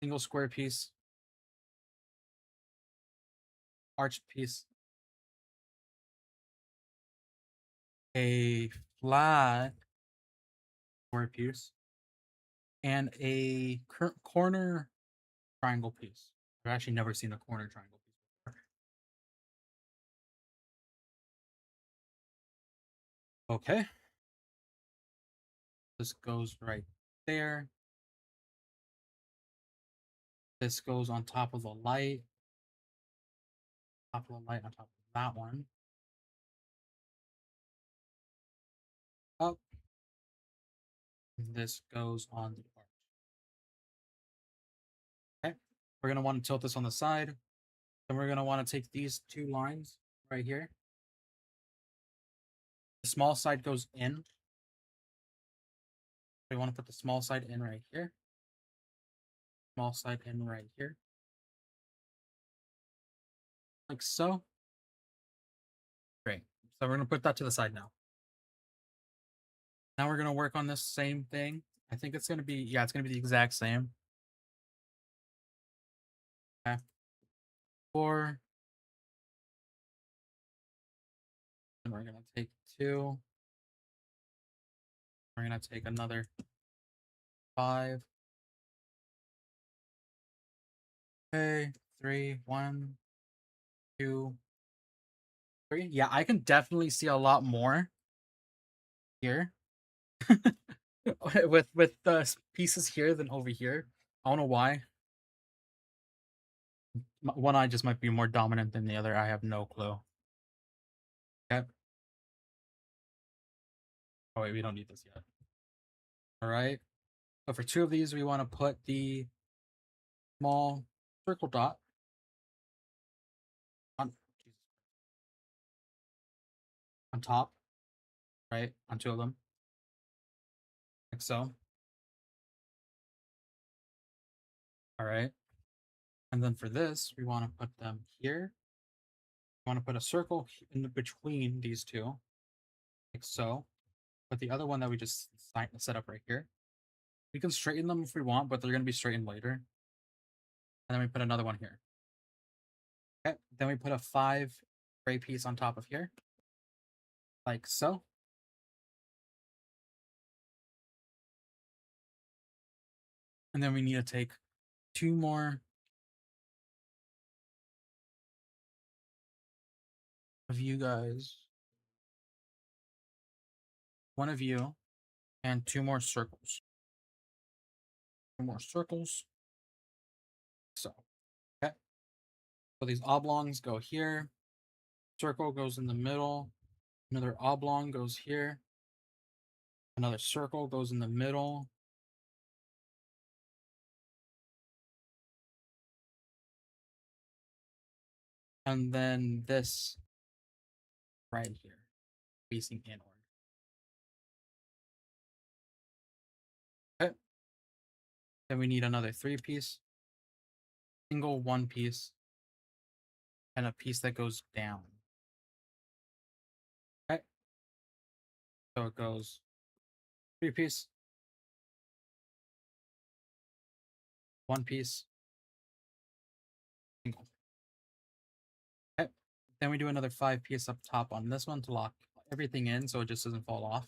A: single square piece, arched piece, a flat square piece, and a corner triangle piece. I've actually never seen a corner triangle piece before. Okay. This goes right there. This goes on top of the light. Top of the light on top of that one. Up. This goes on the arch. Okay. We're going to want to tilt this on the side. Then we're going to want to take these 2 lines right here. The small side goes in. We want to put the small side in right here. Small side in right here. Like so. Great. So we're going to put that to the side now. Now we're going to work on this same thing. I think it's going to be, yeah, it's going to be the exact same. Okay. 4. And we're going to take 2. We're going to take another 5. Okay. 3, 1, 2, 3. Yeah, I can definitely see a lot more here with the pieces here than over here. I don't know why. One eye just might be more dominant than the other. I have no clue. Okay. Oh wait, we don't need this yet. All right. So for 2 of these, we want to put the small circle dot on top, right? On 2 of them, like so. All right. And then for this, we want to put them here. We want to put a circle in between these 2, like so. But the other one that we just set up right here, we can straighten them if we want, but they're going to be straightened later. And then we put another one here. Okay. Then we put a 5 gray piece on top of here, like so. And then we need to take 2 more of you guys, one of you, and two more circles. Two more circles. So, okay. So these oblongs go here. Circle goes in the middle. Another oblong goes here. Another circle goes in the middle. And then this right here, facing inward. Okay. Then we need another 3-piece, single 1-piece, and a piece that goes down. Okay. So it goes 3-piece, 1-piece, single. Okay. Then we do another 5-piece up top on this one to lock everything in so it just doesn't fall off.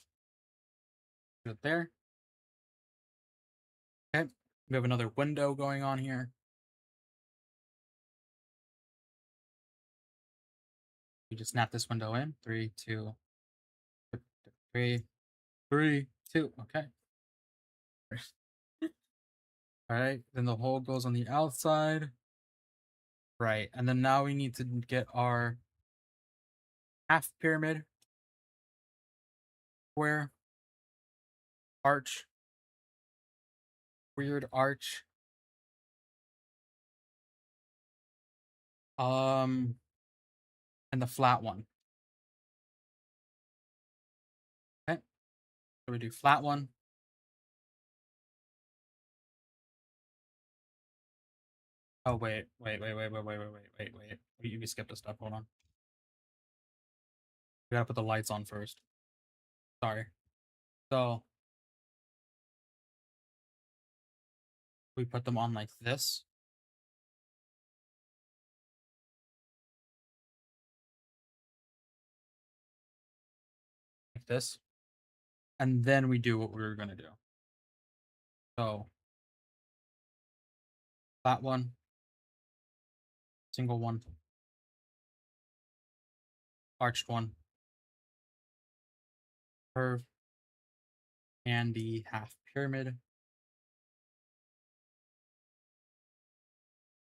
A: Do it there. Okay. We have another window going on here. We just snap this window in. 3, 2, 3, 3, 2. Okay. All right. Then the hole goes on the outside. Right. And then now we need to get our half pyramid, square, arch, weird arch. And the flat one. Okay. So we do flat one. Oh wait. We skipped a step. Hold on. We gotta put the lights on first. Sorry. So we put them on like this. Like this. And then we do what we were gonna do. So flat one, single one, arched one, curve, and the half pyramid.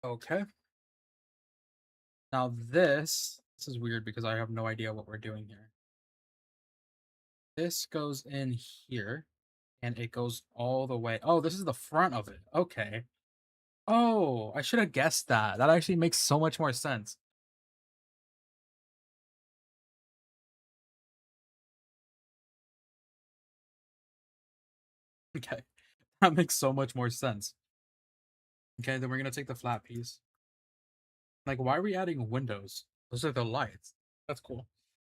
A: Okay. Now this is weird because I have no idea what we're doing here. This goes in here and it goes all the way. Oh, this is the front of it. Okay. Oh, I should have guessed that. That actually makes so much more sense. Okay. That makes so much more sense. Okay, then we're going to take the flat piece. Like, why are we adding windows? Those are the lights. That's cool.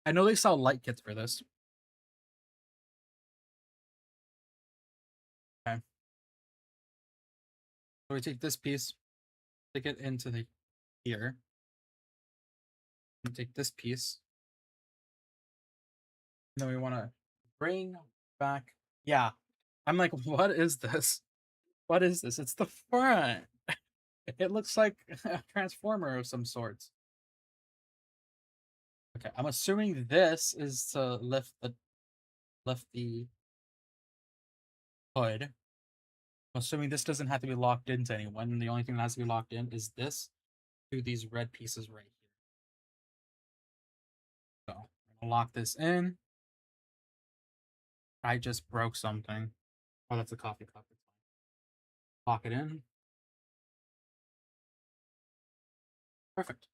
A: I know they sell light kits for this. Okay. So we take this piece, stick it into the here. And take this piece. And then we want to bring back. Yeah. I'm like, what is this? What is this? It's the front. It looks like a transformer of some sorts. Okay, I'm assuming this is to lift the hood. I'm assuming this doesn't have to be locked into anyone. And the only thing that has to be locked in is this to these red pieces right here. So I'm gonna lock this in. I just broke something. Oh, that's a coffee cup. Lock it in. Perfect.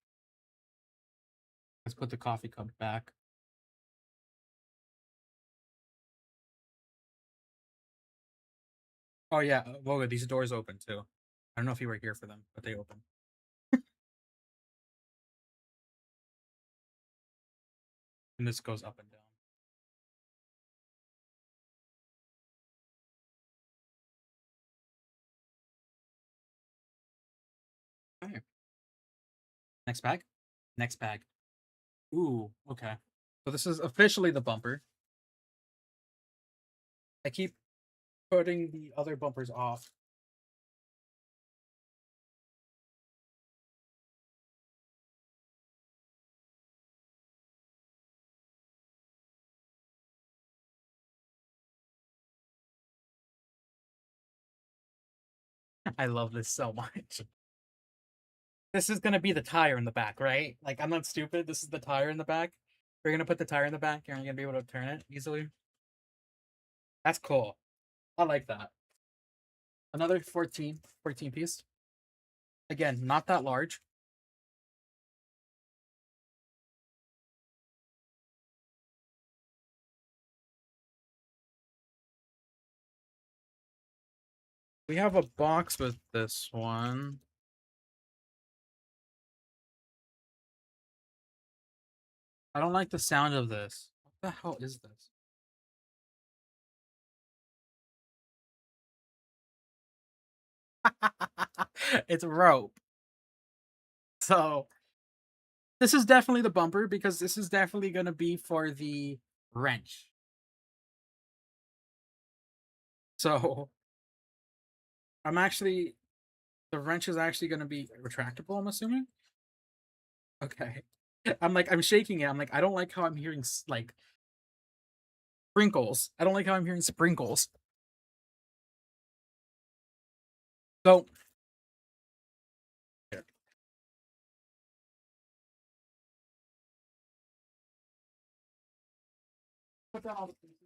A: Let's put the coffee cup back. Oh yeah, Woga, these doors open too. I don't know if you were here for them, but they open. And this goes up and down. Okay. Next bag? Next bag. Ooh, okay. So this is officially the bumper. I keep putting the other bumpers off. I love this so much. This is gonna be the tire in the back, right? Like, I'm not stupid. This is the tire in the back. We're gonna put the tire in the back. You're gonna be able to turn it easily. That's cool. I like that. Another 14 piece. Again, not that large. We have a box with this one. I don't like the sound of this. What the hell is this? It's rope. So this is definitely the bumper because this is definitely going to be for the wrench. So I'm actually, the wrench is actually going to be retractable, I'm assuming. Okay. I'm like, I'm shaking it. I'm like, I don't like how I'm hearing like sprinkles. I don't like how I'm hearing sprinkles. So here. Put down all the pieces.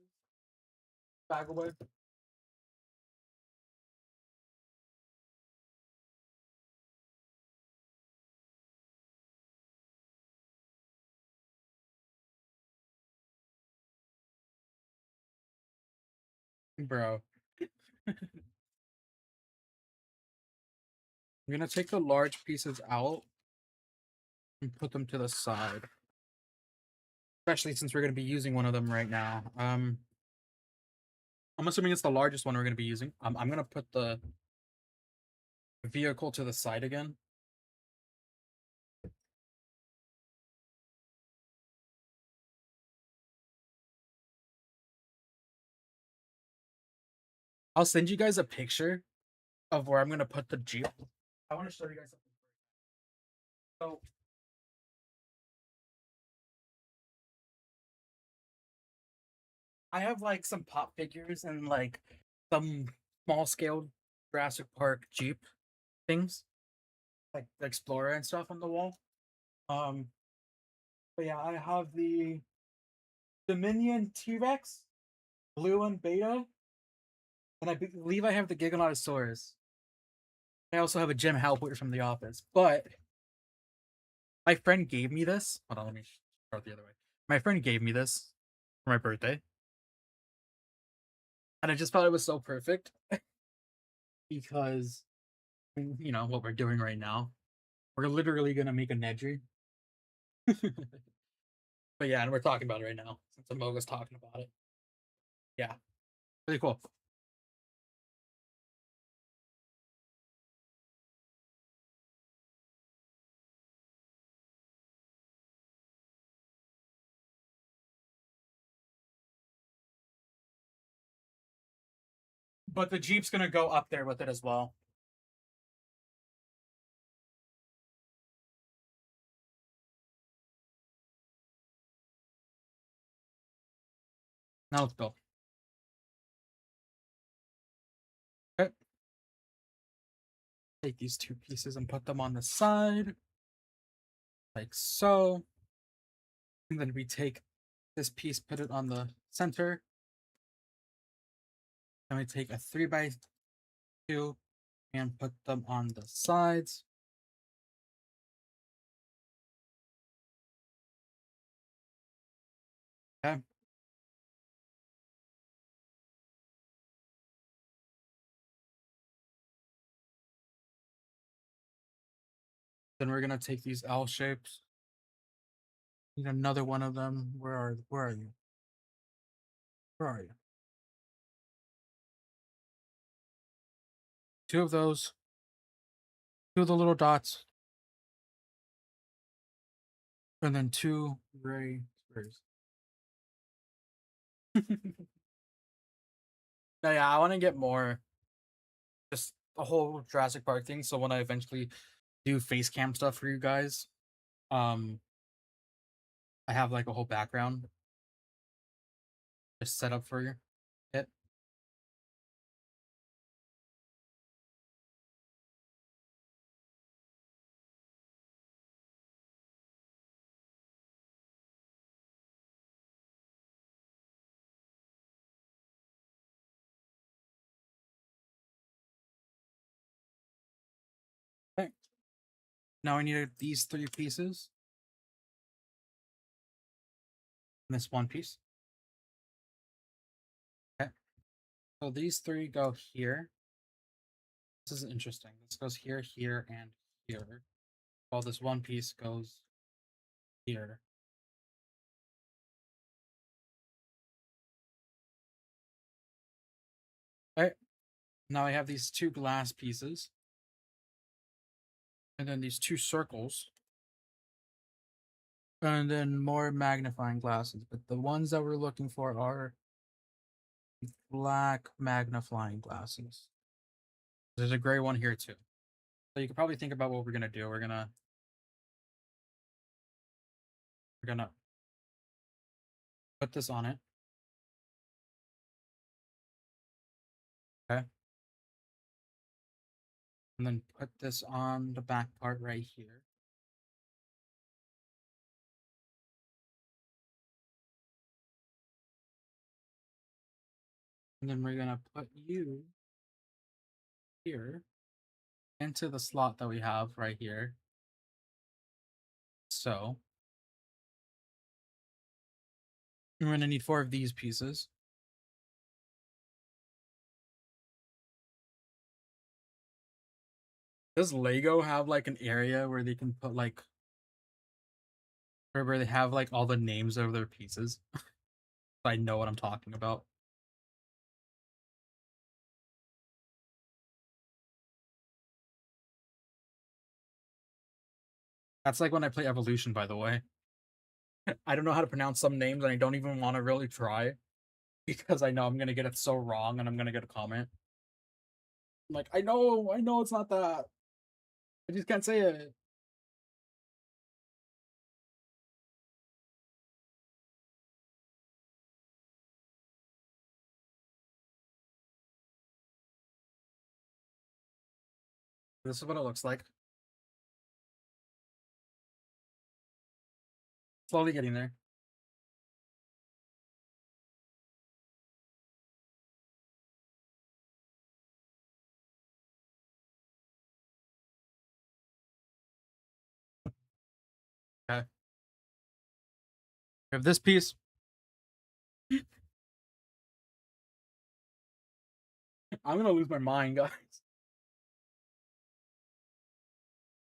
A: Bag away. Bro. I'm gonna take the large pieces out and put them to the side. Especially since we're gonna be using one of them right now. I'm assuming it's the largest one we're gonna be using. I'm gonna put the vehicle to the side again. I'll send you guys a picture of where I'm gonna put the Jeep. I want to show you guys something. So I have like some pop figures and like some small scale Jurassic Park Jeep things, like the Explorer and stuff on the wall. Um, but yeah, I have the Dominion T-Rex, blue and beta, and I believe I have the Giganotosaurus. I also have a Jim Halpert from The Office, but my friend gave me this. Hold on, let me start the other way. My friend gave me this for my birthday, and I just thought it was so perfect because you know what we're doing right now. We're literally gonna make a Nedry. But yeah, and we're talking about it right now since the Mogo's talking about it. Yeah, really cool. But the Jeep's gonna go up there with it as well. Now let's go. Okay. Take these two pieces and put them on the side, like so. And then we take this piece, put it on the center. Then we take a 3x2 and put them on the sides. Okay. Then we're gonna take these L shapes. Need another one of them. Where are you? Where are you? Two of those. Two of the little dots. And then two gray squares. No, yeah, I want to get more just the whole Jurassic Park thing. So when I eventually do face cam stuff for you guys, um, I have like a whole background just set up for it. Now I need these 3 pieces. And this 1 piece. Okay. So these 3 go here. This is interesting. This goes here, here, and here. While this 1 piece goes here. All right. Now I have these 2 glass pieces. And then these 2 circles. And then more magnifying glasses. But the ones that we're looking for are black magnifying glasses. There's a gray one here too. So you can probably think about what we're gonna do. We're gonna put this on it. Okay. And then put this on the back part right here. And then we're gonna put you here into the slot that we have right here. So we're gonna need 4 of these pieces. Does Lego have like an area where they can put like where they have like all the names of their pieces? I know what I'm talking about. That's like when I play Evolution, by the way. I don't know how to pronounce some names and I don't even want to really try because I know I'm gonna get it so wrong and I'm gonna get a comment. I'm like, I know it's not that. I just can't say it. This is what it looks like. Slowly getting there. Okay. We have this piece. I'm gonna lose my mind, guys.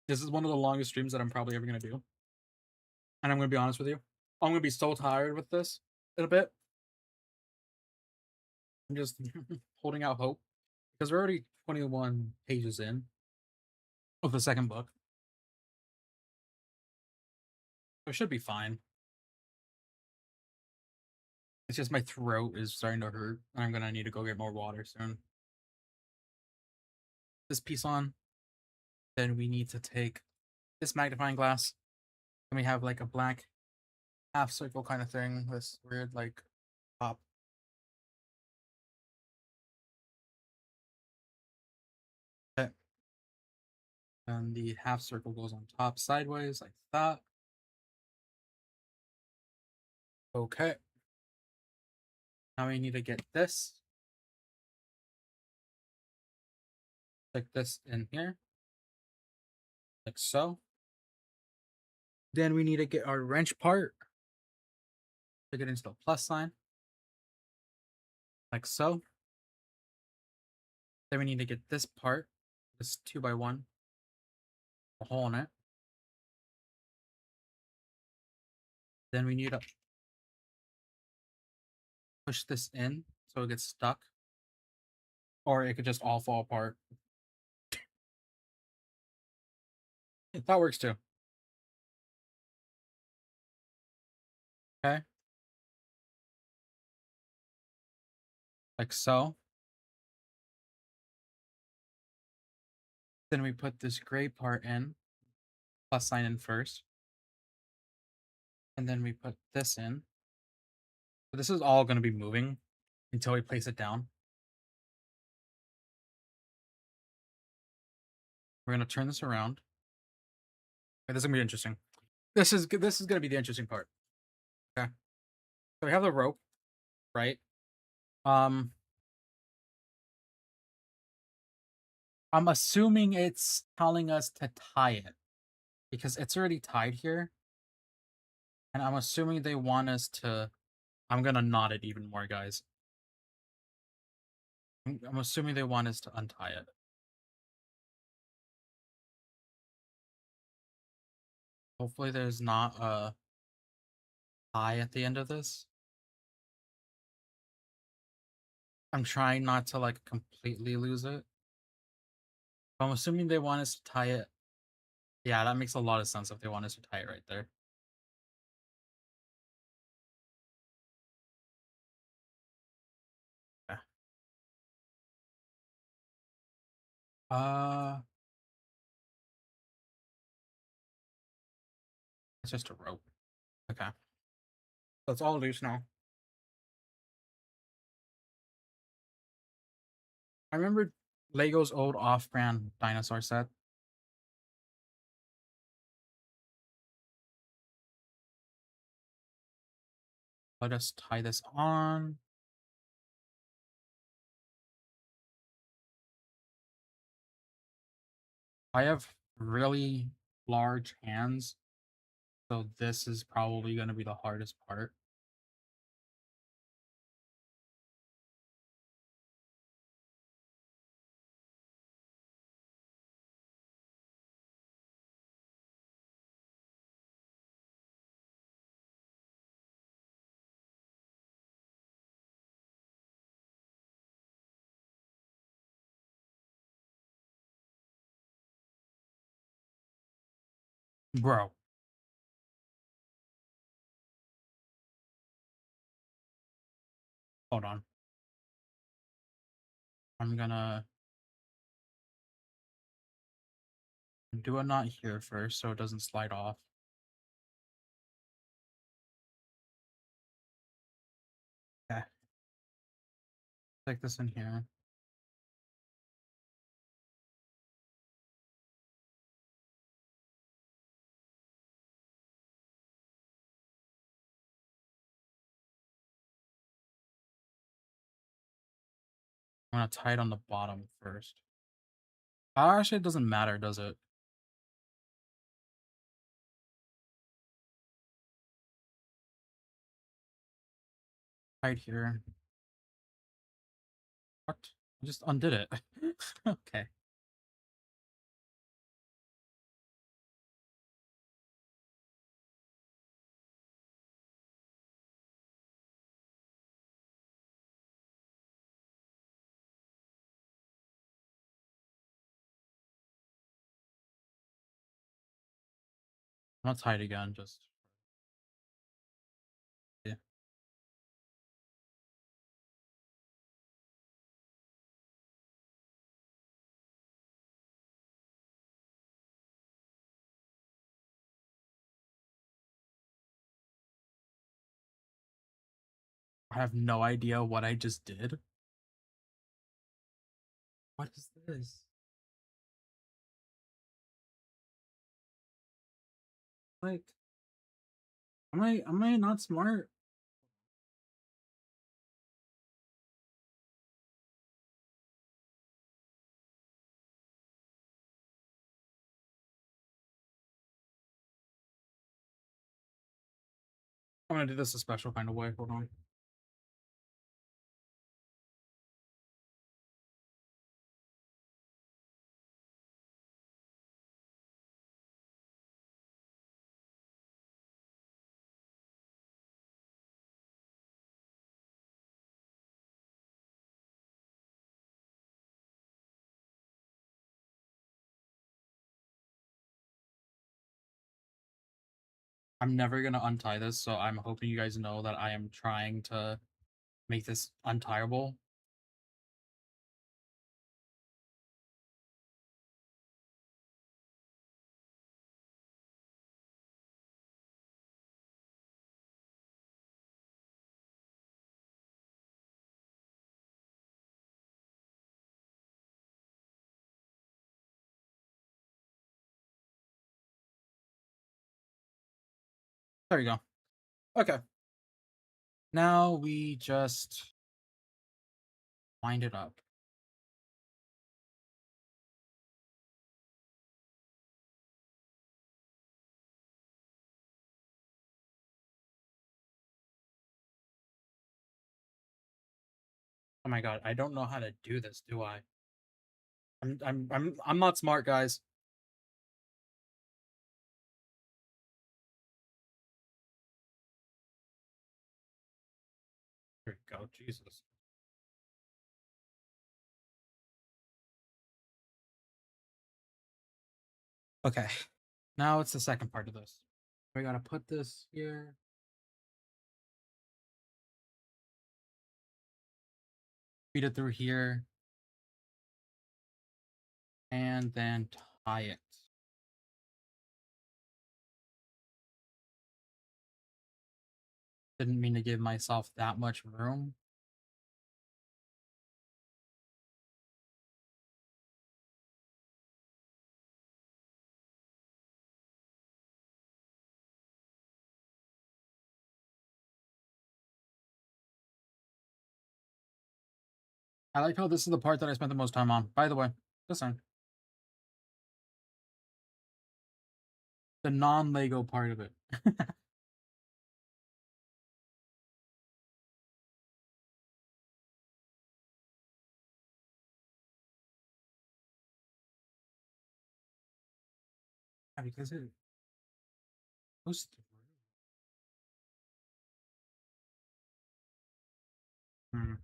A: This is one of the longest streams that I'm probably ever gonna do. And I'm gonna be honest with you. I'm gonna be so tired with this in a bit. I'm just holding out hope. Because we're already 21 pages in of the second book. So it should be fine. It's just my throat is starting to hurt, and I'm gonna need to go get more water soon. This piece on. Then we need to take this magnifying glass. And we have like a black half circle kind of thing. This weird like top. Okay. And the half circle goes on top sideways like that. Okay. Now we need to get this. Stick this in here. Like so. Then we need to get our wrench part. Stick it into the plus sign. Like so. Then we need to get this part. This 2x1. A hole in it. Then we need to push this in so it gets stuck. Or it could just all fall apart. That works too. Okay. Like so. Then we put this gray part in. Plus sign in first. And then we put this in. So this is all going to be moving until we place it down. We're going to turn this around. Okay, this is going to be interesting. This is going to be the interesting part. Okay. So we have the rope, right? I'm assuming it's telling us to tie it. because it's already tied here, and I'm assuming they want us to. I'm gonna knot it even more, guys. I'm assuming they want us to untie it. Hopefully, there's not a tie at the end of this. I'm trying not to like completely lose it. I'm assuming they want us to tie it. Yeah, that makes a lot of sense if they want us to tie it right there. Yeah. It's just a rope. Okay. So it's all loose now. I remember Lego's old off-brand dinosaur set. Let us tie this on. I have really large hands, so this is probably going to be the hardest part. Bro. Hold on. I'm gonna do a knot here first so it doesn't slide off. Okay. Stick this in here. I'm gonna tie it on the bottom first. Actually, it doesn't matter, does it? Right here. What? I just undid it. Okay. I'm gonna tie it again, just yeah. I have no idea what I just did. What is this? Like, am I not smart? I'm gonna do this a special kind of way. Hold on. I'm never gonna untie this, so I'm hoping you guys know that I am trying to make this untieable. There you go. Okay. Now we just wind it up. Oh my god, I don't know how to do this, do I? I'm not smart, guys. Here we go, Jesus. Okay, now it's the second part of this. We gotta put this here. Feed it through here. And then tie it. Didn't mean to give myself that much room. I like how this is the part that I spent the most time on. By the way, just saying. The non-Lego part of it. Yeah, because it goes through. Hmm.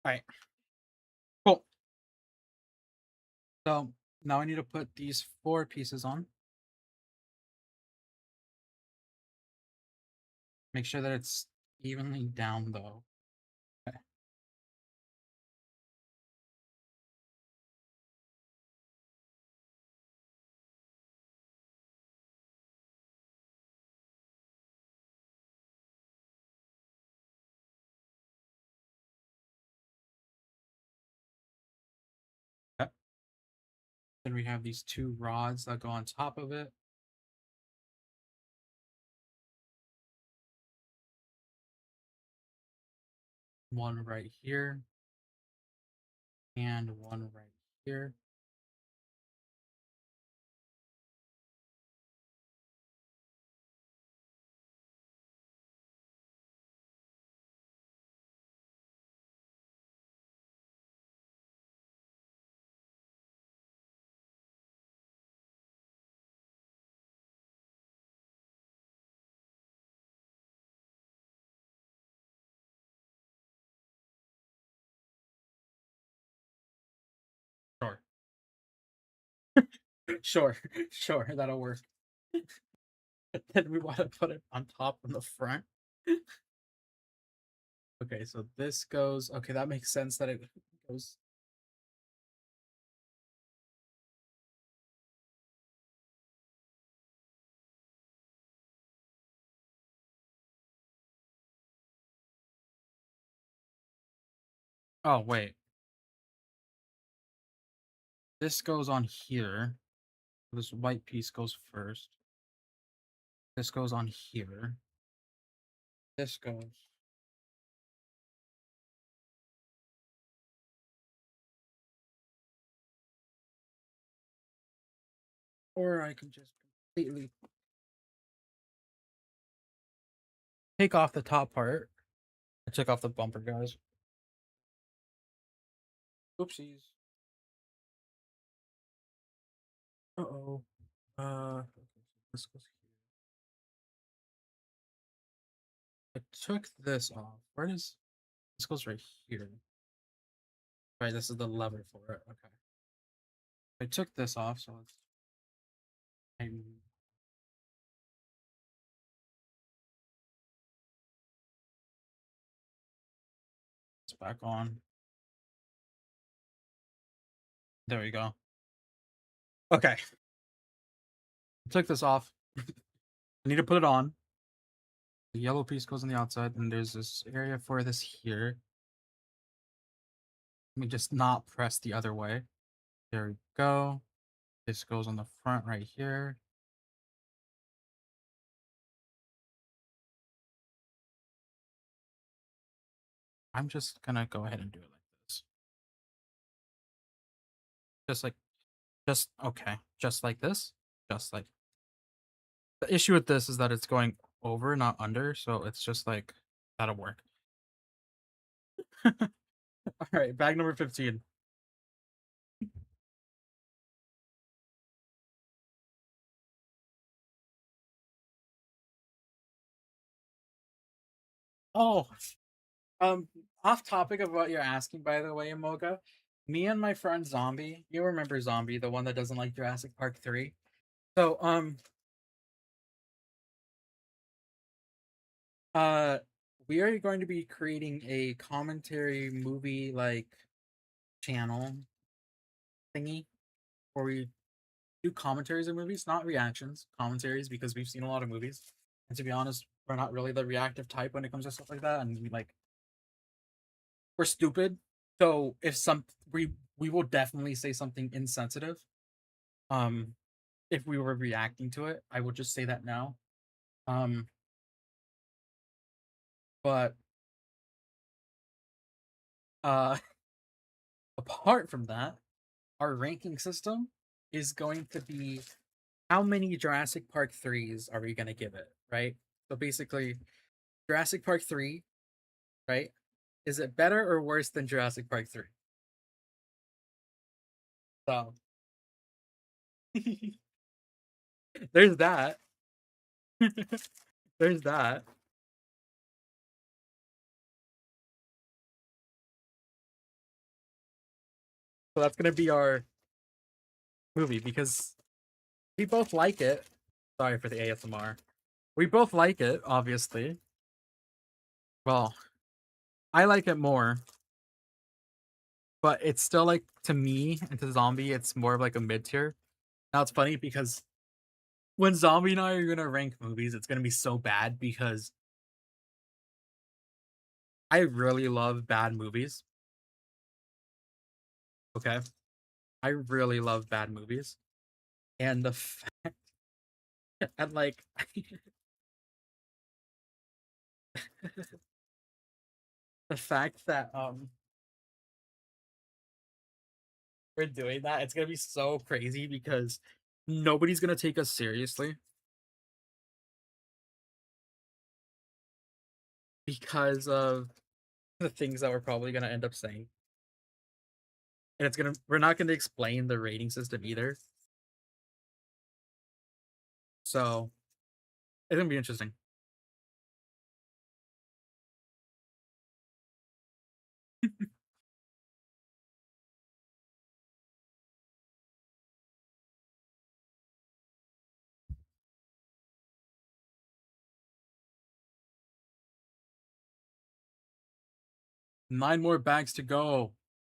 A: All right, cool. So now I need to put these 4 pieces on. Make sure that it's evenly down though. Okay. Okay. Then we have these 2 rods that go on top of it. One right here. And one right here. Sure. Sure. Sure, that'll work. Then we want to put it on top in the front. Okay, so this goes. Okay, that makes sense that it goes. Oh, wait. This goes on here. This white piece goes first. This goes on here. This goes. Or I can just completely take off the top part. I took off the bumper, guys. Oopsies. Uh-oh. Okay, so this goes here. I took this off. Where does this goes right here? Right, this is the lever for it. Okay. I took this off, so let's It's back on. There we go. Okay. I took this off. I need to put it on. The yellow piece goes on the outside, and there's this area for this here. Let me just not press the other way. There we go. This goes on the front right here. I'm just gonna go ahead and do it like this. Okay. Just like this. Just like the issue with this is that it's going over, not under, so it's just like that'll work. All right, bag number 15. Oh, off topic of what you're asking, by the way, Moga. Me and my friend Zombie, you remember Zombie, the one that doesn't like Jurassic Park 3. So, uh, we are going to be creating a commentary movie like channel thingy where we do commentaries of movies, not reactions, commentaries, because we've seen a lot of movies. And to be honest, we're not really the reactive type when it comes to stuff like that, and we're stupid. So if we will definitely say something insensitive. Um, if we were reacting to it, I will just say that now. Um, but uh, apart from that, our ranking system is going to be how many Jurassic Park 3s are we going to give it, right? So basically, Jurassic Park 3, right? Is it better or worse than Jurassic Park 3? So there's that. There's that. So that's gonna be our movie because we both like it. Sorry for the ASMR. We both like it, obviously. Well, I like it more, but it's still like to me and to Zombie, it's more of like a mid tier. Now it's funny because when Zombie and I are gonna rank movies, it's gonna be so bad because I really love bad movies. Okay, I really love bad movies, and and like the fact that we're doing that, it's gonna be so crazy because nobody's gonna take us seriously because of the things that we're probably gonna end up saying. And we're not gonna explain the rating system either. So it's gonna be interesting. Nine more bags to go.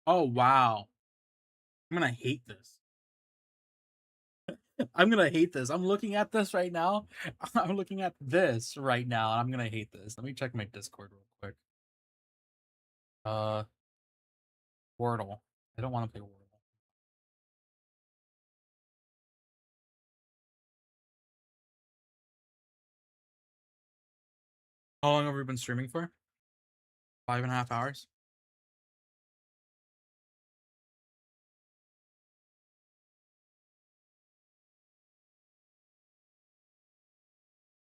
A: Oh wow. I'm gonna hate this. I'm gonna hate this. I'm looking at this right now. I'm looking at this right now, and I'm gonna hate this. Let me check my Discord real quick. Uh, Wordle. I don't want to play Wordle. How long have we been streaming for? 5.5 hours.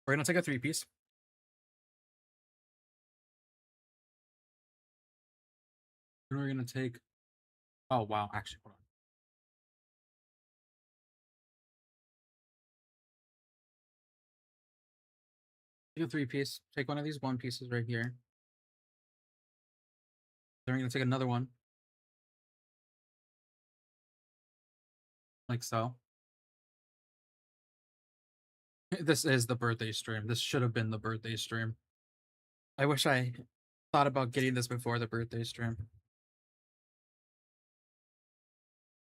A: We're gonna take a three-piece. Then we're gonna take. Oh wow! Actually, hold on. Take a three-piece. Take one of these one pieces right here. Then we're gonna take another one, like so. This is the birthday stream. This should have been the birthday stream. I wish I thought about getting this before the birthday stream.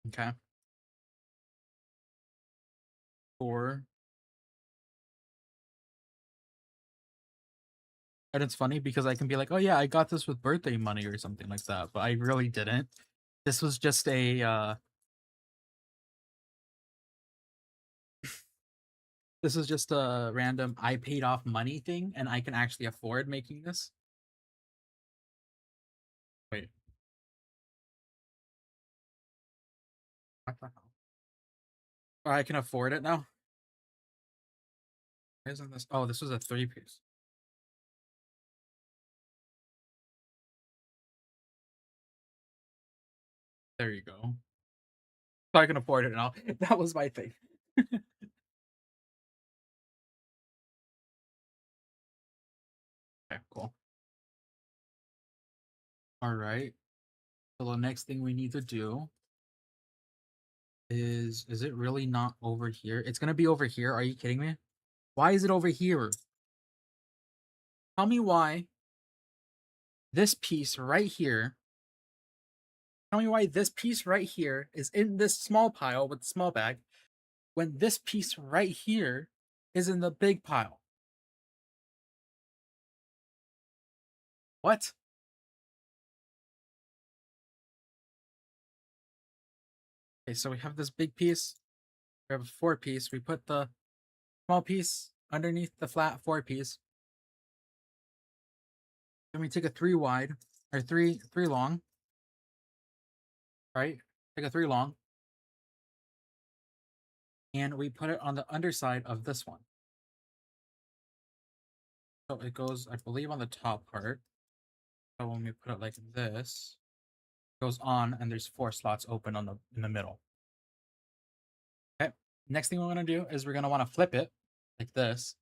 A: Okay. 4. And it's funny because I can be like, oh yeah, I got this with birthday money or something like that, but I really didn't. This was just a this is just a random I paid off money thing and I can actually afford making this. Wait. What the hell? Oh, I can afford it now? Why isn't this? Oh, this was a 3-piece. There you go. So I can afford it now. That was my thing. Okay, cool. All right. So the next thing we need to do is it really not over here? It's gonna be over here. Are you kidding me? Why is it over here? Tell me why this piece right here. Tell me why this piece right here is in this small pile with the small bag when this piece right here is in the big pile. What? Okay, so we have this big piece. We have a 4-piece. We put the small piece underneath the flat 4-piece. Then we take a 3 wide or 3 long. Right? Take a 3 long. And we put it on the underside of this one. So it goes, I believe, on the top part. So when we put it like this, it goes on, and there's 4 slots open on in the middle. Okay. Next thing we're gonna do is we're gonna want to flip it like this,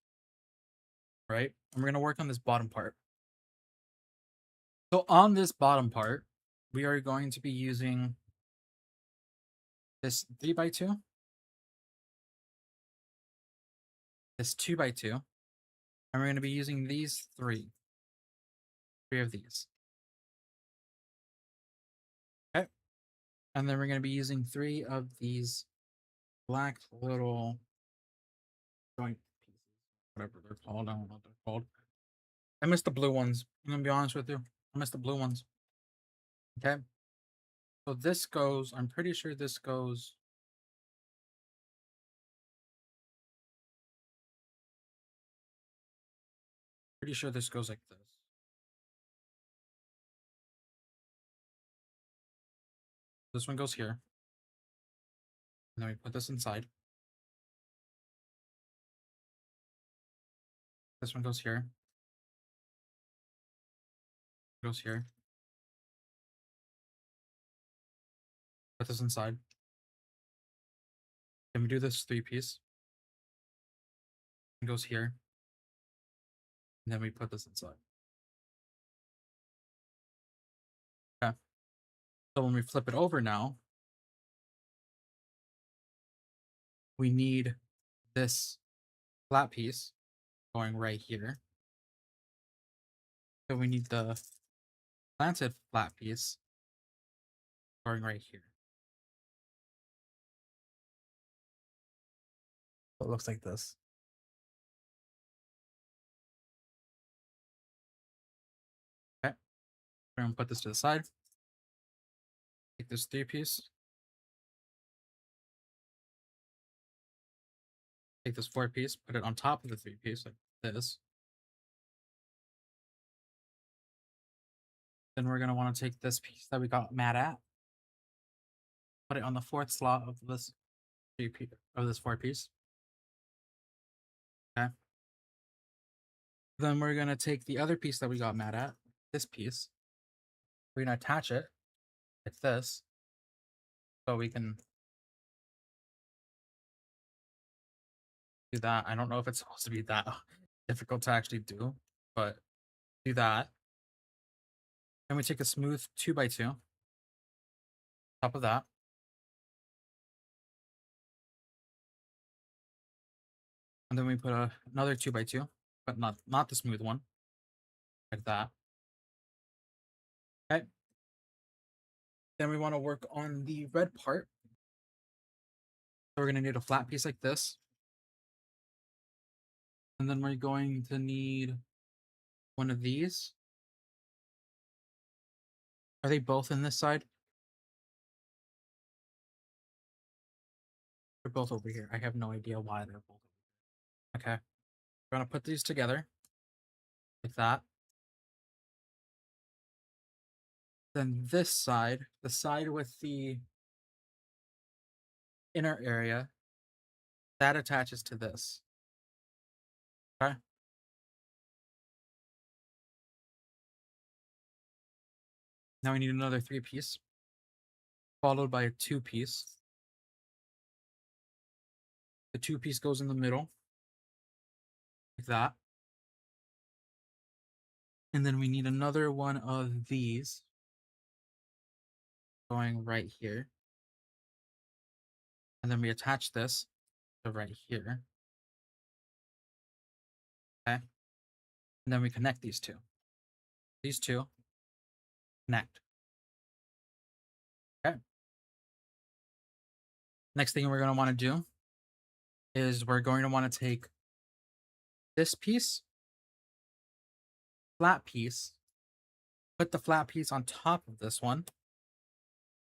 A: right? And we're gonna work on this bottom part. So on this bottom part, we are going to be using this 3x2, this 2x2, and we're going to be using these 3 of these. Okay. And then we're going to be using 3 of these black little joint pieces, whatever they're called. I don't know what they're called. I missed the blue ones. I'm going to be honest with you. I missed the blue ones. Okay. So this goes, I'm pretty sure this goes. Pretty sure this goes like this. This one goes here. And then we put this inside. This one goes here. Goes here. Put this inside. Then we do this 3-piece. It goes here. And then we put this inside. Okay. So when we flip it over now, we need this flat piece going right here. So we need the planted flat piece going right here. So it looks like this. Okay. We're gonna put this to the side. Take this 3-piece. Take this 4-piece, put it on top of the 3-piece like this. Then we're gonna want to take this piece that we got mad at, put it on the 4th slot of this 3-piece of this 4-piece. Okay. Then we're gonna take the other piece that we got mad at, this piece. We're gonna attach it like this, so we can do that. I don't know if it's supposed to be that difficult to actually do, but do that. Then we take a smooth 2x2, top of that. And then we put another 2x2, but not the smooth one, like that. Okay. Then we want to work on the red part. So we're going to need a flat piece like this. And then we're going to need one of these. Are they both in this side? They're both over here. I have no idea why they're both over here. Okay. We're going to put these together like that. Then this side, the side with the inner area, that attaches to this. Okay. Now we need another 3-piece, followed by a 2-piece. The 2-piece goes in the middle, like that. And then we need another one of these going right here. And then we attach this to right here. Okay. And then we connect these two. These two connect. Okay. Next thing we're going to want to do is we're going to want to take this piece, flat piece, put the flat piece on top of this one,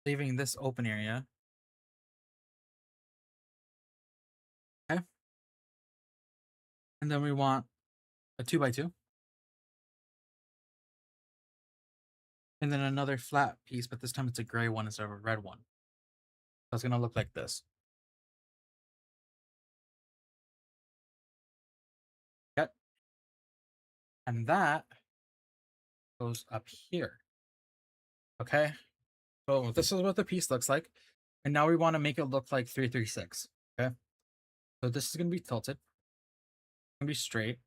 A: leaving this open area. Okay. And then we want a 2x2. And then another flat piece, but this time it's a gray one instead of a red one. So it's going to look like this. Okay. And that goes up here. Okay. So this is what the piece looks like. And now we want to make it look like 336. Okay. So this is going to be tilted. It's going to be straight.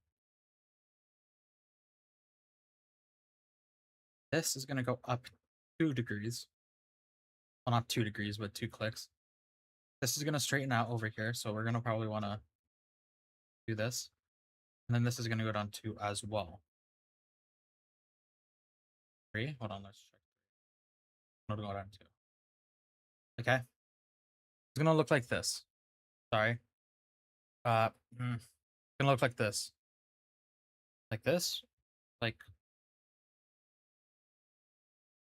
A: This is going to go up 2 degrees. Well, not 2 degrees, but 2 clicks. This is going to straighten out over here. So we're going to probably want to do this. And then this is going to go down 2 as well. 3. Hold on. Let's check. I'm going to go down 2. Okay. It's going to look like this. Sorry. It's going to look like this. Like this. Like,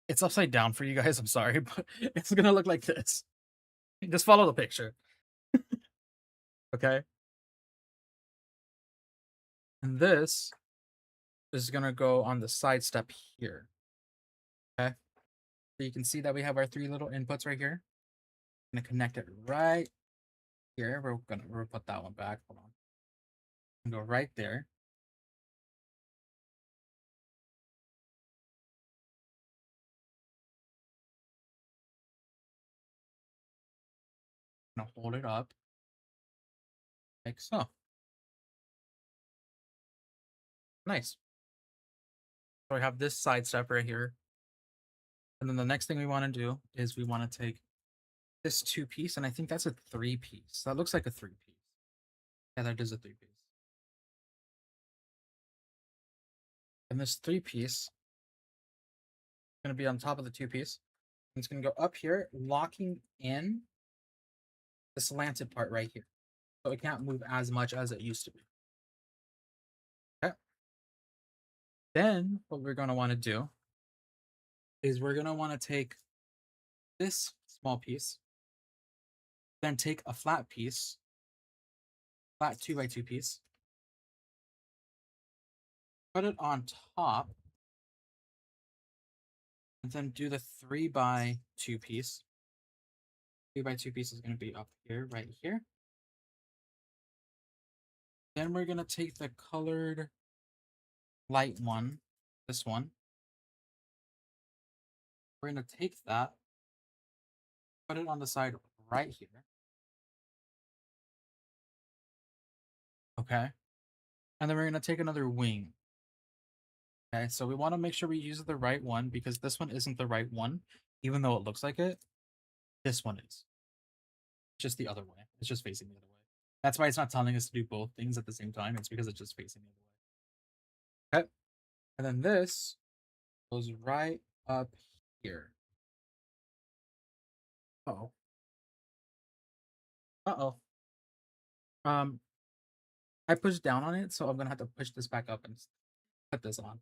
A: it's upside down for you guys. I'm sorry, but it's going to look like this. Just follow the picture. Okay. And this is going to go on the side step here. Okay. So you can see that we have our 3 little inputs right here. I'm going to connect it right here. We're going to put that one back. Hold on. And go right there. I'm going to hold it up like so. Nice. So I have this side step right here. And then the next thing we want to do is we want to take this 2-piece, and I think that's a 3-piece. That looks like a 3-piece. Yeah, that is a 3-piece. And this 3-piece is going to be on top of the 2-piece. It's going to go up here, locking in the slanted part right here. So it can't move as much as it used to be. Okay. Then what we're going to want to do is we're going to want to take this small piece, then take a flat piece, flat 2x2 piece, put it on top, and then do the 3x2 piece. 3x2 piece is going to be up here, right here. Then we're going to take the colored light one, this one. We're going to take that, put it on the side right here. Okay. And then we're going to take another wing. Okay, so we want to make sure we use the right one because this one isn't the right one, even though it looks like it. This one is. Just the other way. It's just facing the other way. That's why it's not telling us to do both things at the same time. It's because it's just facing the other way. Okay. And then this goes right up here. Uh-oh. Uh-oh. Um, I pushed down on it, so I'm gonna have to push this back up and put this on.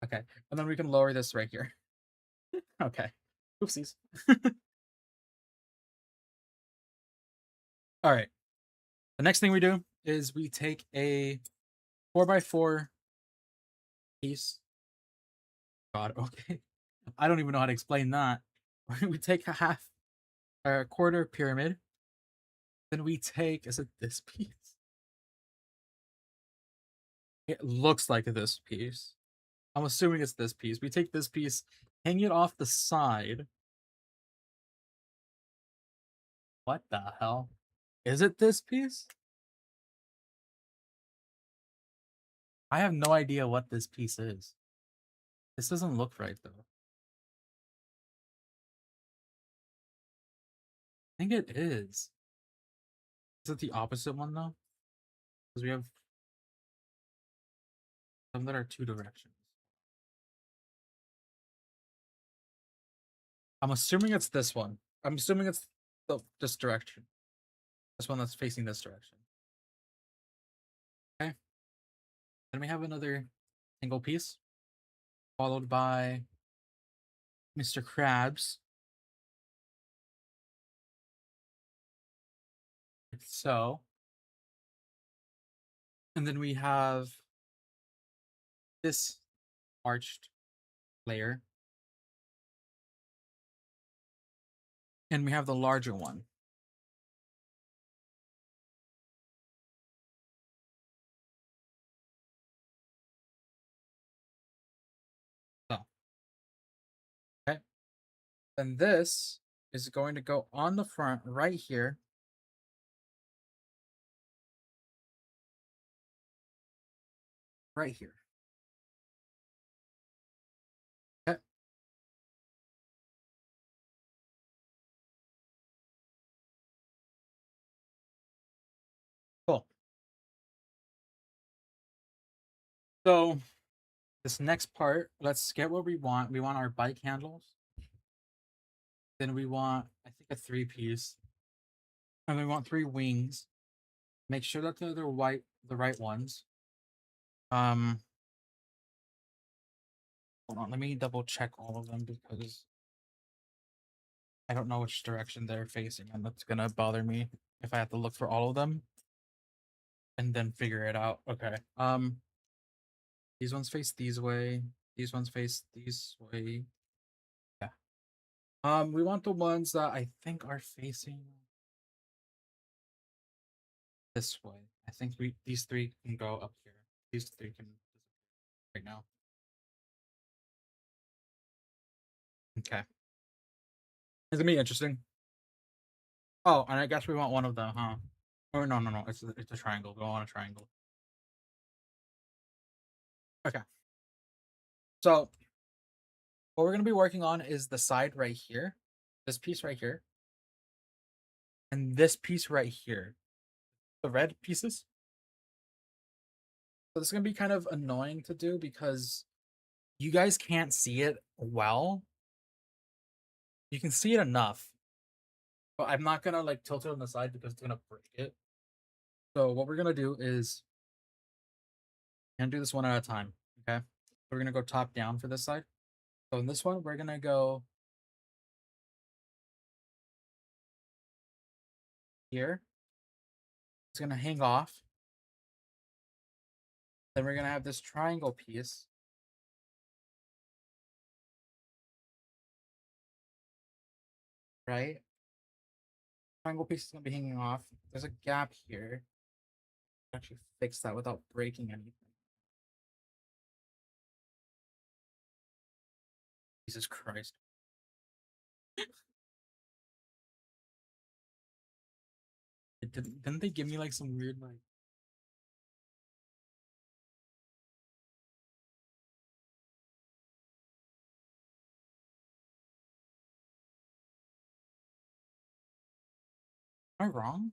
A: Okay. And then we can lower this right here. Okay. Oopsies. All right. The next thing we do is we take a 4x4 piece. God, okay. I don't even know how to explain that. We take a quarter pyramid. Then we take, is it this piece? It looks like this piece. I'm assuming it's this piece. We take this piece, hang it off the side. What the hell? Is it this piece? I have no idea what this piece is. This doesn't look right though. I think it is. Is it the opposite one though? Because we have some that are two directions. I'm assuming it's this one. I'm assuming it's this direction. This one that's facing this direction. Okay. Then we have another single piece, followed by Mr. Krabs. Like so. And then we have this arched layer. And we have the larger one. So, okay. And this is going to go on the front right here. Right here. Okay. Cool. So this next part, let's get what we want. We want our bike handles. Then we want, I think, a 3-piece. And we want 3 wings. Make sure that they're the right ones. Hold on, let me double check all of them because I don't know which direction they're facing, and that's gonna bother me if I have to look for all of them and then figure it out. Okay. These ones face these way. These ones face these way. Yeah. We want the ones that I think are facing this way. I think these 3 can go up here. These 3 can right now. Okay. It's gonna be interesting. Oh, and I guess we want one of them, huh? Oh no. It's a triangle. We want a triangle. Okay. So what we're gonna be working on is the side right here, this piece right here, and this piece right here. The red pieces. So this is gonna be kind of annoying to do because you guys can't see it well. You can see it enough, but I'm not gonna like tilt it on the side because it's gonna break it. So what we're gonna do is and do this one at a time. Okay. We're gonna go top down for this side. So in this one, we're gonna go here. It's gonna hang off. Then we're gonna have this triangle piece. Right? Triangle piece is gonna be hanging off. There's a gap here. Actually fix that without breaking anything. Jesus Christ. Didn't they give me like some weird like am I wrong?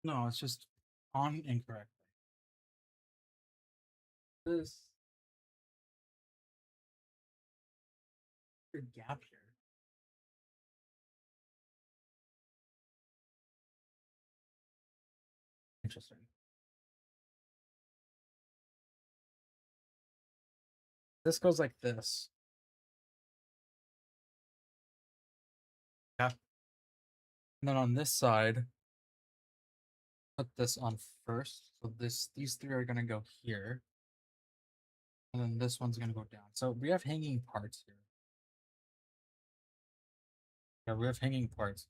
A: No, it's just on incorrectly. This gap here. Interesting. This goes like this. Yeah. And then on this side, put this on first. So these three are gonna go here. And then this one's gonna go down. So we have hanging parts here. Yeah, we have hanging parts.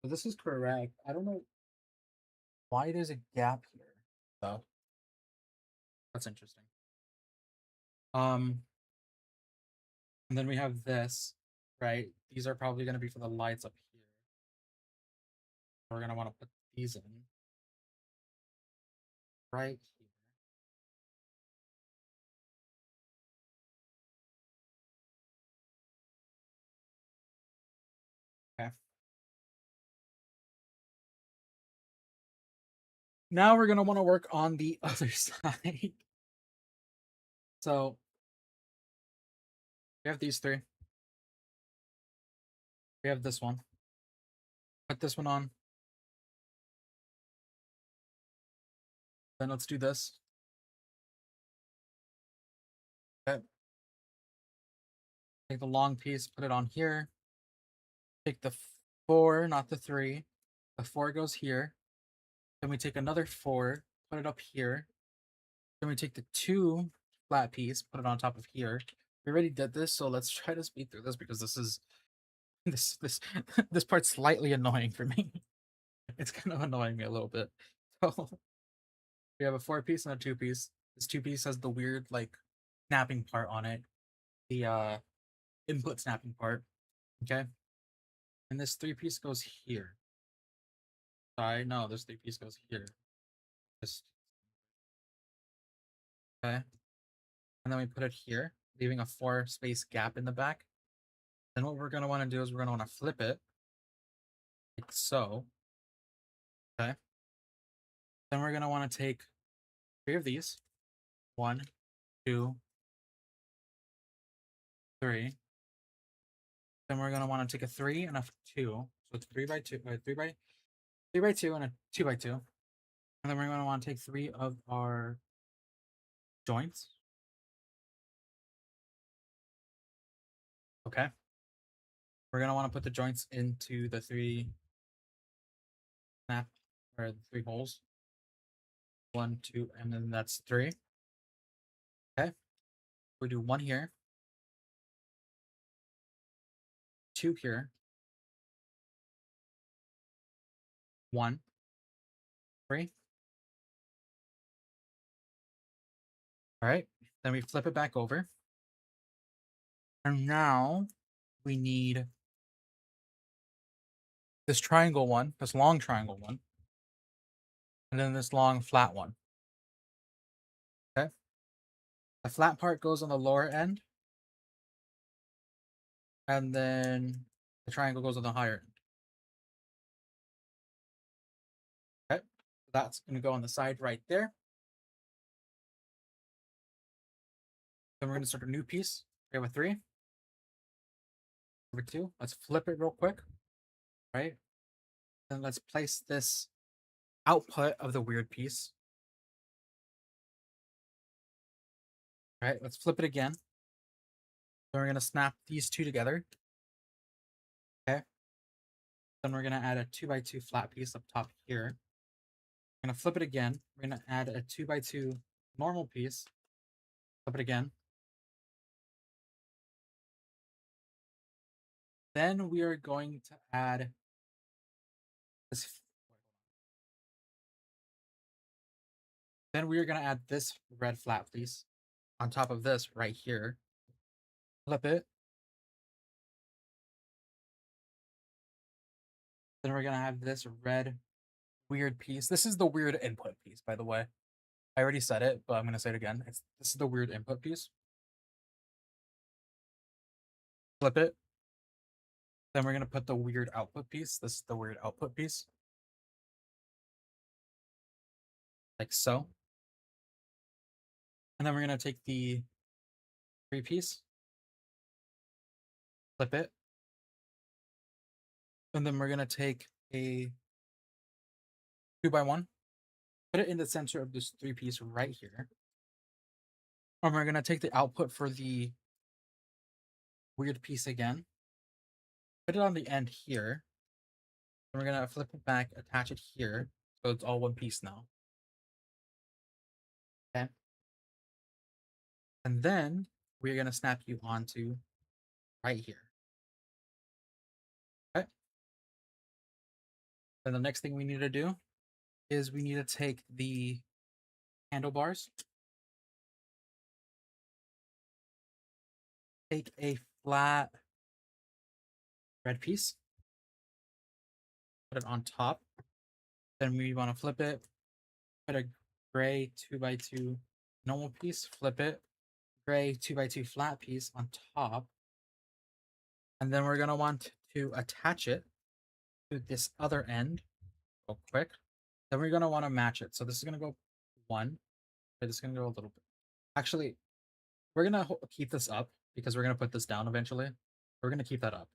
A: So this is correct. I don't know why there's a gap here. So that's interesting. And then we have this, right? These are probably gonna be for the lights up here. We're gonna want to put these in right here. Okay. Now we're gonna want to work on the other side. So we have these three. We have this one. Put this one on. Then let's do this. Okay. Take the long piece, put it on here. Take the 4, not the 3. The 4 goes here. Then we take another 4, put it up here. Then we take the 2 flat piece, put it on top of here. We already did this, so let's try to speed through this because this is this this part's slightly annoying for me. It's kind of annoying me a little bit. So we have a 4-piece and a 2-piece. This 2-piece has the weird like snapping part on it. The input snapping part. Okay. And this 3-piece goes here. Sorry, no, this 3-piece goes here. Just okay. And then we put it here, leaving a 4-space gap in the back. Then what we're gonna want to do is we're gonna want to flip it like so. Okay. Then we're gonna want to take 3 of these. 1, 2, 3. Then we're gonna want to take a 3 and a 2. So it's 3 by 2, 3 by 2 and a 2 by 2. And then we're gonna want to take 3 of our joints. Okay. We're gonna want to put the joints into the 3 snap or the 3 holes. 1, 2, and then that's 3. Okay. We do 1 here, 2 here, 1, 3. All right. Then we flip it back over. And now we need this triangle one, this long triangle one, and then this long flat one. Okay. The flat part goes on the lower end, and then the triangle goes on the higher end. Okay. That's going to go on the side right there. Then we're going to start a new piece. We have a 3. Number 2. Let's flip it real quick. Right. Then let's place this output of the weird piece. All right. Let's flip it again. Then we're going to snap these 2 together. Okay. Then we're going to add a 2 by 2 flat piece up top here. We're going to flip it again. We're going to add a 2 by 2 normal piece. Flip it again. Then we are going to add this. Then we are going to add this red flat piece on top of this right here. Flip it. Then we're going to have this red weird piece. This is the weird input piece, by the way. I already said it, but I'm going to say it again. This is the weird input piece. Flip it. Then we're going to put the weird output piece. This is the weird output piece. like so. And then we're going to take the 3-piece, flip it, and then we're going to take a 2x1, put it in the center of this 3-piece right here. And we're going to take the output for the weird piece again, put it on the end here, and we're going to flip it back, attach it here, so it's all one piece now. Okay. And then we're going to snap you onto right here. Okay. Then the next thing we need to do is we need to take the handlebars, take a flat red piece, put it on top. Then we want to flip it, put a gray 2x2 normal piece, flip it, gray 2x2 flat piece on top. And then we're going to want to attach it to this other end real quick. Then we're going to want to match it. So this is going to go 1. This is going to go a little bit. Actually, we're going to keep this up because we're going to put this down eventually. We're going to keep that up.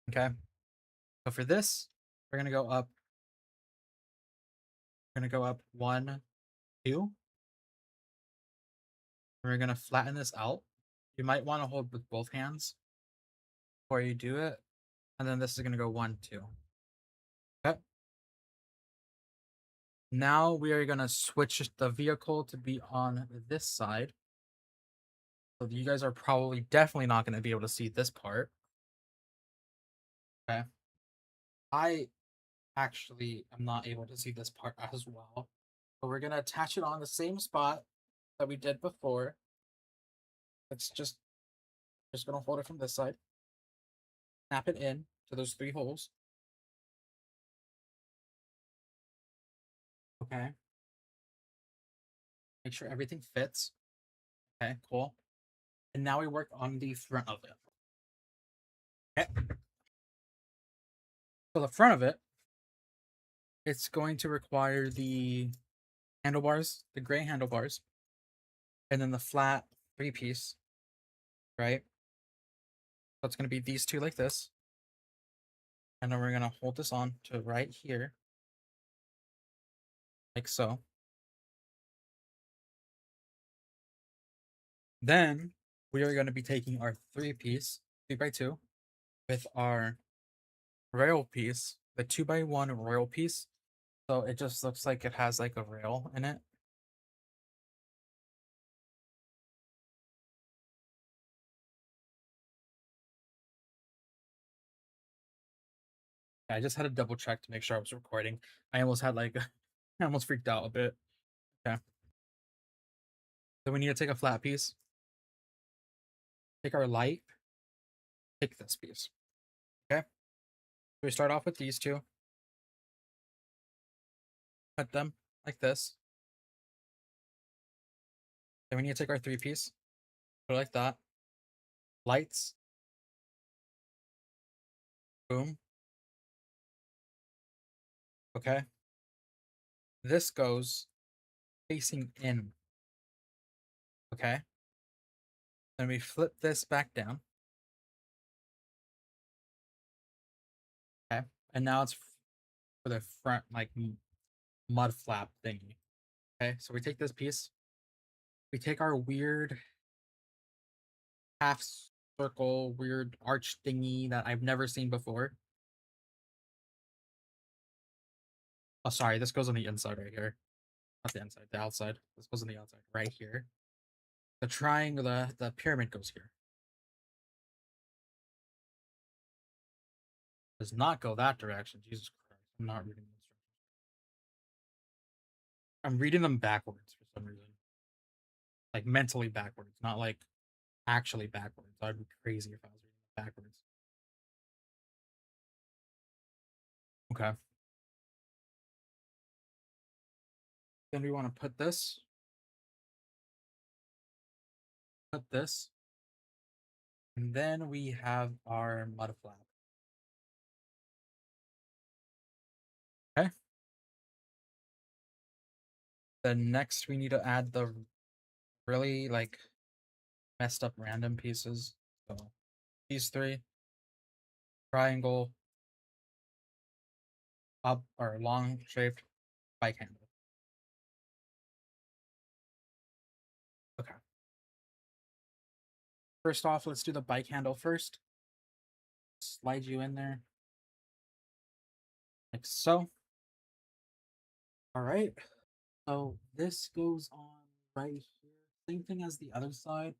A: Okay. So for this, we're going to go up. We're going to go up 1, 2. We're going to flatten this out. You might want to hold with both hands before you do it. And then this is going to go 1, 2. Okay. Now we are going to switch the vehicle to be on this side. So you guys are probably definitely not going to be able to see this part. Okay. I actually am not able to see this part as well. But we're going to attach it on the same spot that we did before. It's just going to hold it from this side. Snap it in to those 3 holes. Okay. Make sure everything fits. Okay, cool. And now we work on the front of it. Okay. So the front of it, it's going to require the handlebars, the gray handlebars, and then the flat 3-piece, right? So it's going to be these 2 like this. And then we're going to hold this on to right here, like so. Then we are going to be taking our 3-piece, 3x2, with our rail piece, the 2x1 rail piece. So it just looks like it has like a rail in it. I just had to double check to make sure I was recording. I almost had like, I almost freaked out a bit. Okay. So we need to take a flat piece, take our light, take this piece. Okay. So we start off with these 2. Cut them like this. Then we need to take our 3-piece, put it like that. Lights. Boom. Okay. This goes facing in. Okay. Then we flip this back down. Okay. And now it's for the front, like mud flap thingy. Okay. So we take this piece. We take our weird half circle, weird arch thingy that I've never seen before. Oh, sorry. This goes on the inside right here. Not the inside, the outside. This goes on the outside right here. The triangle, the pyramid goes here. Does not go that direction. Jesus Christ. I'm not reading the instructions. I'm reading them backwards for some reason. Like mentally backwards, not like actually backwards. I'd be crazy if I was reading them backwards. Okay. Then we want to put this, and then we have our mud flap. Okay. Then next we need to add the really like messed up random pieces. So these three, triangle, up or long shaped bike handle. Okay. First off, let's do the bike handle first. Slide you in there. Like so. All right. So this goes on right here. Same thing as the other side.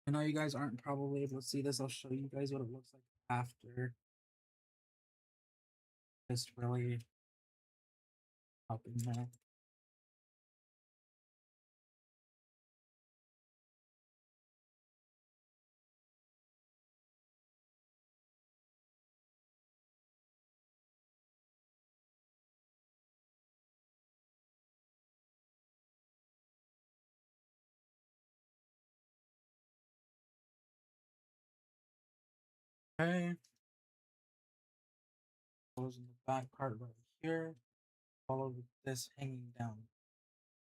A: I know you guys aren't probably able to see this. I'll show you guys what it looks like after. Just really up in there. Okay. Goes in the back part right here. Follow with this hanging down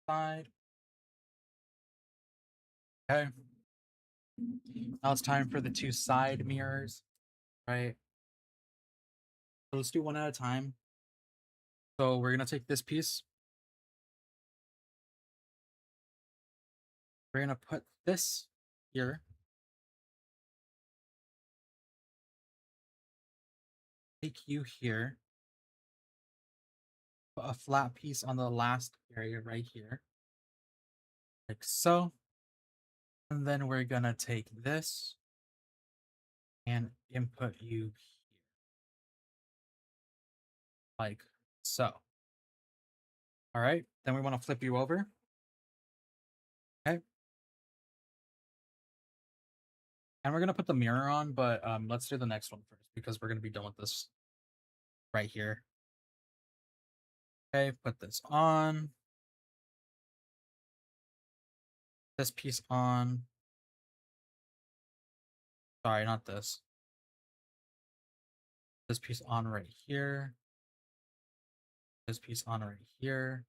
A: side. Okay. Now it's time for the two side mirrors, right? So let's do one at a time. So we're gonna take this piece. We're gonna put this here. Take you here. Put a flat piece on the last area right here. Like so. And then we're gonna take this and input you here. Like so. All right. Then we want to flip you over. Okay. And we're gonna put the mirror on, but let's do the next one first because we're gonna be done with this right here. Okay, put this on. This piece on. Sorry, not this. This piece on right here. This piece on right here.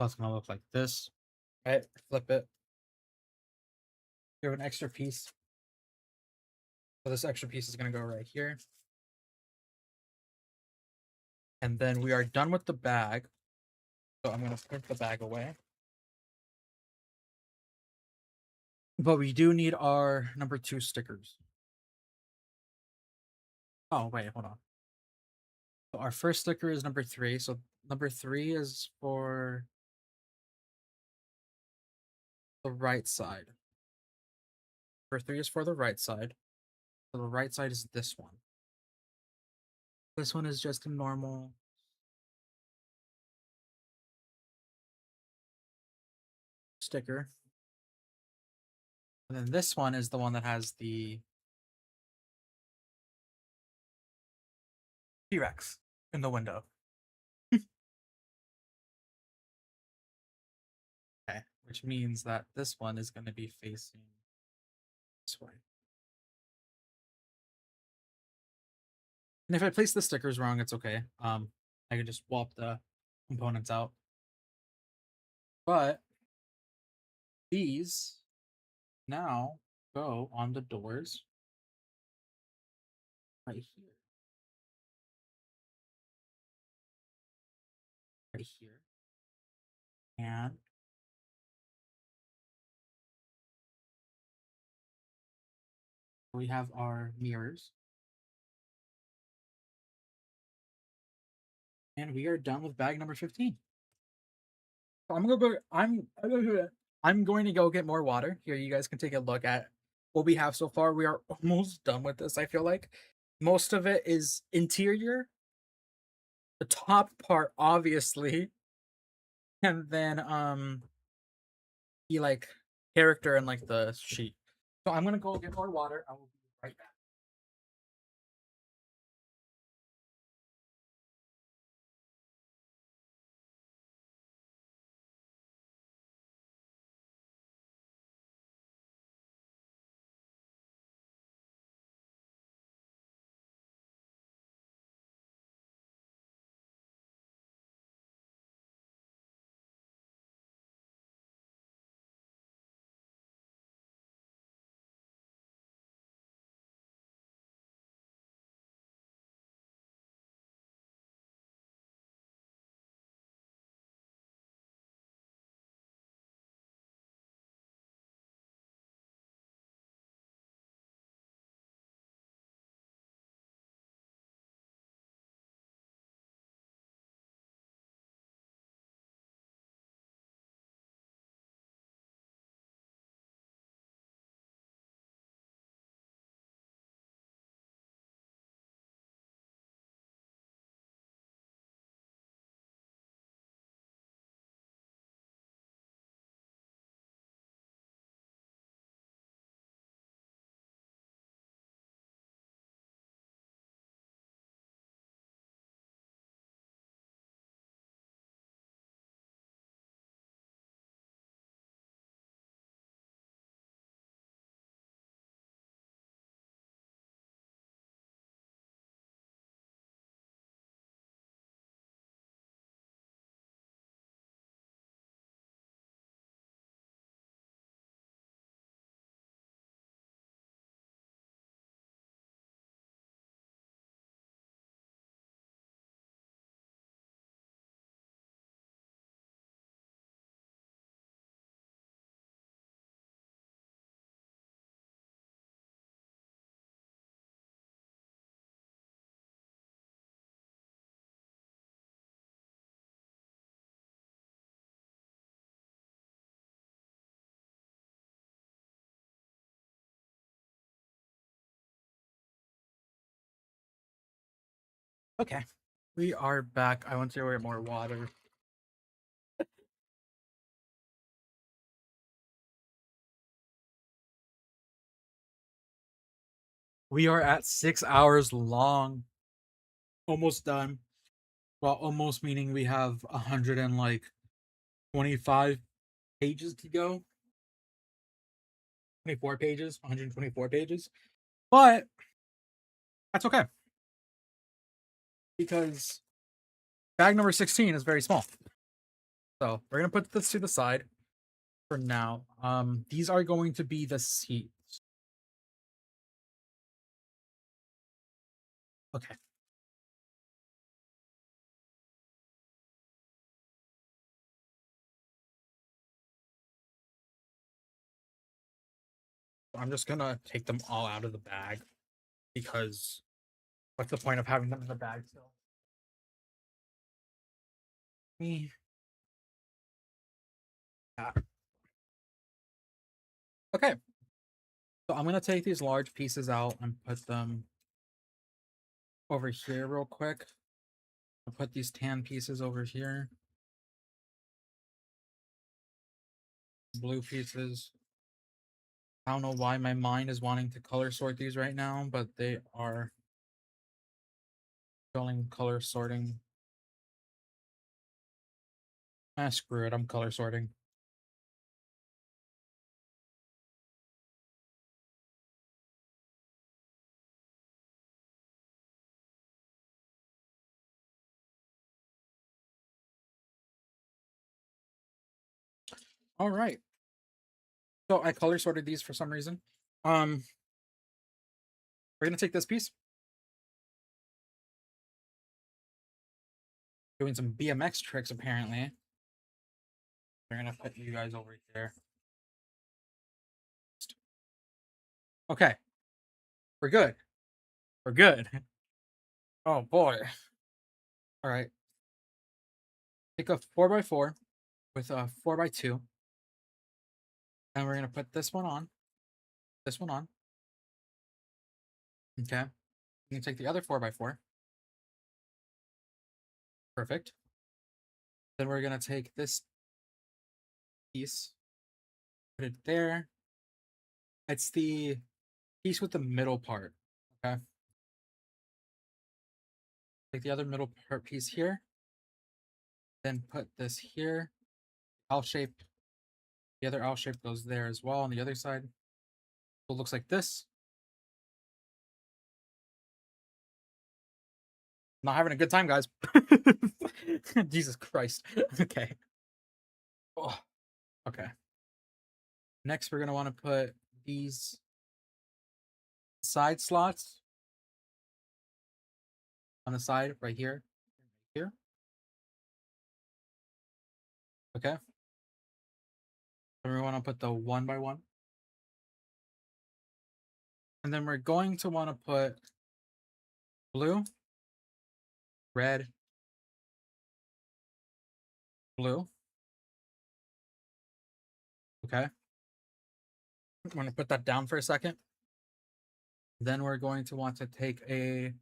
A: So it's gonna look like this. All right, flip it. You have an extra piece. So this extra piece is gonna go right here. And then we are done with the bag. So I'm gonna put the bag away. But we do need our number 2 stickers. Oh, wait, hold on. So our first sticker is number 3. So number 3 is for the right side. Number 3 is for the right side. So the right side is this one. This one is just a normal sticker. And then this one is the one that has the T-Rex in the window. Okay, which means that this one is going to be facing this way. And if I place the stickers wrong, it's okay. I can just swap the components out. But these now go on the doors right here. Right here. And we have our mirrors. And we are done with bag number 15. So I'm going to go get more water. Here, you guys can take a look at what we have so far. We are almost done with this, I feel like. Most of it is interior. The top part, obviously. And then the like character and like the sheet. So I'm gonna go get more water. I will be right back. Okay, we are back. I want to get more water. We are at 6 hours long. Almost done. Well, almost meaning we have 125 pages to go. 24 pages, 124 pages. But that's okay. Because bag number 16 is very small. So we're gonna put this to the side for now. These are going to be the seats. Okay. I'm just gonna take them all out of the bag because what's the point of having them in the bag still? Me. Yeah. Okay. So I'm gonna take these large pieces out and put them over here real quick. I'll put these tan pieces over here. Blue pieces. I don't know why my mind is wanting to color sort these right now, but they are showing color sorting. Ah, screw it, I'm color sorting. All right. So I color sorted these for some reason. We're gonna take this piece. Doing some BMX tricks apparently. We're gonna put you guys over here. Okay. We're good. We're good. Oh boy. All right. Take a 4x4 with a 4x2. And we're gonna put this one on. This one on. Okay. You can take the other 4x4. Perfect. Then we're gonna take this piece, put it there. It's the piece with the middle part. Okay. Take the other middle part piece here. Then put this here. L shape. The other L shape goes there as well on the other side. So it looks like this. Not having a good time, guys. Jesus Christ. Okay. Oh, okay. Next, we're going to want to put these side slots on the side right here. Here. Okay. And we want to put the 1x1. And then we're going to want to put blue, red, blue. Okay. I'm going to put that down for a second. Then we're going to want to take a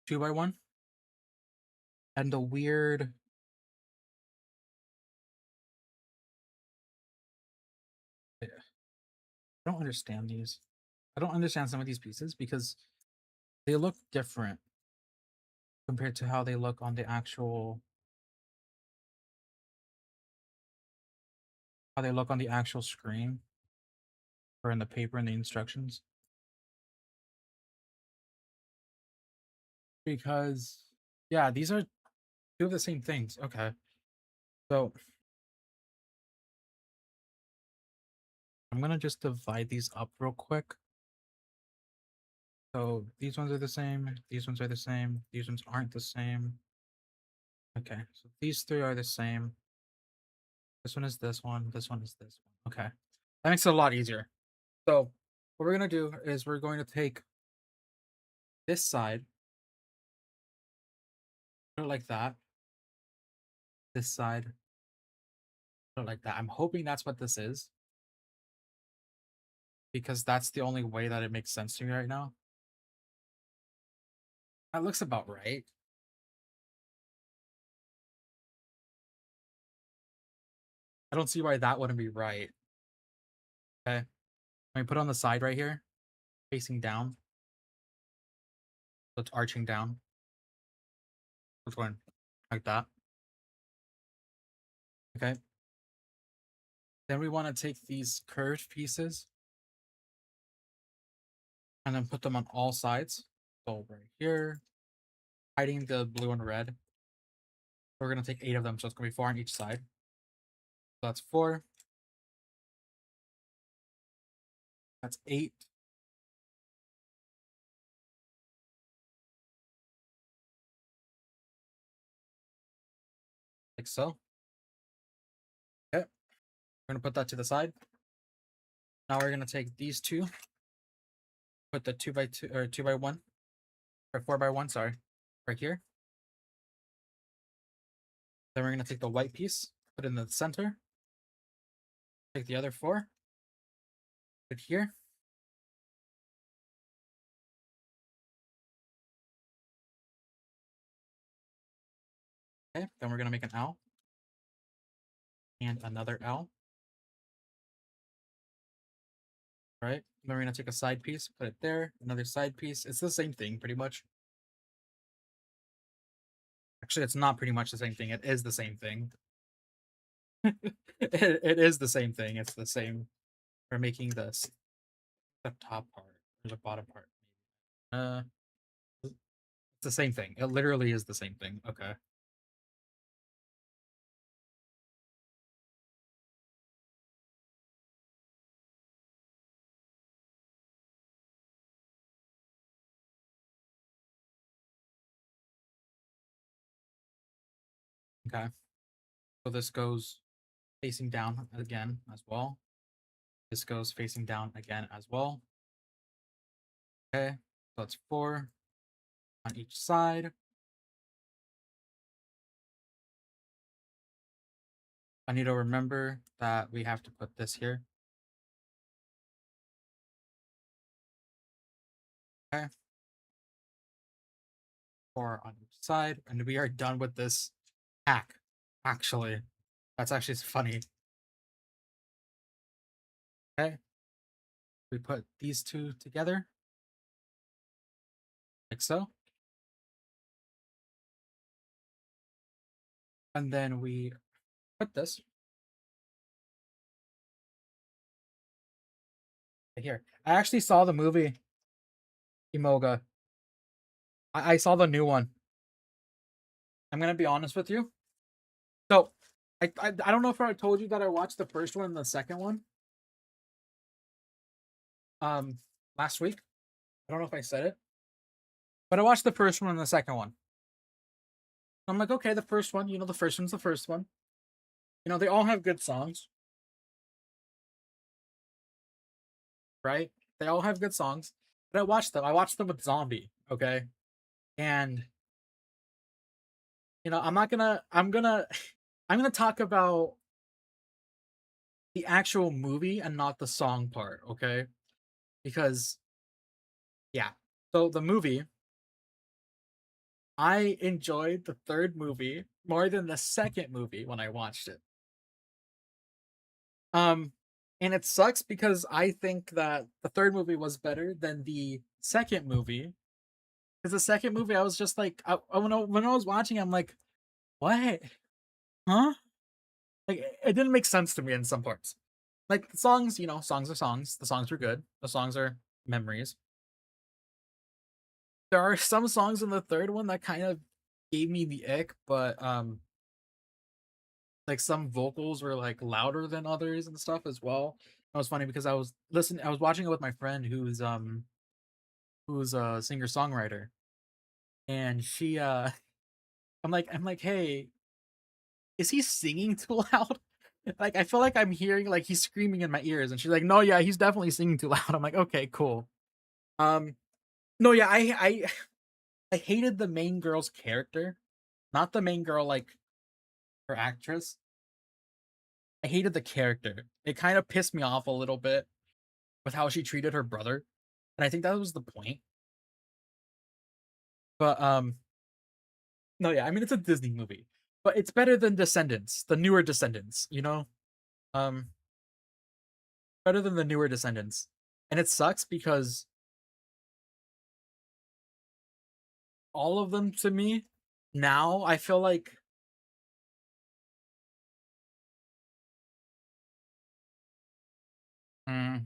A: 2x1 and the weird I don't understand these. I don't understand some of these pieces because they look different compared to how they look on the actual screen or in the paper and the instructions. Because yeah, these are two of the same things. Okay. So I'm gonna just divide these up real quick. So these ones are the same, these ones are the same, these ones aren't the same. Okay, so these three are the same. This one is this one is this one. Okay. That makes it a lot easier. So what we're gonna do is we're going to take this side, put it like that. This side, put it like that. I'm hoping that's what this is. Because that's the only way that it makes sense to me right now. That looks about right. I don't see why that wouldn't be right. Okay. Let me put it on the side right here, facing down. So it's arching down. It's going like that. Okay. Then we want to take these curved pieces and then put them on all sides. So right here, hiding the blue and red. We're going to take 8 of them, so it's going to be 4 on each side. So that's 4. That's 8. Like so. Okay. We're going to put that to the side. Now we're going to take these two, put the 2x2 or 2x1 or 4x1, sorry, right here. Then we're going to take the white piece, put it in the center. Take the other 4, put it here. Okay, then we're going to make an L and another L. Right? Then we're going to take a side piece, put it there, another side piece. It's the same thing, pretty much. Actually, it's not pretty much the same thing. It is the same thing. it is the same thing. It's the same. We're making this the top part or the bottom part. It's the same thing. It literally is the same thing. Okay. Okay. So this goes facing down again as well. This goes facing down again as well. Okay. So it's 4 on each side. I need to remember that we have to put this here. Okay. 4 on each side. And we are done with this hack. Actually. That's actually funny. Okay. We put these two together. Like so. And then we put this right here. I actually saw the movie Imoga. I saw the new one. I'm gonna be honest with you. So I don't know if I told you that I watched the first one and the second one. Last week. I don't know if I said it. But I watched the first one and the second one. I'm like, okay, the first one, the first one's the first one. They all have good songs. Right? They all have good songs. But I watched them. I watched them with Zombie, okay? And I'm gonna talk about the actual movie and not the song part, okay? Because yeah. So the movie, I enjoyed the third movie more than the second movie when I watched it. And it sucks because I think that the third movie was better than the second movie. Because the second movie, I was just like, when I was watching, I'm like, what? Huh? Like, it didn't make sense to me in some parts. Like, the songs, songs are songs. The songs were good. The songs are memories. There are some songs in the third one that kind of gave me the ick, but, like, some vocals were, like, louder than others and stuff as well. It was funny because I was watching it with my friend who's a singer-songwriter, and she, I'm like, "Hey, is he singing too loud?" Like, I feel like I'm hearing, like, he's screaming in my ears, and she's like, "No, yeah, he's definitely singing too loud." I'm like, "Okay, cool." Um, no, yeah, I hated the main girl's character, not the main girl, like, her actress. I hated the character. It kind of pissed me off a little bit with how she treated her brother, and I think that was the point. But no, yeah, I mean it's a Disney movie, but it's better than Descendants, the newer Descendants, you know? Um, better than the newer Descendants. And it sucks because all of them to me now I feel mm,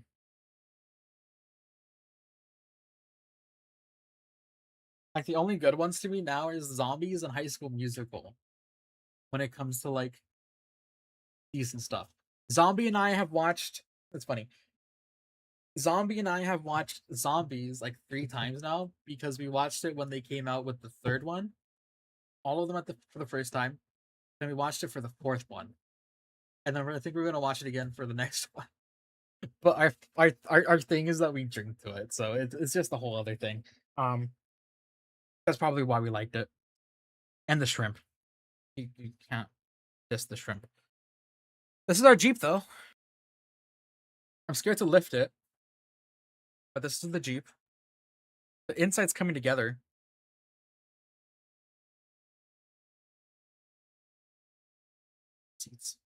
A: like the only good ones to me now is Zombies and High School Musical when it comes to like decent stuff. Zombie and I have watched. It's funny. Zombie and I have watched Zombies like 3 times now because we watched it when they came out with the third one, all of them for the first time. Then we watched it for the fourth one, and then I think we're gonna watch it again for the next one. But our thing is that we drink to it, so it's just a whole other thing. Um, that's probably why we liked it, and the shrimp. You can't diss the shrimp. This is our Jeep though. I'm scared to lift it, but this is the Jeep. The inside's coming together. Seats.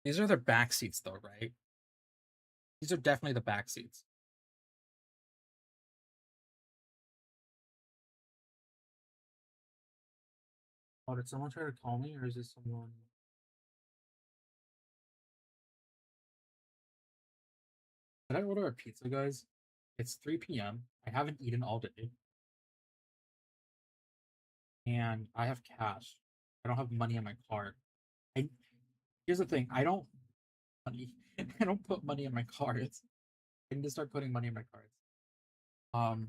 A: These are their back seats though, right? These are definitely the back seats. Oh, did someone try to call me, or is this someone? Did I order a pizza, guys? It's 3 p.m. I haven't eaten all day, and I have cash. I don't have money in my card. I Here's the thing: I don't money. I don't put money in my cards. I need to start putting money in my cards. Um,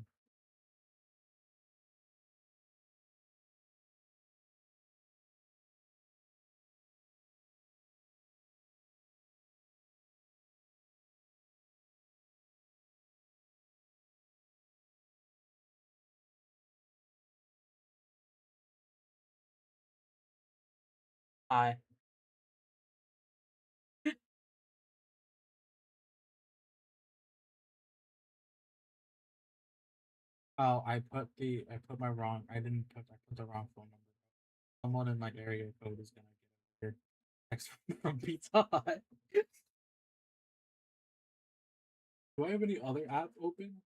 A: I I put my wrong. I put the wrong phone number. Someone in my area code is gonna get a weird text from Pizza Hut. Do I have any other app open?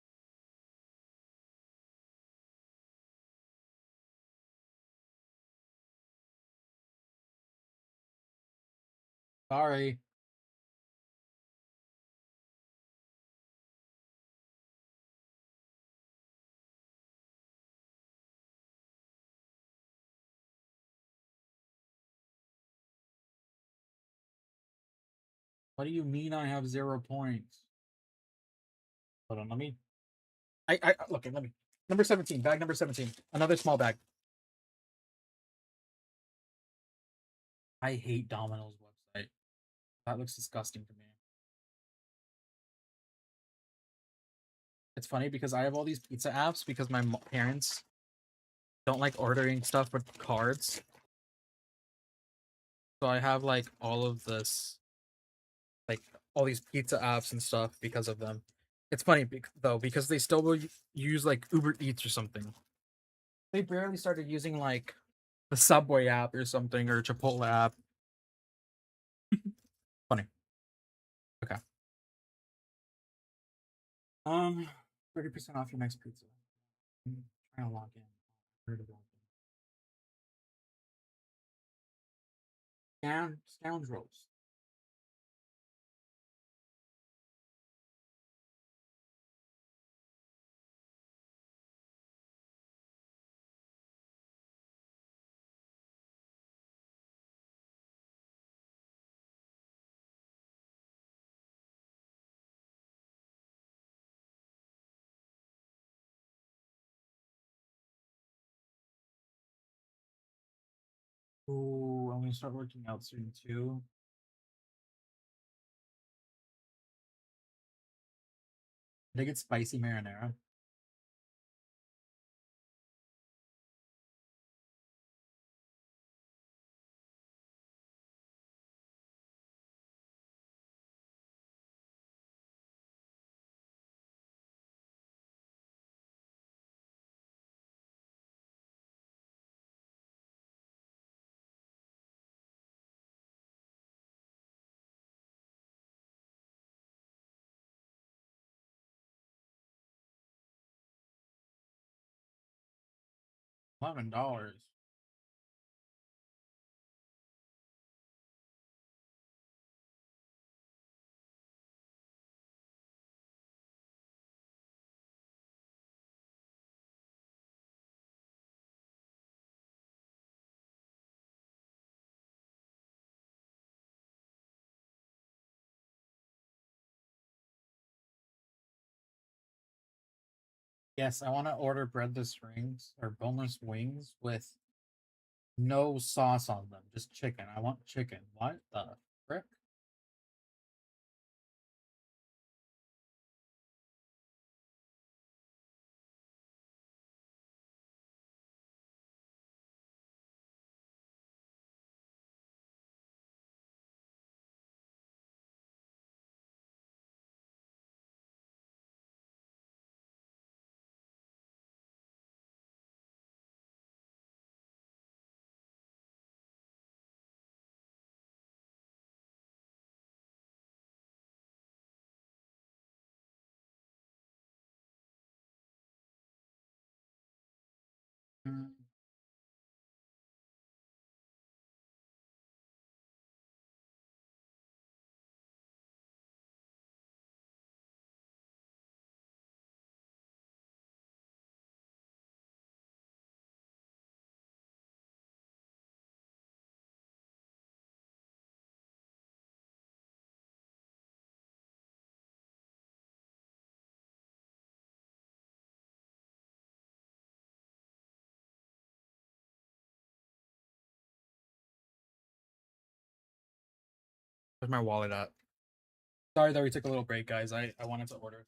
A: Sorry. What do you mean I have 0 points? Hold on, let me. I look. Let me. Number 17, bag number 17. Another small bag. I hate Domino's website. That looks disgusting to me. It's funny because I have all these pizza apps because my parents don't like ordering stuff with cards. So I have like all of this, like all these pizza apps and stuff because of them. It's funny though because they still will use like Uber Eats or something. They barely started using like the Subway app or something or Chipotle app. Funny. Okay. Um, 30% off your next pizza. I'm trying to log in. Where to log in? Scoundrels. Ooh, I'm gonna start working out soon too. Did I get spicy marinara? $11. Yes, I want to order breadless rings or boneless wings with no sauce on them, just chicken. I want chicken. What the frick? Mm. Where's my wallet at? Sorry that we took a little break, guys. I wanted to order.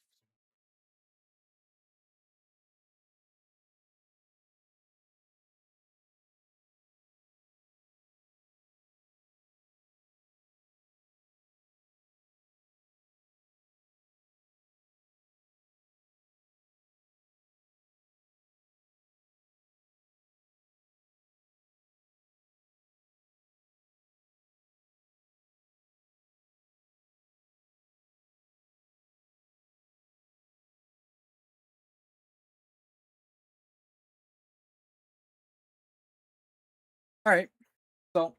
A: All right. So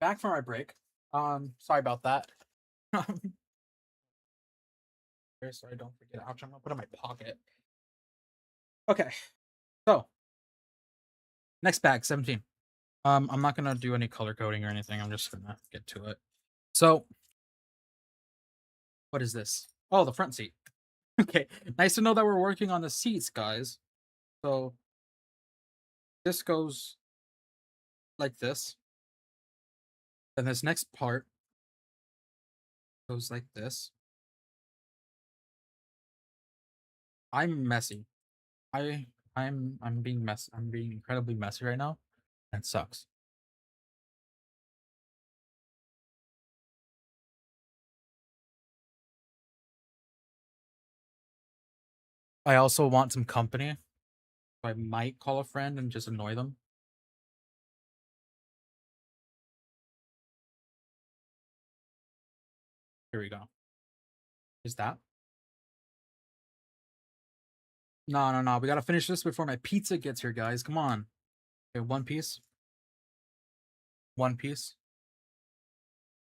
A: back from our break. Sorry about that. So I don't forget. Ouch, I'm gonna put it in my pocket. Okay. So next bag, 17. I'm not gonna do any color coding or anything. I'm just gonna get to it. So what is this? Oh, the front seat. Okay. Nice to know that we're working on the seats, guys. So this goes like this. And this next part goes like this. I'm messy. I'm being messy. I'm being incredibly messy right now. That sucks. I also want some company. So I might call a friend and just annoy them. Here we go. Is that? No, no, no. We gotta finish this before my pizza gets here, guys. Come on. Okay, one piece. One piece.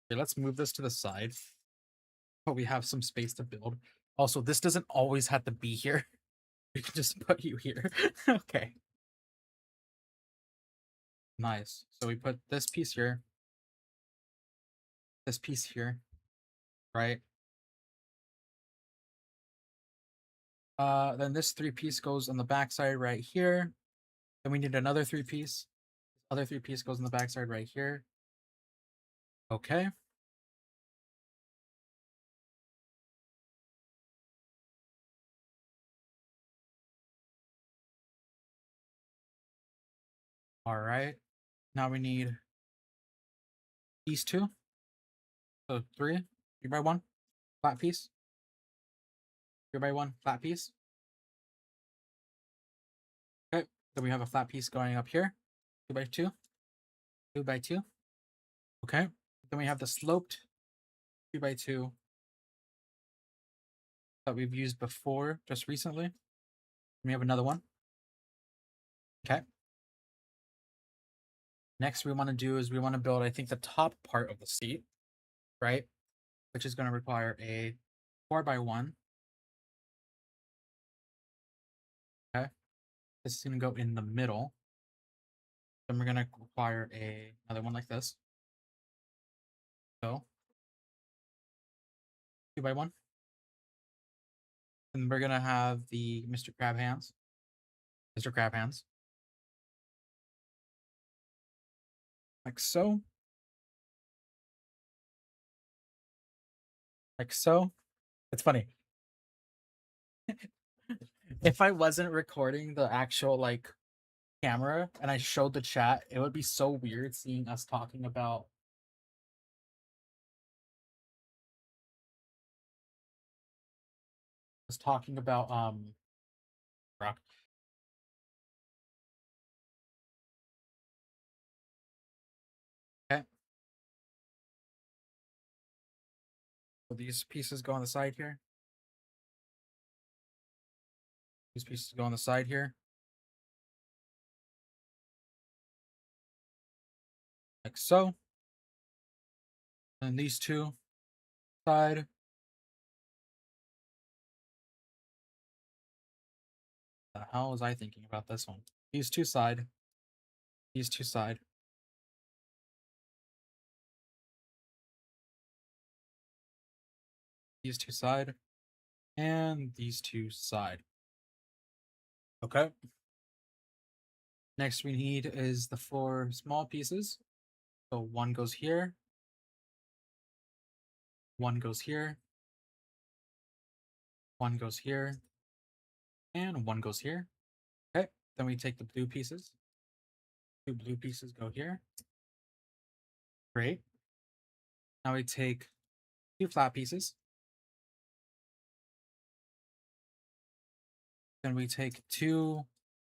A: Okay, let's move this to the side. But we have some space to build. Also, this doesn't always have to be here. We can just put you here. Okay. Nice. So we put this piece here. This piece here. Right? Then this 3-piece goes on the backside right here. Then we need another 3-piece. Other 3-piece goes on the backside right here. Okay. All right. Now we need these two. So 3 by 1 flat piece. 3 by 1 flat piece. Okay. Then we have a flat piece going up here. 2 by 2. 2 by 2. Okay. Then we have the sloped 2 by 2 that we've used before just recently. We have another one. Okay. Next, we want to do is we want to build, I think, the top part of the seat, right? Which is going to require a 4x1. Okay. This is going to go in the middle. Then we're going to require another one like this. So, 2x1. And we're going to have the Mr. Crab Hands. Mr. Crab Hands. Like so. Like so. It's funny. If I wasn't recording the actual like camera and I showed the chat, it would be so weird seeing us talking about rock. Okay. So these pieces go on the side here. These pieces go on the side here. Like so. And these two side. The hell was I thinking about this one? These two side. These two side. These two side. And these two side. Okay. Next we need is the 4 small pieces. So one goes here. One goes here. One goes here. And one goes here. Okay. Then we take the blue pieces. 2 blue pieces go here. Great. Now we take 2 flat pieces. Then we take 2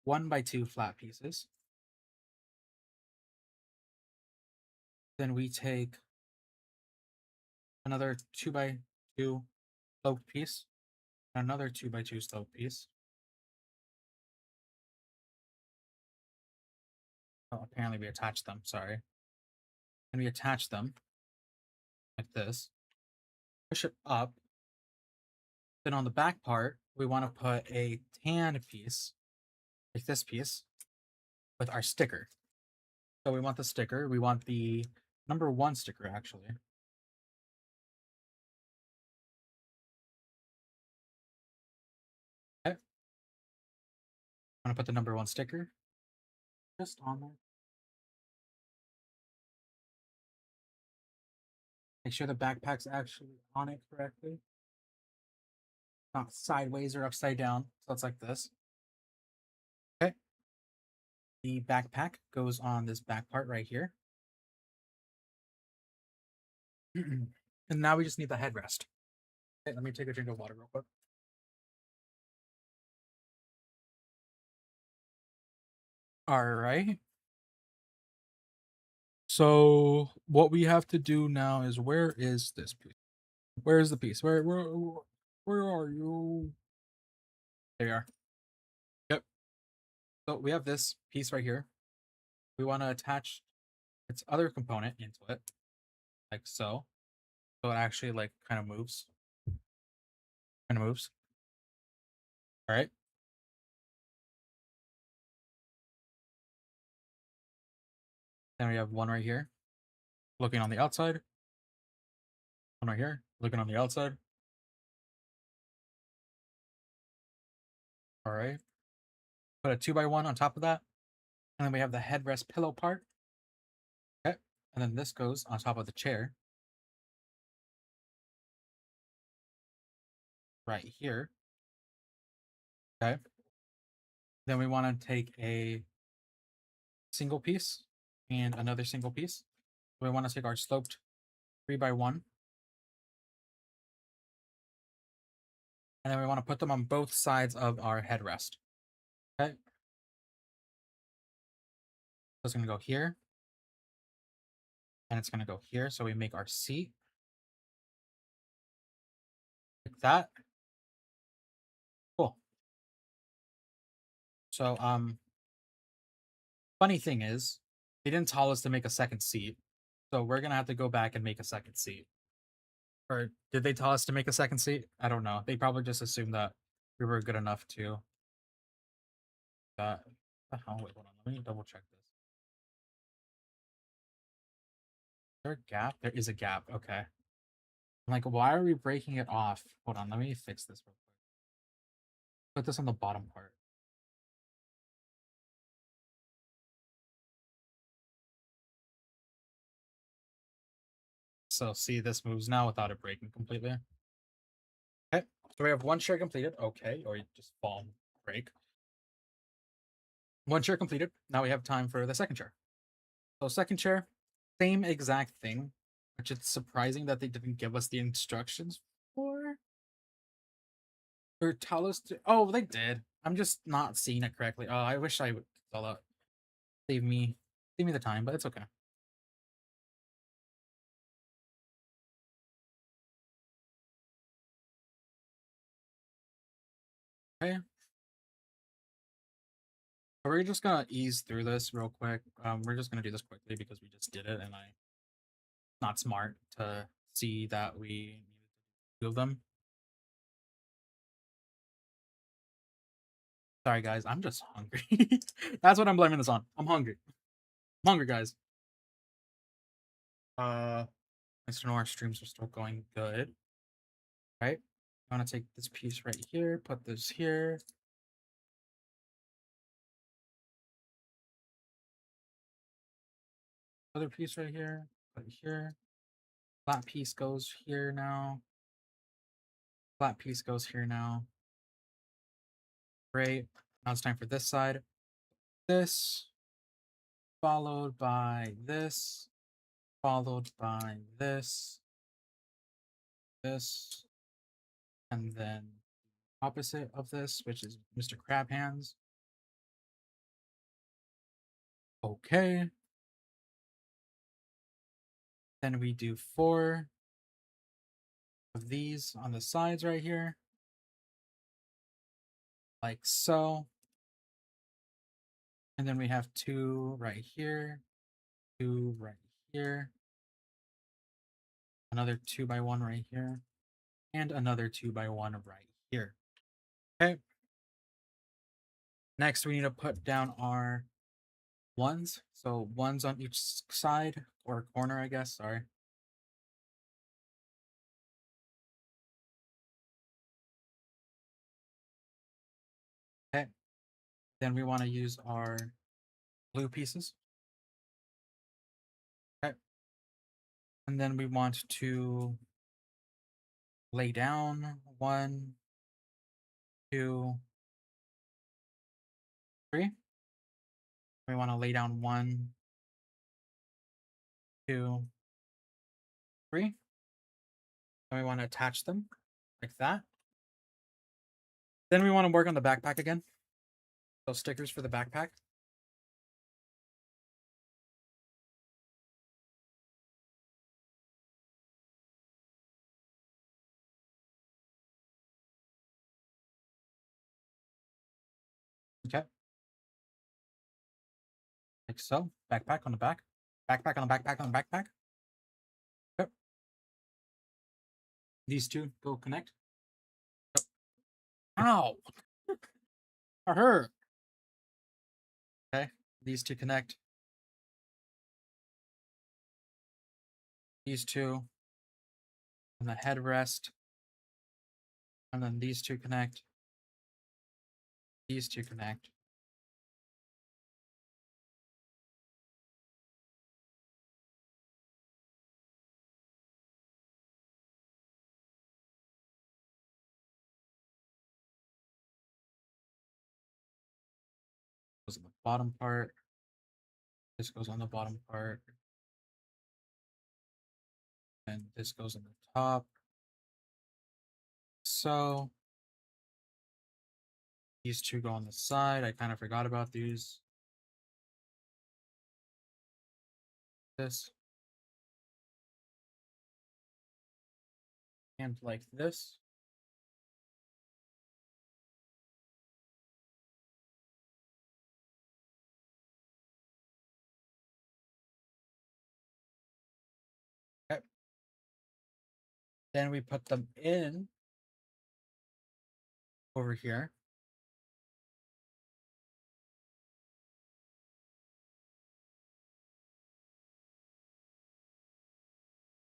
A: 1x2 flat pieces. Then we take another 2x2 sloped piece. Another 2x2 sloped piece. Oh, apparently we attached them, sorry. And we attach them like this. Push it up. Then on the back part, we want to put a tan piece, like this piece, with our sticker. So we want the sticker. We want the number 1 sticker, actually. Okay. I'm going to put the number 1 sticker just on there. Make sure the backpack's actually on it correctly. Not sideways or upside down. So it's like this. Okay. The backpack goes on this back part right here. And now we just need the headrest. Okay, let me take a drink of water real quick. All right. So what we have to do now is, where is this piece? Where is the piece? Where are you? There you are. Yep. So we have this piece right here. We want to attach its other component into it, like so. So it actually like kind of moves. Kind of moves. All right. Then we have one right here, looking on the outside. One right here, looking on the outside. All right. Put a 2x1 on top of that. And then we have the headrest pillow part. Okay. And then this goes on top of the chair. Right here. Okay. Then we want to take a single piece and another single piece. We want to take our sloped 3x1. And then we want to put them on both sides of our headrest. Okay. So it's going to go here. And it's going to go here. So we make our seat. Like that. Cool. So, funny thing is, They didn't tell us to make a second seat, so we're gonna have to go back and make a second seat. Or did they tell us to make a second seat? I don't know. They probably just assumed that we were good enough to. The hell? Wait, hold on. Let me double check this. Is there a gap? There is a gap. Okay. I'm like, why are we breaking it off? Hold on. Let me fix this real quick. Put this on the bottom part. So see, this moves now without it breaking completely. Okay. So we have one share completed. Okay. Or you just fall break. One chair completed. Now we have time for the second chair. So second chair, same exact thing, which it's surprising that they didn't give us the instructions for. Or tell us to. Oh, they did. I'm just not seeing it correctly. Oh, I wish I would saw that. Save me the time, but it's okay. Okay. So we're just gonna ease through this real quick. We're just gonna do this quickly because we just did it, and I not smart to see that we needed to do them. Sorry guys, I'm just hungry. That's what I'm blaming this on. I'm hungry. I'm hungry, guys. Nice to know our streams are still going good. Right? I want to take this piece right here, put this here. Other piece right here, put it here. Flat piece goes here now. Flat piece goes here now. Great. Now it's time for this side. This, followed by this, followed by this, this, and then opposite of this, which is Mr. Crab Hands. Okay. Then we do 4 of these on the sides right here. Like so. And then we have 2 right here, 2 right here, another 2x1 right here, and another 2x1 right here. Okay. Next, we need to put down our ones. So ones on each side or corner, I guess. Sorry. Okay. Then we want to use our blue pieces. Okay. And then we want to lay down 1, 2, 3. We want to lay down 1, 2, 3. And we want to attach them like that. Then we want to work on the backpack again. Those stickers for the backpack. Okay. Like so. Backpack on the back. Backpack on the backpack on the backpack. Yep. These two go connect. Yep. Ow! I hurt. Okay. These two connect. These two. And the headrest. And then these two connect. These two connect. Goes on the bottom part. This goes on the bottom part. And this goes on the top. So these two go on the side. I kind of forgot about these. This. And like this. Then we put them in over here.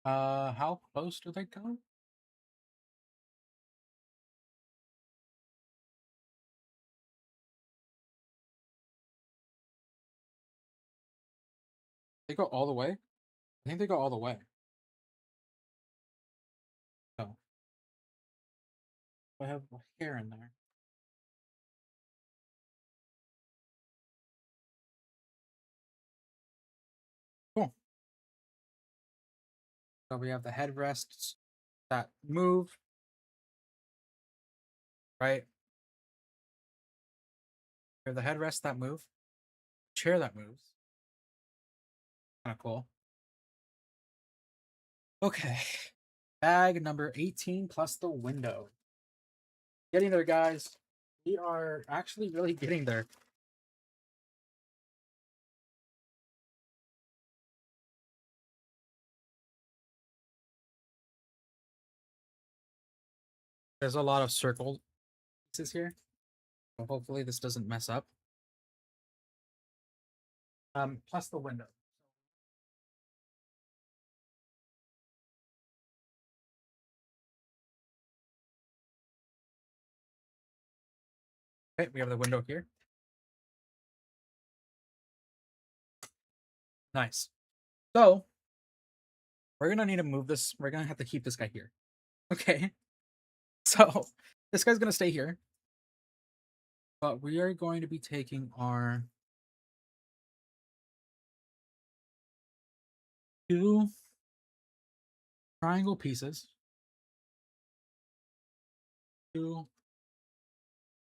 A: How close do they go? They go all the way? I think they go all the way. Oh. I have hair in there. Cool. So we have the headrests that move, right? We have the headrests that move, chair that moves. Kind of cool. Okay. Bag number 18 plus the window. Getting there, guys. We are actually really getting there. There's a lot of circle pieces here. So hopefully this doesn't mess up. Plus the window. Okay, we have the window here. Nice. So we're gonna need to move this. We're gonna have to keep this guy here. Okay. So this guy's gonna stay here. But we are going to be taking our two triangle pieces, two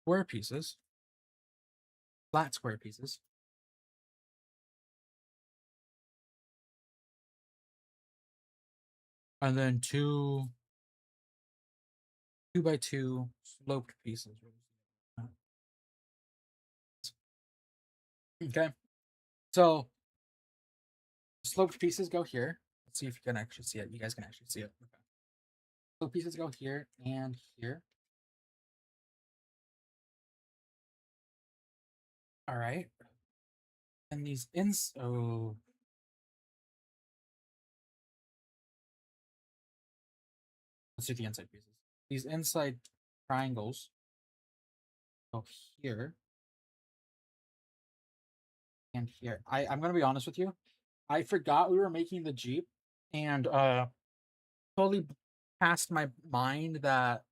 A: square pieces, flat square pieces, and then two 2x2 sloped pieces. Okay. So sloped pieces go here. Let's see if you can actually see it. You guys can actually see it. Okay. Sloped pieces go here and here. All right. And these let's do the inside pieces. These inside triangles go here and here. I'm gonna be honest with you. I forgot we were making the Jeep and totally passed my mind that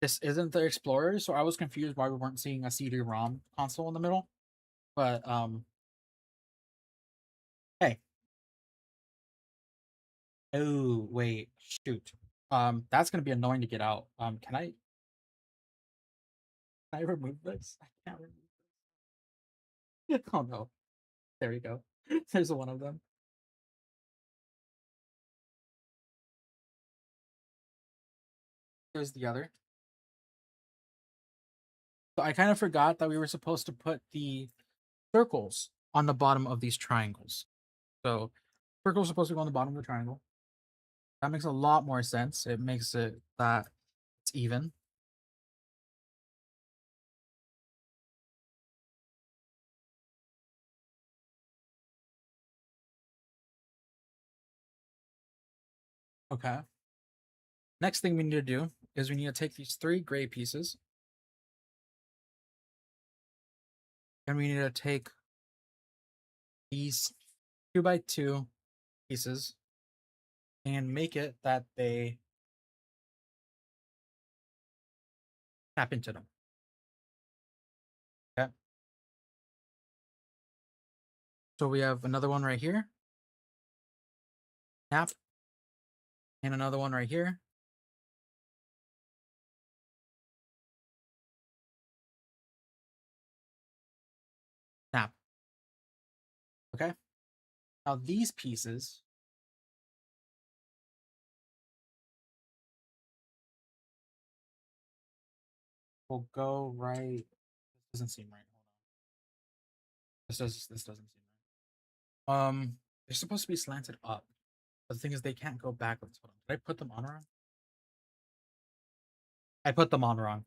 A: this isn't the Explorer, so I was confused why we weren't seeing a CD-ROM console in the middle. But hey. Oh wait, shoot. That's gonna be annoying to get out. Can I remove this? I can't remove this. Oh no. There we go. There's one of them. There's the other. So I kind of forgot that we were supposed to put the circles on the bottom of these triangles. So circle's supposed to go on the bottom of the triangle. That makes a lot more sense. It makes it that it's even. Okay. Next thing we need to do is we need to take these three gray pieces and we need to take these 2x2 pieces and make it that they tap into them. Okay. So we have another one right here. Tap. And another one right here. Tap. Okay. Now these pieces will go right. This doesn't seem right. Hold on. This doesn't seem right. They're supposed to be slanted up. But the thing is they can't go backwards. Hold on. Did I put them on wrong? I put them on wrong.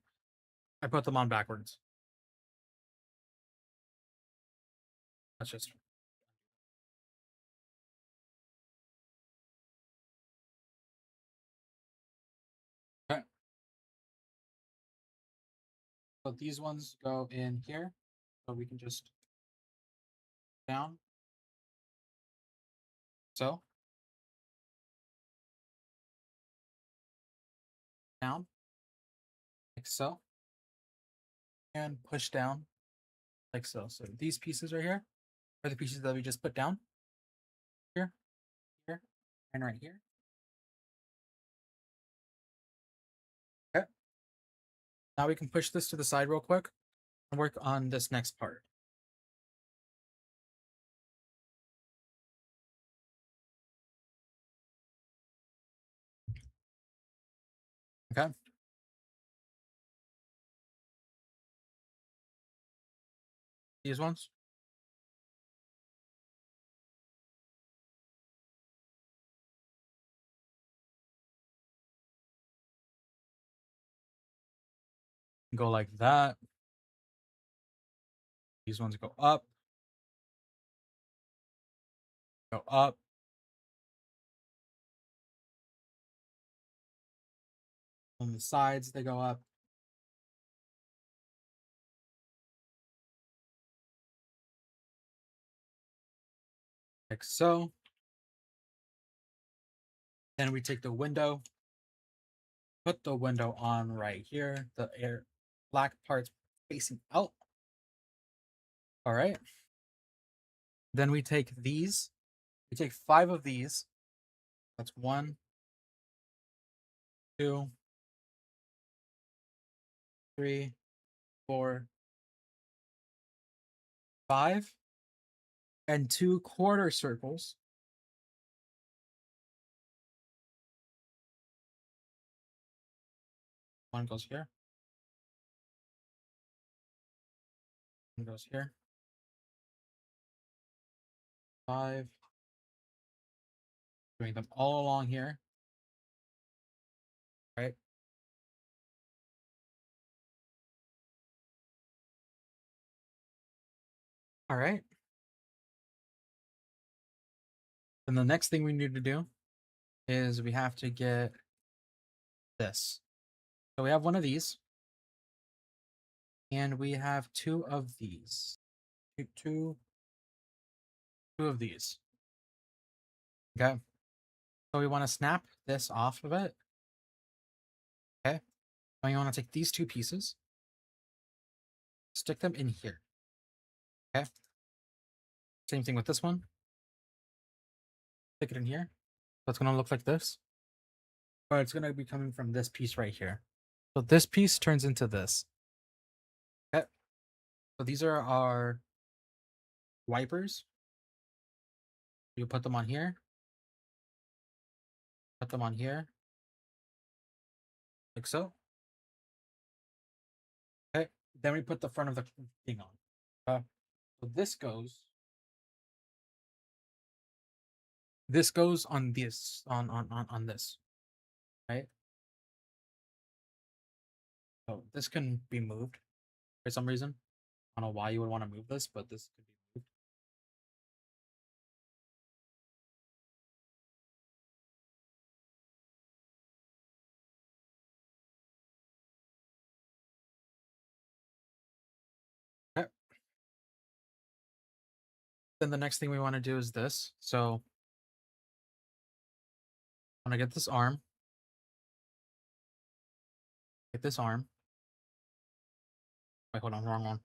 A: I put them on backwards. That's just okay. So these ones go in here. So we can just down. So down, like so. And push down like so. So these pieces right here are the pieces that we just put down. Here, here, and right here. Okay. Now we can push this to the side real quick and work on this next part. Okay. These ones. Go like that. These ones go up. Go up. On the sides, they go up. Like so. Then we take the window, put the window on right here. The air black parts facing out. All right. Then we take these. We take 5 of these. That's 1, 2, 3, 4, 5, and 2 quarter circles. One goes here. One goes here. 5. Doing them all along here. Right. All right. Then the next thing we need to do is we have to get this. So we have one of these. And we have 2 of these. Two of these. Okay. So we want to snap this off of it. Okay. Now you want to take these 2 pieces, stick them in here. Okay. Same thing with this one. Stick it in here. So it's going to look like this. But it's going to be coming from this piece right here. So this piece turns into this. Okay. So these are our wipers. You put them on here. Put them on here. Like so. Okay. Then we put the front of the thing on. So this goes on this on this, right? So this can be moved for some reason. I don't know why you would want to move this, but this could be moved. Okay. Then the next thing we want to do is this. So I want to get this arm. Get this arm. Wait, hold on, wrong one.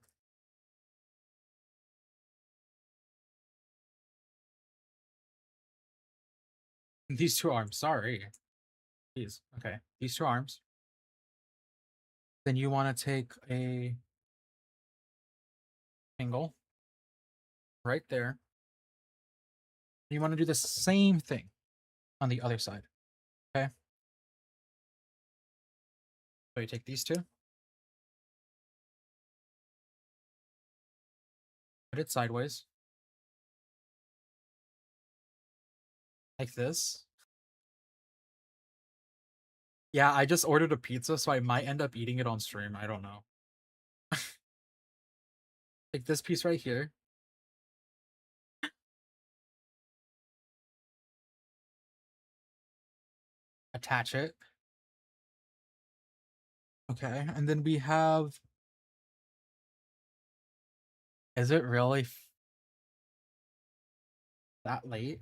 A: These 2 arms, sorry. These. Okay. These 2 arms. Then you want to take a angle right there. You want to do the same thing on the other side. Okay. So you take these 2. Put it sideways. Like this. Yeah, I just ordered a pizza, so I might end up eating it on stream. I don't know. Like this piece right here. Attach it. Okay, and then we have. Is it really that late?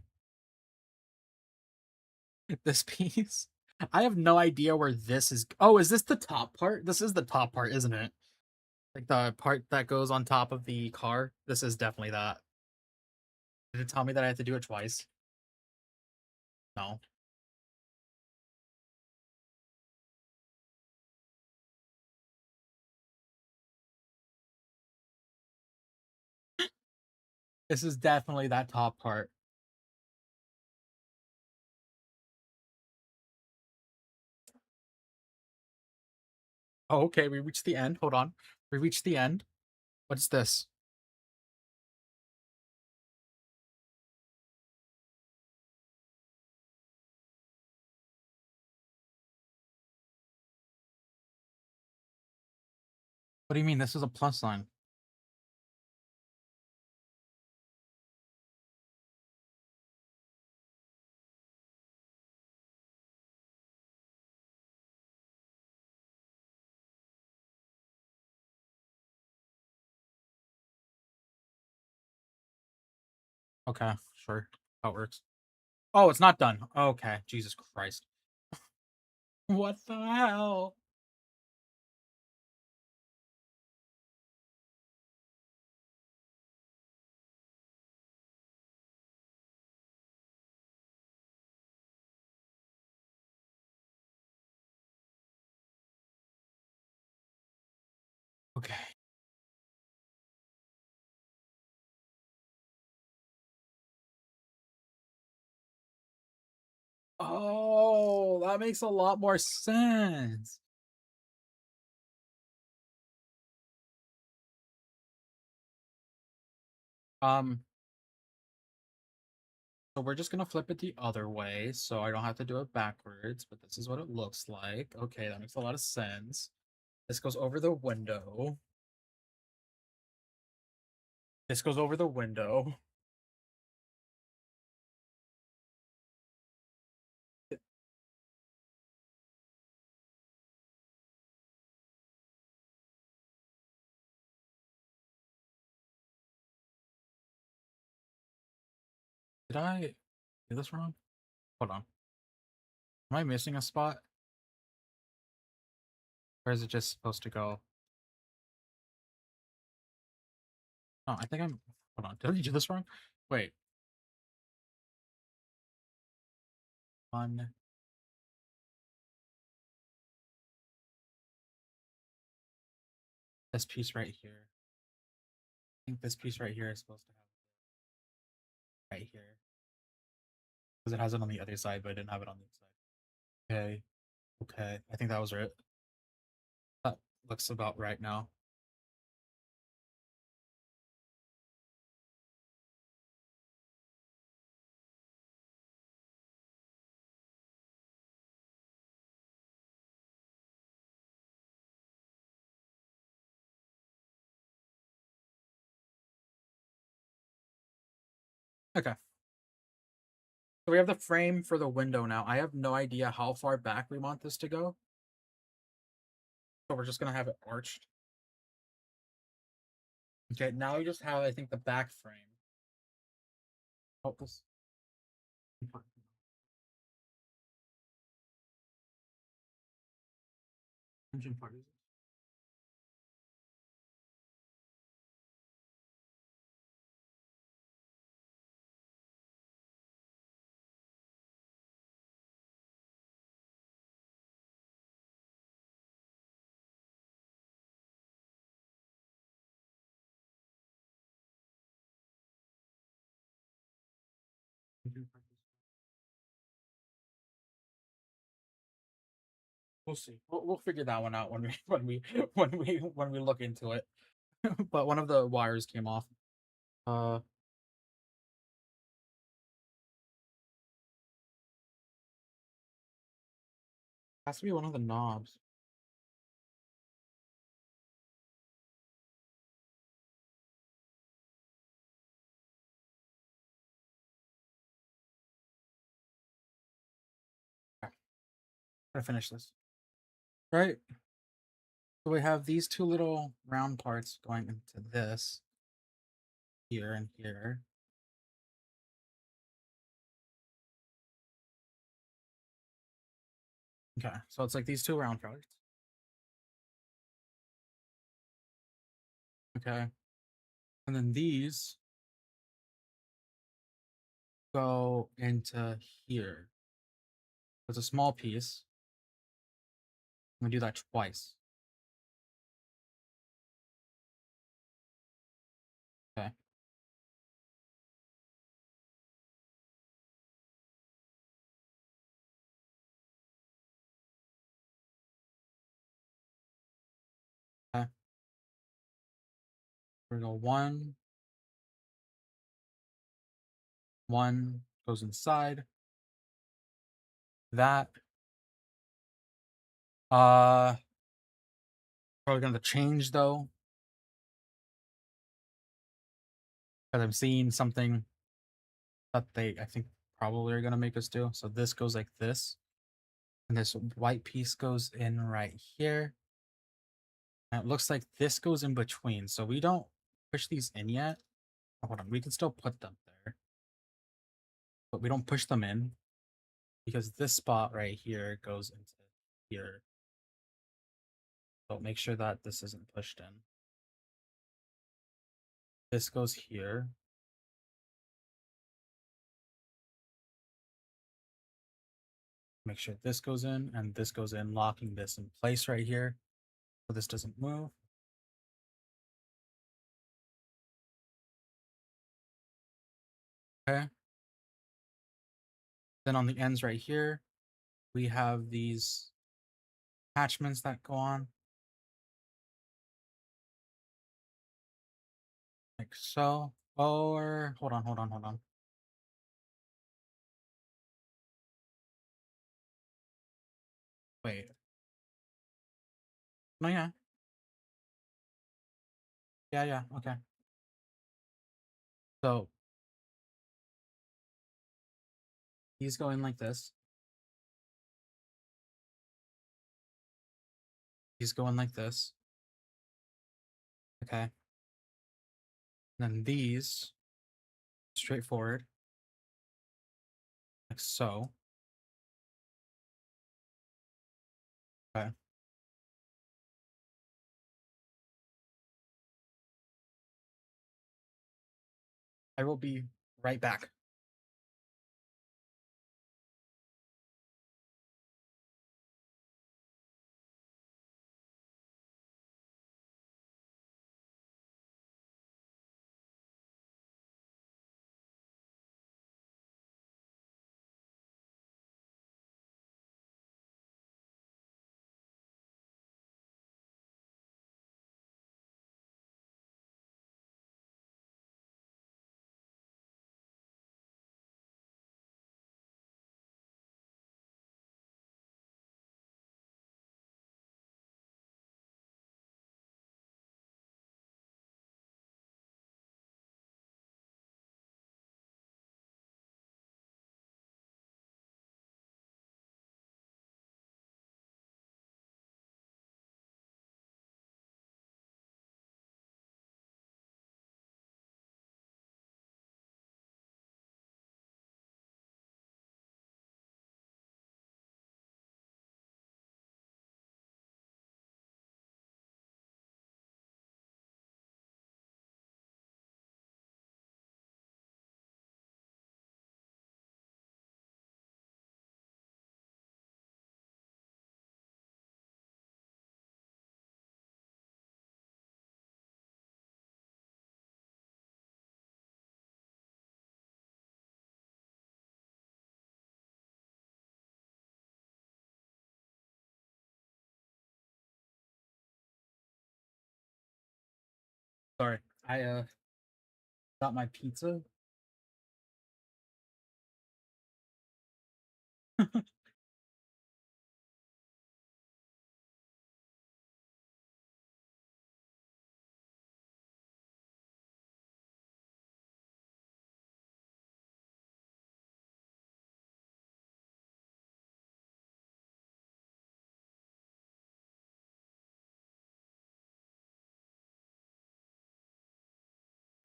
A: This piece? I have no idea where this is. Oh, is this the top part? This is the top part, isn't it? Like the part that goes on top of the car. This is definitely that. Did it tell me that I have to do it twice? No. This is definitely that top part. Oh, okay. We reached the end. Hold on. We reached the end. What's this? What do you mean? This is a plus sign. Okay, sure. How it works. Oh, it's not done. Okay. Jesus Christ. What the hell? Okay. Oh, that makes a lot more sense. Um, so we're just gonna flip it the other way, so I don't have to do it backwards, but this is what it looks like. Okay, that makes a lot of sense. This goes over the window. This goes over the window. Did I do this wrong? Hold on. Am I missing a spot? Or is it just supposed to go? No, I think I'm. Hold on. Did I do this wrong? Wait. One. This piece right here. I think this piece right here is supposed to have right here. Because it has it on the other side, but I didn't have it on the other side. Okay. Okay. I think that was right. That looks about right now. Okay. So we have the frame for the window now. I have no idea how far back we want this to go. So we're just gonna have it arched. Okay, now we just have, I think, the back frame. Oh, this engine part is it? Engine part is it? We'll see. We'll figure that one out when we when we look into it. But one of the wires came off. Uh, Has to be one of the knobs. Okay, gotta finish this. Right. So we have these two little round parts going into this here and here. Okay, so it's like these two round parts. Okay, and then these go into here. It's a small piece. I'm gonna do that twice. Okay. Okay. We're gonna go one goes inside. That probably gonna change though. Because I'm seeing something that they I think probably are gonna make us do. So this goes like this. And this white piece goes in right here. And it looks like this goes in between. So we don't push these in yet. Oh, hold on, we can still put them there. But we don't push them in because this spot right here goes into here. So make sure that this isn't pushed in. This goes here. Make sure this goes in and this goes in, locking this in place right here. So this doesn't move. Okay. Then on the ends right here, we have these attachments that go on. Like so. Or hold on. Wait. No, yeah. Yeah, okay. So these go in like this. These go in like this. Okay. Then these straightforward. Like so. Okay. I will be right back. Sorry. I got my pizza.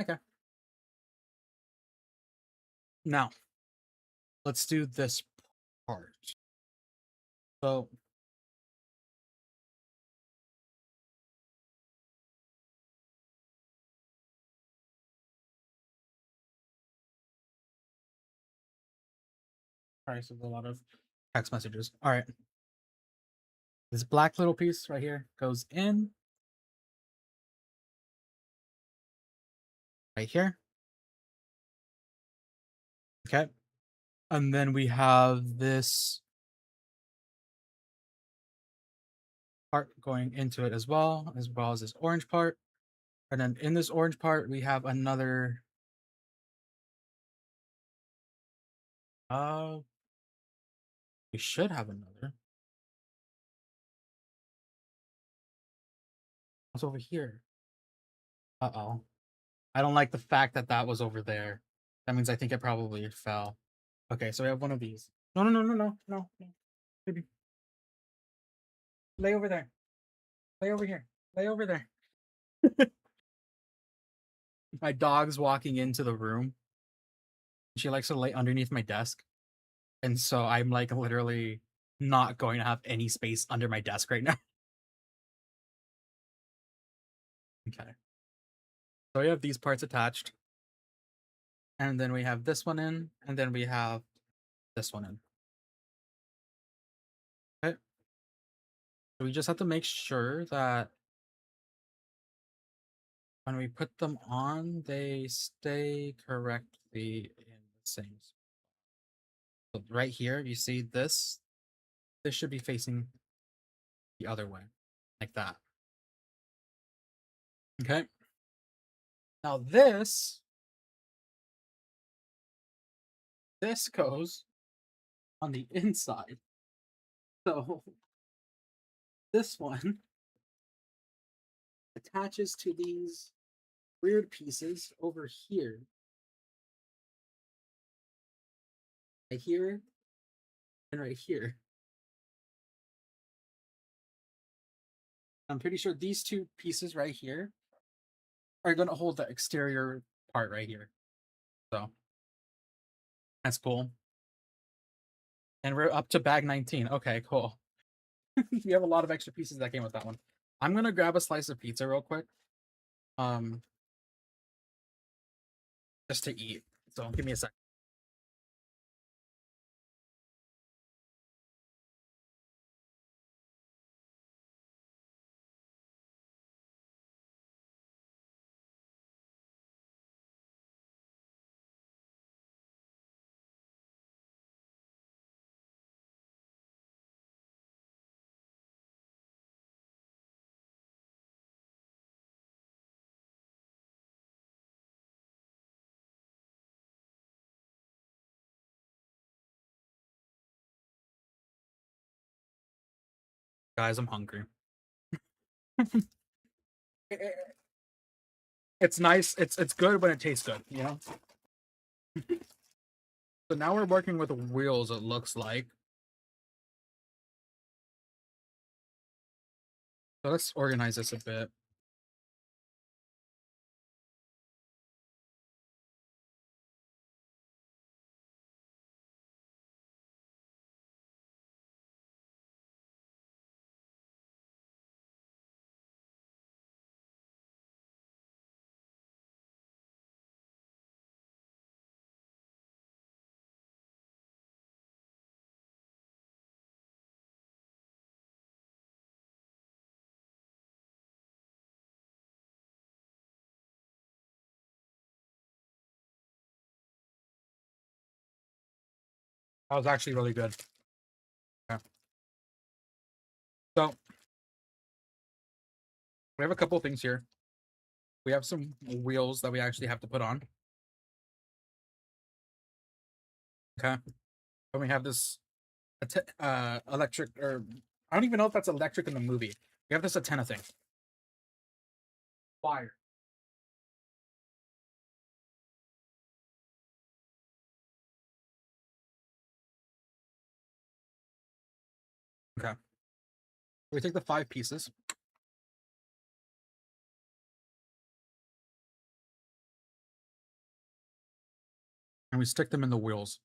A: Okay. Now, let's do this part. So, sorry, so there's a lot of text messages. All right. This black little piece right here goes in right here. Okay. And then we have this part going into it as well as this orange part. And then in this orange part, we have another. Uh, we should have another. What's over here? Uh-oh. I don't like the fact that that was over there. That means I think it probably fell. Okay, so we have one of these. No, no, no, no, no, no, no. Baby. Lay over there. Lay over here. Lay over there. My dog's walking into the room. She likes to lay underneath my desk. And so I'm like literally not going to have any space under my desk right now. Okay. So we have these parts attached. And then we have this one in, and then we have this one in. Okay. So we just have to make sure that when we put them on, they stay correctly in the same spot. So right here, you see this? This should be facing the other way, like that. Okay. Now this goes on the inside. So this one attaches to these weird pieces over here. Right here and right here. I'm pretty sure these two pieces right here are going to hold the exterior part right here. So that's cool. And we're up to bag 19. Okay, cool. We have a lot of extra pieces that came with that one. I'm going to grab a slice of pizza real quick. Just to eat. So give me a sec. Guys, I'm hungry. It's nice. It's good when it tastes good, you know? So now we're working with wheels, it looks like. So let's organize this a bit. That was actually really good. Okay. So we have a couple things here. We have some wheels that we actually have to put on. Okay. And we have this electric, or I don't even know if that's electric in the movie. We have this antenna thing. Wire. Okay. We take the 5 pieces. and we stick them in the wheels.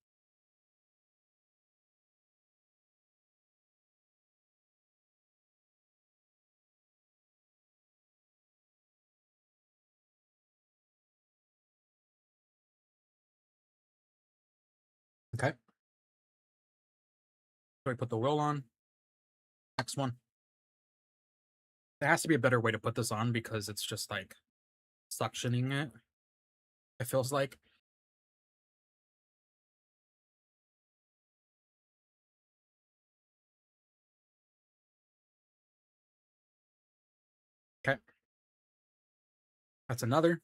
A: Okay. So I put the wheel on. Next one. There has to be a better way to put this on because it's just like suctioning it. It feels like. Okay. That's another.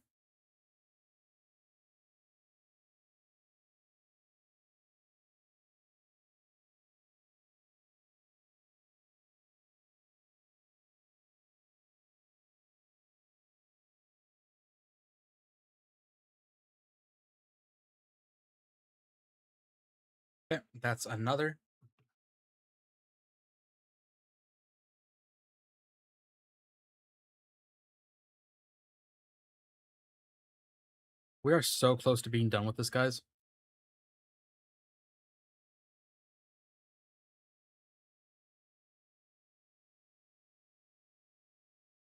A: Okay. That's another. We are so close to being done with this, guys.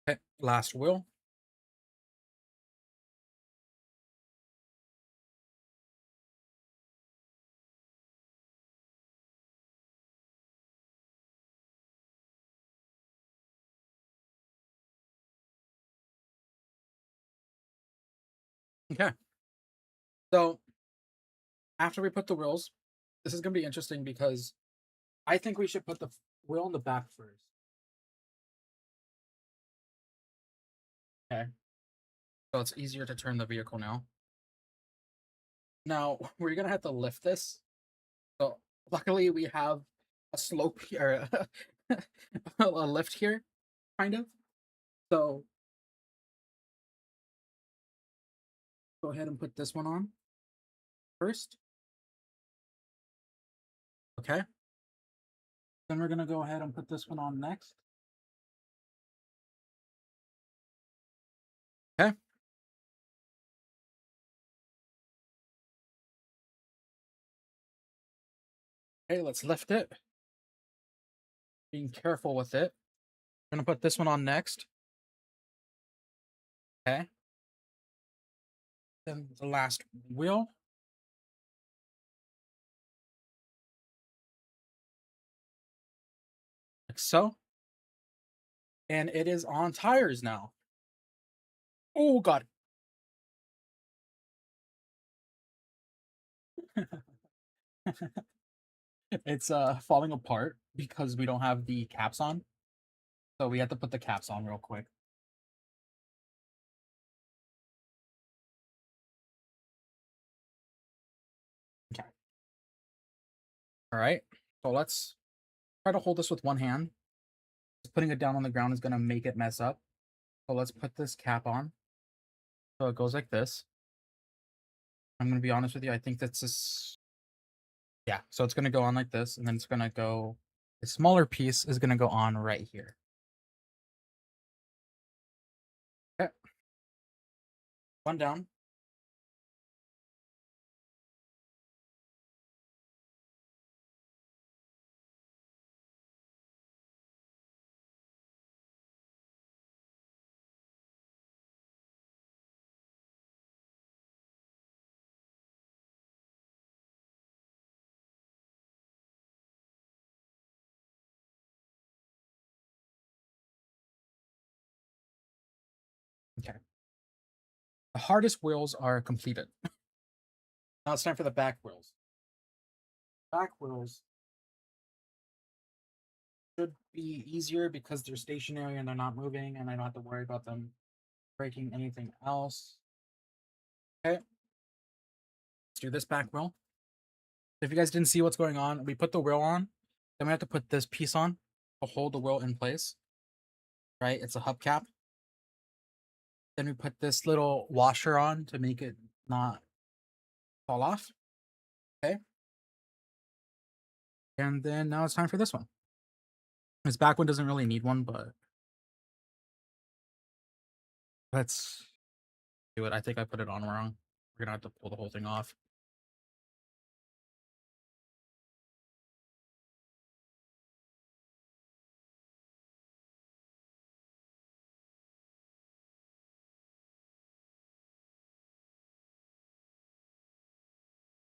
A: Okay. Last wheel. Okay. So after we put the wheels, this is going to be interesting because I think we should put the wheel in the back first. Okay. So it's easier to turn the vehicle now. Now, we're going to have to lift this. So luckily we have a slope here, a lift here, kind of. So go ahead and put this one on first. Okay. Then we're going to go ahead and put this one on next. Okay. Okay, let's lift it. Being careful with it. I'm going to put this one on next. Okay. Then the last wheel. Like so. And it is on tires now. Oh, God. It's falling apart because we don't have the caps on. So we have to put the caps on real quick. Okay. All right. So let's try to hold this with one hand. Just putting it down on the ground is going to make it mess up. So let's put this cap on. So it goes like this. I'm going to be honest with you. I think that's just, yeah. So it's going to go on like this, and then it's going to go, a smaller piece is going to go on right here. Okay. One down. Okay. The hardest wheels are completed. Now it's time for the back wheels. Back wheels should be easier because they're stationary and they're not moving, and I don't have to worry about them breaking anything else. Okay. Let's do this back wheel. If you guys didn't see what's going on, we put the wheel on, then we have to put this piece on to hold the wheel in place. Right? It's a hubcap. Then we put this little washer on to make it not fall off. Okay. And then now it's time for this one. This back one doesn't really need one, but let's do it. I think I put it on wrong. We're gonna have to pull the whole thing off.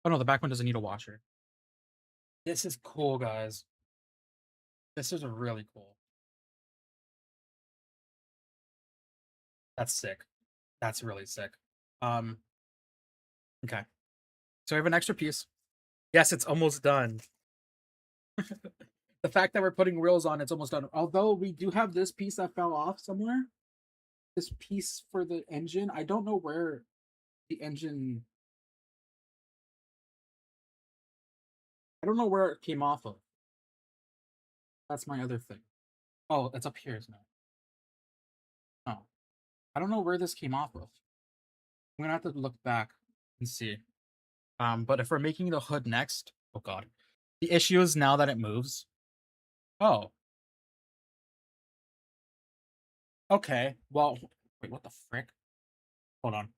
A: Oh no, the back one doesn't need a washer. This is cool, guys. This is really cool. That's sick. That's really sick. Um, okay. So I have an extra piece. Yes, it's almost done. The fact that we're putting wheels on, it's almost done. Although we do have this piece that fell off somewhere. This piece for the engine. I don't know where the engine. I don't know where it came off of. That's my other thing. Oh, it's up here, isn't it? Oh, I don't know where this came off of. I'm gonna have to look back and see. But if we're making the hood next, oh god, the issue is now that it moves. Oh, okay. Well, wait, what the frick? Hold on.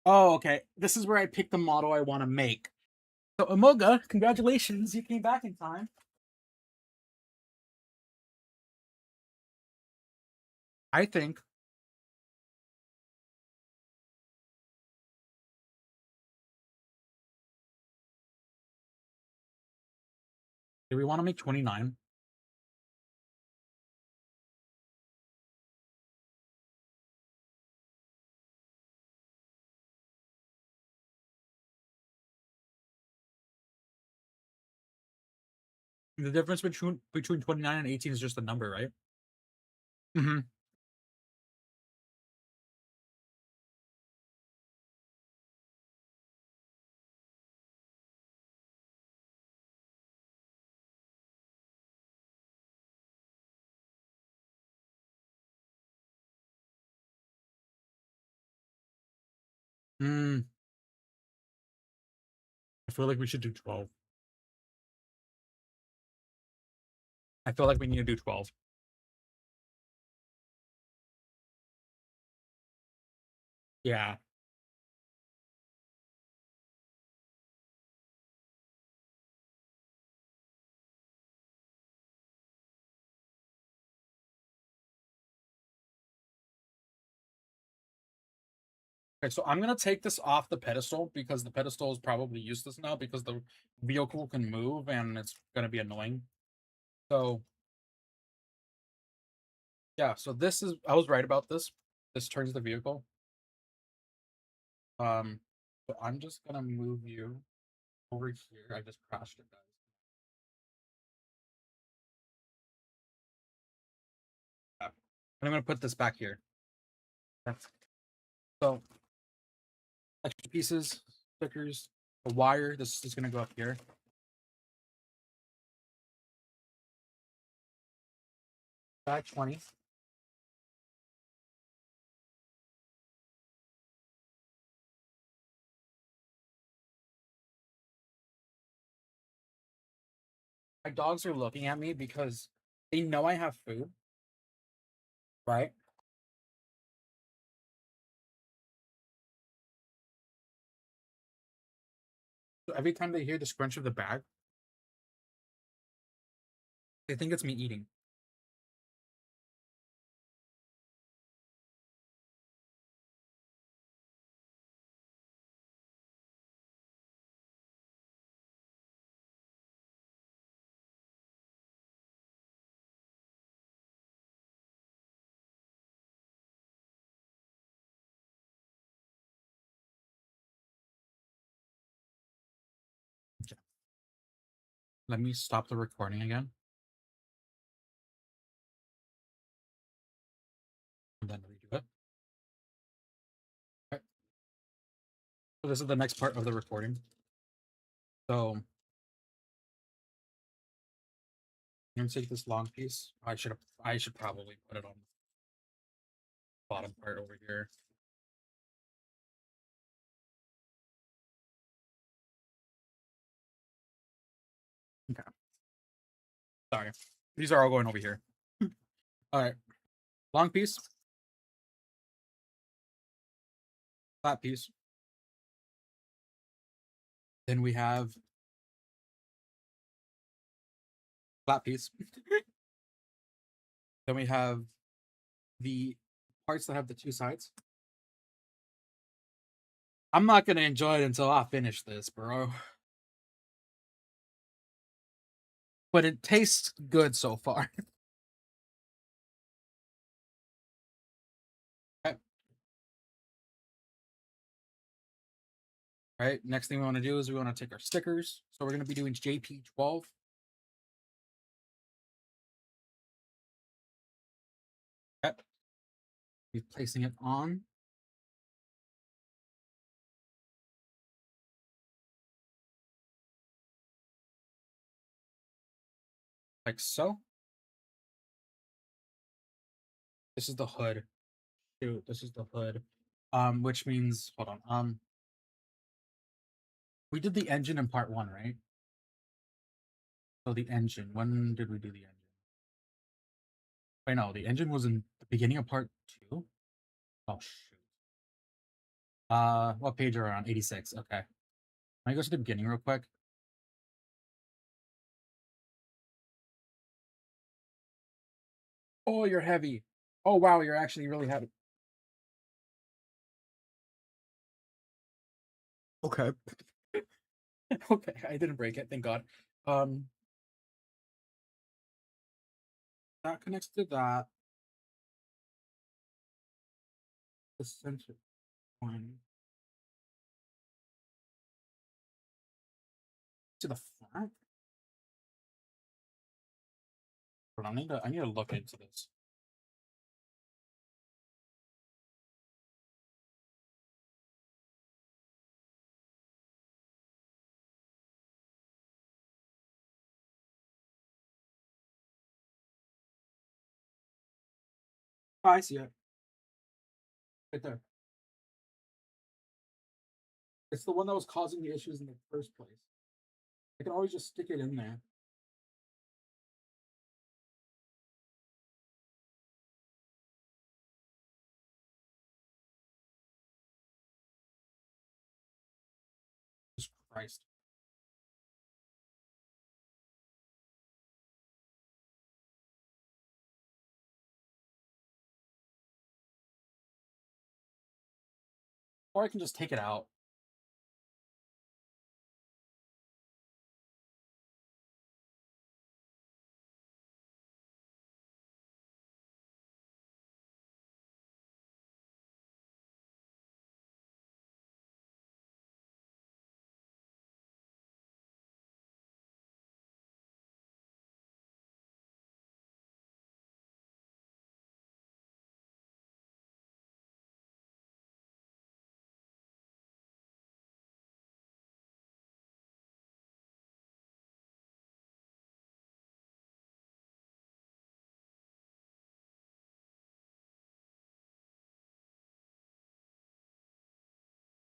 A: Oh, okay. This is where I pick the model I want to make. So, Amoga, congratulations, you came back in time. I think. Do we want to make 29? The difference between 29 and 18 is just a number, right? Mm-hmm. Mm, I feel like we should do 12. I feel like we need to do 12. Yeah. Okay, so I'm gonna take this off the pedestal because the pedestal is probably useless now because the vehicle can move and it's gonna be annoying. So yeah, so this is I was right about this. This turns the vehicle. So I'm just gonna move you over here. I just crashed it, guys. Yeah. And I'm gonna put this back here. That's so extra pieces, stickers, a wire. This is gonna go up here. Bag 20. My dogs are looking at me because they know I have food, right? So every time they hear the scrunch of the bag, they think it's me eating. Okay. Let me stop the recording again, and then redo it. Okay. So this is the next part of the recording. So I'm gonna take this long piece. I should probably put it on the bottom part over here. Okay. Sorry. These are all going over here. All right. Long piece, flat piece. Then we have flat piece. Then we have the parts that have the two sides. I'm not gonna enjoy it until I finish this, bro. But it tastes good so far. Okay. All right. Next thing we want to do is we want to take our stickers. So we're gonna be doing JP12. Okay. Be placing it on. Like so. This is the hood. Shoot, this is the hood. Which means hold on. We did the engine in part 1, right? So the engine. When did we do the engine? Wait, no, the engine was in the beginning of part 2. Oh shoot. What page are we on? 86. Okay. Can I go to the beginning real quick? Oh, you're heavy. Oh wow, you're actually really heavy. Okay. Okay, I didn't break it, thank God. Um, that connects to that. The center one to the front. Hold on, I need to look into this. Oh, I see it. Right there. It's the one that was causing the issues in the first place. I can always just stick it in there. Jesus Christ. Or I can just take it out.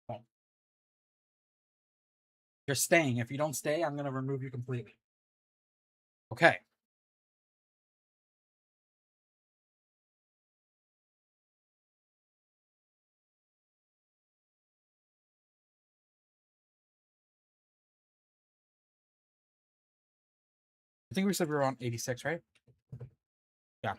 A: Oh. You're staying. If you don't stay, I'm gonna remove you completely. Okay. I think we said we were on 86, right? Yeah.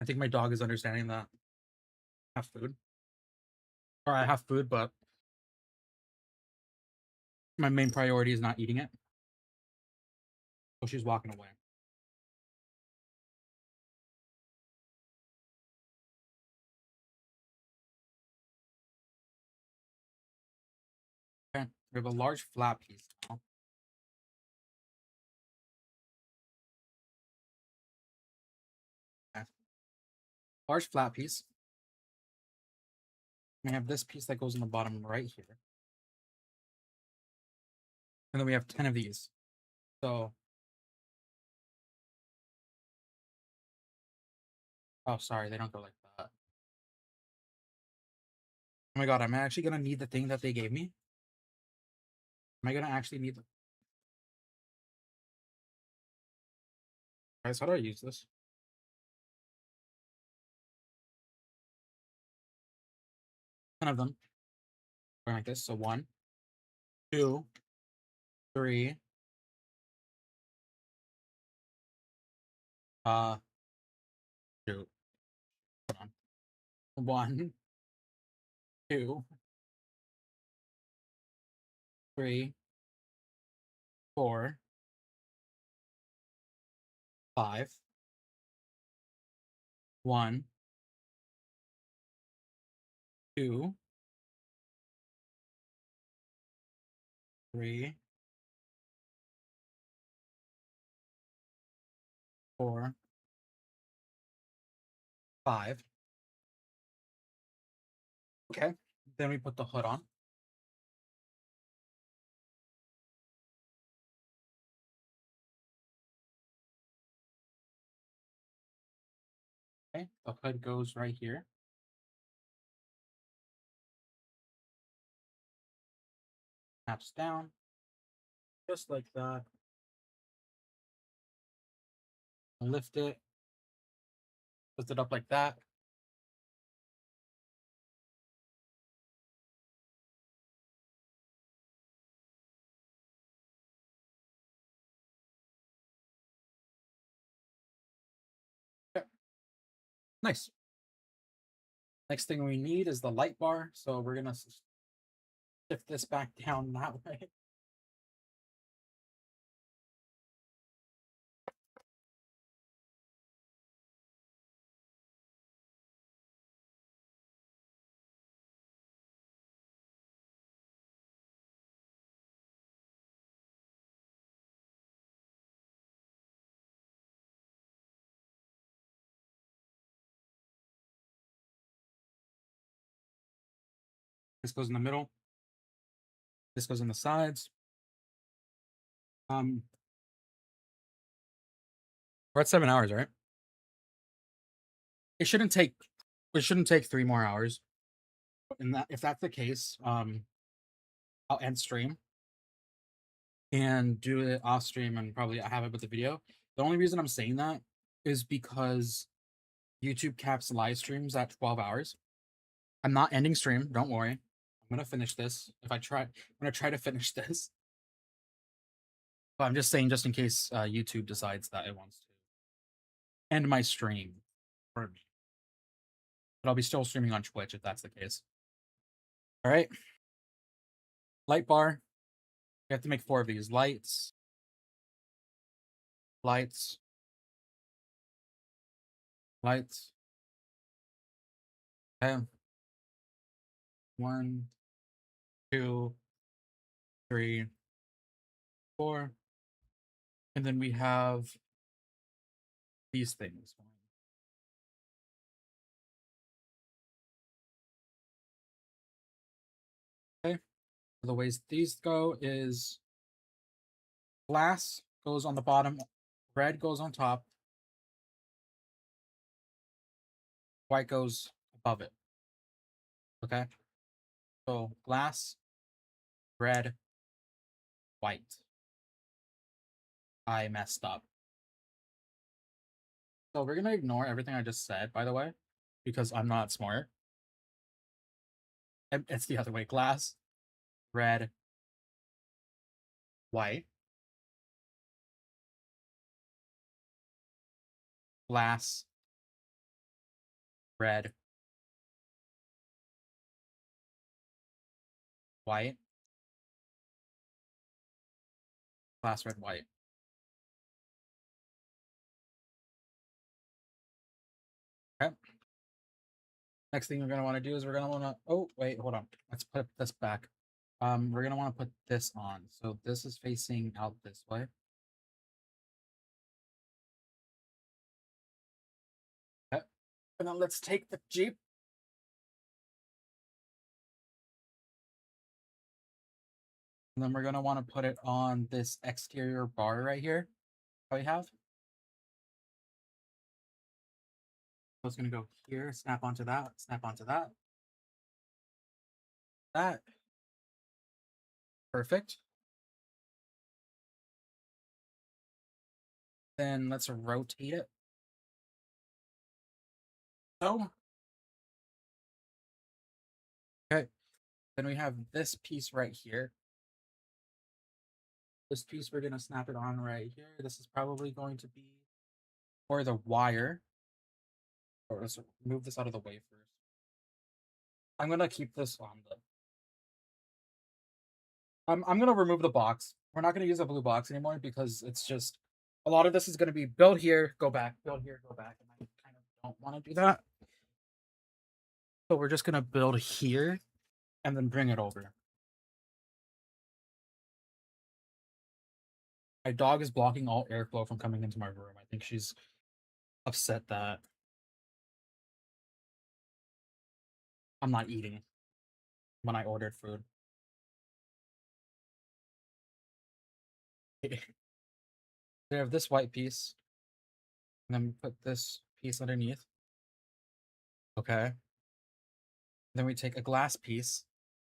A: I think my dog is understanding that. I have food. Or I have food, but my main priority is not eating it. So she's walking away. Okay. We have a large flat piece now. Okay. Large flat piece. We have this piece that goes in the bottom right here. And then we have 10 of these. So, oh, sorry, they don't go like that. Oh my God, I'm actually going to need the thing that they gave me. Am I going to actually need the... Guys, how do I use this? 10 of them going like this. So 1, 2, 3. Shoot. Hold on. 1, 2, 3, 4, 5. 1, 2, 3, 4, 5. Okay. Then we put the hood on. Okay. The hood goes right here. Snaps down. Just like that. Lift it. Lift it up like that. Okay. Nice. Next thing we need is the light bar. So we're going to shift this back down that way. This goes in the middle. This goes in the sides. We're at 7 hours, right? It shouldn't take 3 more hours. And if that's the case, I'll end stream and do it off stream and probably have it with the video. The only reason I'm saying that is because YouTube caps live streams at 12 hours. I'm not ending stream, don't worry. I'm gonna finish this. I'm gonna try to finish this. But I'm just saying, just in case YouTube decides that it wants to end my stream for me. But I'll be still streaming on Twitch if that's the case. All right. Light bar. You have to make 4 of these. Lights. Lights. Lights. Okay. 1, 2, 3, 4. And then we have these things. Okay. The ways these go is glass goes on the bottom, red goes on top, white goes above it. Okay. So glass, red, white. I messed up. So we're gonna ignore everything I just said, by the way, because I'm not smart. It's the other way. Glass, red, white. Glass, red, white. Glass, red, white. Okay. Next thing we're gonna want to do is we're gonna want to. Oh wait, hold on. Let's put this back. We're gonna want to put this on. So this is facing out this way. Okay. And then let's take the Jeep. And then we're gonna want to put it on this exterior bar right here. That we have. So it's gonna go here, snap onto that, snap onto that. That. Perfect. Then let's rotate it. So. Then we have this piece right here. This piece, we're gonna snap it on right here. This is probably going to be for the wire. Or let's move this out of the way first. I'm gonna keep this on the. I'm gonna remove the box. We're not gonna use a blue box anymore because it's just a lot of this is gonna be build here, go back, build here, go back, and I kind of don't want to do that. So we're just gonna build here and then bring it over. My dog is blocking all airflow from coming into my room. I think she's upset that I'm not eating when I ordered food. We have this white piece, and then we put this piece underneath. Okay. Then we take a glass piece,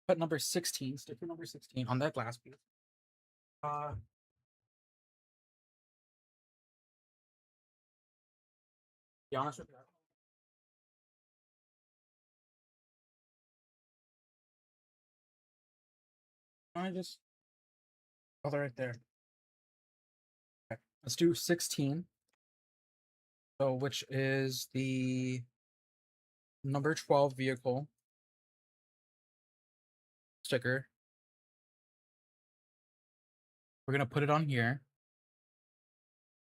A: put number 16, sticker number 16 on that glass piece. Be honest with you. I just they're right there. Okay. Let's do 16. So which is the number 12 vehicle sticker. We're gonna put it on here.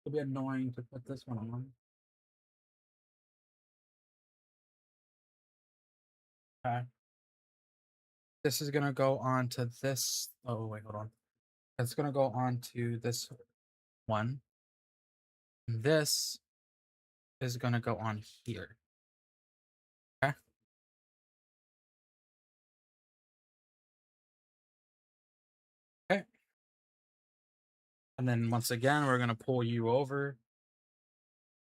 A: It'll be annoying to put this one on. Okay. This is gonna go on to this. Oh wait, hold on. It's gonna go on to this one. This is gonna go on here. Okay. Okay. And then once again, we're gonna pull you over.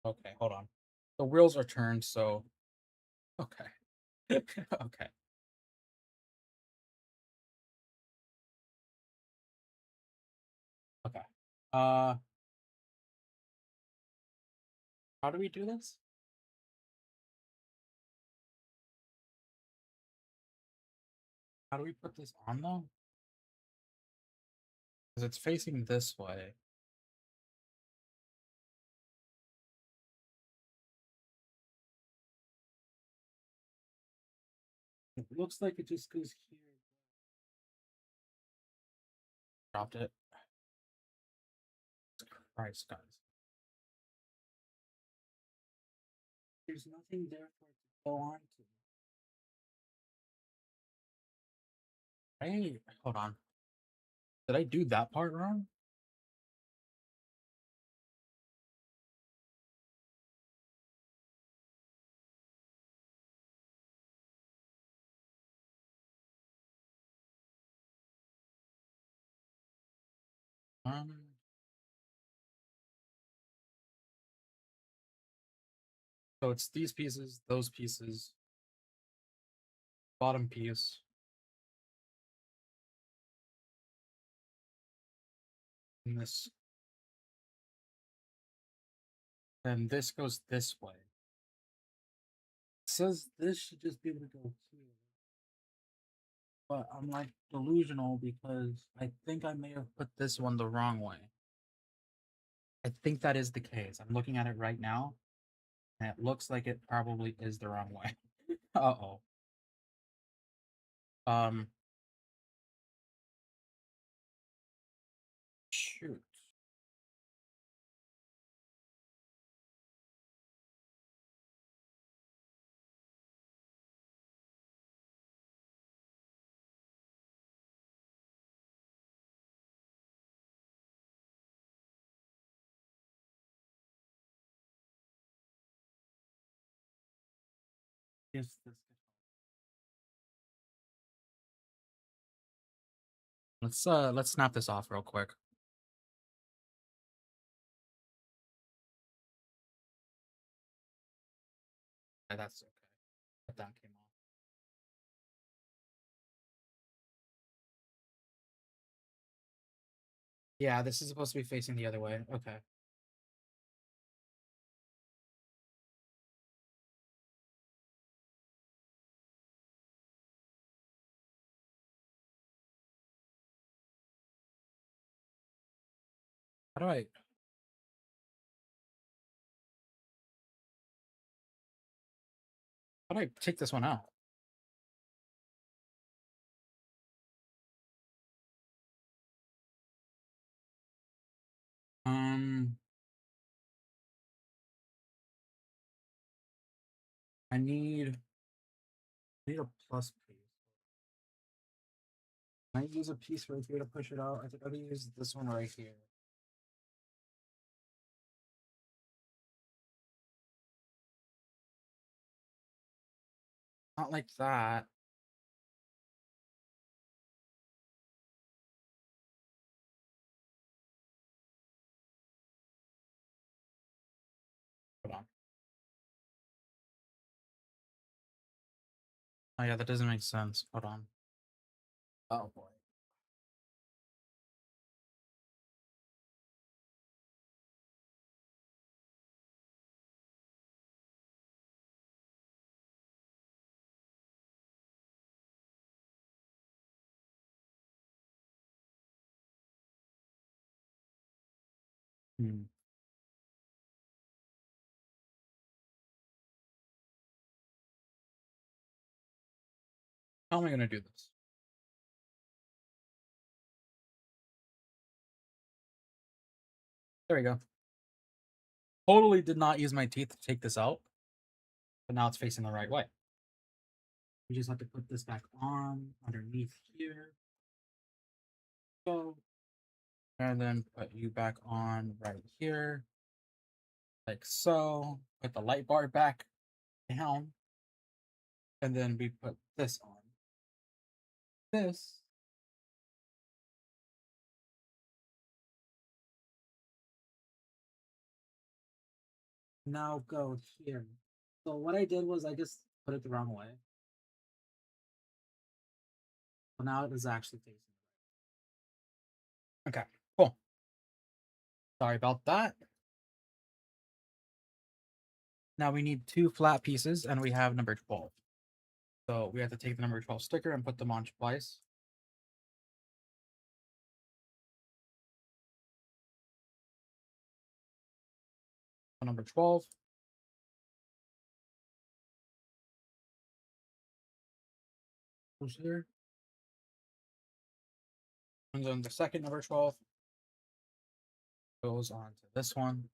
A: Okay, hold on. The wheels are turned, so okay. Okay. Okay. Uh how do we do this? How do we put this on though? Because it's facing this way. It looks like it just goes here. Dropped it. Christ, guys. There's nothing there for it to go on to. Hey, hold on. Did I do that part wrong? Um, so it's these pieces, those pieces, bottom piece. And this. And this goes this way. It says this should just be able to go here. But I'm like delusional because I think I may have put this one the wrong way. I think that is the case. I'm looking at it right now, and it looks like it probably is the wrong way. Uh-oh. Um, shoot. Is this let's snap this off real quick. Yeah, that's okay. But that came off. Yeah, this is supposed to be facing the other way. Okay. how do I take this one out? I need a plus piece. Can I use a piece right here to push it out? I think I'm gonna use this one right here. Not like that. Hold on. Oh yeah, that doesn't make sense. Hold on. Oh boy. Hmm. How am I gonna do this? There we go. Totally did not use my teeth to take this out, but now it's facing the right way. We just have to put this back on underneath here. So, and then put you back on right here, like so. Put the light bar back down, and then we put this on. This. Now go here. So what I did was I just put it the wrong way. So now it is actually facing. Okay, cool. Sorry about that. Now we need 2 flat pieces, and we have number 12. So we have to take the number 12 sticker and put them on twice. Number 12. Goes here. And then the second number 12 goes on to this one.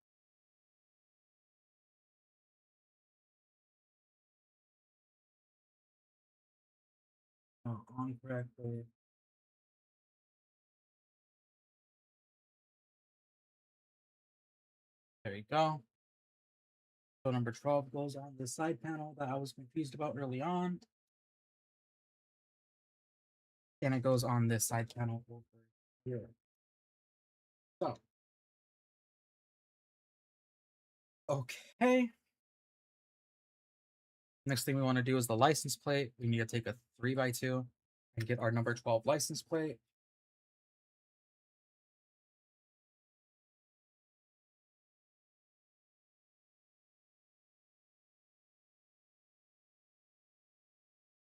A: Oh, on correctly. There you go. So number 12 goes on the side panel that I was confused about early on. And it goes on this side panel over here. So, okay. Next thing we want to do is the license plate. We need to take a 3x2 and get our number 12 license plate.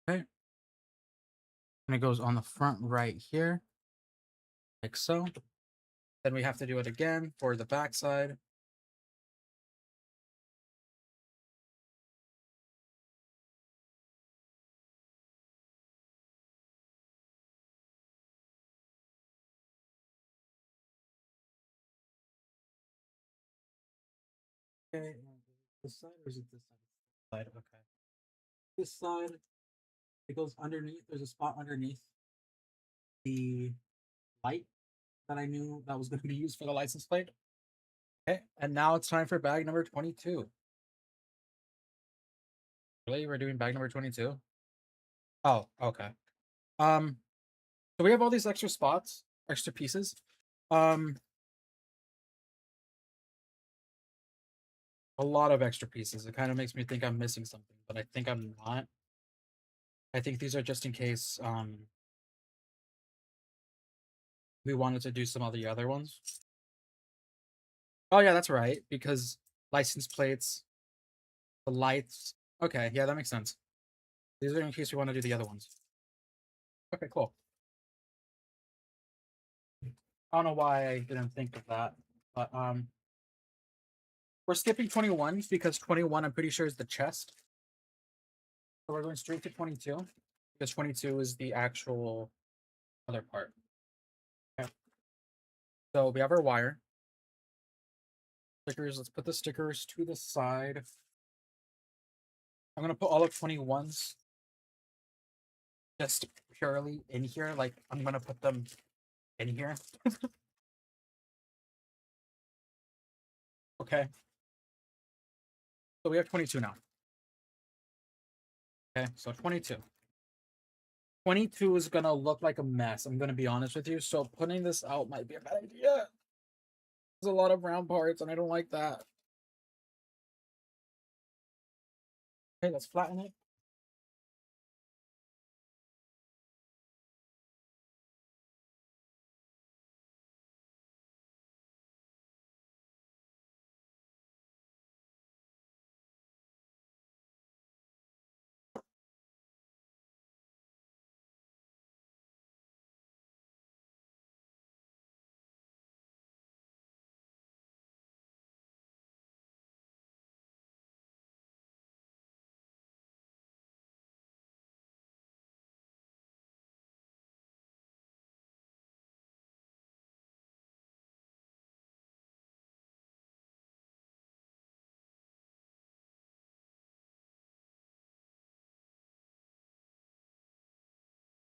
A: Okay. And it goes on the front right here, like so. Then we have to do it again for the back side. Okay, this side or is it this side? Okay. This side, it goes underneath. There's a spot underneath the light that I knew that was going to be used for the license plate. Okay, and now it's time for bag number 22. Really? We're doing bag number 22? Oh, okay. So we have all these extra spots, extra pieces. A lot of extra pieces. It kind of makes me think I'm missing something, but I think I'm not. I think these are just in case we wanted to do some of the other ones. Oh yeah, that's right, because license plates, the lights. Okay, yeah, that makes sense. These are in case we want to do the other ones. Okay, cool. I don't know why I didn't think of that. But we're skipping 21s because 21 I'm pretty sure is the chest. So we're going straight to 22 because 22 is the actual other part. Okay. So we have our wire. Stickers, let's put the stickers to the side. I'm gonna put all of 21s just purely in here. Like I'm gonna put them in here. Okay. So we have 22 now. Okay, so 22. 22 is gonna look like a mess. I'm gonna be honest with you. So putting this out might be a bad idea. There's a lot of round parts, and I don't like that. Okay, let's flatten it.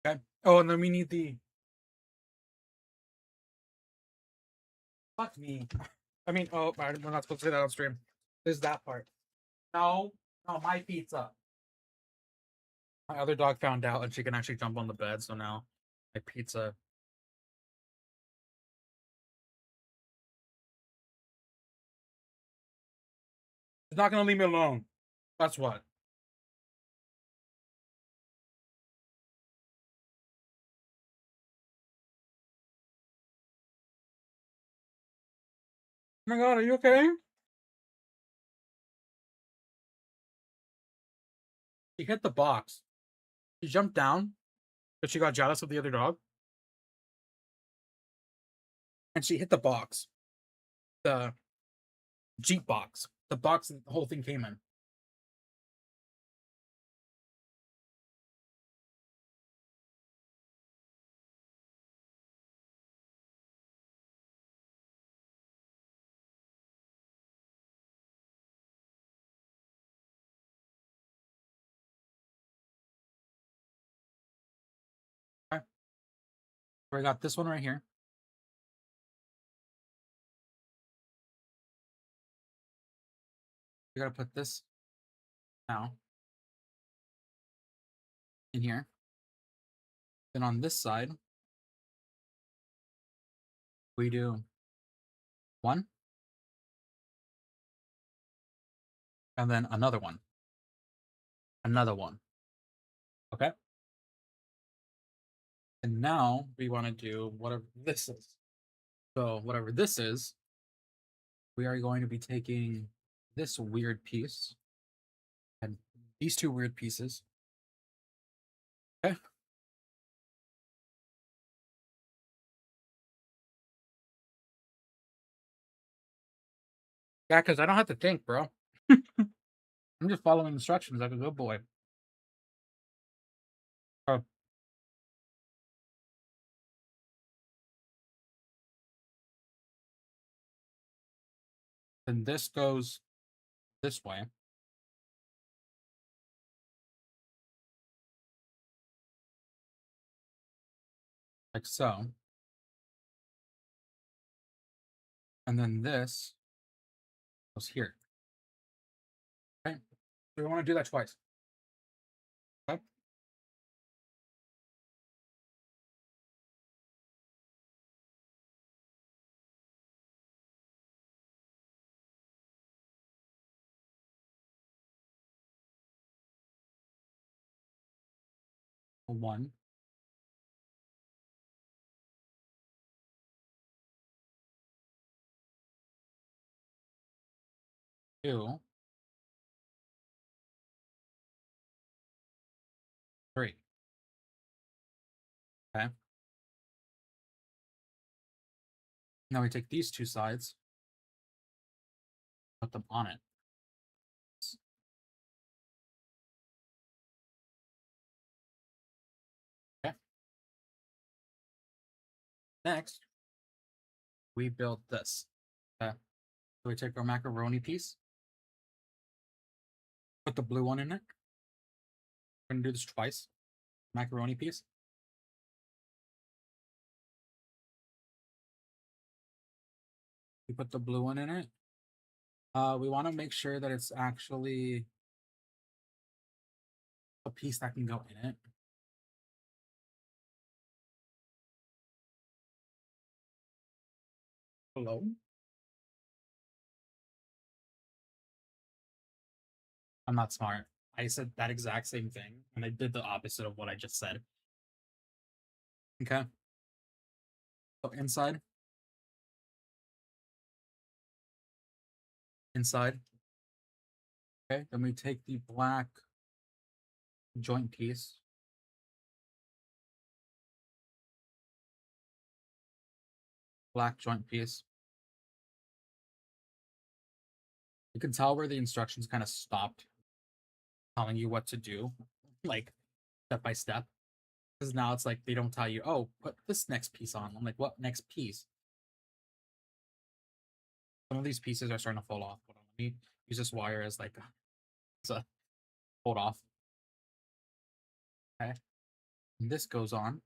A: Okay. Oh, and then we need the. Fuck me. I mean, oh, we're not supposed to say that on stream. There's that part. No, no, my pizza. My other dog found out, and she can actually jump on the bed. So now, my pizza. It's not gonna leave me alone. That's what. Oh my god, are you okay? She hit the box. She jumped down, but she got jealous of the other dog, and she hit the box. The Jeep box. The box that the whole thing came in. Okay. So I got this one right here. We gotta put this now in here. Then on this side, we do one, and then another one. Another one. Okay. And now we want to do whatever this is. So whatever this is, we are going to be taking this weird piece and these two weird pieces. Okay. Yeah, because I don't have to think, bro. I'm just following instructions like a good boy. Oh, and this goes this way. Like so. And then this goes here. Okay. So we want to do that twice. Okay. One, two, three. Okay. Now we take these two sides put them on it. Okay. Next, we built this. Okay. So we take our macaroni piece, put the blue one in it. We're gonna do this twice. Macaroni piece. We put the blue one in it. We want to make sure that it's actually a piece that can go in it. Hello? I'm not smart. I said that exact same thing, and I did the opposite of what I just said. Okay. So inside. Okay. Then we take the black joint piece. Black joint piece. You can tell where the instructions kind of stopped telling you what to do, like step by step. Because now it's like they don't tell you, oh, put this next piece on. I'm like, what next piece? Some of these pieces are starting to fall off. Hold on, let me use this wire as like a hold off. Okay. And this goes on.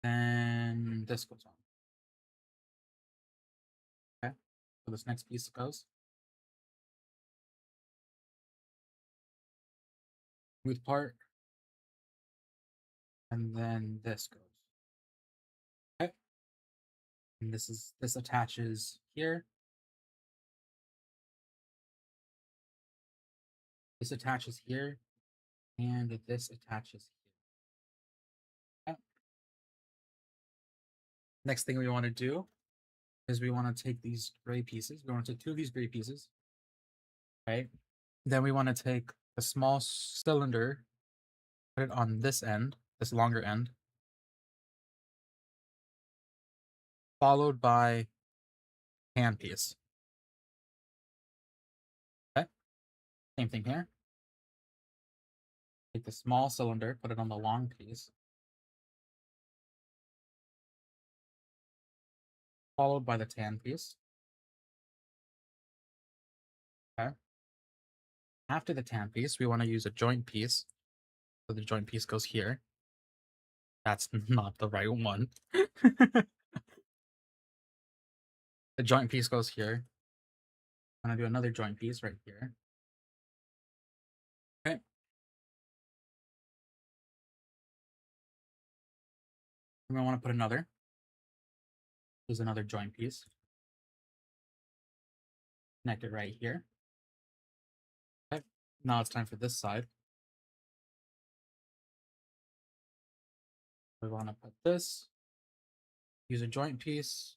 A: Then this goes on. Okay. So this next piece goes. Smooth part. And then this goes. Okay. And this attaches here. This attaches here. And this attaches here. Okay. Next thing we want to do is we want to take these gray pieces. We want to take two of these gray pieces. Right. Then we want to take a small cylinder, put it on this end, this longer end, followed by hand piece. Okay. Same thing here. Take the small cylinder, put it on the long piece, followed by the tan piece. Okay. After the tan piece, we want to use a joint piece. So the joint piece goes here. That's not the right one. The joint piece goes here. I'm going to do another joint piece right here. Okay. And we want to put another. There's another joint piece. Connect it right here. Okay. Now it's time for this side. We want to put this. Use a joint piece.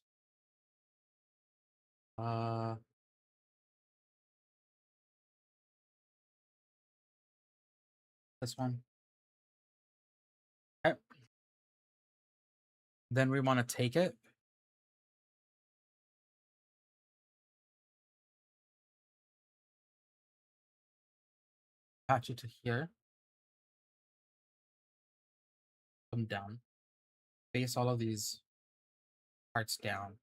A: This one. Okay. Then we want to take it. Attach it to here. Come down. Face all of these parts down.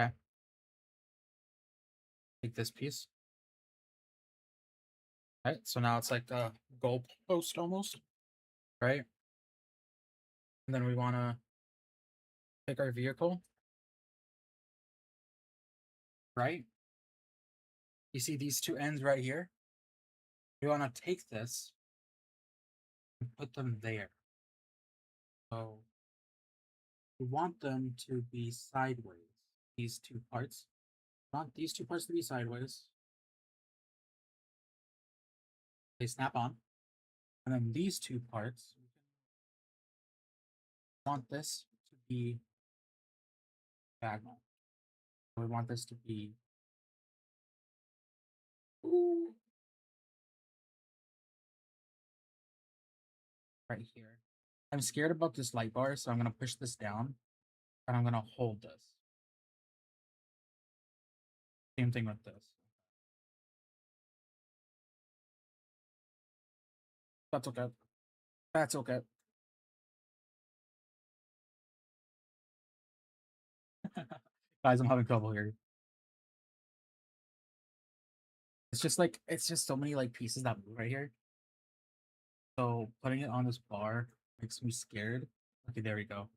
A: Okay. Take this piece. Right. So now it's like a goal post almost. Right. And then we want to take our vehicle. Right. You see these two ends right here? We want to take this and put them there. So we want them to be sideways. These two parts. We want these two parts to be sideways. They snap on. And then these two parts, we want this to be diagonal. We want this to be right here. I'm scared about this light bar, so I'm gonna push this down and I'm gonna hold this. Same thing with this. That's okay. That's okay. Guys, I'm having trouble here. It's just so many like pieces that move right here. So putting it on this bar makes me scared. Okay, there we go.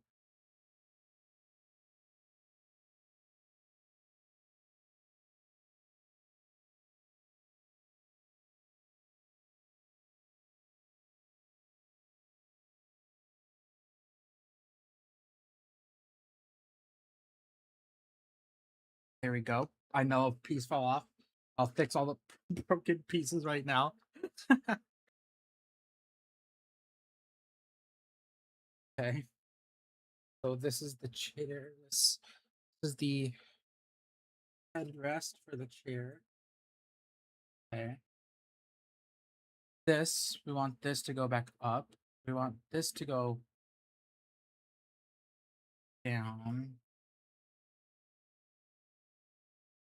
A: There we go. I know a piece fell off. I'll fix all the broken pieces right now. Okay. So this is the chair. This is the headrest for the chair. Okay. This, we want this to go back up. We want this to go down.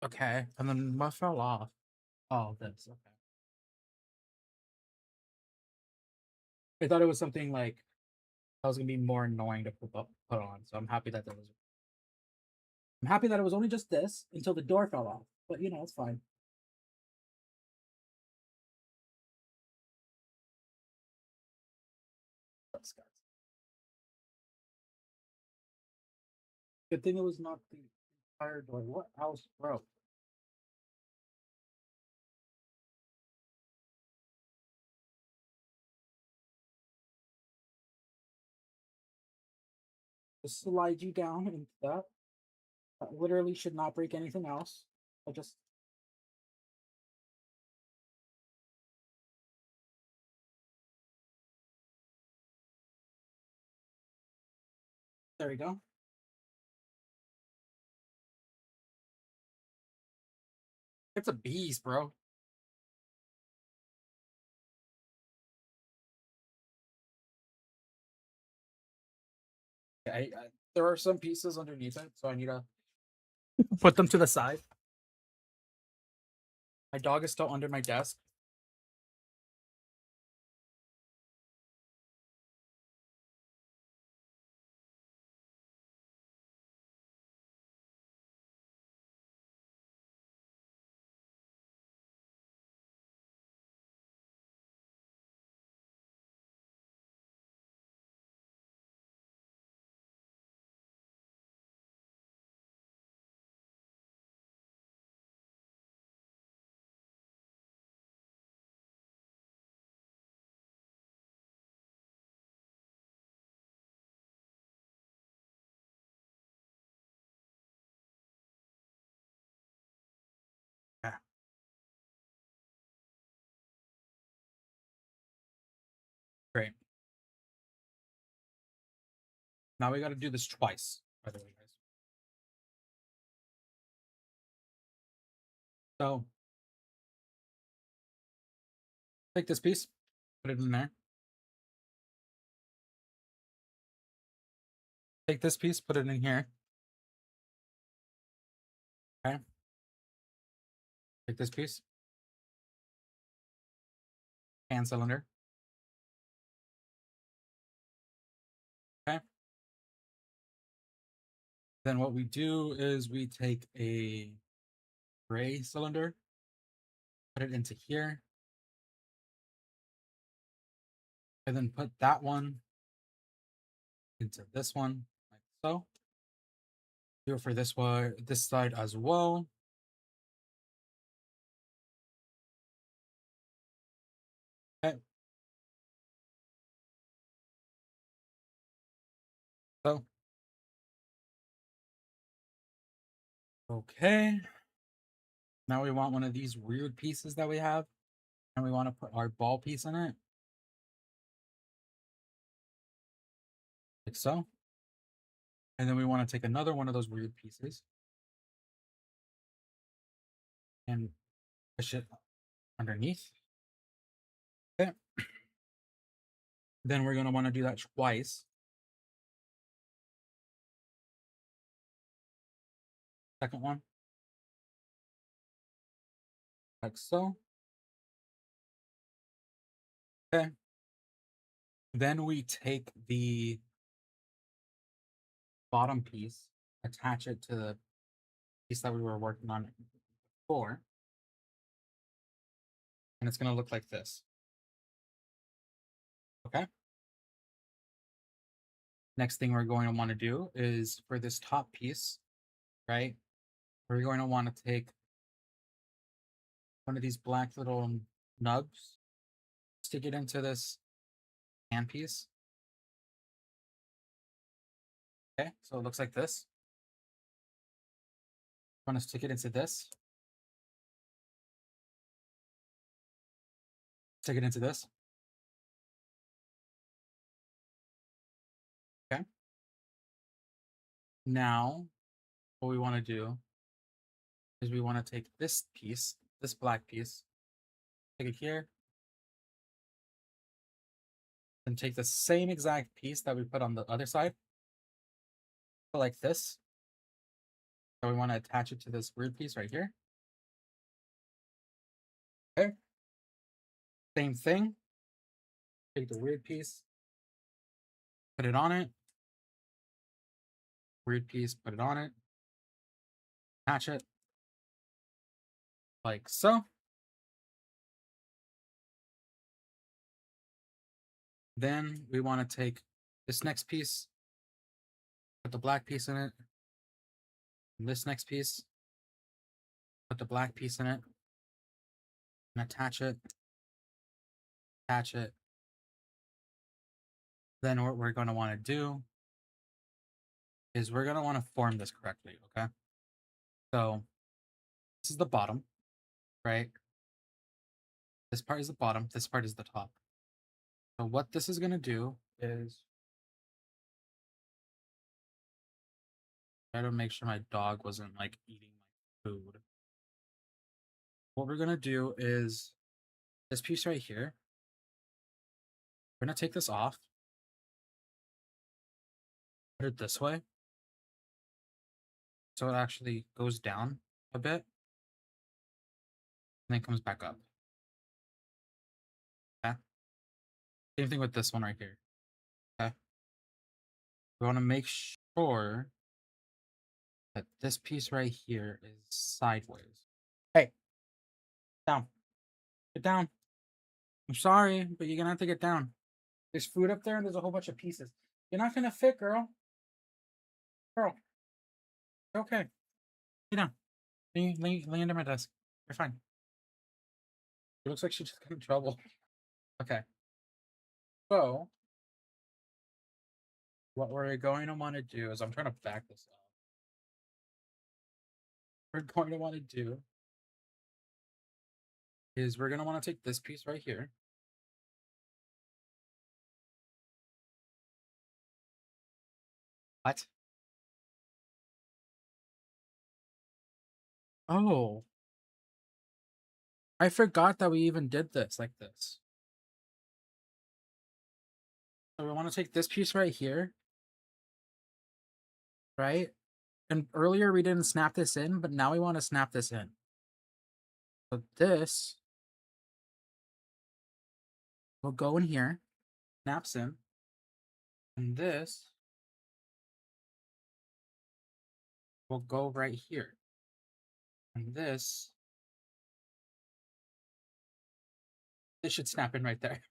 A: Okay. And then what fell off? Oh, this. Okay. I thought it was something like that was gonna be more annoying to put on. So I'm happy that it was only just this until the door fell off. But you know, it's fine. Good thing it was not the entire door. What else broke? Just slide you down into that. That literally should not break anything else. I just there we go. It's a beast, bro. There are some pieces underneath it, so I need to put them to the side. My dog is still under my desk. Yeah, great. Now we got to do this twice, by the way, guys. So take this piece, put it in there. Take this piece, put it in here. Okay. Take this piece. Hand cylinder. Okay. Then what we do is we take a gray cylinder, put it into here, and then put that one into this one, like so. Do it for this one, this side as well. Okay. So. Okay. Now we want one of these weird pieces that we have, and we want to put our ball piece in it. Like so. And then we want to take another one of those weird pieces and push it underneath. Okay. Then we're going to want to do that twice. Second one. Like so. Okay. Then we take the bottom piece, attach it to the piece that we were working on before, and it's going to look like this. Okay. Next thing we're going to want to do is for this top piece, right? We're going to want to take one of these black little nubs, stick it into this handpiece. Okay, so it looks like this. I'm going to stick it into this. Stick it into this. Okay. Now, what we want to do is we want to take this piece, this black piece, take it here, and take the same exact piece that we put on the other side, like this. So we want to attach it to this weird piece right here. Okay. Same thing. Take the weird piece, put it on it. Weird piece, put it on it. Attach it. Like so. Then we want to take this next piece, put the black piece in it. And this next piece, put the black piece in it. And attach it. Attach it. Then what we're going to want to do is we're going to want to form this correctly, okay? So this is the bottom, right? This part is the bottom. This part is the top. So what this is going to do is try to make sure my dog wasn't like eating my food. What we're going to do is this piece right here. We're going to take this off. Put it this way. So it actually goes down a bit. And then comes back up. Okay. Same thing with this one right here. Okay. We want to make sure that this piece right here is sideways. Hey, down. Get down. I'm sorry, but you're gonna have to get down. There's food up there and there's a whole bunch of pieces. You're not gonna fit, girl. Girl. Okay. Lay down. Lay under my desk. You're fine. It looks like she just got in trouble. Okay. So what we're going to want to do is I'm trying to back this up. We're going to want to do is we're going to want to take this piece right here. What? Oh. I forgot that we even did this like this. So we want to take this piece right here. Right? And earlier we didn't snap this in, but now we want to snap this in. So this will go in here, snaps in, and this will go right here. And this should snap in right there.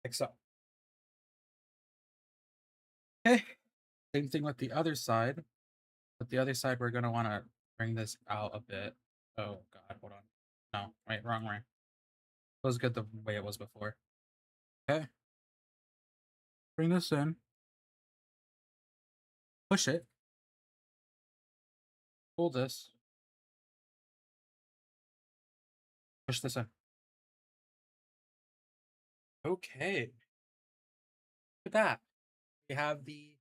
A: Like so. Okay. Same thing with the other side. With the other side, we're going to want to bring this out a bit. Oh, God, hold on. No, wait, wrong way. It was good the way it was before. Okay. Bring this in. Push it. Pull this. Push this in. Okay. Look at that. We have the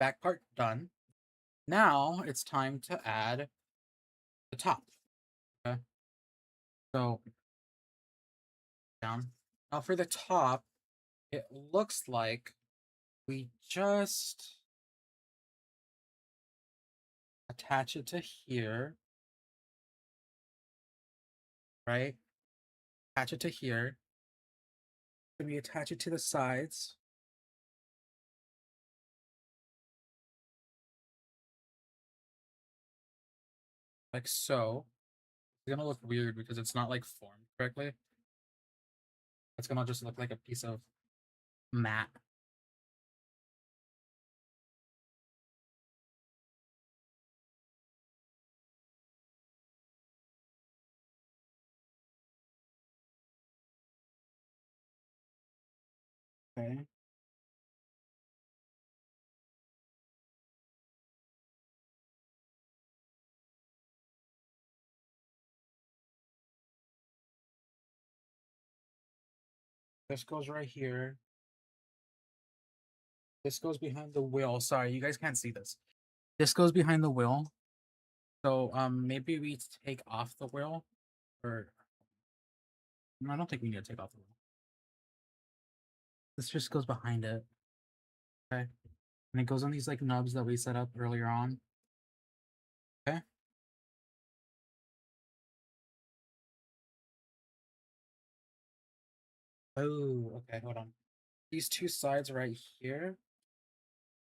A: back part done. Now it's time to add the top. Okay. So down. Now for the top, it looks like we just attach it to here, right? Attach it to here. Then we attach it to the sides. Like so. It's gonna look weird because it's not like formed correctly. It's gonna just look like a piece of mat. Okay. This goes right here. This goes behind the wheel. Sorry, you guys can't see this. This goes behind the wheel. So maybe we take off the wheel, or no, I don't think we need to take off the wheel. This just goes behind it. Okay. And it goes on these like nubs that we set up earlier on. Okay. Oh, okay, hold on. These two sides right here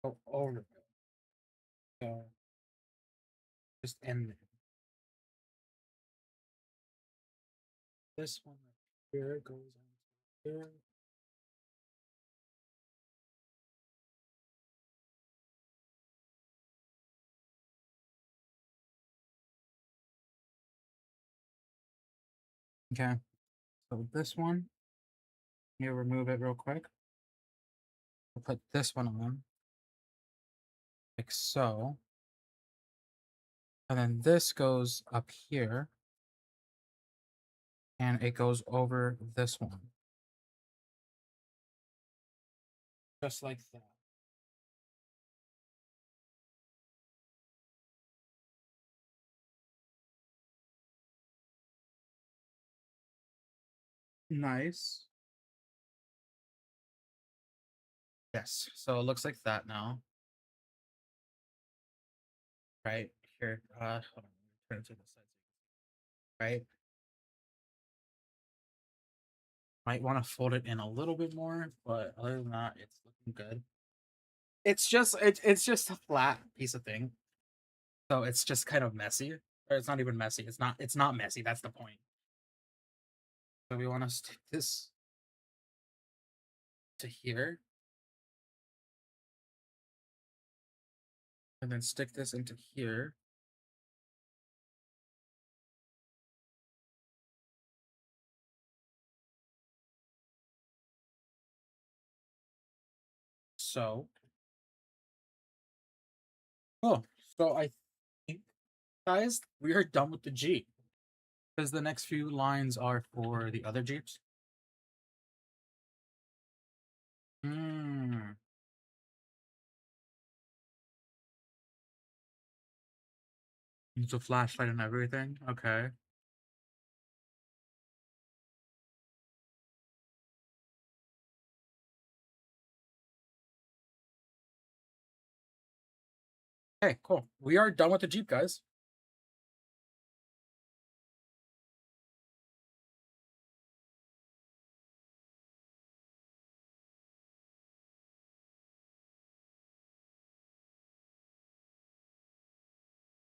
A: go over. So just end it. This one right here goes on here. Okay. So this one, you remove it real quick. We'll put this one on, like so. And then this goes up here. And it goes over this one. Just like that. Nice. Yes. So it looks like that now. Right here. Hold on. Turn it to the side. Right. Might want to fold it in a little bit more, but other than that, it's looking good. It's just a flat piece of thing. So it's just kind of messy. Or it's not even messy. It's not messy. That's the point. So we want to stick this to here. And then stick this into here. So, so I think, guys, we are done with the Jeep. Because the next few lines are for the other Jeeps. Hmm. It's a flashlight and everything. Okay. Okay, cool. We are done with the Jeep, guys.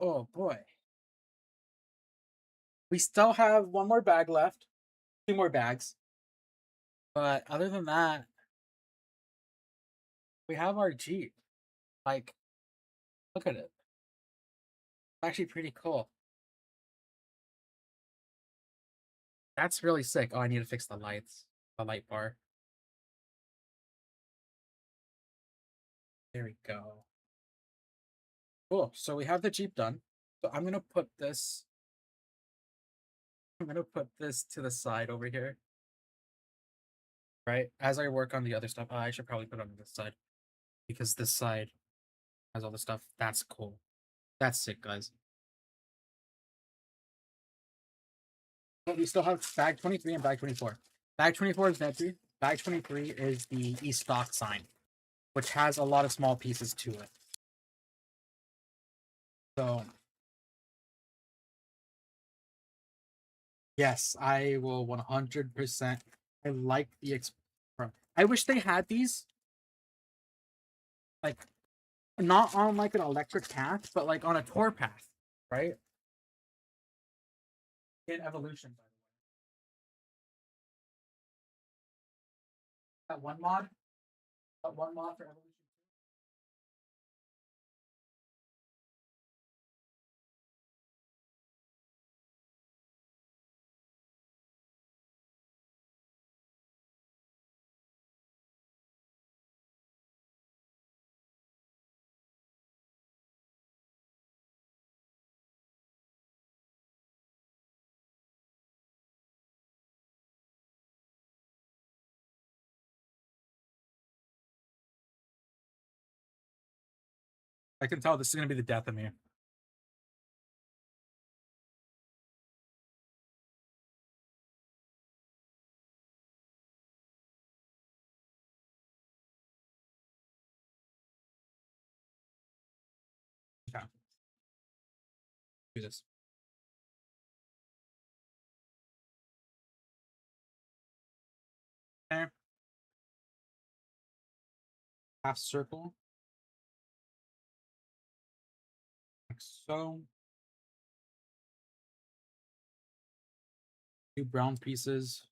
A: Oh boy. We still have one more bag left. Two more bags. But other than that, we have our Jeep. Like, look at it. It's actually pretty cool. That's really sick. Oh, I need to fix the lights. The light bar. There we go. Cool. So we have the Jeep done. So I'm gonna put this to the side over here. Right? As I work on the other stuff. I should probably put it on this side. Because this side has all the stuff. That's cool. That's sick, guys. But we still have bag 23 and bag 24. Bag 24 is net 3. Bag 23 is the e-stock sign, which has a lot of small pieces to it. So, yes, I will 100%. I like the I wish they had these, like, not on like an electric path, but like on a tour path, right? In Evolution, by the way. That one mod for Evolution. I can tell this is gonna be the death of me. Okay. Do this. Okay. Half circle. Like so. 2 brown pieces.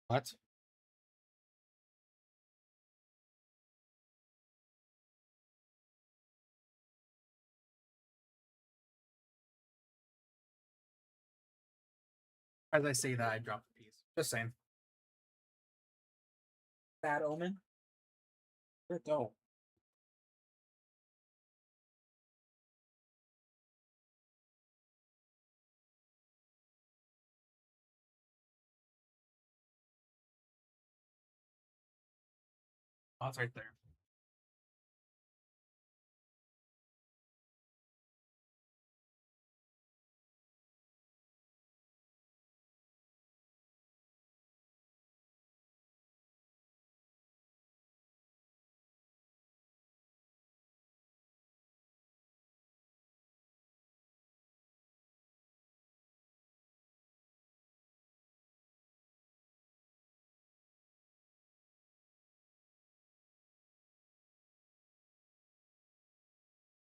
A: What? As I say that, I drop the piece. Just saying. Bad omen. Where'd it go? Oh, it's right there.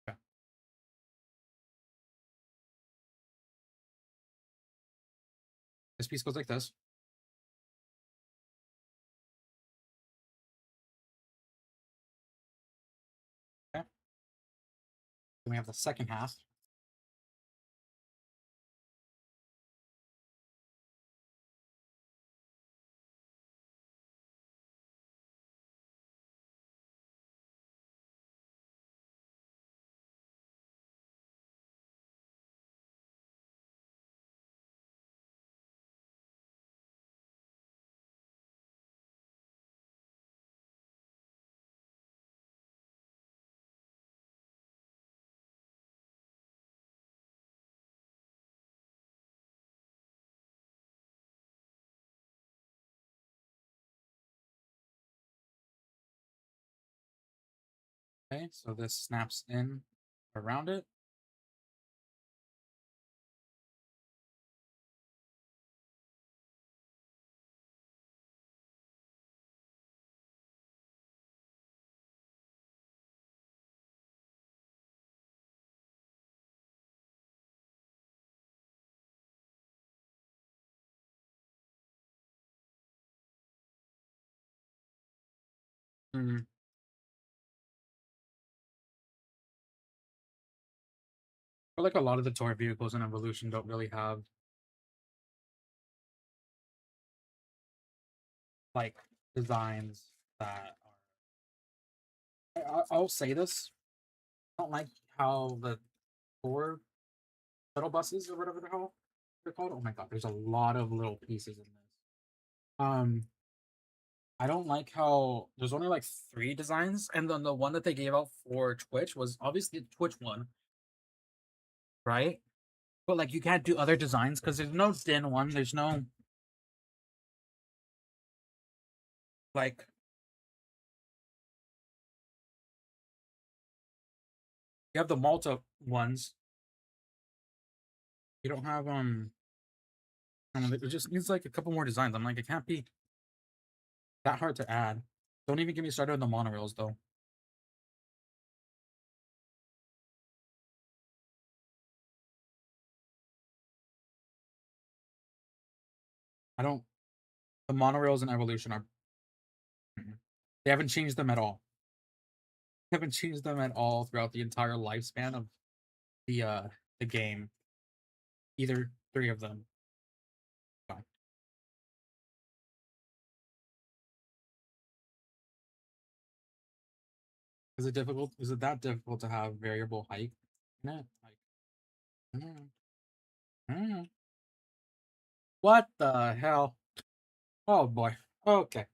A: Okay. This piece goes like this. Okay. Then we have the second half. Okay, so this snaps in around it. Mm. I feel like a lot of the tour vehicles in Evolution don't really have like designs that are. I'll say this. I don't like how the tour shuttle buses or whatever they're called. Oh my god, there's a lot of little pieces in this. I don't like how there's only like 3 designs, and then the one that they gave out for Twitch was obviously the Twitch one, right? But like you can't do other designs because there's no Din one, there's no like you have the Malta ones. You don't have I don't know, it just needs like a couple more designs. I'm like, it can't be that hard to add. Don't even get me started on the monorails though. I don't the monorails in Evolution are they haven't changed them at all. They haven't changed them at all throughout the entire lifespan of the game. Either 3 of them. So, is it difficult? Is it that difficult to have variable height in it? Like, mm. What the hell? Oh boy. Okay.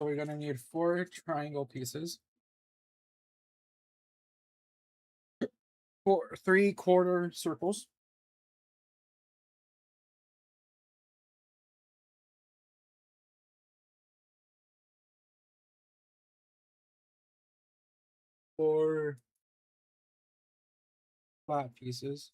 A: So we're gonna need 4 triangle pieces, 3/4 circles, 4 flat pieces,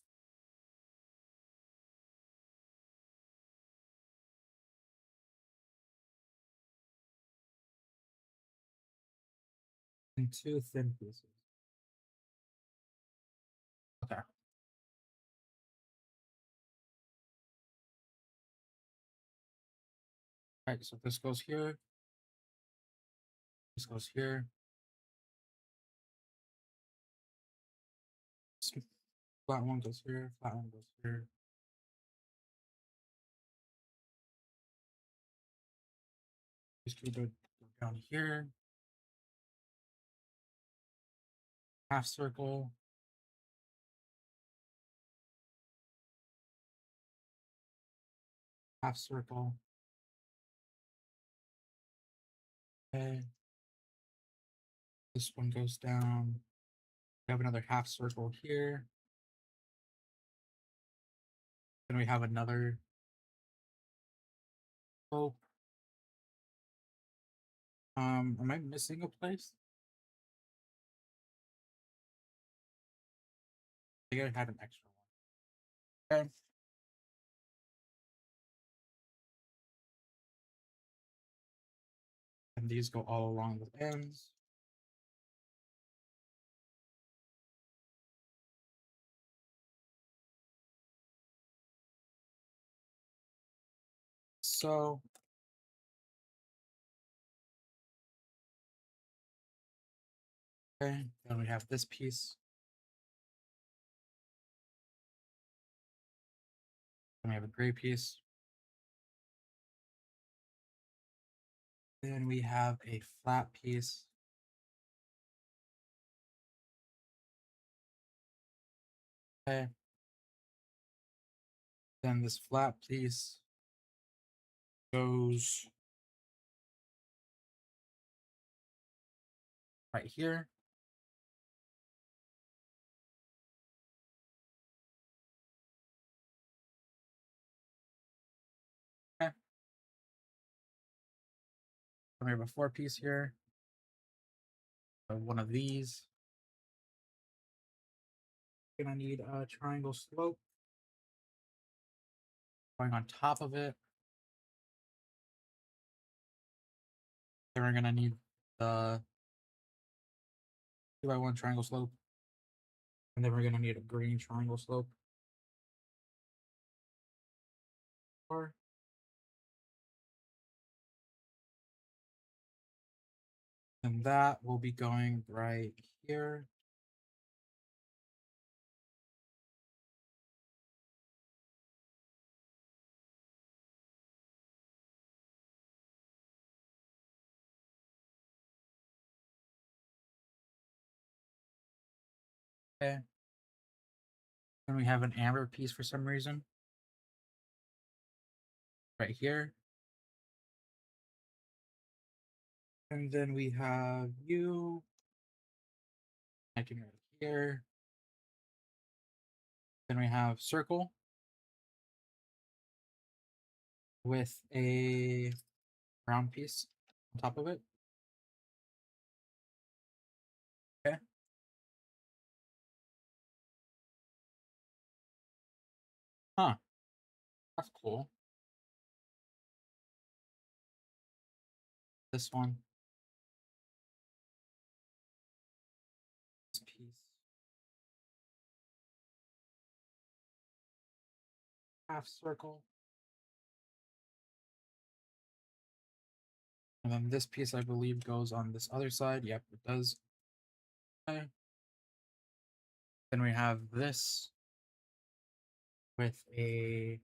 A: and 2 thin pieces. Okay. Alright, so this goes here, this goes here. This flat one goes here, flat one goes here. These 2 go down here. Half circle. Half circle. Okay. This one goes down. We have another half circle here. Then we have another slope. Am I missing a place? I think I had an extra one. Okay. And these go all along the ends. So okay, then we have this piece. Then we have a gray piece. Then we have a flat piece. Okay. Then this flat piece goes right here. Okay. Then we have a 4 piece here. One of these. Gonna need a triangle slope going on top of it. Then we're gonna need the 2x1 triangle slope. And then we're gonna need a green triangle slope. Or and that will be going right here. Okay. And we have an amber piece for some reason. Right here. And then we have you. Connecting right here. Then we have circle with a brown piece on top of it. Okay. Huh. That's cool. This one. This piece. Half circle. And then this piece, I believe, goes on this other side. Yep, it does. Okay. Then we have this with a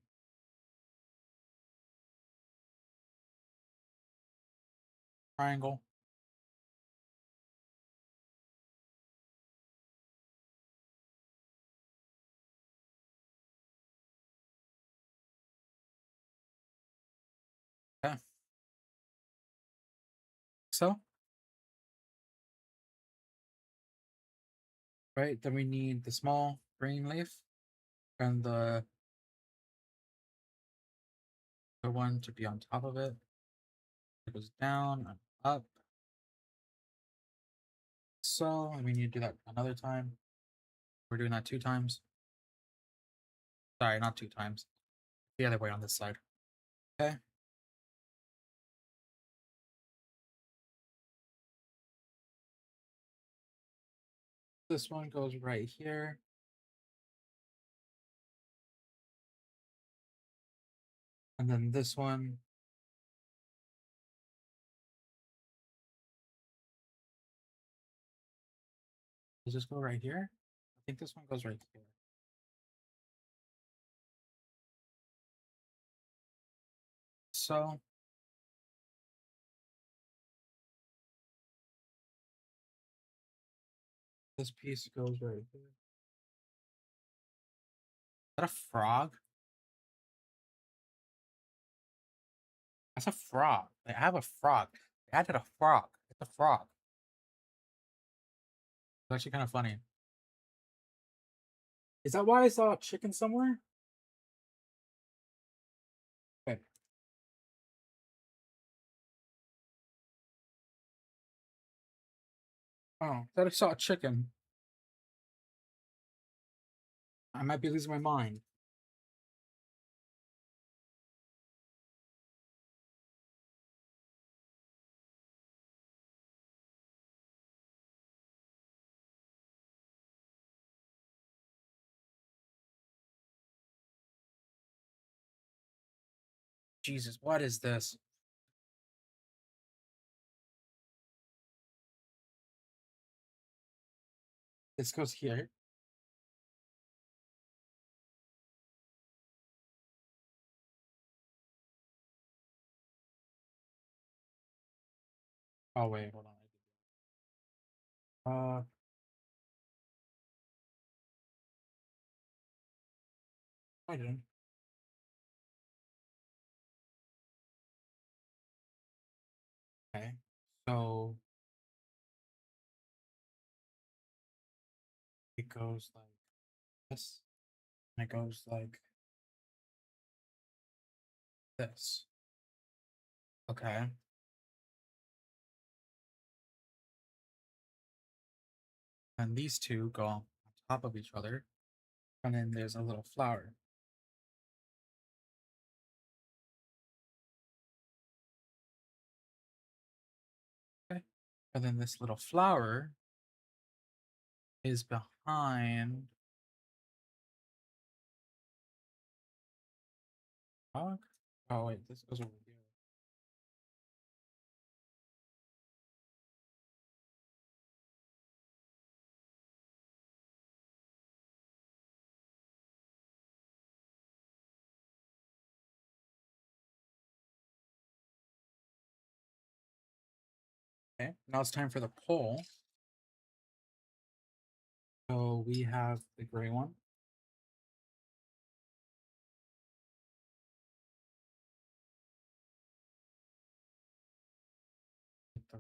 A: triangle. Okay. So, right, then we need the small green leaf and the other one to be on top of it. It goes down and up. So, and we need to do that another time. We're doing that 2 times. Sorry, not 2 times. The other way on this side. Okay. This one goes right here. And then this one. Does this go right here? I think this one goes right here. So, this piece goes right here. Is that a frog? That's a frog. I have a frog. I added a frog. It's a frog. It's actually kind of funny. Is that why I saw a chicken somewhere? Okay. Oh, thought I saw a chicken. I might be losing my mind. Jesus, what is this? This goes here. Oh wait, hold on. I didn't. Okay. So it goes like this. And it goes like this. Okay. And these two go on top of each other. And then there's a little flower. Okay. And then this little flower is behind. Oh, wait, this goes over here. Okay, now it's time for the pole. So we have the gray one.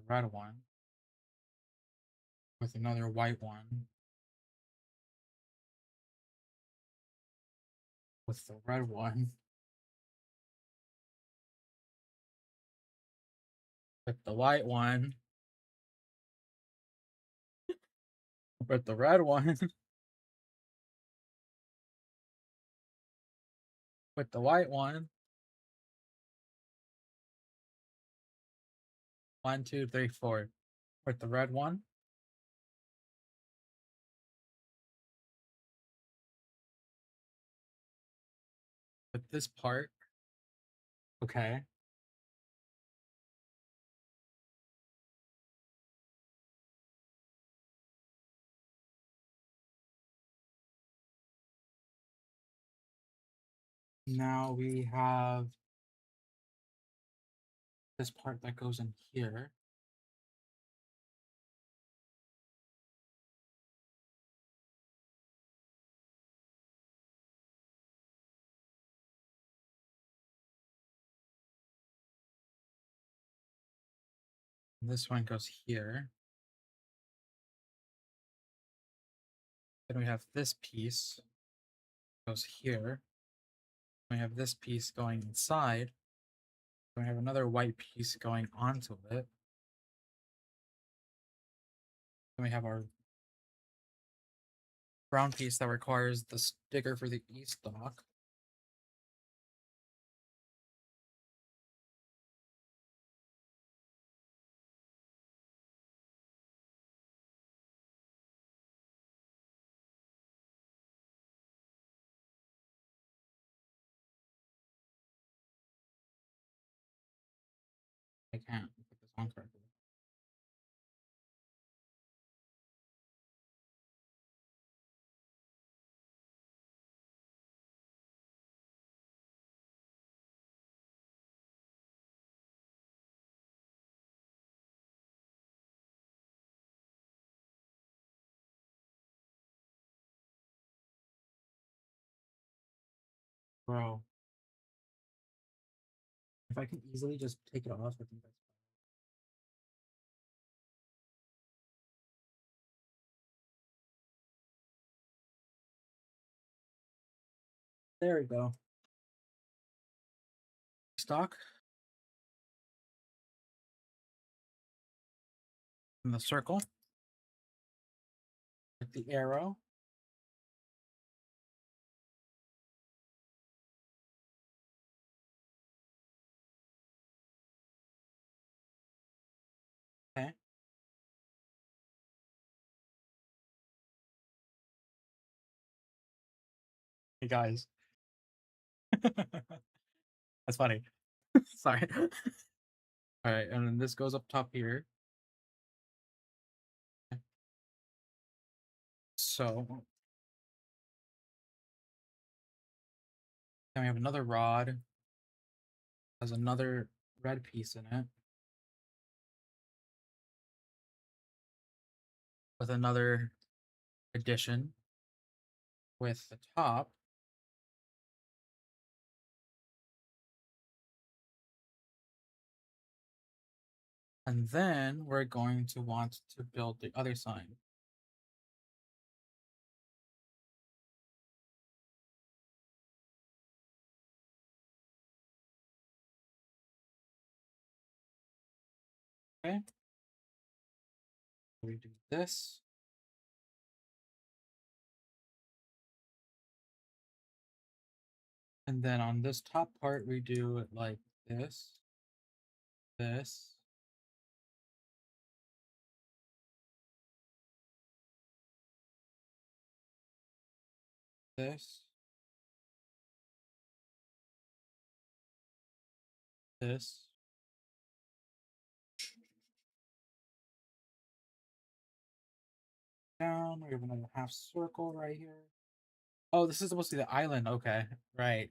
A: red one with another white one with the red one with the white one with the red one with the white one. 1, 2, 3, 4 with the red one. With this part. Okay. Now we have this part that goes in here. This one goes here. Then we have this piece goes here. We have this piece going inside. Then we have another white piece going onto it. Then we have our brown piece that requires the sticker for the e-stock. I can't put this on correctly. Bro. If I can easily just take it off, I think that's fine. There we go. Stock. In the circle. With the arrow. Okay. Hey guys. That's funny. Sorry. All right, and then this goes up top here. So then we have another rod. Has another red piece in it. With another addition. With the top. And then we're going to want to build the other side. Okay. We do this. And then on this top part, we do it like this, this, this, this. Down. We have another half circle right here. Oh, this is supposed to be the island. Okay, right.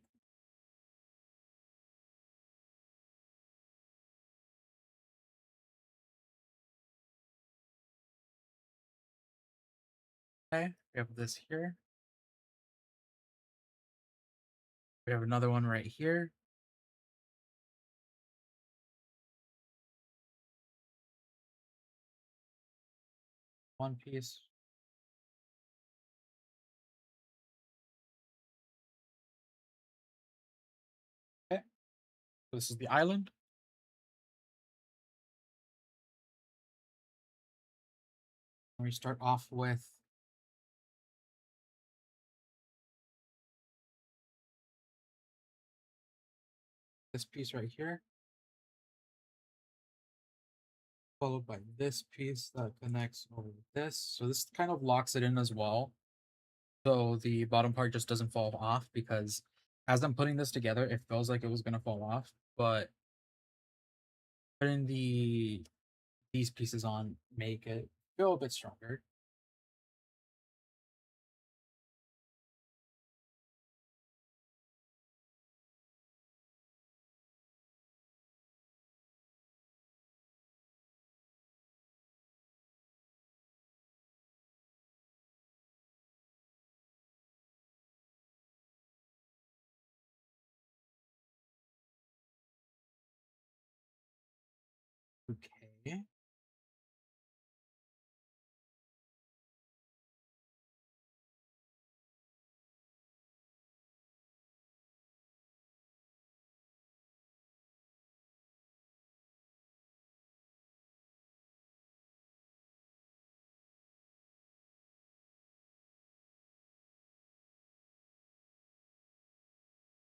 A: Okay, we have this here. We have another one right here. one piece. Okay, so this is the island. And we start off with this piece right here, followed by this piece that connects over this. So this kind of locks it in as well. So the bottom part just doesn't fall off, because as I'm putting this together, it feels like it was gonna fall off, but putting these pieces on make it feel a bit stronger. Okay.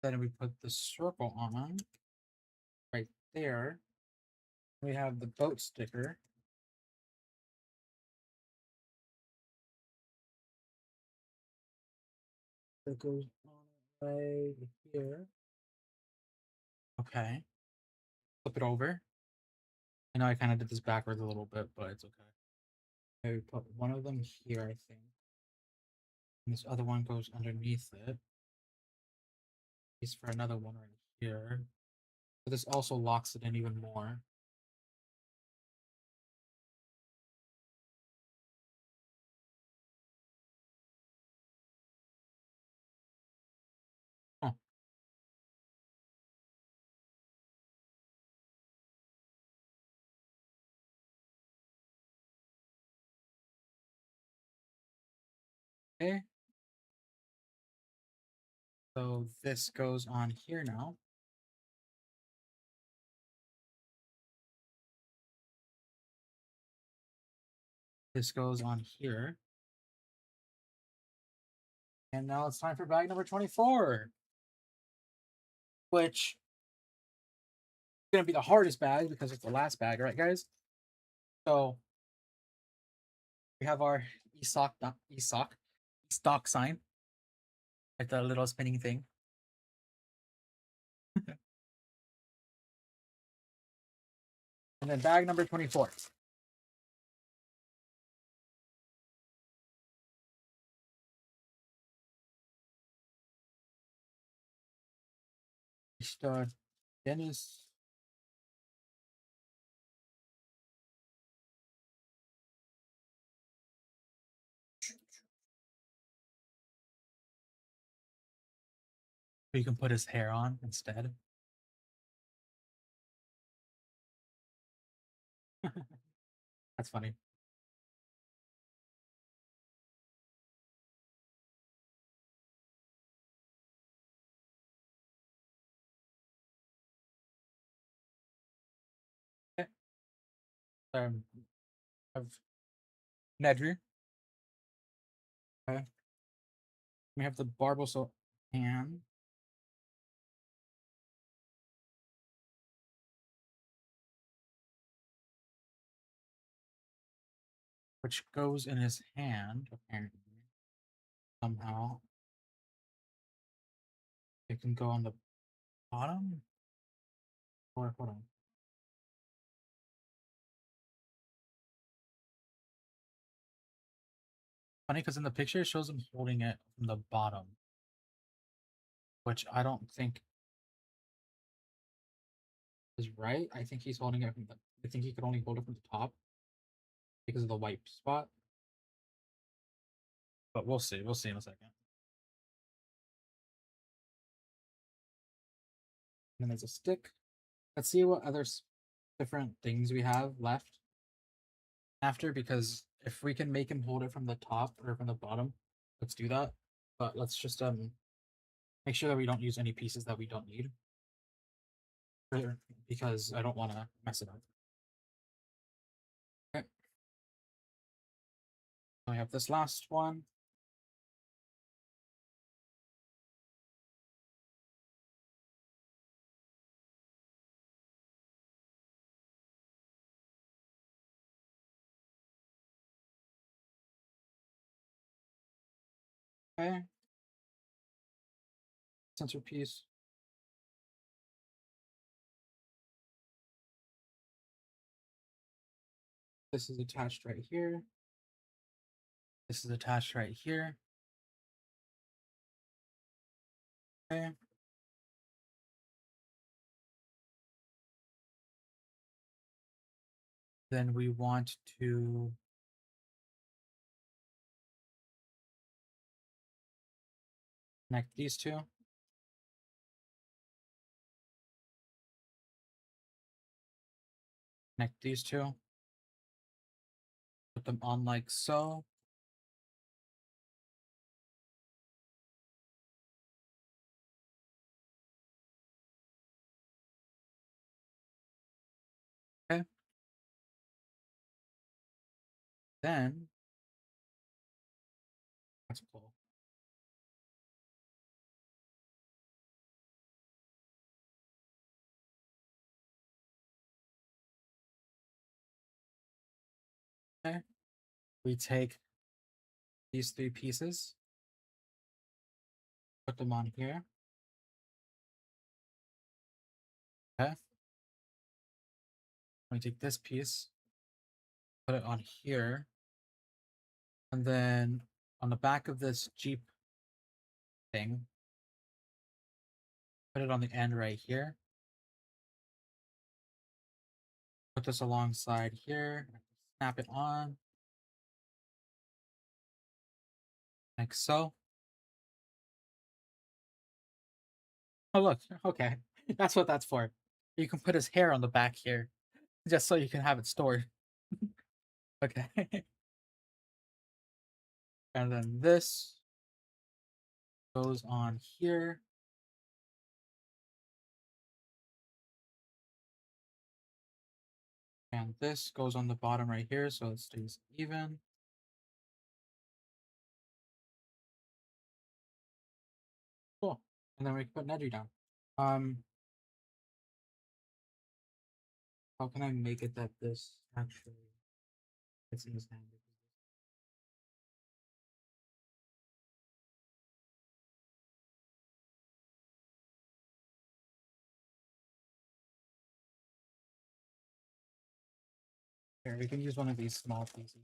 A: Then we put the circle on right there. We have the boat sticker. That goes on right here. Okay. Flip it over. I know I kind of did this backwards a little bit, but it's okay. I put one of them here, I think. And this other one goes underneath it. Piece for another one right here. But this also locks it in even more. Huh. Okay. So this goes on here now. This goes on here. And now it's time for bag number 24, which is going to be the hardest bag because it's the last bag, right, guys? So we have our stock sign, like the little spinning thing. And then bag number 24. Dennis. You can put his hair on instead. That's funny. Okay. Of Nedry. Okay. We have the Barboso hand. Which goes in his hand, apparently. Somehow. It can go on the bottom? Or hold on. Funny because in the picture it shows him holding it from the bottom. Which I don't think is right. I think he's holding it from the I think he could only hold it from the top because of the white spot. But we'll see. We'll see in a second. And then there's a stick. Let's see what other different things we have left after, because if we can make him hold it from the top or from the bottom, let's do that. But let's just make sure that we don't use any pieces that we don't need, because I don't want to mess it up. Okay. I have this last one. Okay. Sensor piece. This is attached right here. This is attached right here. Okay. Then we want to connect these two. Connect these two. Put them on like so. Okay. Then that's cool. Okay. We take these three pieces, put them on here. Okay. We take this piece, put it on here, and then on the back of this Jeep thing, put it on the end right here. Put this alongside here, snap it on, like so. Oh, look, okay. That's what that's for. You can put his hair on the back here, just so you can have it stored. Okay. And then this goes on here. And this goes on the bottom right here, so it stays even. Cool. And then we can put Neji down. How can I make it that this actually fits in his hand? Here, we can use one of these small pieces.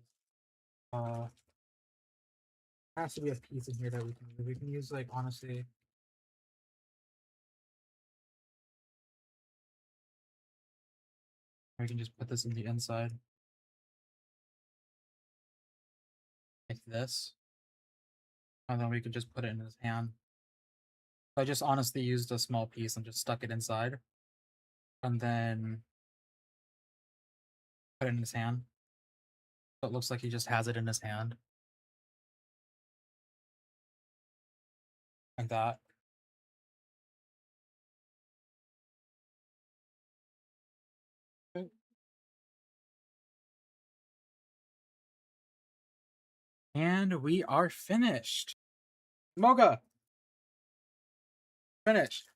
A: Has to be a piece in here that we can use. We can use, like, honestly, we can just put this in the inside like this, and then we could just put it in his hand. I just honestly used a small piece and just stuck it inside, and then put it in his hand. So it looks like he just has it in his hand, like that. Okay. And we are finished. Moga, finished.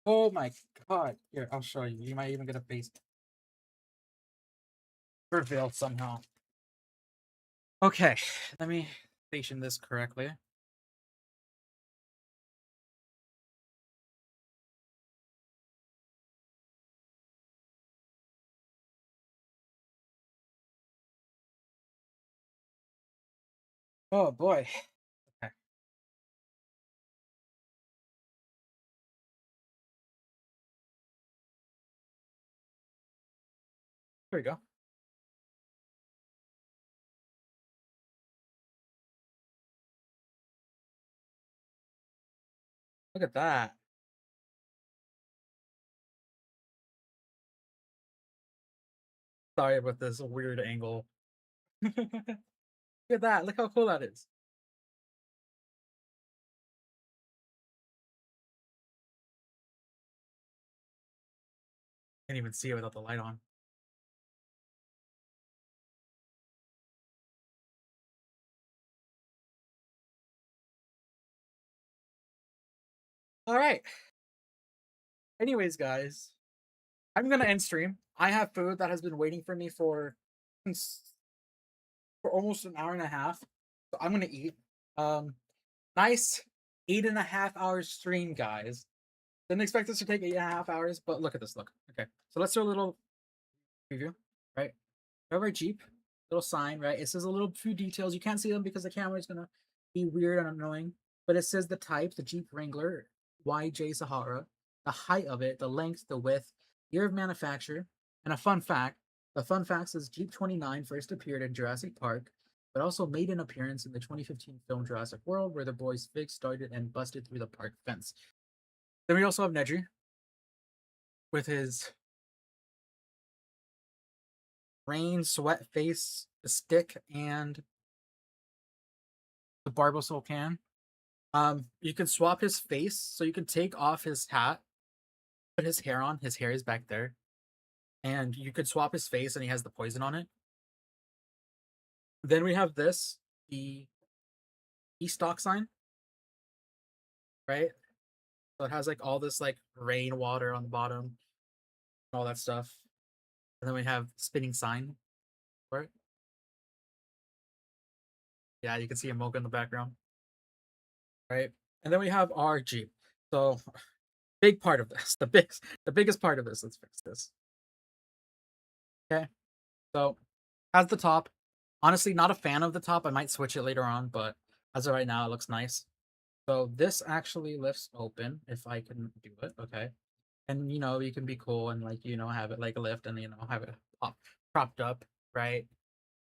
A: Oh my god. Here, I'll show you. You might even get a face reveal somehow. Okay, let me station this correctly. Oh boy. Okay. There we go. Look at that. Sorry about this weird angle. Look at that. Look how cool that is. Can't even see it without the light on. All right. Anyways, guys, I'm gonna end stream. I have food that has been waiting for me for almost an hour and a half. So I'm gonna eat. Nice 8.5 hours stream, guys. Didn't expect this to take 8.5 hours, but look at this. Look. Okay. So let's do a little preview, right? We have our Jeep, little sign, right? It says a little few details. You can't see them because the camera is gonna be weird and annoying. But it says the type, the Jeep Wrangler YJ Sahara, the height of it, the length, the width, year of manufacture, and a fun fact. The fun fact is Jeep 29 first appeared in Jurassic Park, but also made an appearance in the 2015 film Jurassic World, where the boys Fig started and busted through the park fence. Then we also have Nedry with his rain, sweat face, the stick, and the Barbasol can. You can swap his face, so you can take off his hat, put his hair on. His hair is back there, and you could swap his face, and he has the poison on it. Then we have this, the stock sign, right? So it has like all this like rainwater on the bottom, all that stuff. And then we have spinning sign for it. Yeah, you can see a Mocha in the background, right? And then we have our Jeep. So big part of this, the biggest part of this. Let's fix this. Okay, so as the top, honestly, not a fan of the top. I might switch it later on, but as of right now, it looks nice. So this actually lifts open if I can do it. Okay, and you can be cool and like have it like a lift and have it propped up, right?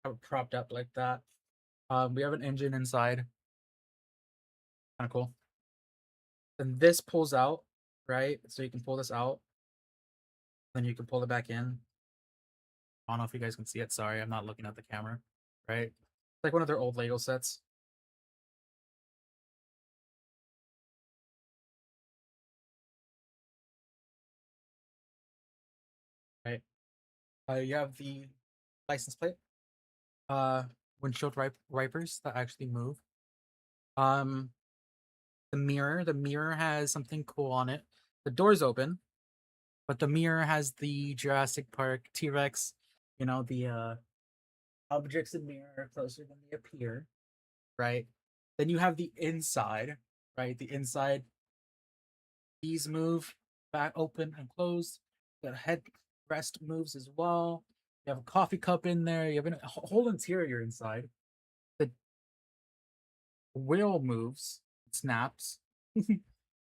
A: Have it propped up like that. We have an engine inside, kind of cool. Then this pulls out, right? So you can pull this out, then you can pull it back in. I don't know if you guys can see it. Sorry, I'm not looking at the camera, right? It's like one of their old Lego sets. Right. You have the license plate, uh, windshield wipers that actually move. Um, the mirror has something cool on it. The door's open, but the mirror has the Jurassic Park T-Rex, the objects in mirror are closer than they appear, right? Then you have the inside, right? The inside, these move back open and close. The headrest moves as well. You have a coffee cup in there. You have a whole interior inside. The wheel moves, snaps.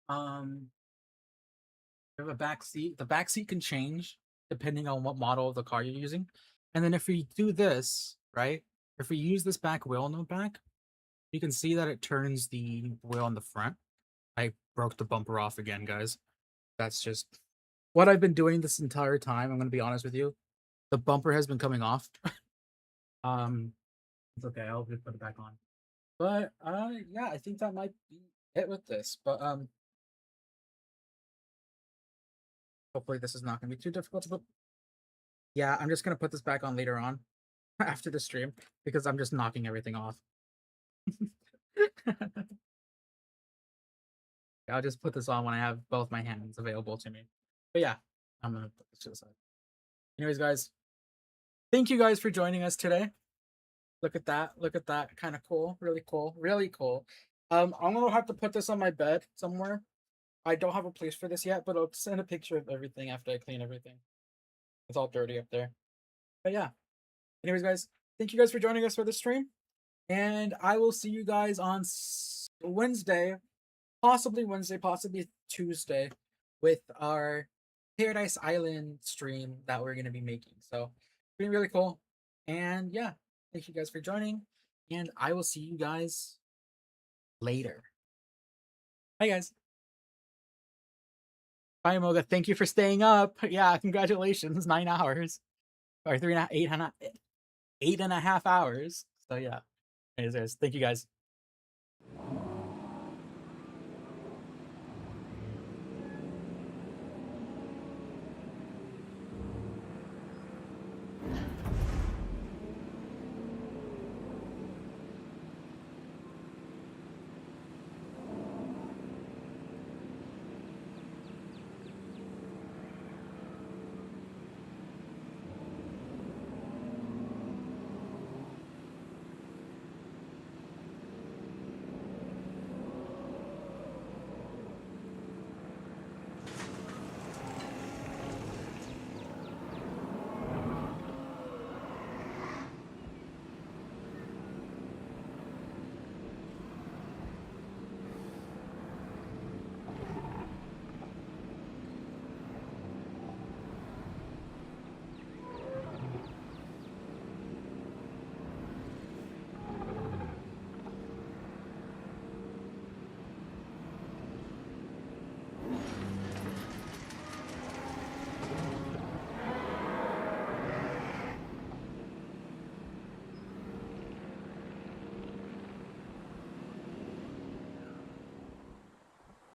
A: um, you have a back seat. The back seat can change depending on what model of the car you're using. And then if we do this, right? If we use this back wheel in the back, you can see that it turns the wheel on the front. I broke the bumper off again, guys. That's just what I've been doing this entire time. I'm gonna be honest with you. The bumper has been coming off. It's okay. I'll just put it back on. But yeah, I think that might be it with this. But hopefully this is not gonna be too difficult to put. Yeah, I'm just gonna put this back on later on after the stream because I'm just knocking everything off. I'll just put this on when I have both my hands available to me. But yeah, I'm gonna put this to the side. Anyways, guys, thank you guys for joining us today. Look at that. Look at that. Kind of cool. Really cool. Really cool. I'm gonna have to put this on my bed somewhere. I don't have a place for this yet, but I'll send a picture of everything after I clean everything. It's all dirty up there. But yeah. Anyways, guys, thank you guys for joining us for the stream. And I will see you guys on Wednesday, possibly Wednesday, possibly Tuesday, with our Paradise Island stream that we're gonna be making. So it's been really cool. And yeah, thank you guys for joining. And I will see you guys later. Bye guys. Bye Moga. Thank you for staying up. Yeah, congratulations. 9 hours. Or 3.5, 8. 8.5 hours. So yeah. Anyways, guys, thank you guys.